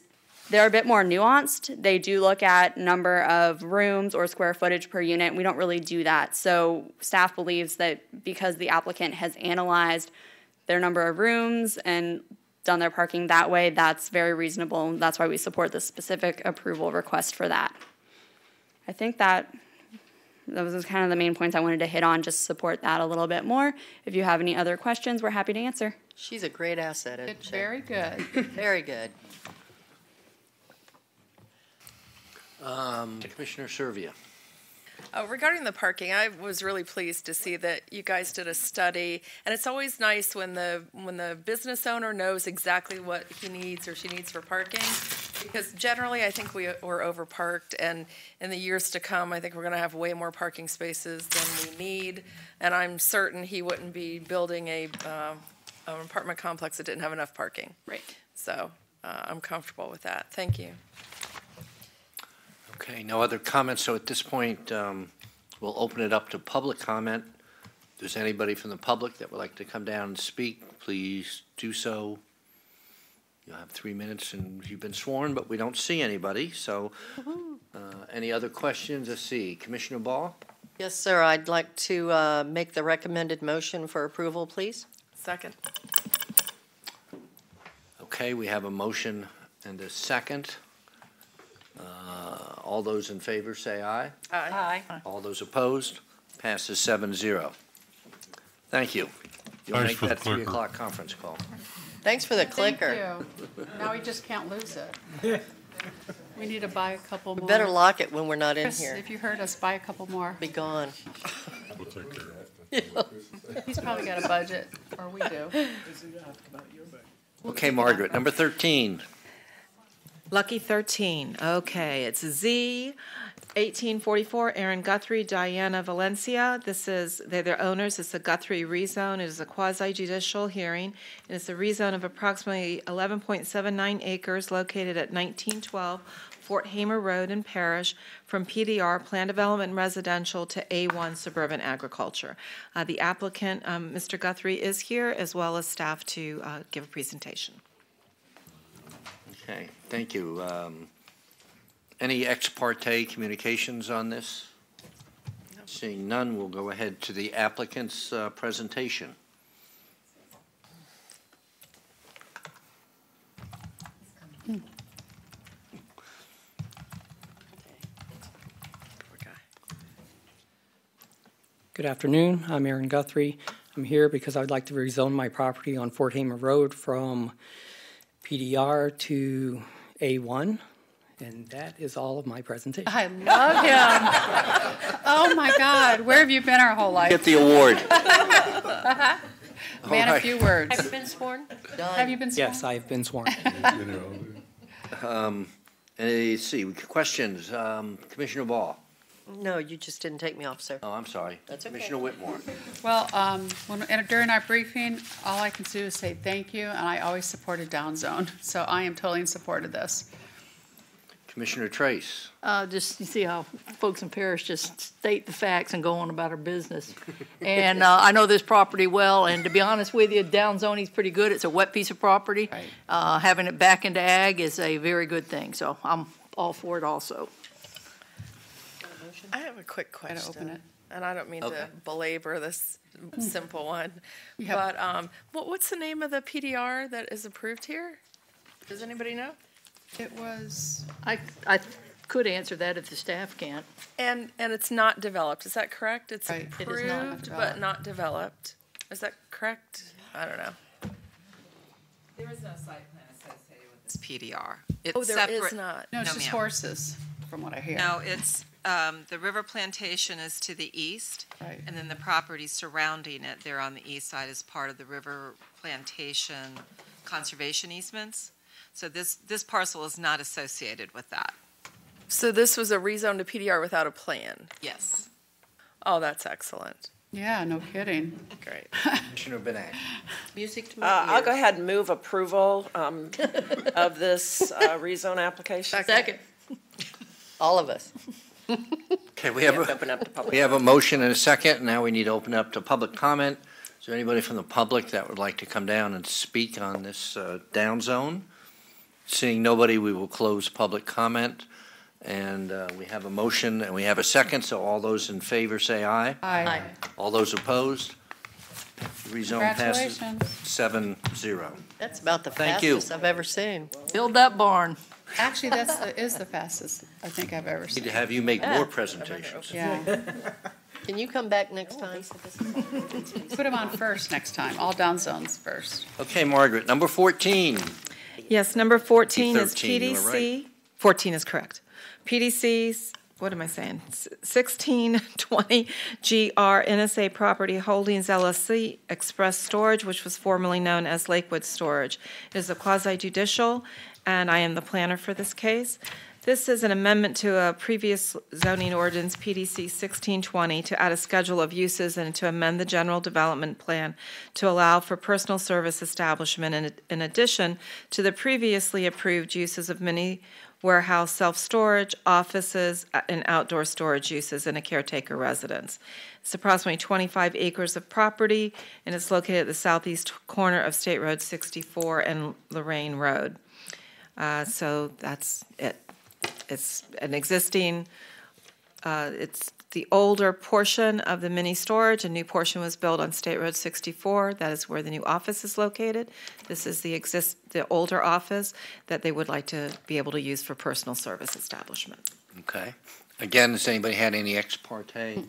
they're a bit more nuanced. They do look at number of rooms or square footage per unit. We don't really do that. So staff believes that because the applicant has analyzed their number of rooms and done their parking that way, that's very reasonable. That's why we support the specific approval request for that. I think that those are kind of the main points I wanted to hit on, just support that a little bit more. If you have any other questions, we're happy to answer. She's a great asset, isn't she? Very good. Very good. Commissioner Servia. Regarding the parking, I was really pleased to see that you guys did a study, and it's always nice when the business owner knows exactly what he needs or she needs for parking, because generally I think we're overparked, and in the years to come I think we're going to have way more parking spaces than we need, and I'm certain he wouldn't be building an apartment complex that didn't have enough parking. Right. So I'm comfortable with that. Thank you. Okay, no other comments, so at this point, we'll open it up to public comment. If there's anybody from the public that would like to come down and speak, please do so. You'll have 3 minutes, and you've been sworn, but we don't see anybody, so any other questions? Let's see, Commissioner Ball? Yes, sir. I'd like to make the recommended motion for approval, please. Second. Okay, we have a motion and a second. All those in favor say aye. Aye. All those opposed? Passes 7-0. Thank you. You'll Thanks make for the that 3 clicker. o'clock conference call. Thanks for the Thank clicker. you. Now we just can't lose it. We need to buy a couple We more. better lock it when we're not in Chris, here. if you heard us, buy a couple more. Be gone. We'll take care of it. He's probably got a budget, or we do. Okay, Margaret, number 13. Lucky 13. Okay, it's Z 1844, Aaron Guthrie, Diana Valencia. They're their owners. It's a Guthrie rezone. It is a quasi-judicial hearing. It is a rezone of approximately 11.79 acres located at 1912 Fort Hamer Road in Parrish from PDR, Plan Development and Residential, to A1 Suburban Agriculture. The applicant, Mr. Guthrie, is here, as well as staff to give a presentation. Okay, thank you. Any ex parte communications on this? Seeing none, we'll go ahead to the applicant's presentation. Good afternoon. I'm Aaron Guthrie. I'm here because I'd like to rezone my property on Fort Hamer Road from PDR to A1, and that is all of my presentation. I love him. Oh, my God. Where have you been our whole life? Get the award. Man, All a few words. Have you been sworn? Have you been sworn? Yes, I have been sworn. Let's see, questions? Commissioner Ball? No, you just didn't take me off, sir. Oh, I'm sorry. That's okay. Commissioner Whitmore? Well, during our briefing, all I can do is say thank you, and I always supported downzone, so I am totally in support of this. Commissioner Trace? Just, you see how folks in Parrish just state the facts and go on about our business. And I know this property well, and to be honest with you, downzoning is pretty good. It's a wet piece of property. Right. Having it back into ag is a very good thing, so I'm all for it also. I have a quick question. Open it. And I don't mean Okay. to belabor this simple one, Yeah. but what's the name of the PDR that is approved here? Does anybody know? It was, I could answer that if the staff can't. And it's not developed, is that correct? It's Right. It is not approved, developed. but not developed. Is that correct? I don't know. There is no site plan associated with this PDR. It's Oh, there is separate. not. no, it's No, just ma'am. horses, from what I hear. No, it's, the river plantation is to the east, Right. and then the property surrounding it there on the east side is part of the river plantation conservation easements. So this parcel is not associated with that. So this was a rezone to PDR without a plan? Yes. Oh, that's excellent. Yeah, no kidding. Great. Commissioner Benak. Music to my I'll ears. go ahead and move approval of this rezone application. Second. All of us. Okay, we have Open up to public. we have a motion and a second. Now we need to open up to public comment. Is there anybody from the public that would like to come down and speak on this down zone? Seeing nobody, we will close public comment. And we have a motion and we have a second, so all those in favor say aye. Aye. All those opposed? Rezone passes Congratulations. 7-0. That's about the Thank you. fastest I've ever seen. Build that barn. Actually, is the fastest I think I've ever Need seen. to have you make more presentations. Yeah. Can you come back next time? Put them on first next time, all down zones first. Okay, Margaret, number 14. Yes, number 14 is 13, you were PDC. 14 is correct. PDC's, what am I saying? 1620 GR NSA Property Holdings LLC Express Storage, which was formerly known as Lakewood Storage. It is a quasi-judicial, and I am the planner for this case. This is an amendment to a previous zoning ordinance, PDC 1620, to add a schedule of uses and to amend the general development plan to allow for personal service establishment in addition to the previously approved uses of mini warehouse, self-storage, offices, and outdoor storage uses in a caretaker residence. It's approximately 25 acres of property, and it's located at the southeast corner of State Road 64 and Lorraine Road. So that's it. It's an existing, it's the older portion of the mini storage. A new portion was built on State Road 64. That is where the new office is located. This is the older office that they would like to be able to use for personal service establishment. Okay. Again, has anybody had any ex parte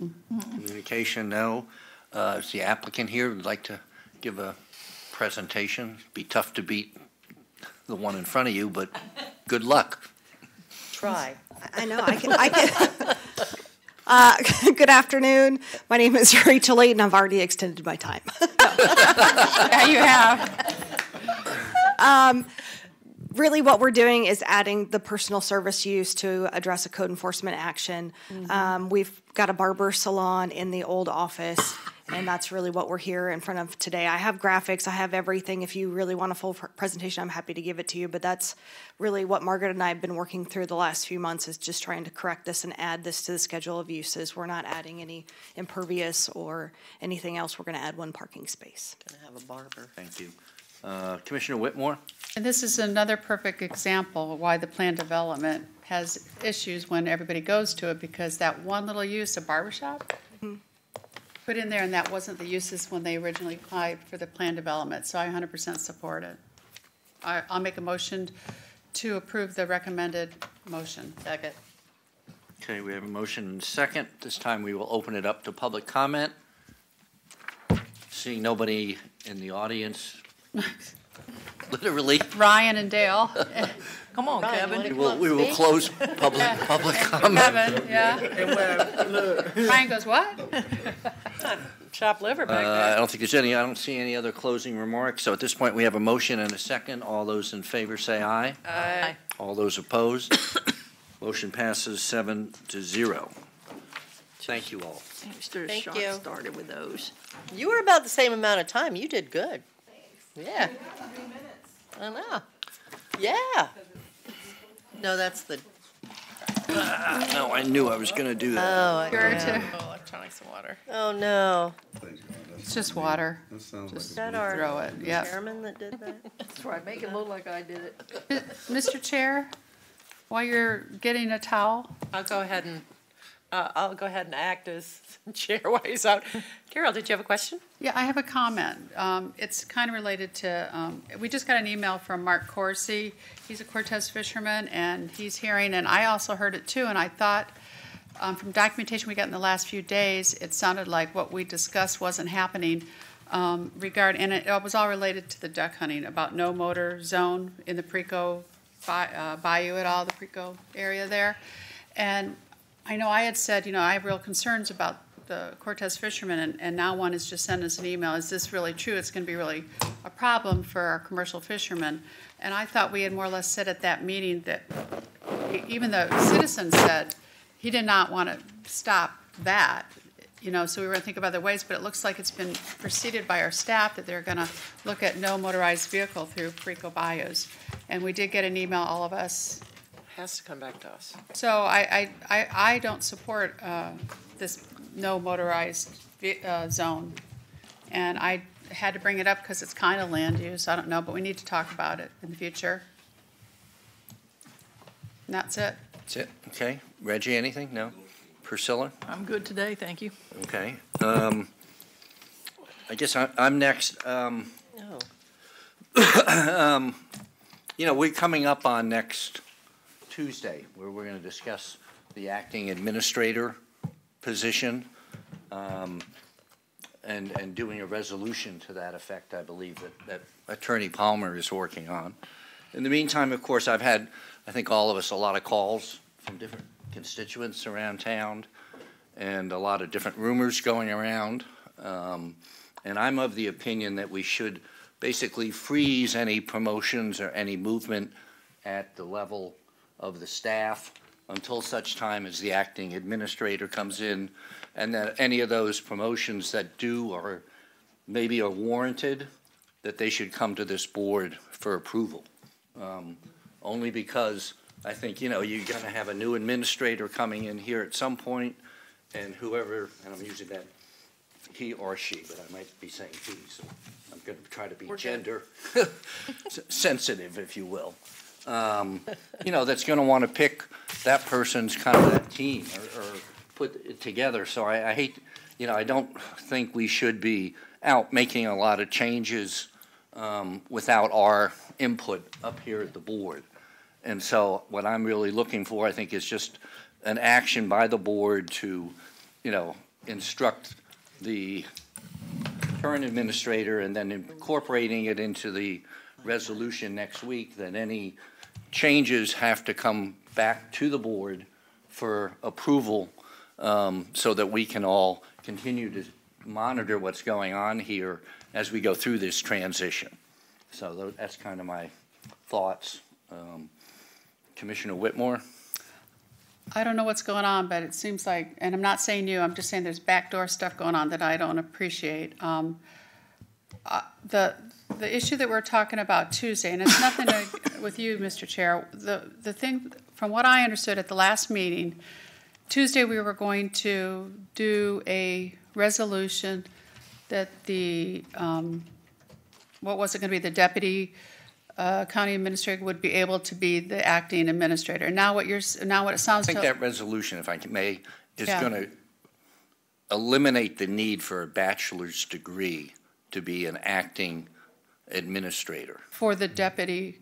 communication? No. Is the applicant here would like to give a presentation? Be tough to beat the one in front of you, but good luck. Try. I know, I can. Good afternoon. My name is Rachel Layton. I've already extended my time. Yeah, you have. Really, what we're doing is adding the personal service use to address a code enforcement action. We've got a barber salon in the old office, and that's really what we're here in front of today. I have graphics, I have everything. If you really want a full presentation, I'm happy to give it to you, but that's really what Margaret and I have been working through the last few months, is just trying to correct this and add this to the schedule of uses. We're not adding any impervious or anything else. We're going to add one parking space. Gonna have a barber. Thank you. Commissioner Whitmore? And this is another perfect example of why the plan development has issues when everybody goes to it, because that one little use, a barbershop, put in there, and that wasn't the uses when they originally applied for the plan development, so I 100% support it. I'll make a motion to approve the recommended motion. Second. Okay, we have a motion and a second. This time we will open it up to public comment. Seeing nobody in the audience, literally. Ryan and Dale. Come on, Kevin. We will close public comment. Kevin, yeah. Ryan goes, what? Chopped liver back I there. don't think there's any, I don't see any other closing remarks. So at this point, we have a motion and a second. All those in favor say aye. Aye. All those opposed? Motion passes 7-0. Thank you all. Thank Sean you. started with those. You were about the same amount of time. You did good. Yeah. I know. Yeah. No, that's the. No, I knew I was going to do that. Oh, yeah. Electronics and water. Oh, no. It's just water. That sounds Just Is that our throw it, yep. chairman that did that? That's right, make it look like I did it. Mr. Chair, while you're getting a towel, I'll go ahead and act as chair while he's out. Carol, did you have a question? yeah, I have a comment. It's kind of related to, we just got an email from Mark Corsi. He's a Cortez fisherman, and he's hearing, and I also heard it too, and I thought, from documentation we got in the last few days, it sounded like what we discussed wasn't happening and it was all related to the duck hunting, about no motor zone in the Preco Bayou at all, the Preco area there. And I know I had said, I have real concerns about the Cortez fishermen, and now one has just sent us an email. Is this really true? It's going to be really a problem for our commercial fishermen. And I thought we had more or less said at that meeting that even the citizen said he did not want to stop that. so we were going to think of other ways, but it looks like it's been preceded by our staff that they're going to look at no motorized vehicle through Perico Bayous. And we did get an email, all of us. Has to come back to us. So I don't support this no motorized zone. And I had to bring it up because it's kind of land use. I don't know, but we need to talk about it in the future. And that's it. That's it. Okay. Reggie, anything? No? Priscilla? I'm good today, thank you. Okay. I guess I'm next. We're coming up on next Tuesday where we're going to discuss the acting administrator position and doing a resolution to that effect, I believe, that Attorney Palmer is working on. In the meantime, of course, I've had, I think all of us, a lot of calls from different constituents around town and a lot of different rumors going around. And I'm of the opinion that we should basically freeze any promotions or any movement at the level of the staff until such time as the acting administrator comes in, and that any of those promotions that do or maybe are warranted, that they should come to this board for approval. Only because I think, you're going to have a new administrator coming in here at some point, and whoever, and I'm using that he or she, but I might be saying he, so I'm going to try to be gender sensitive, if you will. That's going to want to pick that person's kind of that team or put it together. So I hate, I don't think we should be out making a lot of changes without our input up here at the board. And so what I'm really looking for, I think, is just an action by the board to, instruct the current administrator and then incorporating it into the resolution next week that any changes have to come back to the board for approval so that we can all continue to monitor what's going on here as we go through this transition. So that's kind of my thoughts. Commissioner Whitmore? I don't know what's going on, but it seems like, and I'm not saying you, I'm just saying there's backdoor stuff going on that I don't appreciate. The issue that we're talking about Tuesday, and it's nothing with you, Mr. Chair, the thing, from what I understood at the last meeting, Tuesday we were going to do a resolution that the, what was it going to be, the deputy county administrator would be able to be the acting administrator. Now what it sounds I think that resolution, if I may, is going to eliminate the need for a bachelor's degree to be an acting administrator. For the deputy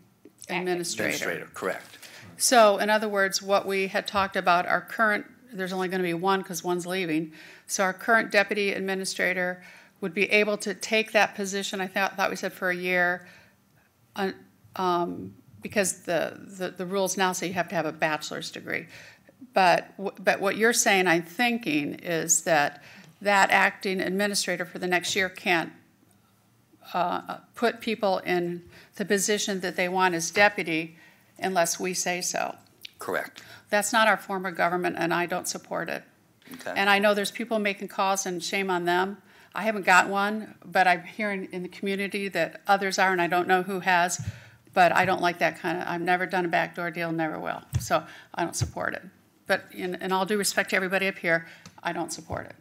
administrator. Correct. So, in other words, what we had talked about, our current, there's only going to be one because one's leaving, so our current deputy administrator would be able to take that position, I thought we said for a year, because the rules now say you have to have a bachelor's degree. But what you're saying, I'm thinking, is that acting administrator for the next year can't put people in the position that they want as deputy unless we say so. Correct. That's not our form of government, and I don't support it. Okay. And I know there's people making calls, and shame on them. I haven't got one, but I'm hearing in the community that others are, and I don't know who has, but I don't like that kind of, I've never done a backdoor deal, never will. So I don't support it. But in all due respect to everybody up here, I don't support it.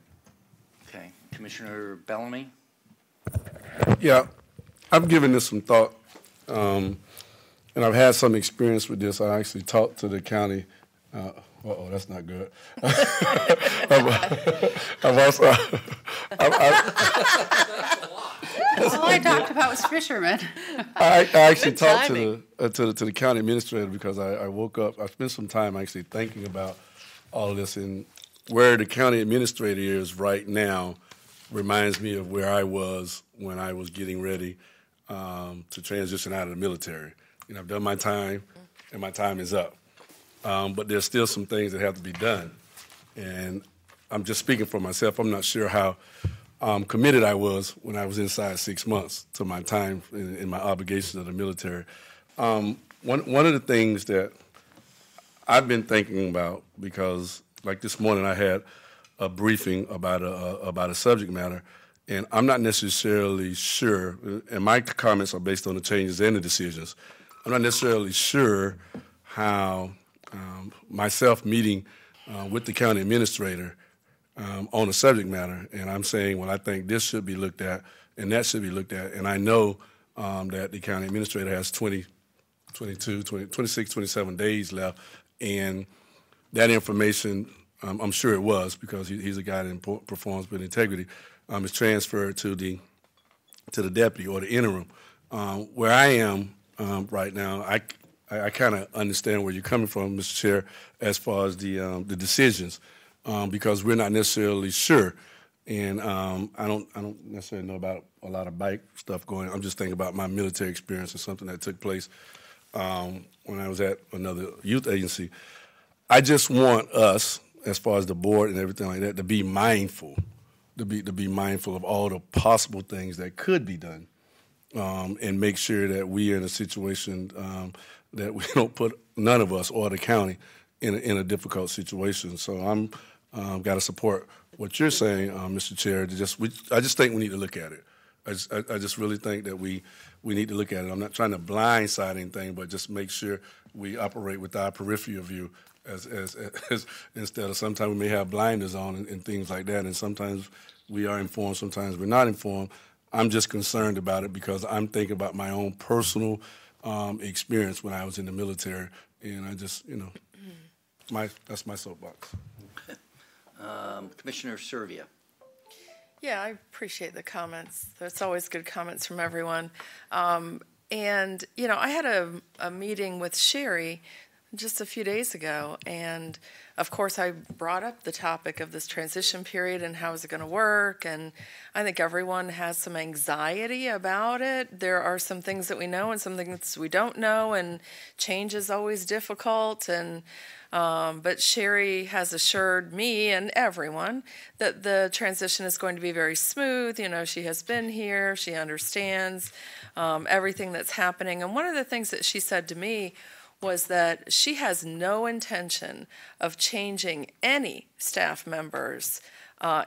Okay. Commissioner Bellamy? Yeah, I've given this some thought, and I've had some experience with this. I actually talked to the county. Uh-oh, that's not good. I've also... All I talked about was fishermen. I actually talked to the county administrator because I woke up. I spent some time actually thinking about all of this, and where the county administrator is right now reminds me of where I was when I was getting ready to transition out of the military. I've done my time, and my time is up. But there's still some things that have to be done, and I'm just speaking for myself. I'm not sure how committed I was when I was inside 6 months to my time in my obligations of the military. One of the things that I've been thinking about, because like this morning I had a briefing about a subject matter, and I'm not necessarily sure, and my comments are based on the changes and the decisions. I'm not necessarily sure how myself meeting with the county administrator on a subject matter, and I'm saying, well, I think this should be looked at and that should be looked at, and I know that the county administrator has 26, 27 days left, and that information, I'm sure it was, because he's a guy that performs with integrity, is transferred to the deputy or the interim. Where I am right now, I kind of understand where you're coming from, Mr. Chair, as far as the decisions, because we're not necessarily sure, and I don't necessarily know about a lot of bike stuff going on. I'm just thinking about my military experience and something that took place when I was at another youth agency. I just want us, as far as the board and everything like that, to be mindful, to be mindful of all the possible things that could be done, and make sure that we are in a situation that we don't put none of us or the county in a difficult situation. So I'm got to support what you're saying, Mr. Chair. I just think we need to look at it. I just really think that we need to look at it. I'm not trying to blindside anything, but just make sure we operate with our peripheral view as instead of sometimes we may have blinders on and things like that, and sometimes we are informed, sometimes we're not informed. I'm just concerned about it because I'm thinking about my own personal experience when I was in the military, and I just, that's my soapbox. Commissioner Servia. Yeah, I appreciate the comments. There's always good comments from everyone. And, I had a meeting with Sherry just a few days ago, and of course I brought up the topic of this transition period and how is it going to work, and I think everyone has some anxiety about it. There are some things that we know and some things we don't know, and change is always difficult, and but Sherry has assured me and everyone that the transition is going to be very smooth. She has been here, she understands everything that's happening, and one of the things that she said to me was that she has no intention of changing any staff members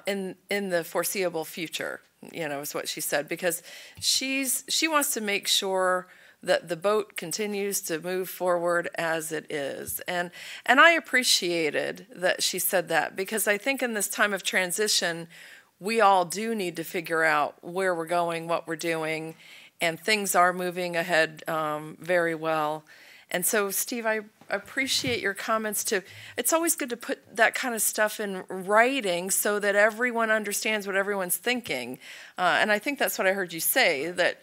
in the foreseeable future, is what she said, because she wants to make sure that the boat continues to move forward as it is. And I appreciated that she said that, because I think in this time of transition, we all do need to figure out where we're going, what we're doing, and things are moving ahead very well. And so, Steve, I appreciate your comments too. It's always good to put that kind of stuff in writing so that everyone understands what everyone's thinking. And I think that's what I heard you say, that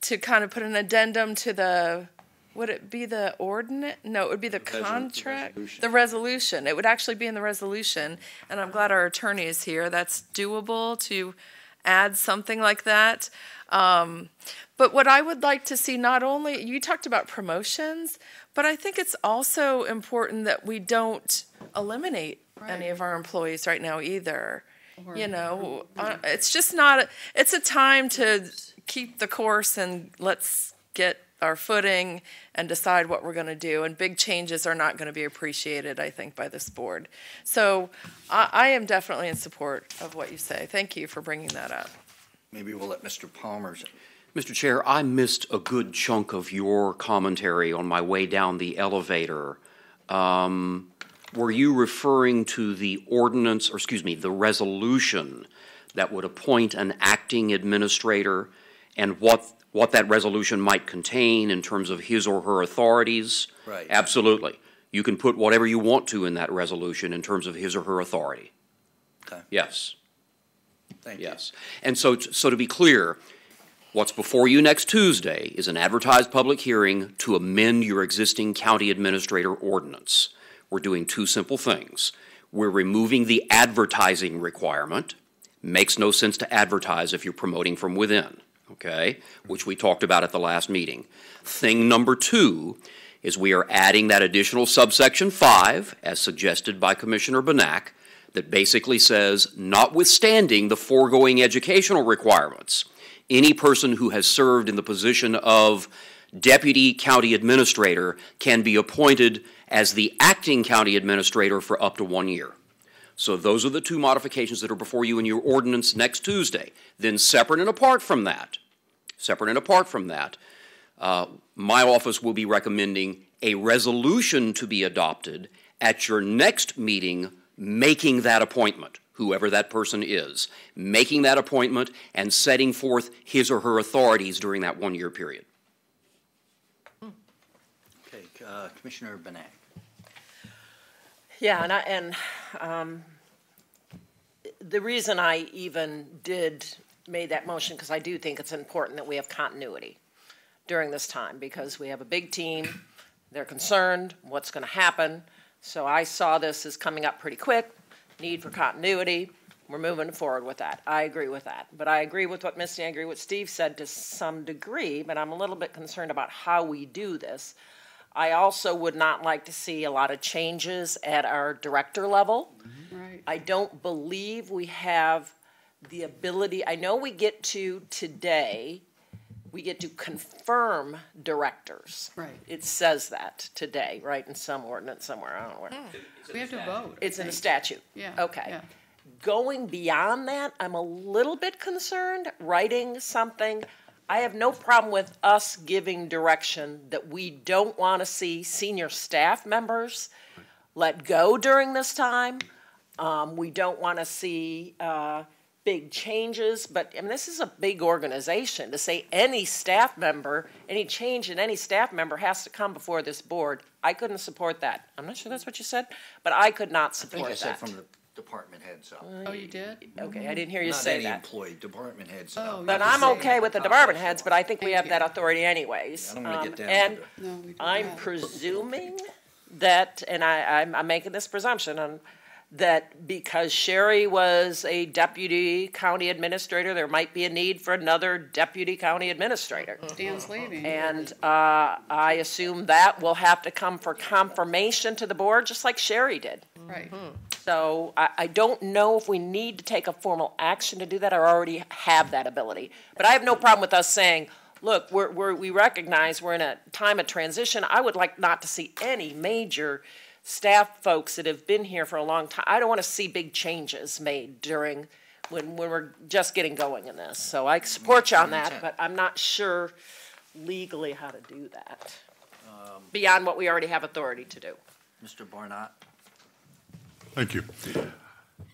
to kind of put an addendum to would it be the ordinance? No, it would be the contract, the resolution. It would actually be in the resolution. And I'm glad our attorney is here. That's doable to add something like that. But what I would like to see, not only, you talked about promotions, but I think it's also important that we don't eliminate any of our employees right now either. It's just not, it's a time to keep the course and let's get our footing and decide what we're going to do. And big changes are not going to be appreciated, I think, by this board. So I am definitely in support of what you say. Thank you for bringing that up. Maybe we'll let Mr. Palmer. Mr. Chair, I missed a good chunk of your commentary on my way down the elevator. Were you referring to the ordinance, or excuse me, the resolution that would appoint an acting administrator and what that resolution might contain in terms of his or her authorities? Right. Absolutely. You can put whatever you want to in that resolution in terms of his or her authority. Okay. Yes. Thank you. Yes. And so to be clear, what's before you next Tuesday is an advertised public hearing to amend your existing county administrator ordinance. We're doing two simple things. We're removing the advertising requirement. Makes no sense to advertise if you're promoting from within, okay, which we talked about at the last meeting. Thing number two is we are adding that additional subsection 5, as suggested by Commissioner Benak, that basically says, notwithstanding the foregoing educational requirements, any person who has served in the position of deputy county administrator can be appointed as the acting county administrator for up to 1 year. So those are the two modifications that are before you in your ordinance next Tuesday. Then separate and apart from that, my office will be recommending a resolution to be adopted at your next meeting making that appointment, whoever that person is, making that appointment and setting forth his or her authorities during that 1 year period. Okay, Commissioner Benak. Yeah, the reason I even made that motion, because I do think it's important that we have continuity during this time, because we have a big team, they're concerned what's going to happen. So I saw this as coming up pretty quick, need for continuity. We're moving forward with that. I agree with that. But I agree with what Misty, I agree with Steve said to some degree, but I'm a little bit concerned about how we do this. I also would not like to see a lot of changes at our director level. Right. I don't believe we have the ability, I know we get to today, we get to confirm directors. Right. It says that today, right, in some ordinance somewhere, I don't know where. We have to vote. It's in the statute? Yeah. Okay. Yeah. Going beyond that, I'm a little bit concerned, writing something. I have no problem with us giving direction that we don't want to see senior staff members let go during this time. We don't want to see big changes, but I mean, this is a big organization. To say any staff member, any change in any staff member has to come before this board, I couldn't support that. I'm not sure that's what you said, but I could not I support think I that. said from the department heads up. Oh, you did? Okay, I didn't hear you Not say any that. employee, department heads. Oh, But I'm okay with the department heads, but I think we have that authority anyways. I don't want to get down And to the. No, we don't. I'm presuming that, and I'm making this presumption, that because Sherry was a deputy county administrator, there might be a need for another deputy county administrator. Dan's leaving. And I assume that will have to come for confirmation to the board, just like Sherry did. Right. So I don't know if we need to take a formal action to do that, or already have that ability. But I have no problem with us saying, look, we recognize we're in a time of transition. I would like not to see any major staff folks that have been here for a long time. I don't want to see big changes made during when we're just getting going in this. So I support you on that, but I'm not sure legally how to do that beyond what we already have authority to do. Mr. Barnott. Thank you.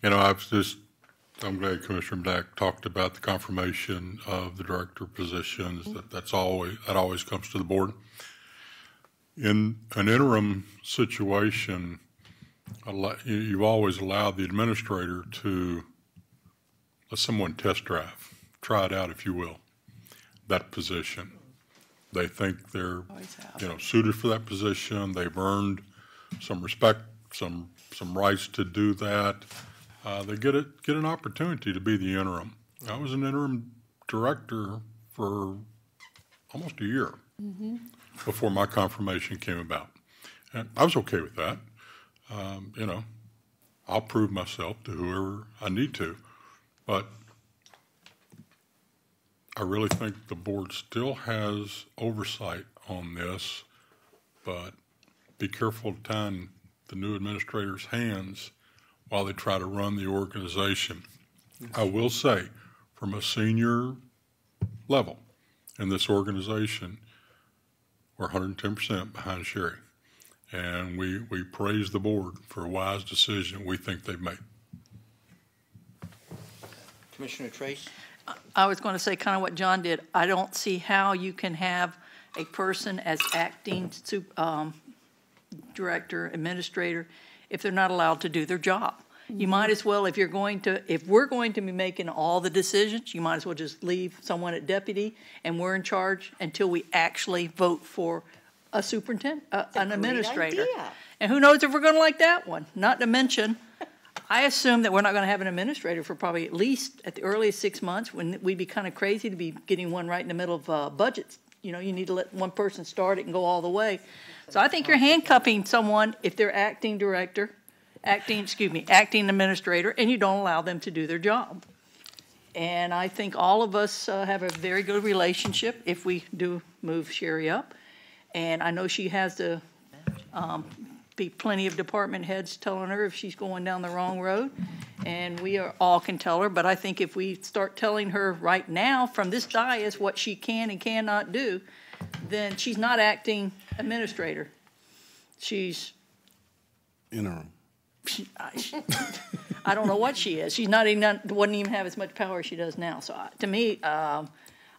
I'm glad Commissioner Black talked about the confirmation of the director positions. That always comes to the board. In an interim situation, you've always allowed the administrator to let someone test drive, try it out, if you will, that position. They think they're, suited for that position. They've earned some respect, some rights to do that. They get an opportunity to be the interim. I was an interim director for almost a year. Mm-hmm. Before my confirmation came about. And I was okay with that. I'll prove myself to whoever I need to. But I really think the board still has oversight on this, but be careful of tying the new administrator's hands while they try to run the organization. I will say, from a senior level in this organization, we're 110% behind Sherry. And we praise the board for a wise decision we think they've made. Commissioner Trace? I was going to say kind of what John did. I don't see how you can have a person as acting director, administrator, if they're not allowed to do their job. You might as well, if we're going to be making all the decisions, you might as well just leave someone at deputy and we're in charge until we actually vote for a superintendent, an administrator. Idea. And who knows if we're going to like that one? Not to mention, I assume that we're not going to have an administrator for probably at least at the earliest 6 months, when we'd be kind of crazy to be getting one right in the middle of budgets. You need to let one person start it and go all the way. So I think you're handcuffing someone if they're acting administrator, and you don't allow them to do their job. And I think all of us have a very good relationship if we do move Sherry up. And I know she has the be plenty of department heads telling her if she's going down the wrong road, and all can tell her. But I think if we start telling her right now from this dais what she can and cannot do, then she's not acting administrator. She's interim. I don't know what she is. She's wouldn't even have as much power as she does now. So to me, I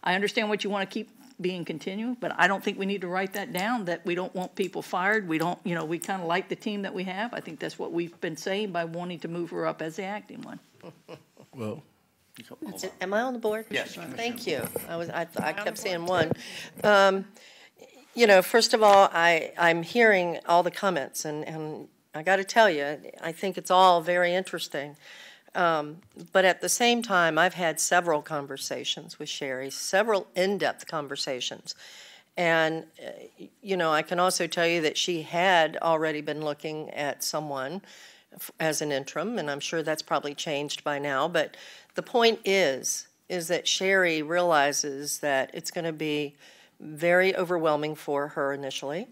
understand what you want to keep being continual, but I don't think we need to write that down, that we don't want people fired. We don't, we kind of like the team that we have. I think that's what we've been saying by wanting to move her up as the acting one. Well, am I on the board? Yes. Thank you. I kept saying one. First of all, I'm hearing all the comments, and I got to tell you, I think it's all very interesting. But at the same time, I've had several conversations with Sherry, several in-depth conversations. And, I can also tell you that she had already been looking at someone as an interim, and I'm sure that's probably changed by now. But the point is that Sherry realizes that it's going to be very overwhelming for her initially.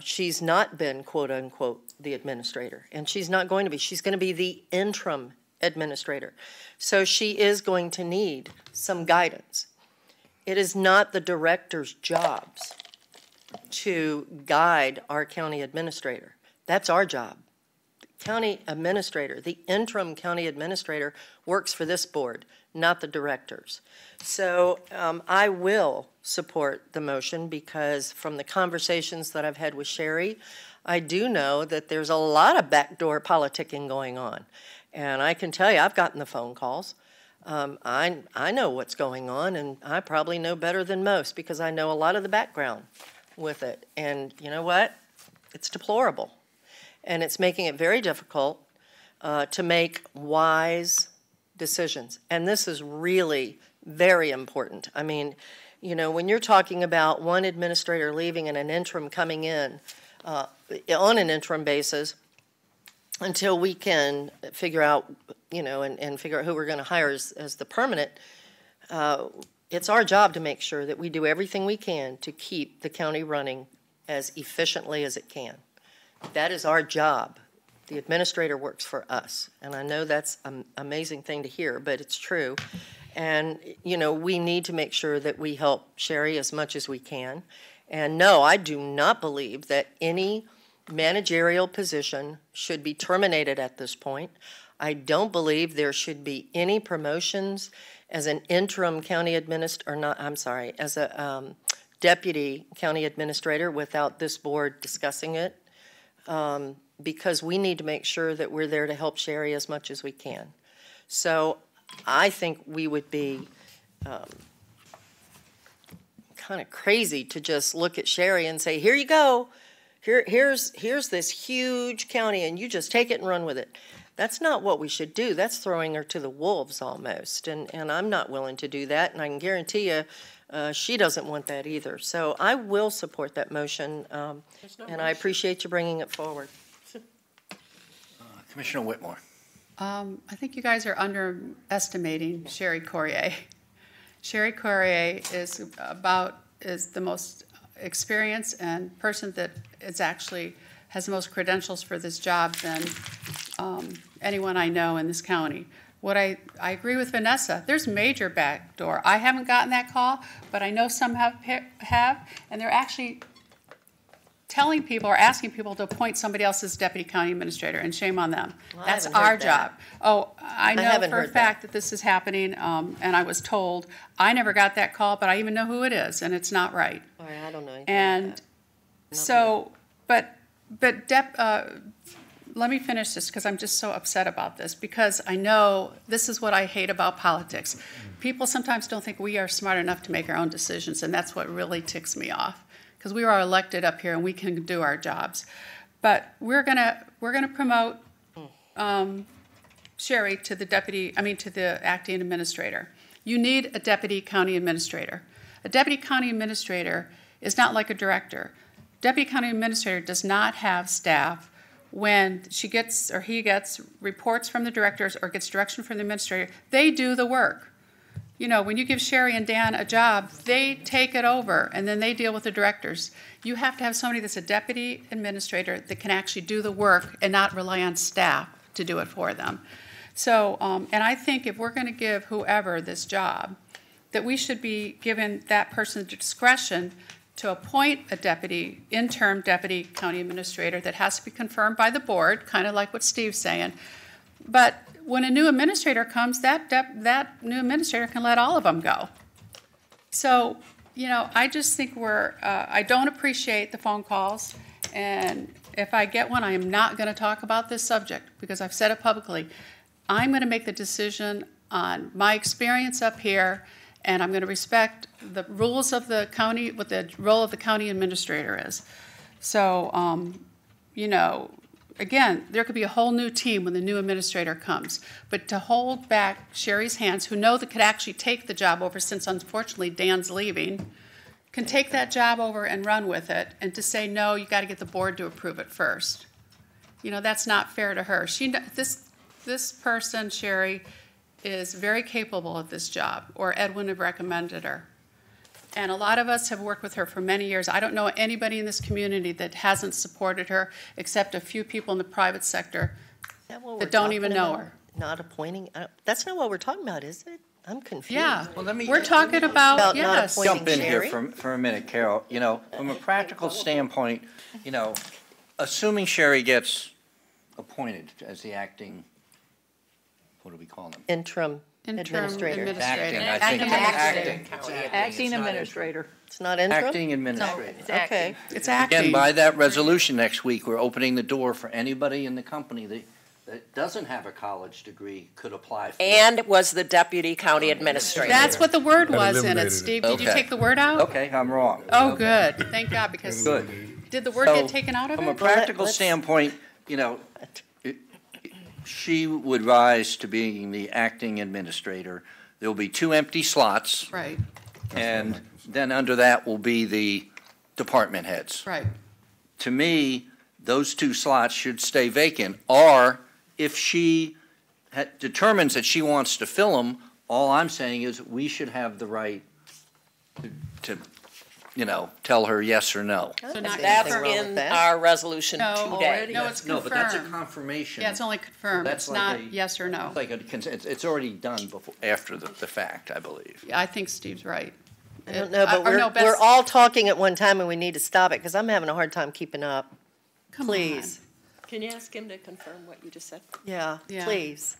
She's not been, quote unquote, the administrator, and she's not going to be. She's going to be the interim administrator. So she is going to need some guidance. It is not the director's jobs to guide our county administrator. That's our job. County administrator, the interim county administrator, works for this board, not the directors. So I will support the motion because from the conversations that I've had with Sherry, I do know that there's a lot of backdoor politicking going on. And I can tell you, I've gotten the phone calls. I know what's going on, and I probably know better than most because I know a lot of the background with it. And you know what? It's deplorable. And it's making it very difficult to make wise decisions. And this is really very important. I mean, when you're talking about one administrator leaving and an interim coming in on an interim basis until we can figure out, and figure out who we're going to hire as the permanent, it's our job to make sure that we do everything we can to keep the county running as efficiently as it can. That is our job. The administrator works for us. And I know that's an amazing thing to hear, but it's true. And, we need to make sure that we help Sherry as much as we can. And no, I do not believe that any managerial position should be terminated at this point. I don't believe there should be any promotions as an interim county as a deputy county administrator without this board discussing it. Because we need to make sure that we're there to help Sherry as much as we can. So I think we would be kind of crazy to just look at Sherry and say, here you go, here's this huge county and you just take it and run with it. That's not what we should do. That's throwing her to the wolves almost, and I'm not willing to do that, and I can guarantee you she doesn't want that either. So I will support that motion, and I appreciate you bringing it forward. Commissioner Whitmore. I think you guys are underestimating Sherry Courier. Sherry Courier is the most experienced and person that is actually has the most credentials for this job than anyone I know in this county. What I agree with Vanessa. There's major backdoor. I haven't gotten that call, but I know some have, and they're actually telling people or asking people to appoint somebody else as deputy county administrator, and shame on them. Well, that's our job. Oh, I know for a fact that this is happening, and I was told. I never got that call, but I even know who it is, and it's not right. All right, I don't know anything and about that. So, but let me finish this because I'm just so upset about this, because I know this is what I hate about politics. People sometimes don't think we are smart enough to make our own decisions, and that's what really ticks me off, because we are elected up here and we can do our jobs. But we're gonna promote Sherry to the acting administrator. You need a deputy county administrator. A deputy county administrator is not like a director. Deputy county administrator does not have staff. When she gets or he gets reports from the directors or gets direction from the administrator, they do the work. You know, when you give Sherry and Dan a job, they take it over, and then they deal with the directors. You have to have somebody that's a deputy administrator that can actually do the work and not rely on staff to do it for them. So, and I think if we're going to give whoever this job, that we should be giving that person the discretion to appoint a deputy, interim deputy county administrator that has to be confirmed by the board, kind of like what Steve's saying. But when a new administrator comes, that new administrator can let all of them go. So, you know, I just think I don't appreciate the phone calls, and if I get one, I am not going to talk about this subject because I've said it publicly. I'm going to make the decision on my experience up here, and I'm going to respect the rules of the county, what the role of the county administrator is. So, you know, again, there could be a whole new team when the new administrator comes. But to hold back Sherry's hands, who know that could actually take the job over since unfortunately Dan's leaving, can take that job over and run with it, and to say, no, you got to get the board to approve it first. You know, that's not fair to her. This person, Sherry, is very capable of this job, or Edwin have recommended her. And a lot of us have worked with her for many years. I don't know anybody in this community that hasn't supported her, except a few people in the private sector that don't even know her. Not appointing, that's not what we're talking about, is it? I'm confused. Yeah, we're talking about yes. Jump in here for a minute, Carol. You know, from a practical standpoint, you know, assuming Sherry gets appointed as the acting, what do we call them? Interim administrator. Acting administrator. It's not interim? Acting administrator. No, it's acting. Okay. It's acting. Again, by that resolution next week, we're opening the door for anybody in the company that doesn't have a college degree could apply for it. And was the deputy county administrator. That's what the word was in it, Steve. Did you take the word out? Okay, I'm wrong. Oh, good. Thank God, because Good. did the word get taken out of From a it? practical standpoint, you know, she would rise to being the acting administrator. There will be 2 empty slots. Right. And then under that will be the department heads. Right. To me, those 2 slots should stay vacant, or if she determines that she wants to fill them, all I'm saying is we should have the right to you know, tell her yes or no. So not That's in our resolution today. No, it's confirmed. No, but that's a confirmation. Yeah, it's only confirmed. That's It's like not a- yes or no. It's like it's already done before, after the fact, I believe. Yeah, I think Steve's right. I don't know, but we're all talking at one time and we need to stop it because I'm having a hard time keeping up. Please. Can you ask him to confirm what you just said? Yeah, please.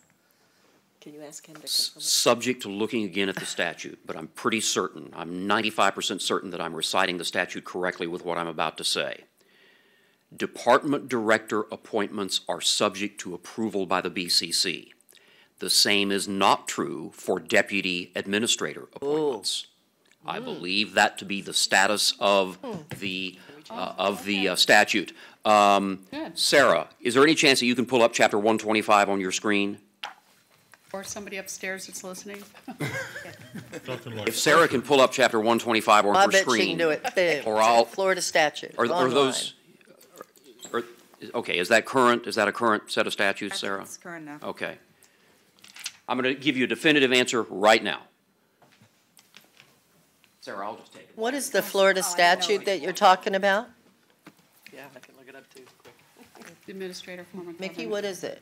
Can you ask him to confirm? Subject to looking again at the statute, but I'm pretty certain, I'm 95% certain that I'm reciting the statute correctly with what I'm about to say. Department director appointments are subject to approval by the BCC. The same is not true for deputy administrator appointments. I believe that to be the status of the statute. Sarah, is there any chance that you can pull up chapter 125 on your screen? Or somebody upstairs that's listening. If Sarah can pull up chapter 125 on I her bet screen. she can do it. Boom. Or I'll. Florida statute. Are online. those? Okay, is that current? Is that a current set of statutes, Sarah? It's current now. Okay. I'm going to give you a definitive answer right now. Sarah, I'll just take it. What is the Florida statute that you're talking about? Yeah, I can look it up too quick. Administrator form of Mickey, government. what is it?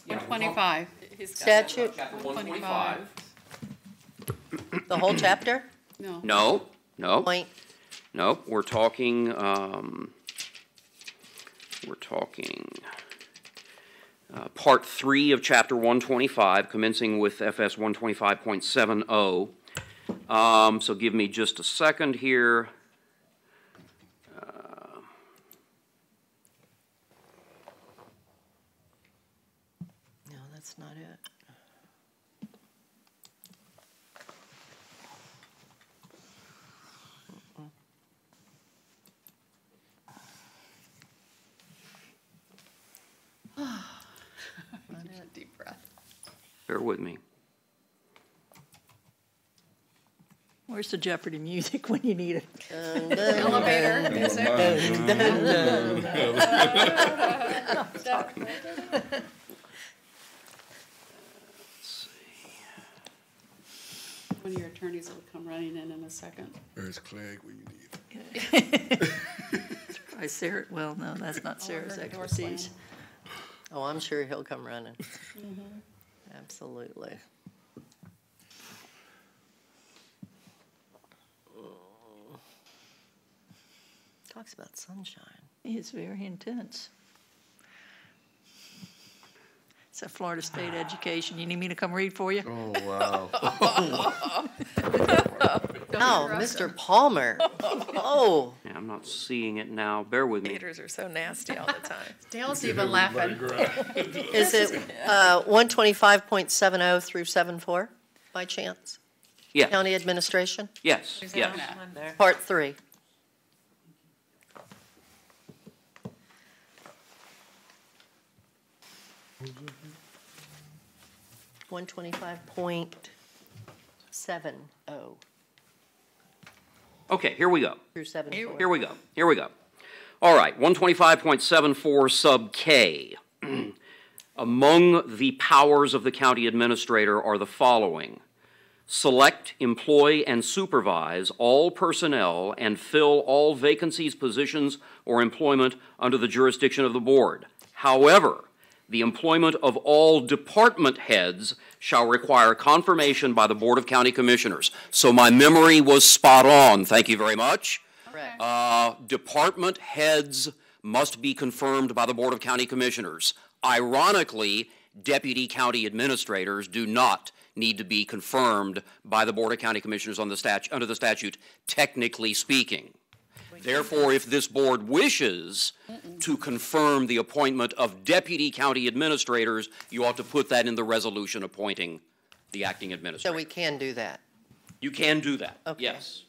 125. Statute? Chapter 125. The whole chapter? No. No. Point. No, we're talking Part 3 of Chapter 125, commencing with FS 125.70. So give me just a second here. No, that's not it. Deep breath. Bear with me. Where's the Jeopardy music when you need it? Elevator music. running in a second. Where's Clegg when you need it? Try Sarah, well, no, that's not Sarah's expertise. Oh, I'm sure he'll come running. Absolutely. Talks about sunshine. It's very intense. It's a Florida State education. You need me to come read for you? Oh, wow. Oh, Mr. Palmer. Oh. Yeah, I'm not seeing it now. Bear with me. Haters are so nasty all the time. Dale's even laughing. Is it 125.70 through 74 by chance? Yeah. County administration? Yes, yes. Part 3. $125.70 Okay, here we go. through 74. Here we go. Here we go. All right, 125.74 sub K. Among the powers of the county administrator are the following: select, employ, and supervise all personnel and fill all vacancies, positions, or employment under the jurisdiction of the board. However, the employment of all department heads shall require confirmation by the Board of County Commissioners. So my memory was spot on. Thank you very much. Department heads must be confirmed by the Board of County Commissioners. Ironically, deputy county administrators do not need to be confirmed by the Board of County Commissioners on the under the statute, technically speaking. Therefore, if this board wishes to confirm the appointment of deputy county administrators, you ought to put that in the resolution appointing the acting administrator. So we can do that. You can do that. Okay. Yes.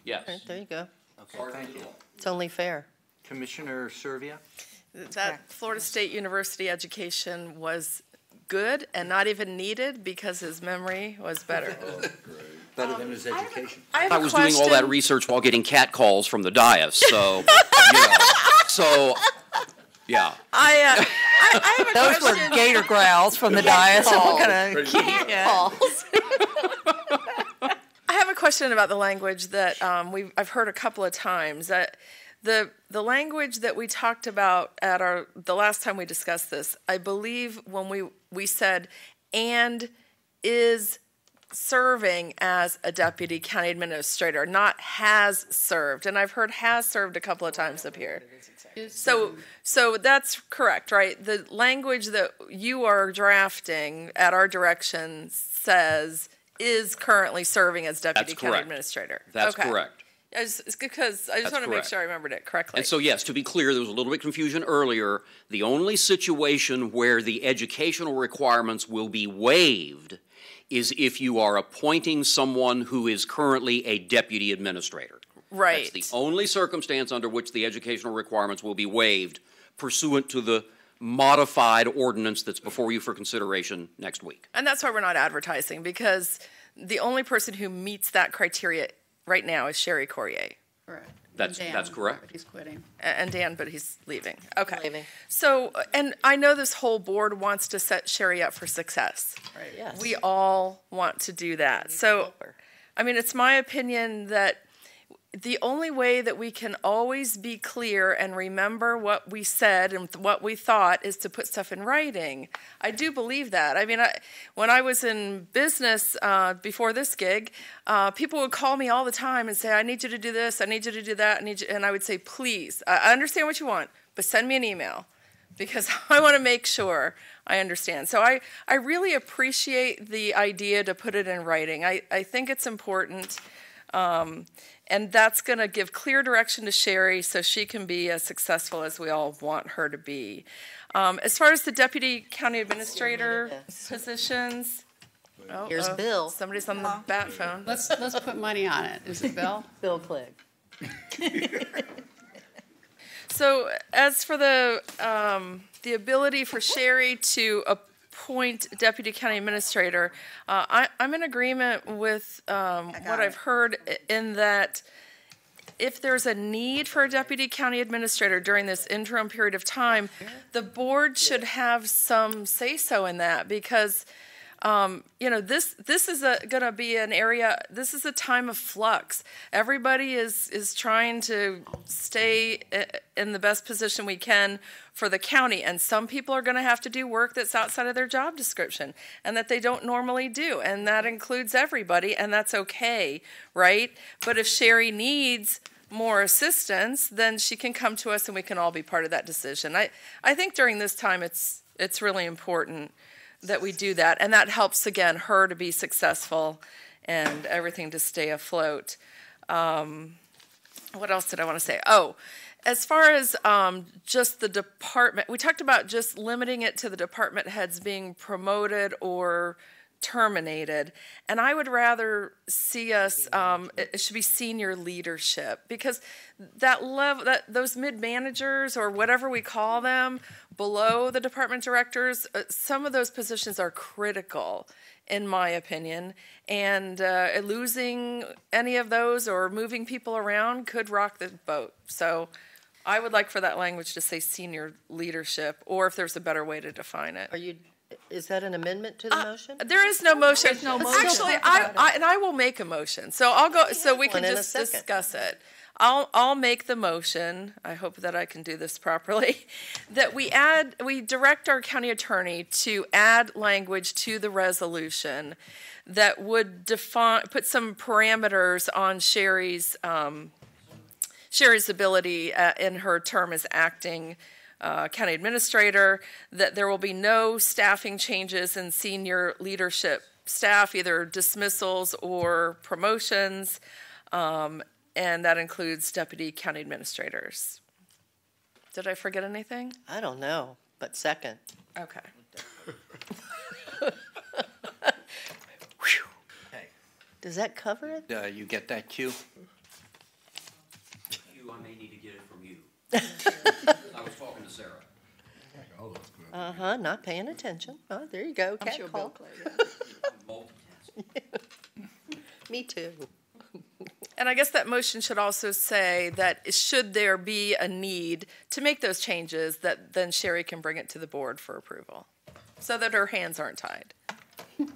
Yes. All right, there you go. Okay, thank you. It's only fair. Commissioner Servia? That Florida State University education was good and not even needed because his memory was better. Better than his education. I was doing all that research while getting catcalls from the dais, so, yeah. I have a Those question. were gator growls from the dais. What kind of calls? I have a question about the language that I've heard a couple of times. That the language that we talked about at the last time we discussed this, I believe when we said and is serving as a deputy county administrator, not has served. And I've heard has served a couple of times up here. So that's correct, right? The language that you are drafting at our direction says is currently serving as deputy county administrator. That's correct. I just want to make sure I remembered it correctly. And so, yes, to be clear, there was a little bit of confusion earlier. The only situation where the educational requirements will be waived is if you are appointing someone who is currently a deputy administrator. Right. That's the only circumstance under which the educational requirements will be waived pursuant to the modified ordinance that's before you for consideration next week. And that's why we're not advertising, because the only person who meets that criteria right now is Sherry Corrier. Correct. That's correct. But he's quitting. And Dan, but he's leaving. Okay. Leaving. So, and I know this whole board wants to set Sherry up for success. Right. Yes. We all want to do that. So, I mean, it's my opinion that the only way that we can always be clear and remember what we said and what we thought is to put stuff in writing. I do believe that. I mean, when I was in business before this gig, people would call me all the time and say, I need you to do this, I need you to do that, and I would say, please, I understand what you want, but send me an email because I want to make sure I understand. So I really appreciate the idea to put it in writing. I think it's important. And that's going to give clear direction to Sherry so she can be as successful as we all want her to be. As far as the deputy county administrator positions, Here's Bill. Somebody's on the bat phone. Let's put money on it. Is it Bill? Bill Clegg. So as for the ability for Sherry to appoint deputy county administrator, I'm in agreement with what I've heard in that if there's a need for a deputy county administrator during this interim period of time, the board should have some say-so in that because This is going to be an area. This is a time of flux. Everybody is trying to stay in the best position we can for the county, and some people are going to have to do work that's outside of their job description and that they don't normally do, and that includes everybody, and that's okay, right? But if Sherry needs more assistance, then she can come to us and we can all be part of that decision. I think during this time it's really important that we do that, and that helps, again, her to be successful and everything to stay afloat. What else did I want to say? Oh, as far as just the department, we talked about just limiting it to the department heads being promoted or terminated, and I would rather see us, it should be senior leadership, because that level, those mid-managers or whatever we call them below the department directors, some of those positions are critical in my opinion, and losing any of those or moving people around could rock the boat. So I would like for that language to say senior leadership, or if there's a better way to define it. Is that an amendment to the motion? There is no motion. There's no motion. Actually, I will make a motion. So I'll go. So we can just discuss it. I'll make the motion. I hope that I can do this properly. That we direct our county attorney to add language to the resolution that would put some parameters on Sherry's ability in her term as acting county administrator, that there will be no staffing changes in senior leadership staff, either dismissals or promotions, and that includes deputy county administrators. Did I forget anything? I don't know, but second. Okay. Does that cover it? You get that cue? I may need to get it from you. I was talking to Sarah. Not paying attention. Oh, there you go. I'm sure Bill Me too. And I guess that motion should also say that should there be a need to make those changes, that then Sherry can bring it to the board for approval, so that her hands aren't tied. The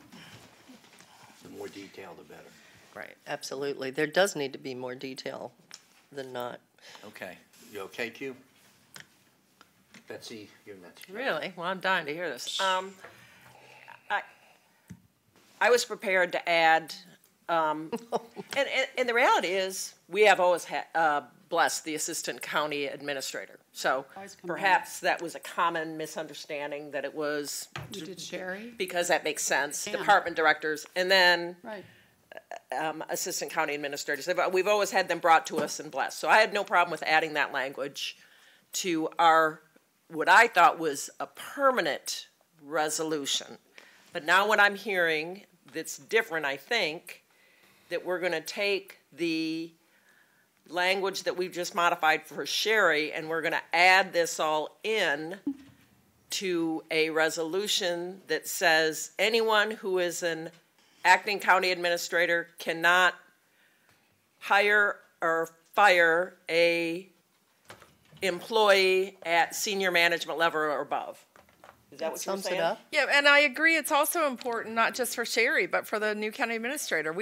more detail, the better. Right. Absolutely. There does need to be more detail than not. Okay. You okay, Q? Betsy, you're next. Really? Well, I'm dying to hear this. I was prepared to add, and the reality is, we have always blessed the assistant county administrator. So perhaps that was a common misunderstanding, that it was. You did Sherry? Because that makes sense. Yeah. Department directors, and then Right. Assistant county administrators. We've always had them brought to us and blessed. So I had no problem with adding that language to what I thought was a permanent resolution. But now what I'm hearing that's different, I think, that we're going to take the language that we've just modified for Sherry, and we're going to add this all in to a resolution that says anyone who is an acting county administrator cannot hire or fire a employee at senior management level or above. Is that what you're saying? Sums it up. Yeah, and I agree. It's also important, not just for Sherry, but for the new county administrator.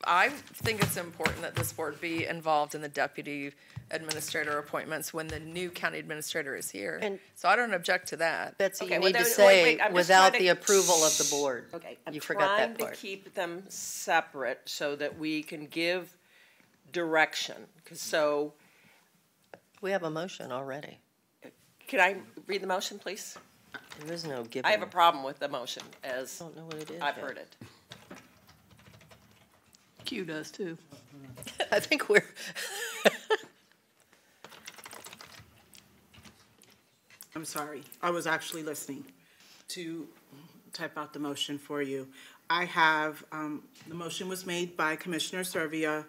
I think it's important that this board be involved in the deputy administrator appointments when the new county administrator is here. And so I don't object to that. Betsy, Okay, you well, need to wait, say I'm just without trying to- the approval of the board. Okay, I'm You forgot that trying to part. keep them separate so that we can give direction. So, We have a motion already. can I read the motion, please? There is no giving. I have a problem with the motion as I don't know what it is. I've yet. heard it. Q does too. I think we're. I'm sorry. I was actually listening to type out the motion for you. I have, the motion was made by Commissioner Servia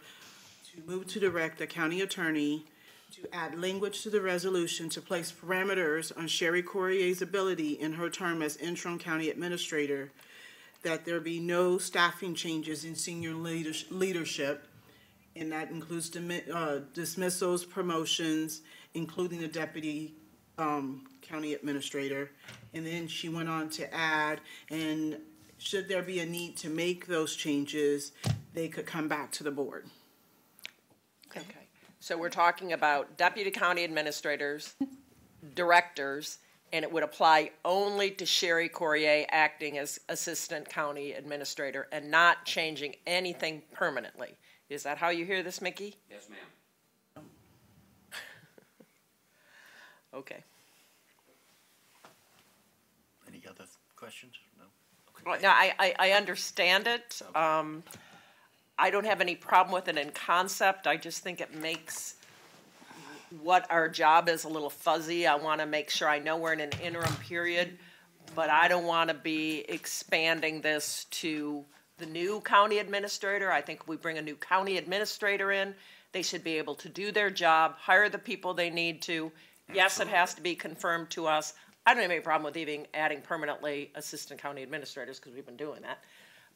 to move to direct the county attorney to add language to the resolution to place parameters on Sherry Corrier's ability in her term as interim county administrator, that there be no staffing changes in senior leadership, and that includes dismissals, promotions, including the deputy county administrator. And then she went on to add, and should there be a need to make those changes, they could come back to the board. Okay. So we're talking about deputy county administrators, directors, and it would apply only to Sherry Courier acting as assistant county administrator and not changing anything permanently. Is that how you hear this, Mickey? Yes, ma'am. Okay. Any other questions? No? Well, now, I understand it. I don't have any problem with it in concept. I just think it makes what our job is a little fuzzy. I want to make sure I know we're in an interim period, but I don't want to be expanding this to the new county administrator. I think if we bring a new county administrator in, they should be able to do their job, hire the people they need to. Yes, it has to be confirmed to us. I don't have any problem with even adding permanently assistant county administrators because we've been doing that.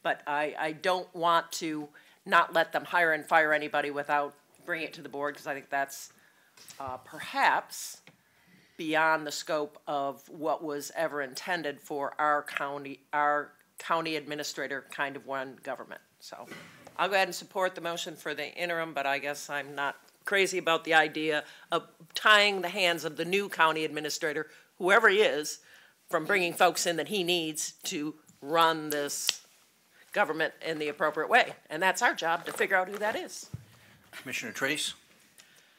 But I don't want to not let them hire and fire anybody without bringing it to the board because I think that's perhaps beyond the scope of what was ever intended for our county administrator kind of one government. So I'll go ahead and support the motion for the interim, but I guess I'm not crazy about the idea of tying the hands of the new county administrator, whoever he is, from bringing folks in that he needs to run this government in the appropriate way. And that's our job to figure out who that is. Commissioner Trace?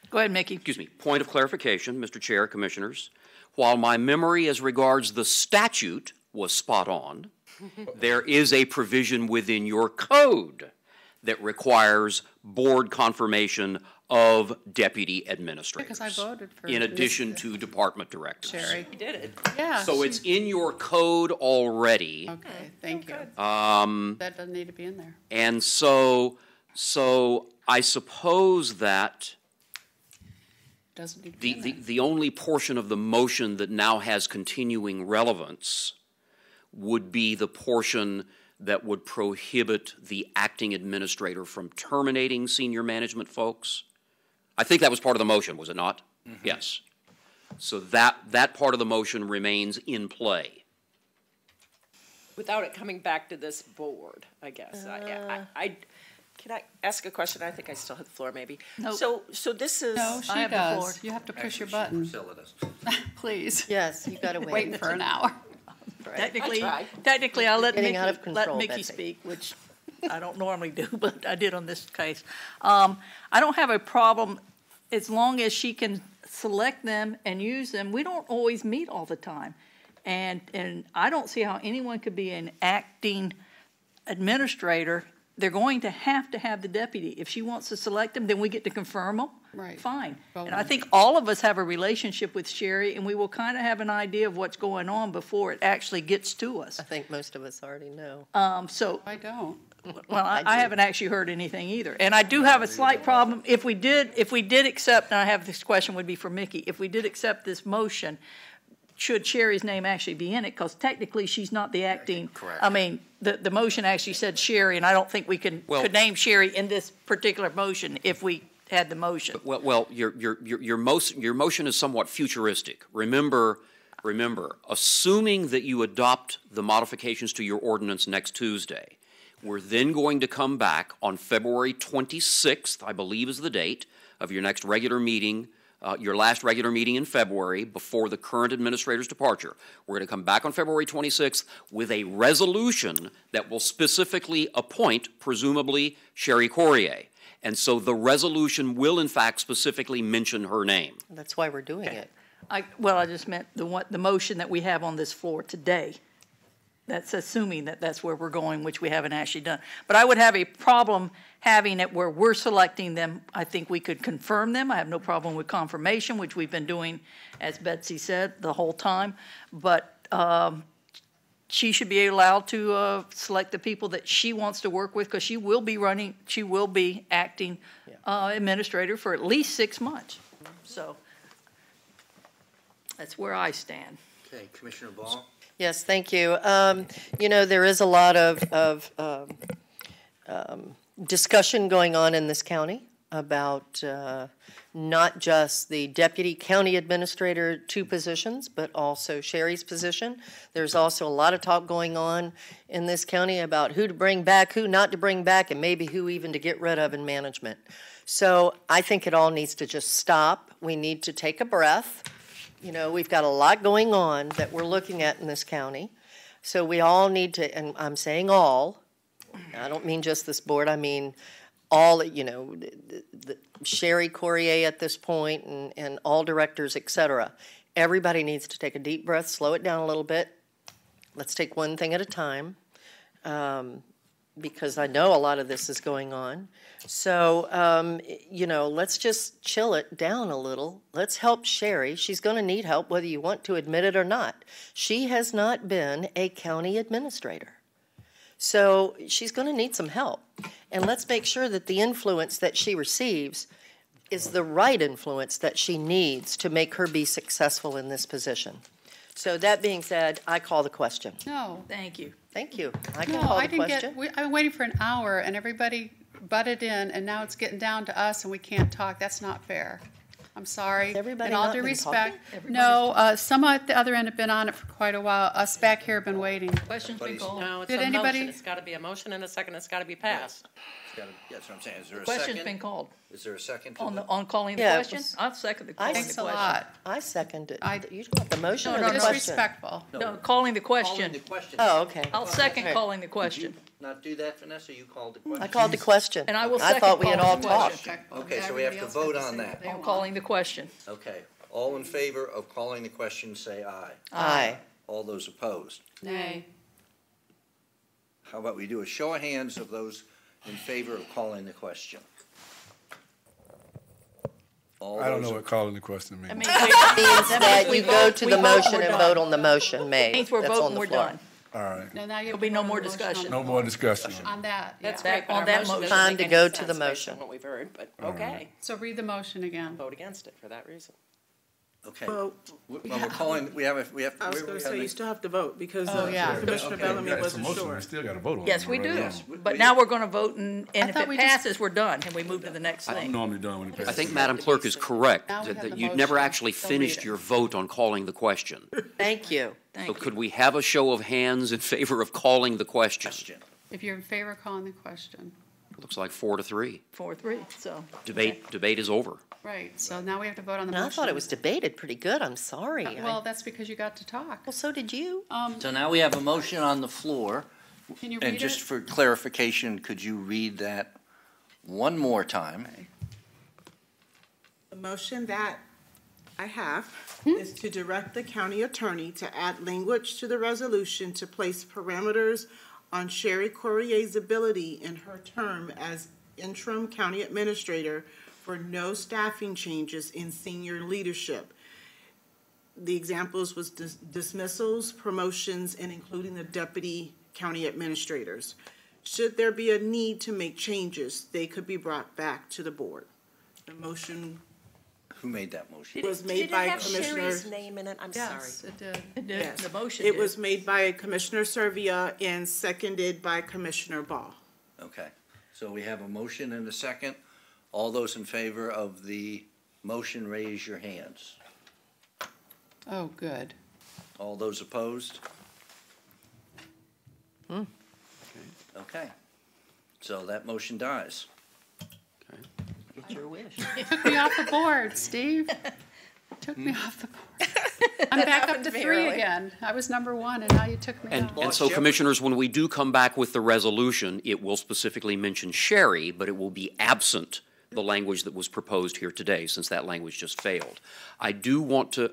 Go ahead, Mickey. Excuse me. Point of clarification, Mr. Chair, Commissioners. While my memory as regards the statute was spot on, there is a provision within your code that requires board confirmation of deputy administrators. Because I voted for in addition to department directors. Sherry. You did it. Yeah. So it's in your code already. Okay, thank you. That doesn't need to be in there. And so I suppose that Doesn't need to be in there. the only portion of the motion that now has continuing relevance would be the portion that would prohibit the acting administrator from terminating senior management folks. I think that was part of the motion, was it not? Mm-hmm. Yes. So that part of the motion remains in play. Without it coming back to this board, I guess. Can I ask a question? I think I still have the floor, maybe. Nope. So this is. No, she does. You have to push your button. Priscilla does. Please. Yes, you got to wait. Waiting for an hour. Technically, I'll let Getting Mickey, out of control, Mickey Betsy. speak, which I don't normally do, but I did on this case. I don't have a problem as long as she can select them and use them. We don't always meet all the time. And I don't see how anyone could be an acting administrator. They're going to have the deputy. If she wants to select them, then we get to confirm them. Right. Fine. And I think all of us have a relationship with Sherry, and we will kind of have an idea of what's going on before it actually gets to us. I think most of us already know. So I don't. well, I haven't actually heard anything either. And I do have a slight problem. If we did accept, and I have this question would be for Mickey, if we did accept this motion, should Sherry's name actually be in it? Because technically, she's not the acting. Correct. I mean, the motion actually said Sherry, and I don't think we could name Sherry in this particular motion if we had the motion. Well, your motion is somewhat futuristic. Remember, assuming that you adopt the modifications to your ordinance next Tuesday, we're then going to come back on February 26th, I believe is the date, of your next regular meeting, your last regular meeting in February before the current administrator's departure. We're going to come back on February 26th with a resolution that will specifically appoint, presumably, Sherry Courier. And so the resolution will, in fact, specifically mention her name. That's why we're doing it. I just meant the motion that we have on this floor today. That's assuming that that's where we're going, which we haven't actually done. But I would have a problem having it where we're selecting them. I think we could confirm them. I have no problem with confirmation, which we've been doing, as Betsy said, the whole time. But she should be allowed to select the people that she wants to work with because she will be acting administrator for at least 6 months. So that's where I stand. Okay, Commissioner Ball? Yes, thank you. There is a lot of discussion going on in this county about not just the deputy county administrator 2 positions, but also Sherry's position. There's also a lot of talk going on in this county about who to bring back, who not to bring back, and maybe who even to get rid of in management. So I think it all needs to just stop. We need to take a breath. You know, we've got a lot going on that we're looking at in this county. So we all need to, and I'm saying all, I don't mean just this board, I mean all, you know, Sherry Courier at this point and all directors, et cetera. Everybody needs to take a deep breath, slow it down a little bit. Let's take one thing at a time, because I know a lot of this is going on. So, you know, let's just chill it down a little. Let's help Sherry. She's going to need help whether you want to admit it or not. She has not been a county administrator. So she's going to need some help. And let's make sure that the influence that she receives is the right influence that she needs to make her be successful in this position. So that being said, I call the question. No. Thank you. Thank you. I can No, call I the didn't question. I've been waiting for an hour and everybody butted in and now it's getting down to us and we can't talk. That's not fair. I'm sorry. Everybody In all not due been respect. talking? No, some at the other end have been on it for quite a while. Us back here have been waiting. Question's been called. No, it's Did a anybody- motion. It's got to be a motion and a second. It's got to be passed. That's what I'm saying. Is there a Question's second? been called. Is there a second to On the? on calling the Yeah, it question? was- I'll second the I calling the Thanks a question. lot. I second it. You want the motion or the question? Disrespectful. No, calling the Calling question. the question. Oh, okay. I'll second Okay. calling the question. Not do that, Vanessa? You called the question. I called the question. And I will I second thought we had all calling the talked. question. Okay, so we have to vote on that. I'm calling the question. Okay. All in favor of calling the question, say aye. Aye. All those opposed? Nay. How about we do a show of hands of those in favor of calling the question? All I don't those know what calling the question means. Means that you go to we the vote, motion we're and done. vote on the motion made. Means we're That's on voting, the we're floor. done. All right. No, now you There'll have be to no vote more on the motion discussion. No more discussion. On that, That's yeah. great, but on our that motion motion. doesn't Time make to any go to sense the based on motion. what we've heard, but okay. So read the motion again. Vote against it for that reason. Okay. Well, Well, we're calling, we have. I was we're going to having say, a- you still have to vote because Oh, yeah. Commissioner Okay. Bellamy Yeah, it's a wasn't motion. sure. We still got to vote on it. Yes, we right do. now. Yes, But now we're going to vote, and if thought it we just- passes, we're done, and we move to the next I'm thing. normally done when it I passes. think Madam Clerk is correct, Now we that have the that you'd never motion. actually Don't read finished it. your vote on calling the question. Thank you. So Thank you. could we have a show of hands in favor of calling the question? If you're in favor of calling the question. Looks like 4-3. 4-3, so. Debate is over. Right, so now we have to vote on the And motion. I thought it was debated pretty good. I'm sorry. Well, that's because you got to talk. Well, so did you. So now we have a motion on the floor. Can you And read just it? for clarification, could you read that one more time? The motion that I have Hmm? is to direct the county attorney to add language to the resolution to place parameters on Sherry Courier's ability in her term as interim county administrator for no staffing changes in senior leadership. The examples was dismissals, promotions, and including the deputy county administrators. Should there be a need to make changes, they could be brought back to the board. The motion Who made that motion? was made by Commissioner. Sherry's name in it? I'm sorry. Yes, it did. It did. Yes. The motion It did. was made by Commissioner Servia and seconded by Commissioner Ball. Okay, so we have a motion and a second. All those in favor of the motion, raise your hands. Oh, good. All those opposed? Okay, so that motion dies. Get your wish. Took me off the board, Steve. Took me off the board. I'm back up happened to to me 3 early. again. I was number 1 and now you took me off. And so, Commissioners, when we do come back with the resolution, it will specifically mention Sherry, but it will be absent the language that was proposed here today, since that language just failed. I do want to,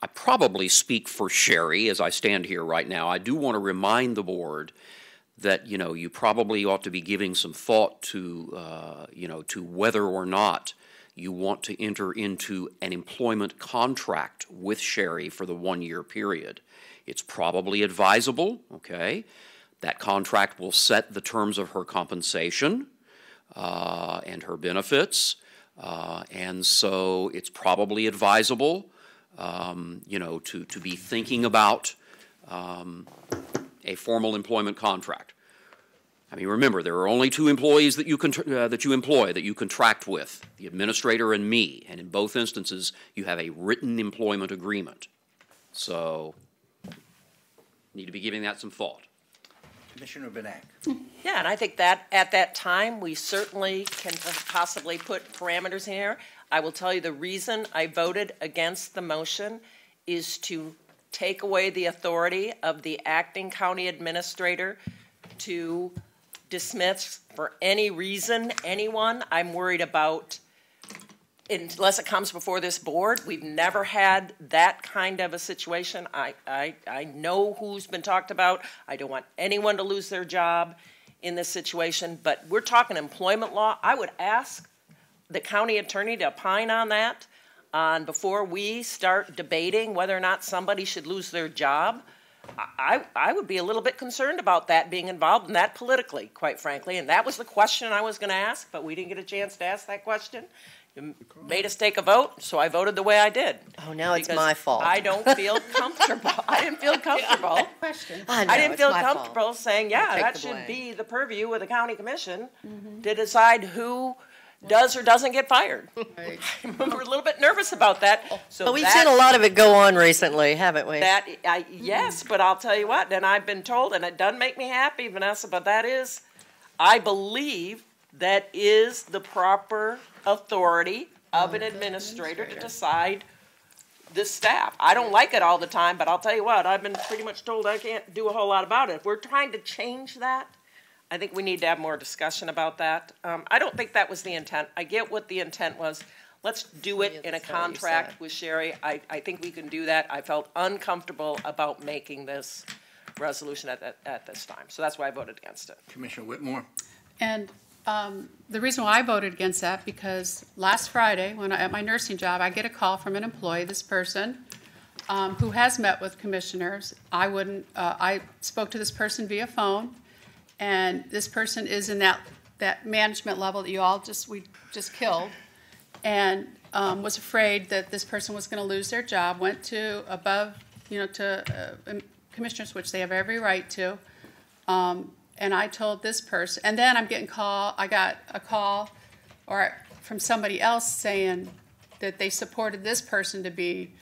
I probably speak for Sherry as I stand here right now. I do want to remind the board that, you probably ought to be giving some thought to, to whether or not you want to enter into an employment contract with Sherry for the 1-year period. It's probably advisable, okay? That contract will set the terms of her compensation and her benefits, and so it's probably advisable, to be thinking about a formal employment contract. I mean, remember, there are only two employees that you employ, that you contract with, the administrator and me. And in both instances, you have a written employment agreement. So, need to be giving that some thought. Commissioner Benak. Yeah, and I think that at that time, we certainly can possibly put parameters in here. I will tell you the reason I voted against the motion is to take away the authority of the acting county administrator to dismiss for any reason anyone. I'm worried about, unless it comes before this board, we've never had that kind of a situation. I know who's been talked about. I don't want anyone to lose their job in this situation, but we're talking employment law. I would ask the county attorney to opine on that before we start debating whether or not somebody should lose their job. I would be a little bit concerned about that being involved in that politically, quite frankly, and that was the question I was going to ask, but we didn't get a chance to ask that question. You made us take a vote, so I voted the way I did. Oh, now it's my fault. I don't feel comfortable. I didn't feel comfortable. I didn't feel comfortable saying, yeah, that should be the purview of the county commission to decide who does or doesn't get fired. Right. We're a little bit nervous about that. So but we've seen a lot of it go on recently, haven't we? Yes, but I'll tell you what, and I've been told, and it doesn't make me happy, Vanessa, but that is, I believe that is the proper authority of an administrator to decide the staff. I don't like it all the time, but I'll tell you what, I've been pretty much told I can't do a whole lot about it. If we're trying to change that, I think we need to have more discussion about that. I don't think that was the intent. I get what the intent was. Let's do it in a contract with Sherry. I think we can do that. I felt uncomfortable about making this resolution at this time. So that's why I voted against it. Commissioner Whitmore. And the reason why I voted against that, because last Friday, at my nursing job, I get a call from an employee, this person, who has met with commissioners. I spoke to this person via phone, and this person is in that management level that we just killed, and was afraid that this person was going to lose their job. Went to commissioners, which they have every right to, and I told this person. And then I got a call from somebody else saying that they supported this person to be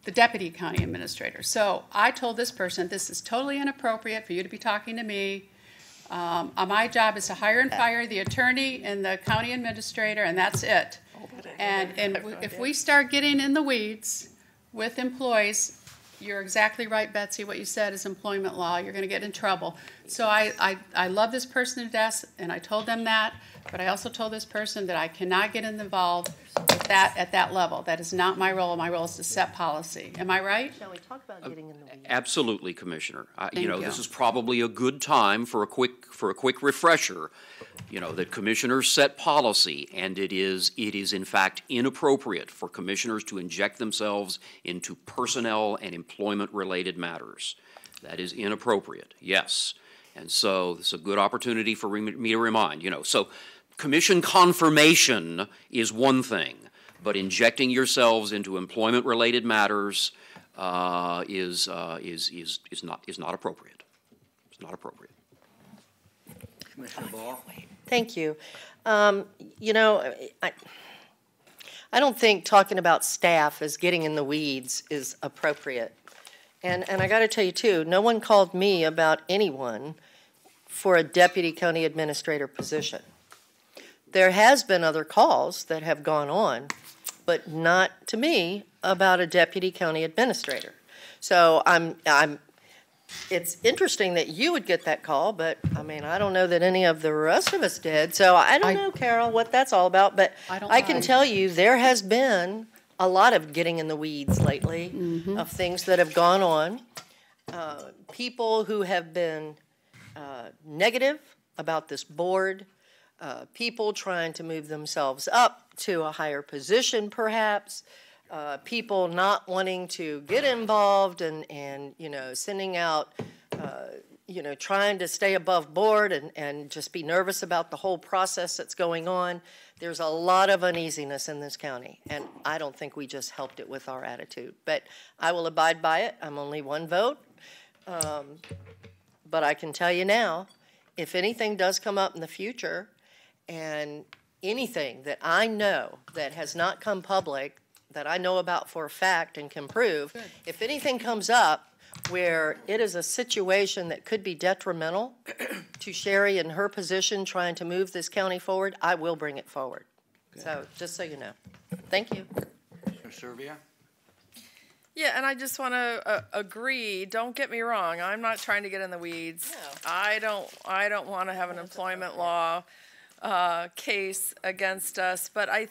the deputy county administrator. So I told this person, this is totally inappropriate for you to be talking to me. My job is to hire and fire the attorney and the county administrator, and that's it. And if we start getting in the weeds with employees, you're exactly right, Betsy. What you said is employment law. You're going to get in trouble. So I love this person to death, and I told them that. But I also told this person that I cannot get involved with that at that level. That is not my role. My role is to set policy. Am I right? Shall we talk about getting in the weeds? Absolutely, Commissioner. Thank you. This is probably a good time for a quick refresher. That commissioners set policy, and it is in fact inappropriate for commissioners to inject themselves into personnel and employment-related matters. That is inappropriate. Yes. And so this is a good opportunity for me to remind, So commission confirmation is one thing, but injecting yourselves into employment-related matters is not appropriate. It's not appropriate. Commissioner Ball. Thank you. I don't think talking about staff as getting in the weeds is appropriate. And I got to tell you, too, no one called me about anyone for a deputy county administrator position. There has been other calls that have gone on, but not to me about a deputy county administrator. So it's interesting that you would get that call, but I don't know that any of the rest of us did. So I don't know, Carol, what that's all about, but I can tell you there has been a lot of getting in the weeds lately of things that have gone on. People who have been negative about this board, people trying to move themselves up to a higher position perhaps, people not wanting to get involved and sending out, trying to stay above board and just be nervous about the whole process that's going on. There's a lot of uneasiness in this county, and I don't think we just helped it with our attitude. But I will abide by it. I'm only one vote. But I can tell you now, if anything does come up in the future, and anything that I know that has not come public, that I know about for a fact and can prove, if anything comes up where it is a situation that could be detrimental to Sherry in her position trying to move this county forward, I will bring it forward. So, just so you know. Thank you. Commissioner Servia? Yeah, and I just want to agree. Don't get me wrong. I'm not trying to get in the weeds. No. I don't want to have an employment law case against us. But I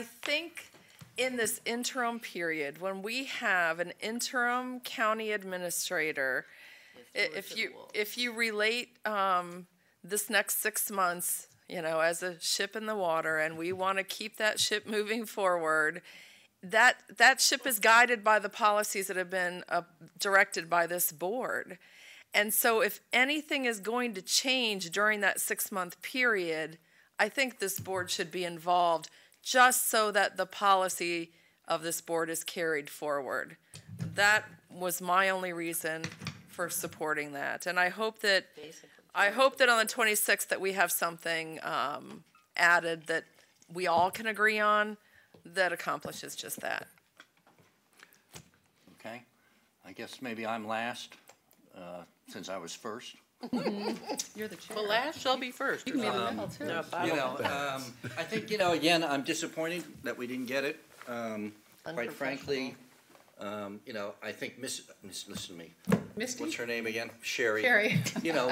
think in this interim period, when we have an interim county administrator, if you relate this next 6 months, as a ship in the water, and we want to keep that ship moving forward, that ship is guided by the policies that have been directed by this board. And so if anything is going to change during that 6-month period, I think this board should be involved just so that the policy of this board is carried forward. That was my only reason for supporting that. And I hope that on the 26th that we have something added that we all can agree on that accomplishes just that. Okay. I guess maybe I'm last, since I was first. You're the chair. Well, last shall be first. You can be in the middle, too. I think, again, I'm disappointed that we didn't get it. Quite frankly, I think listen to me. Misty? What's her name again? Sherry. Sherry. To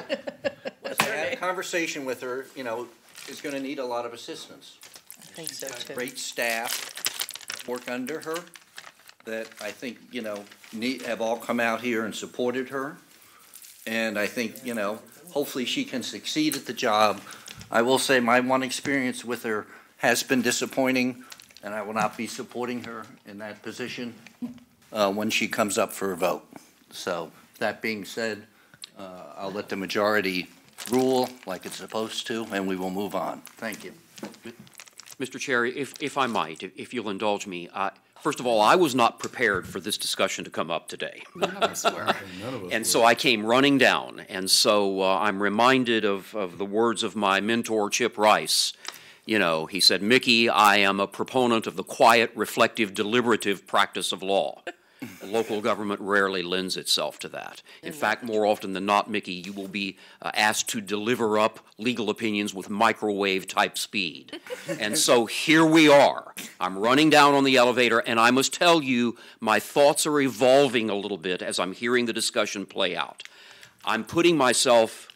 have a conversation with her, is going to need a lot of assistance. I think so, too. Great staff work under her that I think, have all come out here and supported her. And I think, hopefully she can succeed at the job. I will say my one experience with her has been disappointing, and I will not be supporting her in that position when she comes up for a vote. So that being said, I'll let the majority rule like it's supposed to, and we will move on. Thank you. Mr. Chair, if I might, if you'll indulge me, first of all, I was not prepared for this discussion to come up today. None of us were. And so I came running down, and so I'm reminded of the words of my mentor, Chip Rice. He said, "Mickey, I am a proponent of the quiet, reflective, deliberative practice of law." Local government rarely lends itself to that. In fact, more often than not, Mickey, you will be asked to deliver up legal opinions with microwave-type speed. And so here we are. I'm running down on the elevator, and I must tell you, my thoughts are evolving a little bit as I'm hearing the discussion play out. I'm putting myself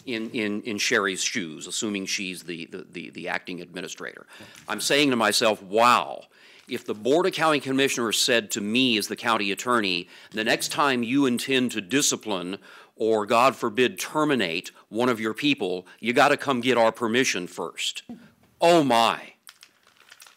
in Sherry's shoes, assuming she's the acting administrator. I'm saying to myself, wow. If the Board of County Commissioners said to me as the county attorney, the next time you intend to discipline or, God forbid, terminate one of your people, you got to come get our permission first. Oh, my.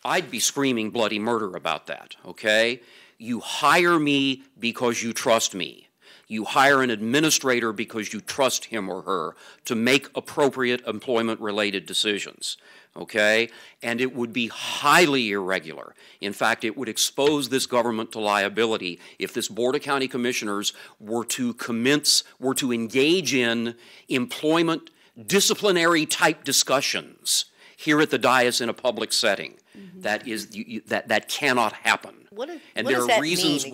I'd be screaming bloody murder about that, okay? You hire me because you trust me. You hire an administrator because you trust him or her to make appropriate employment-related decisions. Okay? And it would be highly irregular. In fact, it would expose this government to liability if this Board of County Commissioners were to engage in employment disciplinary type discussions here at the dais in a public setting. That cannot happen. There are reasons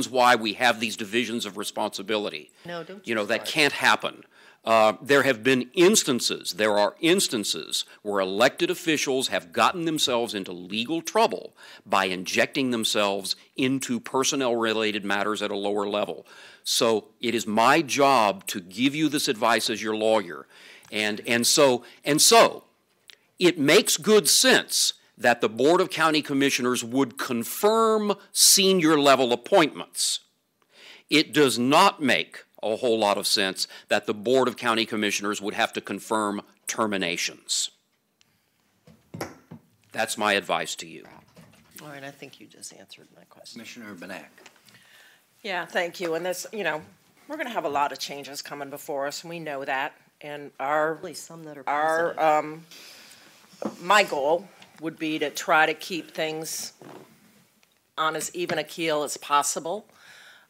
why we have these divisions of responsibility. No, don't that can't happen. There are instances where elected officials have gotten themselves into legal trouble by injecting themselves into personnel-related matters at a lower level. So it is my job to give you this advice as your lawyer. And so it makes good sense that the Board of County Commissioners would confirm senior-level appointments. It does not make a whole lot of sense that the Board of County Commissioners would have to confirm terminations. That's my advice to you. All right, I think you just answered my question. Commissioner Benak. Yeah, thank you. And this, we're going to have a lot of changes coming before us, and we know that. And my goal would be to try to keep things on as even a keel as possible.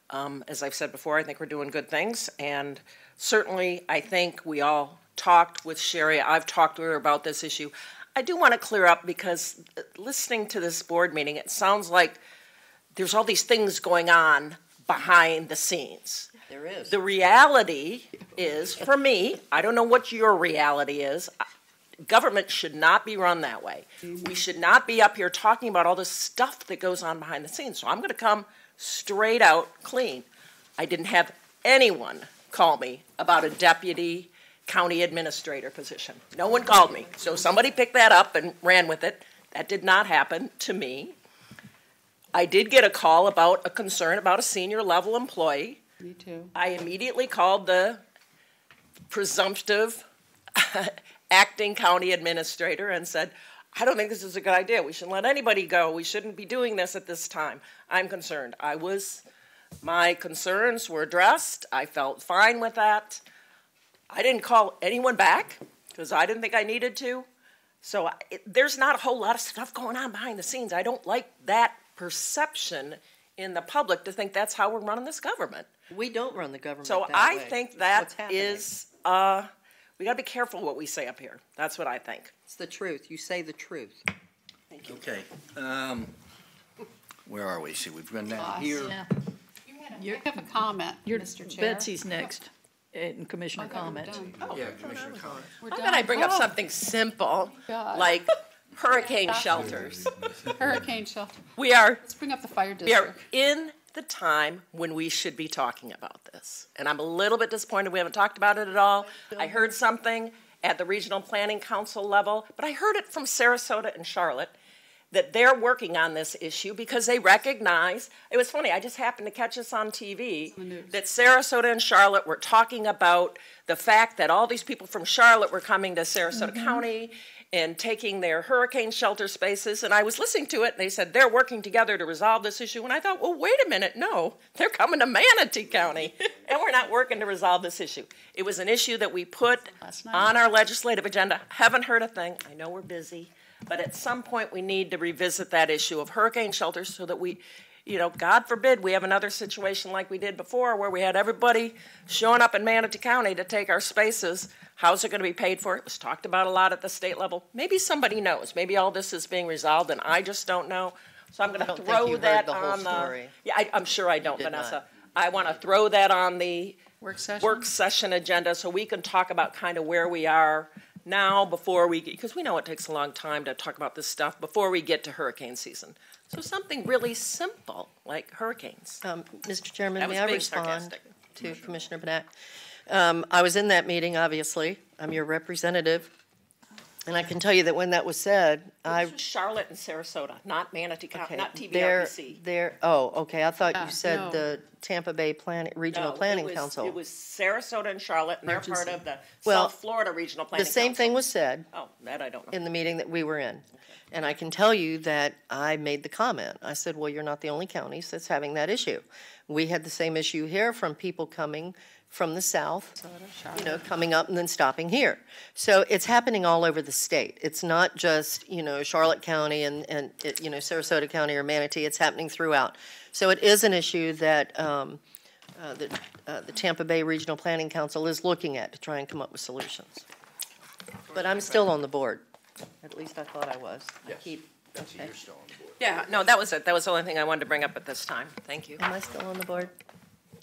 As I've said before, I think we're doing good things, and Certainly, I think we all talked with Sherry. I've talked to her about this issue. I do want to clear up because listening to this board meeting, it sounds like there's all these things going on behind the scenes. There is. The reality is, for me, I don't know what your reality is. Government should not be run that way. We should not be up here talking about all this stuff that goes on behind the scenes. So I'm going to come straight out clean. I didn't have anyone call me about a deputy county administrator position. No one called me. So somebody picked that up and ran with it. That did not happen to me. I did get a call about a concern about a senior level employee. Me too. I immediately called the presumptive acting county administrator and said, I don't think this is a good idea. We shouldn't let anybody go. We shouldn't be doing this at this time. I'm concerned. My concerns were addressed. I felt fine with that. I didn't call anyone back because I didn't think I needed to. So there's not a whole lot of stuff going on behind the scenes. I don't like that perception in the public to think that's how we're running this government. We don't run the government So that I way. think that What's is, we got to be careful what we say up here. That's what I think. It's the truth. You say the truth. Thank you. Okay. Where are we? See, we've gone down here. Yeah. You have a comment, Mr. Chair. Betsy's next in commissioner comment. Yeah, Commissioner Collins. How about I bring up something simple, God. like hurricane shelters? Hurricane shelter. Let's bring up the fire We are district. in the time when we should be talking about this. And I'm a little bit disappointed we haven't talked about it at all. I heard something at the Regional Planning Council level, but I heard it from Sarasota and Charlotte that they're working on this issue because they recognize, it was funny, I just happened to catch this on TV, that Sarasota and Charlotte were talking about the fact that all these people from Charlotte were coming to Sarasota County and taking their hurricane shelter spaces, and I was listening to it, and they said they're working together to resolve this issue, and I thought, well, wait a minute, no, they're coming to Manatee County, and we're not working to resolve this issue. It was an issue that we put on our legislative agenda. Haven't heard a thing. I know we're busy, but at some point we need to revisit that issue of hurricane shelters so that we, God forbid we have another situation like we did before where we had everybody showing up in Manatee County to take our spaces. How's it going to be paid for? It was talked about a lot at the state level. Maybe somebody knows. Maybe all this is being resolved and I just don't know. So I'm going to throw that on the. Yeah, I'm sure I don't, Vanessa. I want to throw that on the work session agenda so we can talk about kind of where we are now before we get, because we know it takes a long time to talk about this stuff before we get to hurricane season. So something really simple like hurricanes. Mr. Chairman, That may was I being respond sarcastic. to Commissioner Benak? I was in that meeting, obviously. I'm your representative. And I can tell you that when that was said, Charlotte and Sarasota, not Manatee County, not They're, TVRPC. okay, I thought you said no. the Tampa Bay Regional Planning Council. It was Sarasota and Charlotte, and they're part of the Well, South Florida Regional Planning The same Council. thing was said. Oh, that I don't know. In the meeting that we were in. And I can tell you that I made the comment. I said, well, you're not the only counties that's having that issue. We had the same issue here from people coming from the south, coming up and then stopping here. So it's happening all over the state. It's not just, Charlotte County and Sarasota County or Manatee. It's happening throughout. So it is an issue that the Tampa Bay Regional Planning Council is looking at to try and come up with solutions. But I'm still on the board. At least I thought I was. Yes. Okay. You're still on board. Yeah, no, that was it. That was the only thing I wanted to bring up at this time. Thank you. Am I still on the board?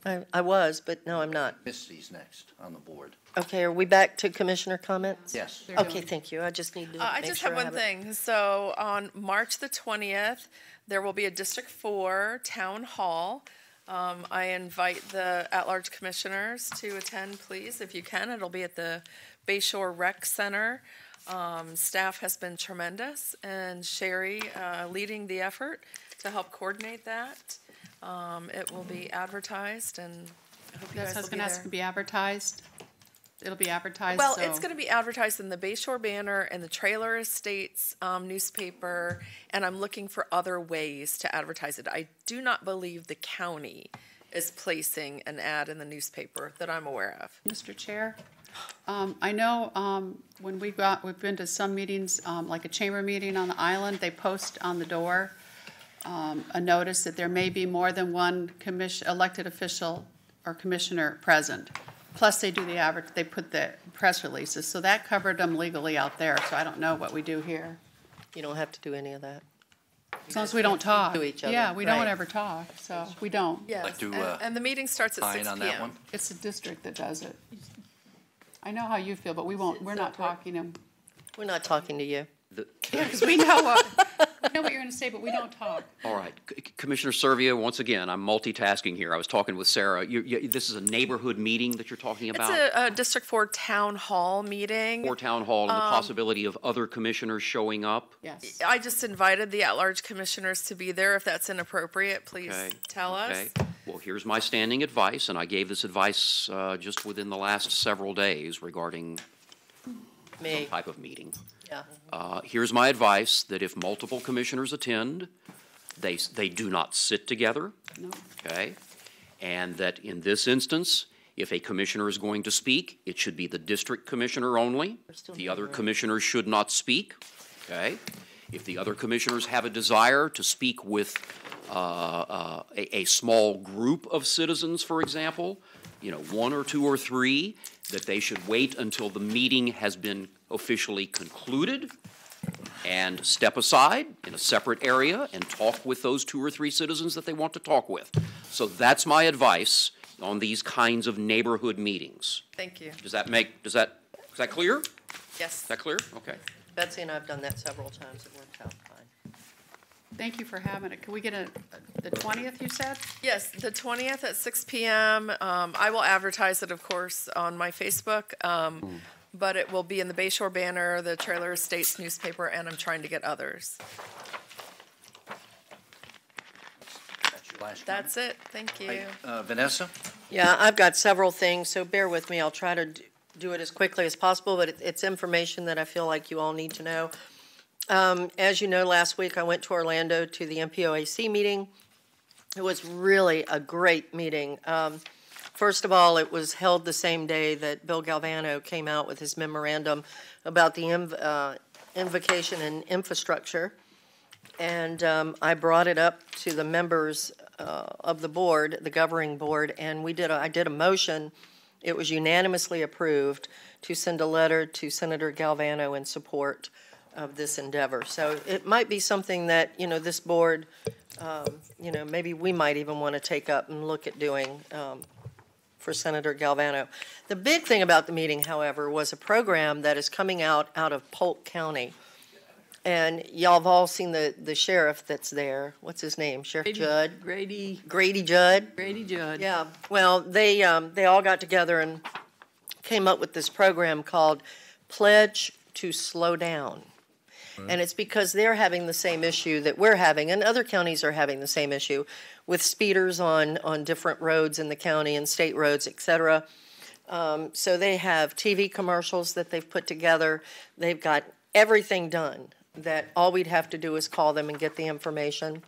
I was, but no, I'm not. Misty's next on the board. Okay, are we back to commissioner comments? Yes. Okay, thank you. I just need to I make just sure have I one it. thing. So on March the 20th, there will be a District 4 Town Hall. I invite the at-large commissioners to attend, please, if you can. It'll be at the Bayshore Rec Center. Staff has been tremendous, and Sherry leading the effort to help coordinate that. It will be advertised, and I hope you guys will be there. That's what I was going to ask, to be advertised? It'll be advertised, Well, so- it's going to be advertised in the Bayshore Banner and the Trailer Estates newspaper, and I'm looking for other ways to advertise it. I do not believe the county is placing an ad in the newspaper that I'm aware of. Mr. Chair, I know when we've been to some meetings, like a chamber meeting on the island, they post on the door a notice that there may be more than one elected official or commissioner present. plus they do they put the press releases, so that covered them legally out there, so I don't know what we do here. You don't have to do any of that. As long as we don't talk. To each other. Yeah, we don't Right. ever talk, so we don't. Yes, Like to, and the meeting starts at 6 on that PM. one? It's the district that does it. I know how you feel, but we're not talking them. We're not talking to you. Yeah, because we know what you're going to say, but we don't talk. All right, Commissioner Servia, once again, I'm multitasking here. I was talking with Sarah. This is a neighborhood meeting that you're talking about? It's a District 4 Town Hall meeting. Or town hall, and the possibility of other commissioners showing up? Yes. I just invited the at-large commissioners to be there. If that's inappropriate, please Okay. tell us. Okay. Well, here's my standing advice, and I gave this advice just within the last several days regarding some type of meeting. Yeah. Here's my advice, that if multiple commissioners attend, they do not sit together. No. Okay? And that in this instance, if a commissioner is going to speak, it should be the district commissioner only. The other commissioners should not speak. Okay? If the other commissioners have a desire to speak with a small group of citizens, for example, one or two or three, that they should wait until the meeting has been officially concluded and step aside in a separate area and talk with those two or three citizens that they want to talk with. So that's my advice on these kinds of neighborhood meetings. Thank you. Is that clear? Yes. Is that clear? Okay. Betsy and I have done that several times. It worked out fine. Thank you for having it. Can we get the 20th, you said? Yes, the 20th at 6 PM. I will advertise it, of course, on my Facebook, but it will be in the Bayshore Banner, the Trailer Estates newspaper, and I'm trying to get others. That's your last That's it. Thank you. Vanessa? Yeah, I've got several things, so bear with me. I'll try to do it as quickly as possible, but it's information that I feel like you all need to know. As you know, last week I went to Orlando to the MPOAC meeting. It was really a great meeting. First of all, it was held the same day that Bill Galvano came out with his memorandum about the invocation and infrastructure. And I brought it up to the members of the board, the governing board, and I did a motion. It was unanimously approved to send a letter to Senator Galvano in support of this endeavor. So it might be something that, this board, maybe we might even want to take up and look at doing for Senator Galvano. The big thing about the meeting, however, was a program that is coming out of Polk County. And y'all have all seen the sheriff that's there. What's his name? Sheriff Judd? Grady Judd? Grady Judd. Yeah. Well, they all got together and came up with this program called Pledge to Slow Down. Right. And it's because they're having the same issue that we're having, and other counties are having the same issue with speeders on different roads in the county and state roads, et cetera. So they have TV commercials that they've put together. They've got everything done that all we'd have to do is call them and get the information.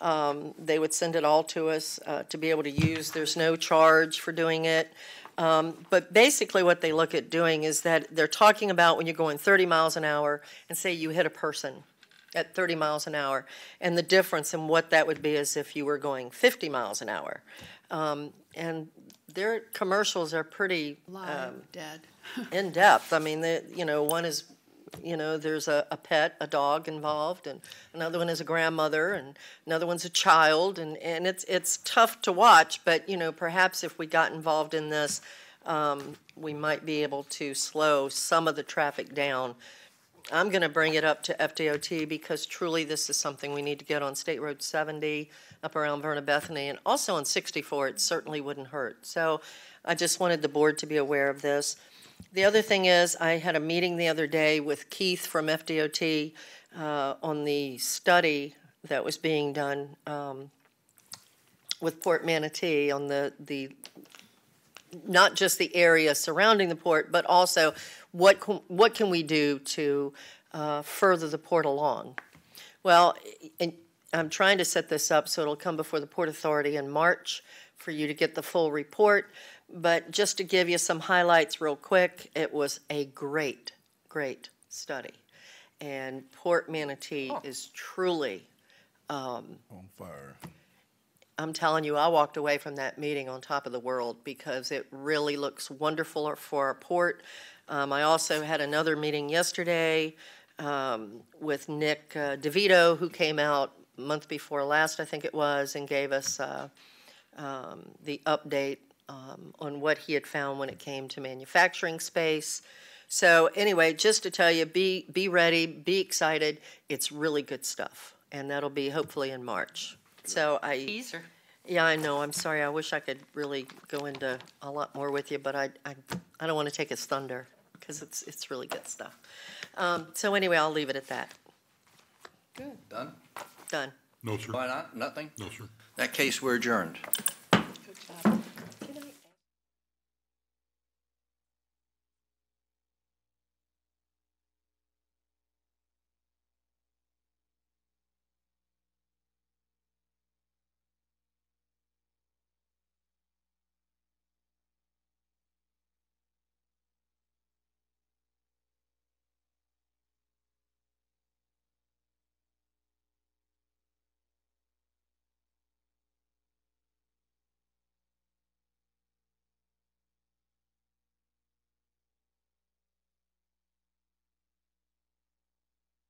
They would send it all to us to be able to use. There's no charge for doing it. But basically what they look at doing is that they're talking about when you're going 30 miles an hour and say you hit a person at 30 miles an hour, and the difference in what that would be is if you were going 50 miles an hour. And their commercials are pretty dead. in depth. I mean, one is, there's a pet, a dog involved, and another one is a grandmother, and another one's a child, and it's tough to watch, but, perhaps if we got involved in this, we might be able to slow some of the traffic down. I'm going to bring it up to FDOT because truly this is something we need to get on State Road 70 up around Verna Bethany, and also on 64. It certainly wouldn't hurt. So I just wanted the board to be aware of this. The other thing is I had a meeting the other day with Keith from FDOT on the study that was being done with Port Manatee on the not just the area surrounding the port, but also what can we do to further the port along. Well, I'm trying to set this up so it'll come before the Port Authority in March for you to get the full report. But just to give you some highlights real quick, it was a great, great study. And Port Manatee is truly on fire. I'm telling you, I walked away from that meeting on top of the world because it really looks wonderful for our port. I also had another meeting yesterday with Nick DeVito, who came out month before last, I think it was, and gave us the update on what he had found when it came to manufacturing space. So anyway, just to tell you, be ready, be excited. It's really good stuff, and that'll be hopefully in March. So Teaser. Yeah, I know. I'm sorry. I wish I could really go into a lot more with you, but I don't want to take his thunder because it's really good stuff. So anyway, I'll leave it at that. Good. Done? Done. No, sir. Why not? Nothing? No, sir. In that case, we're adjourned. Good job.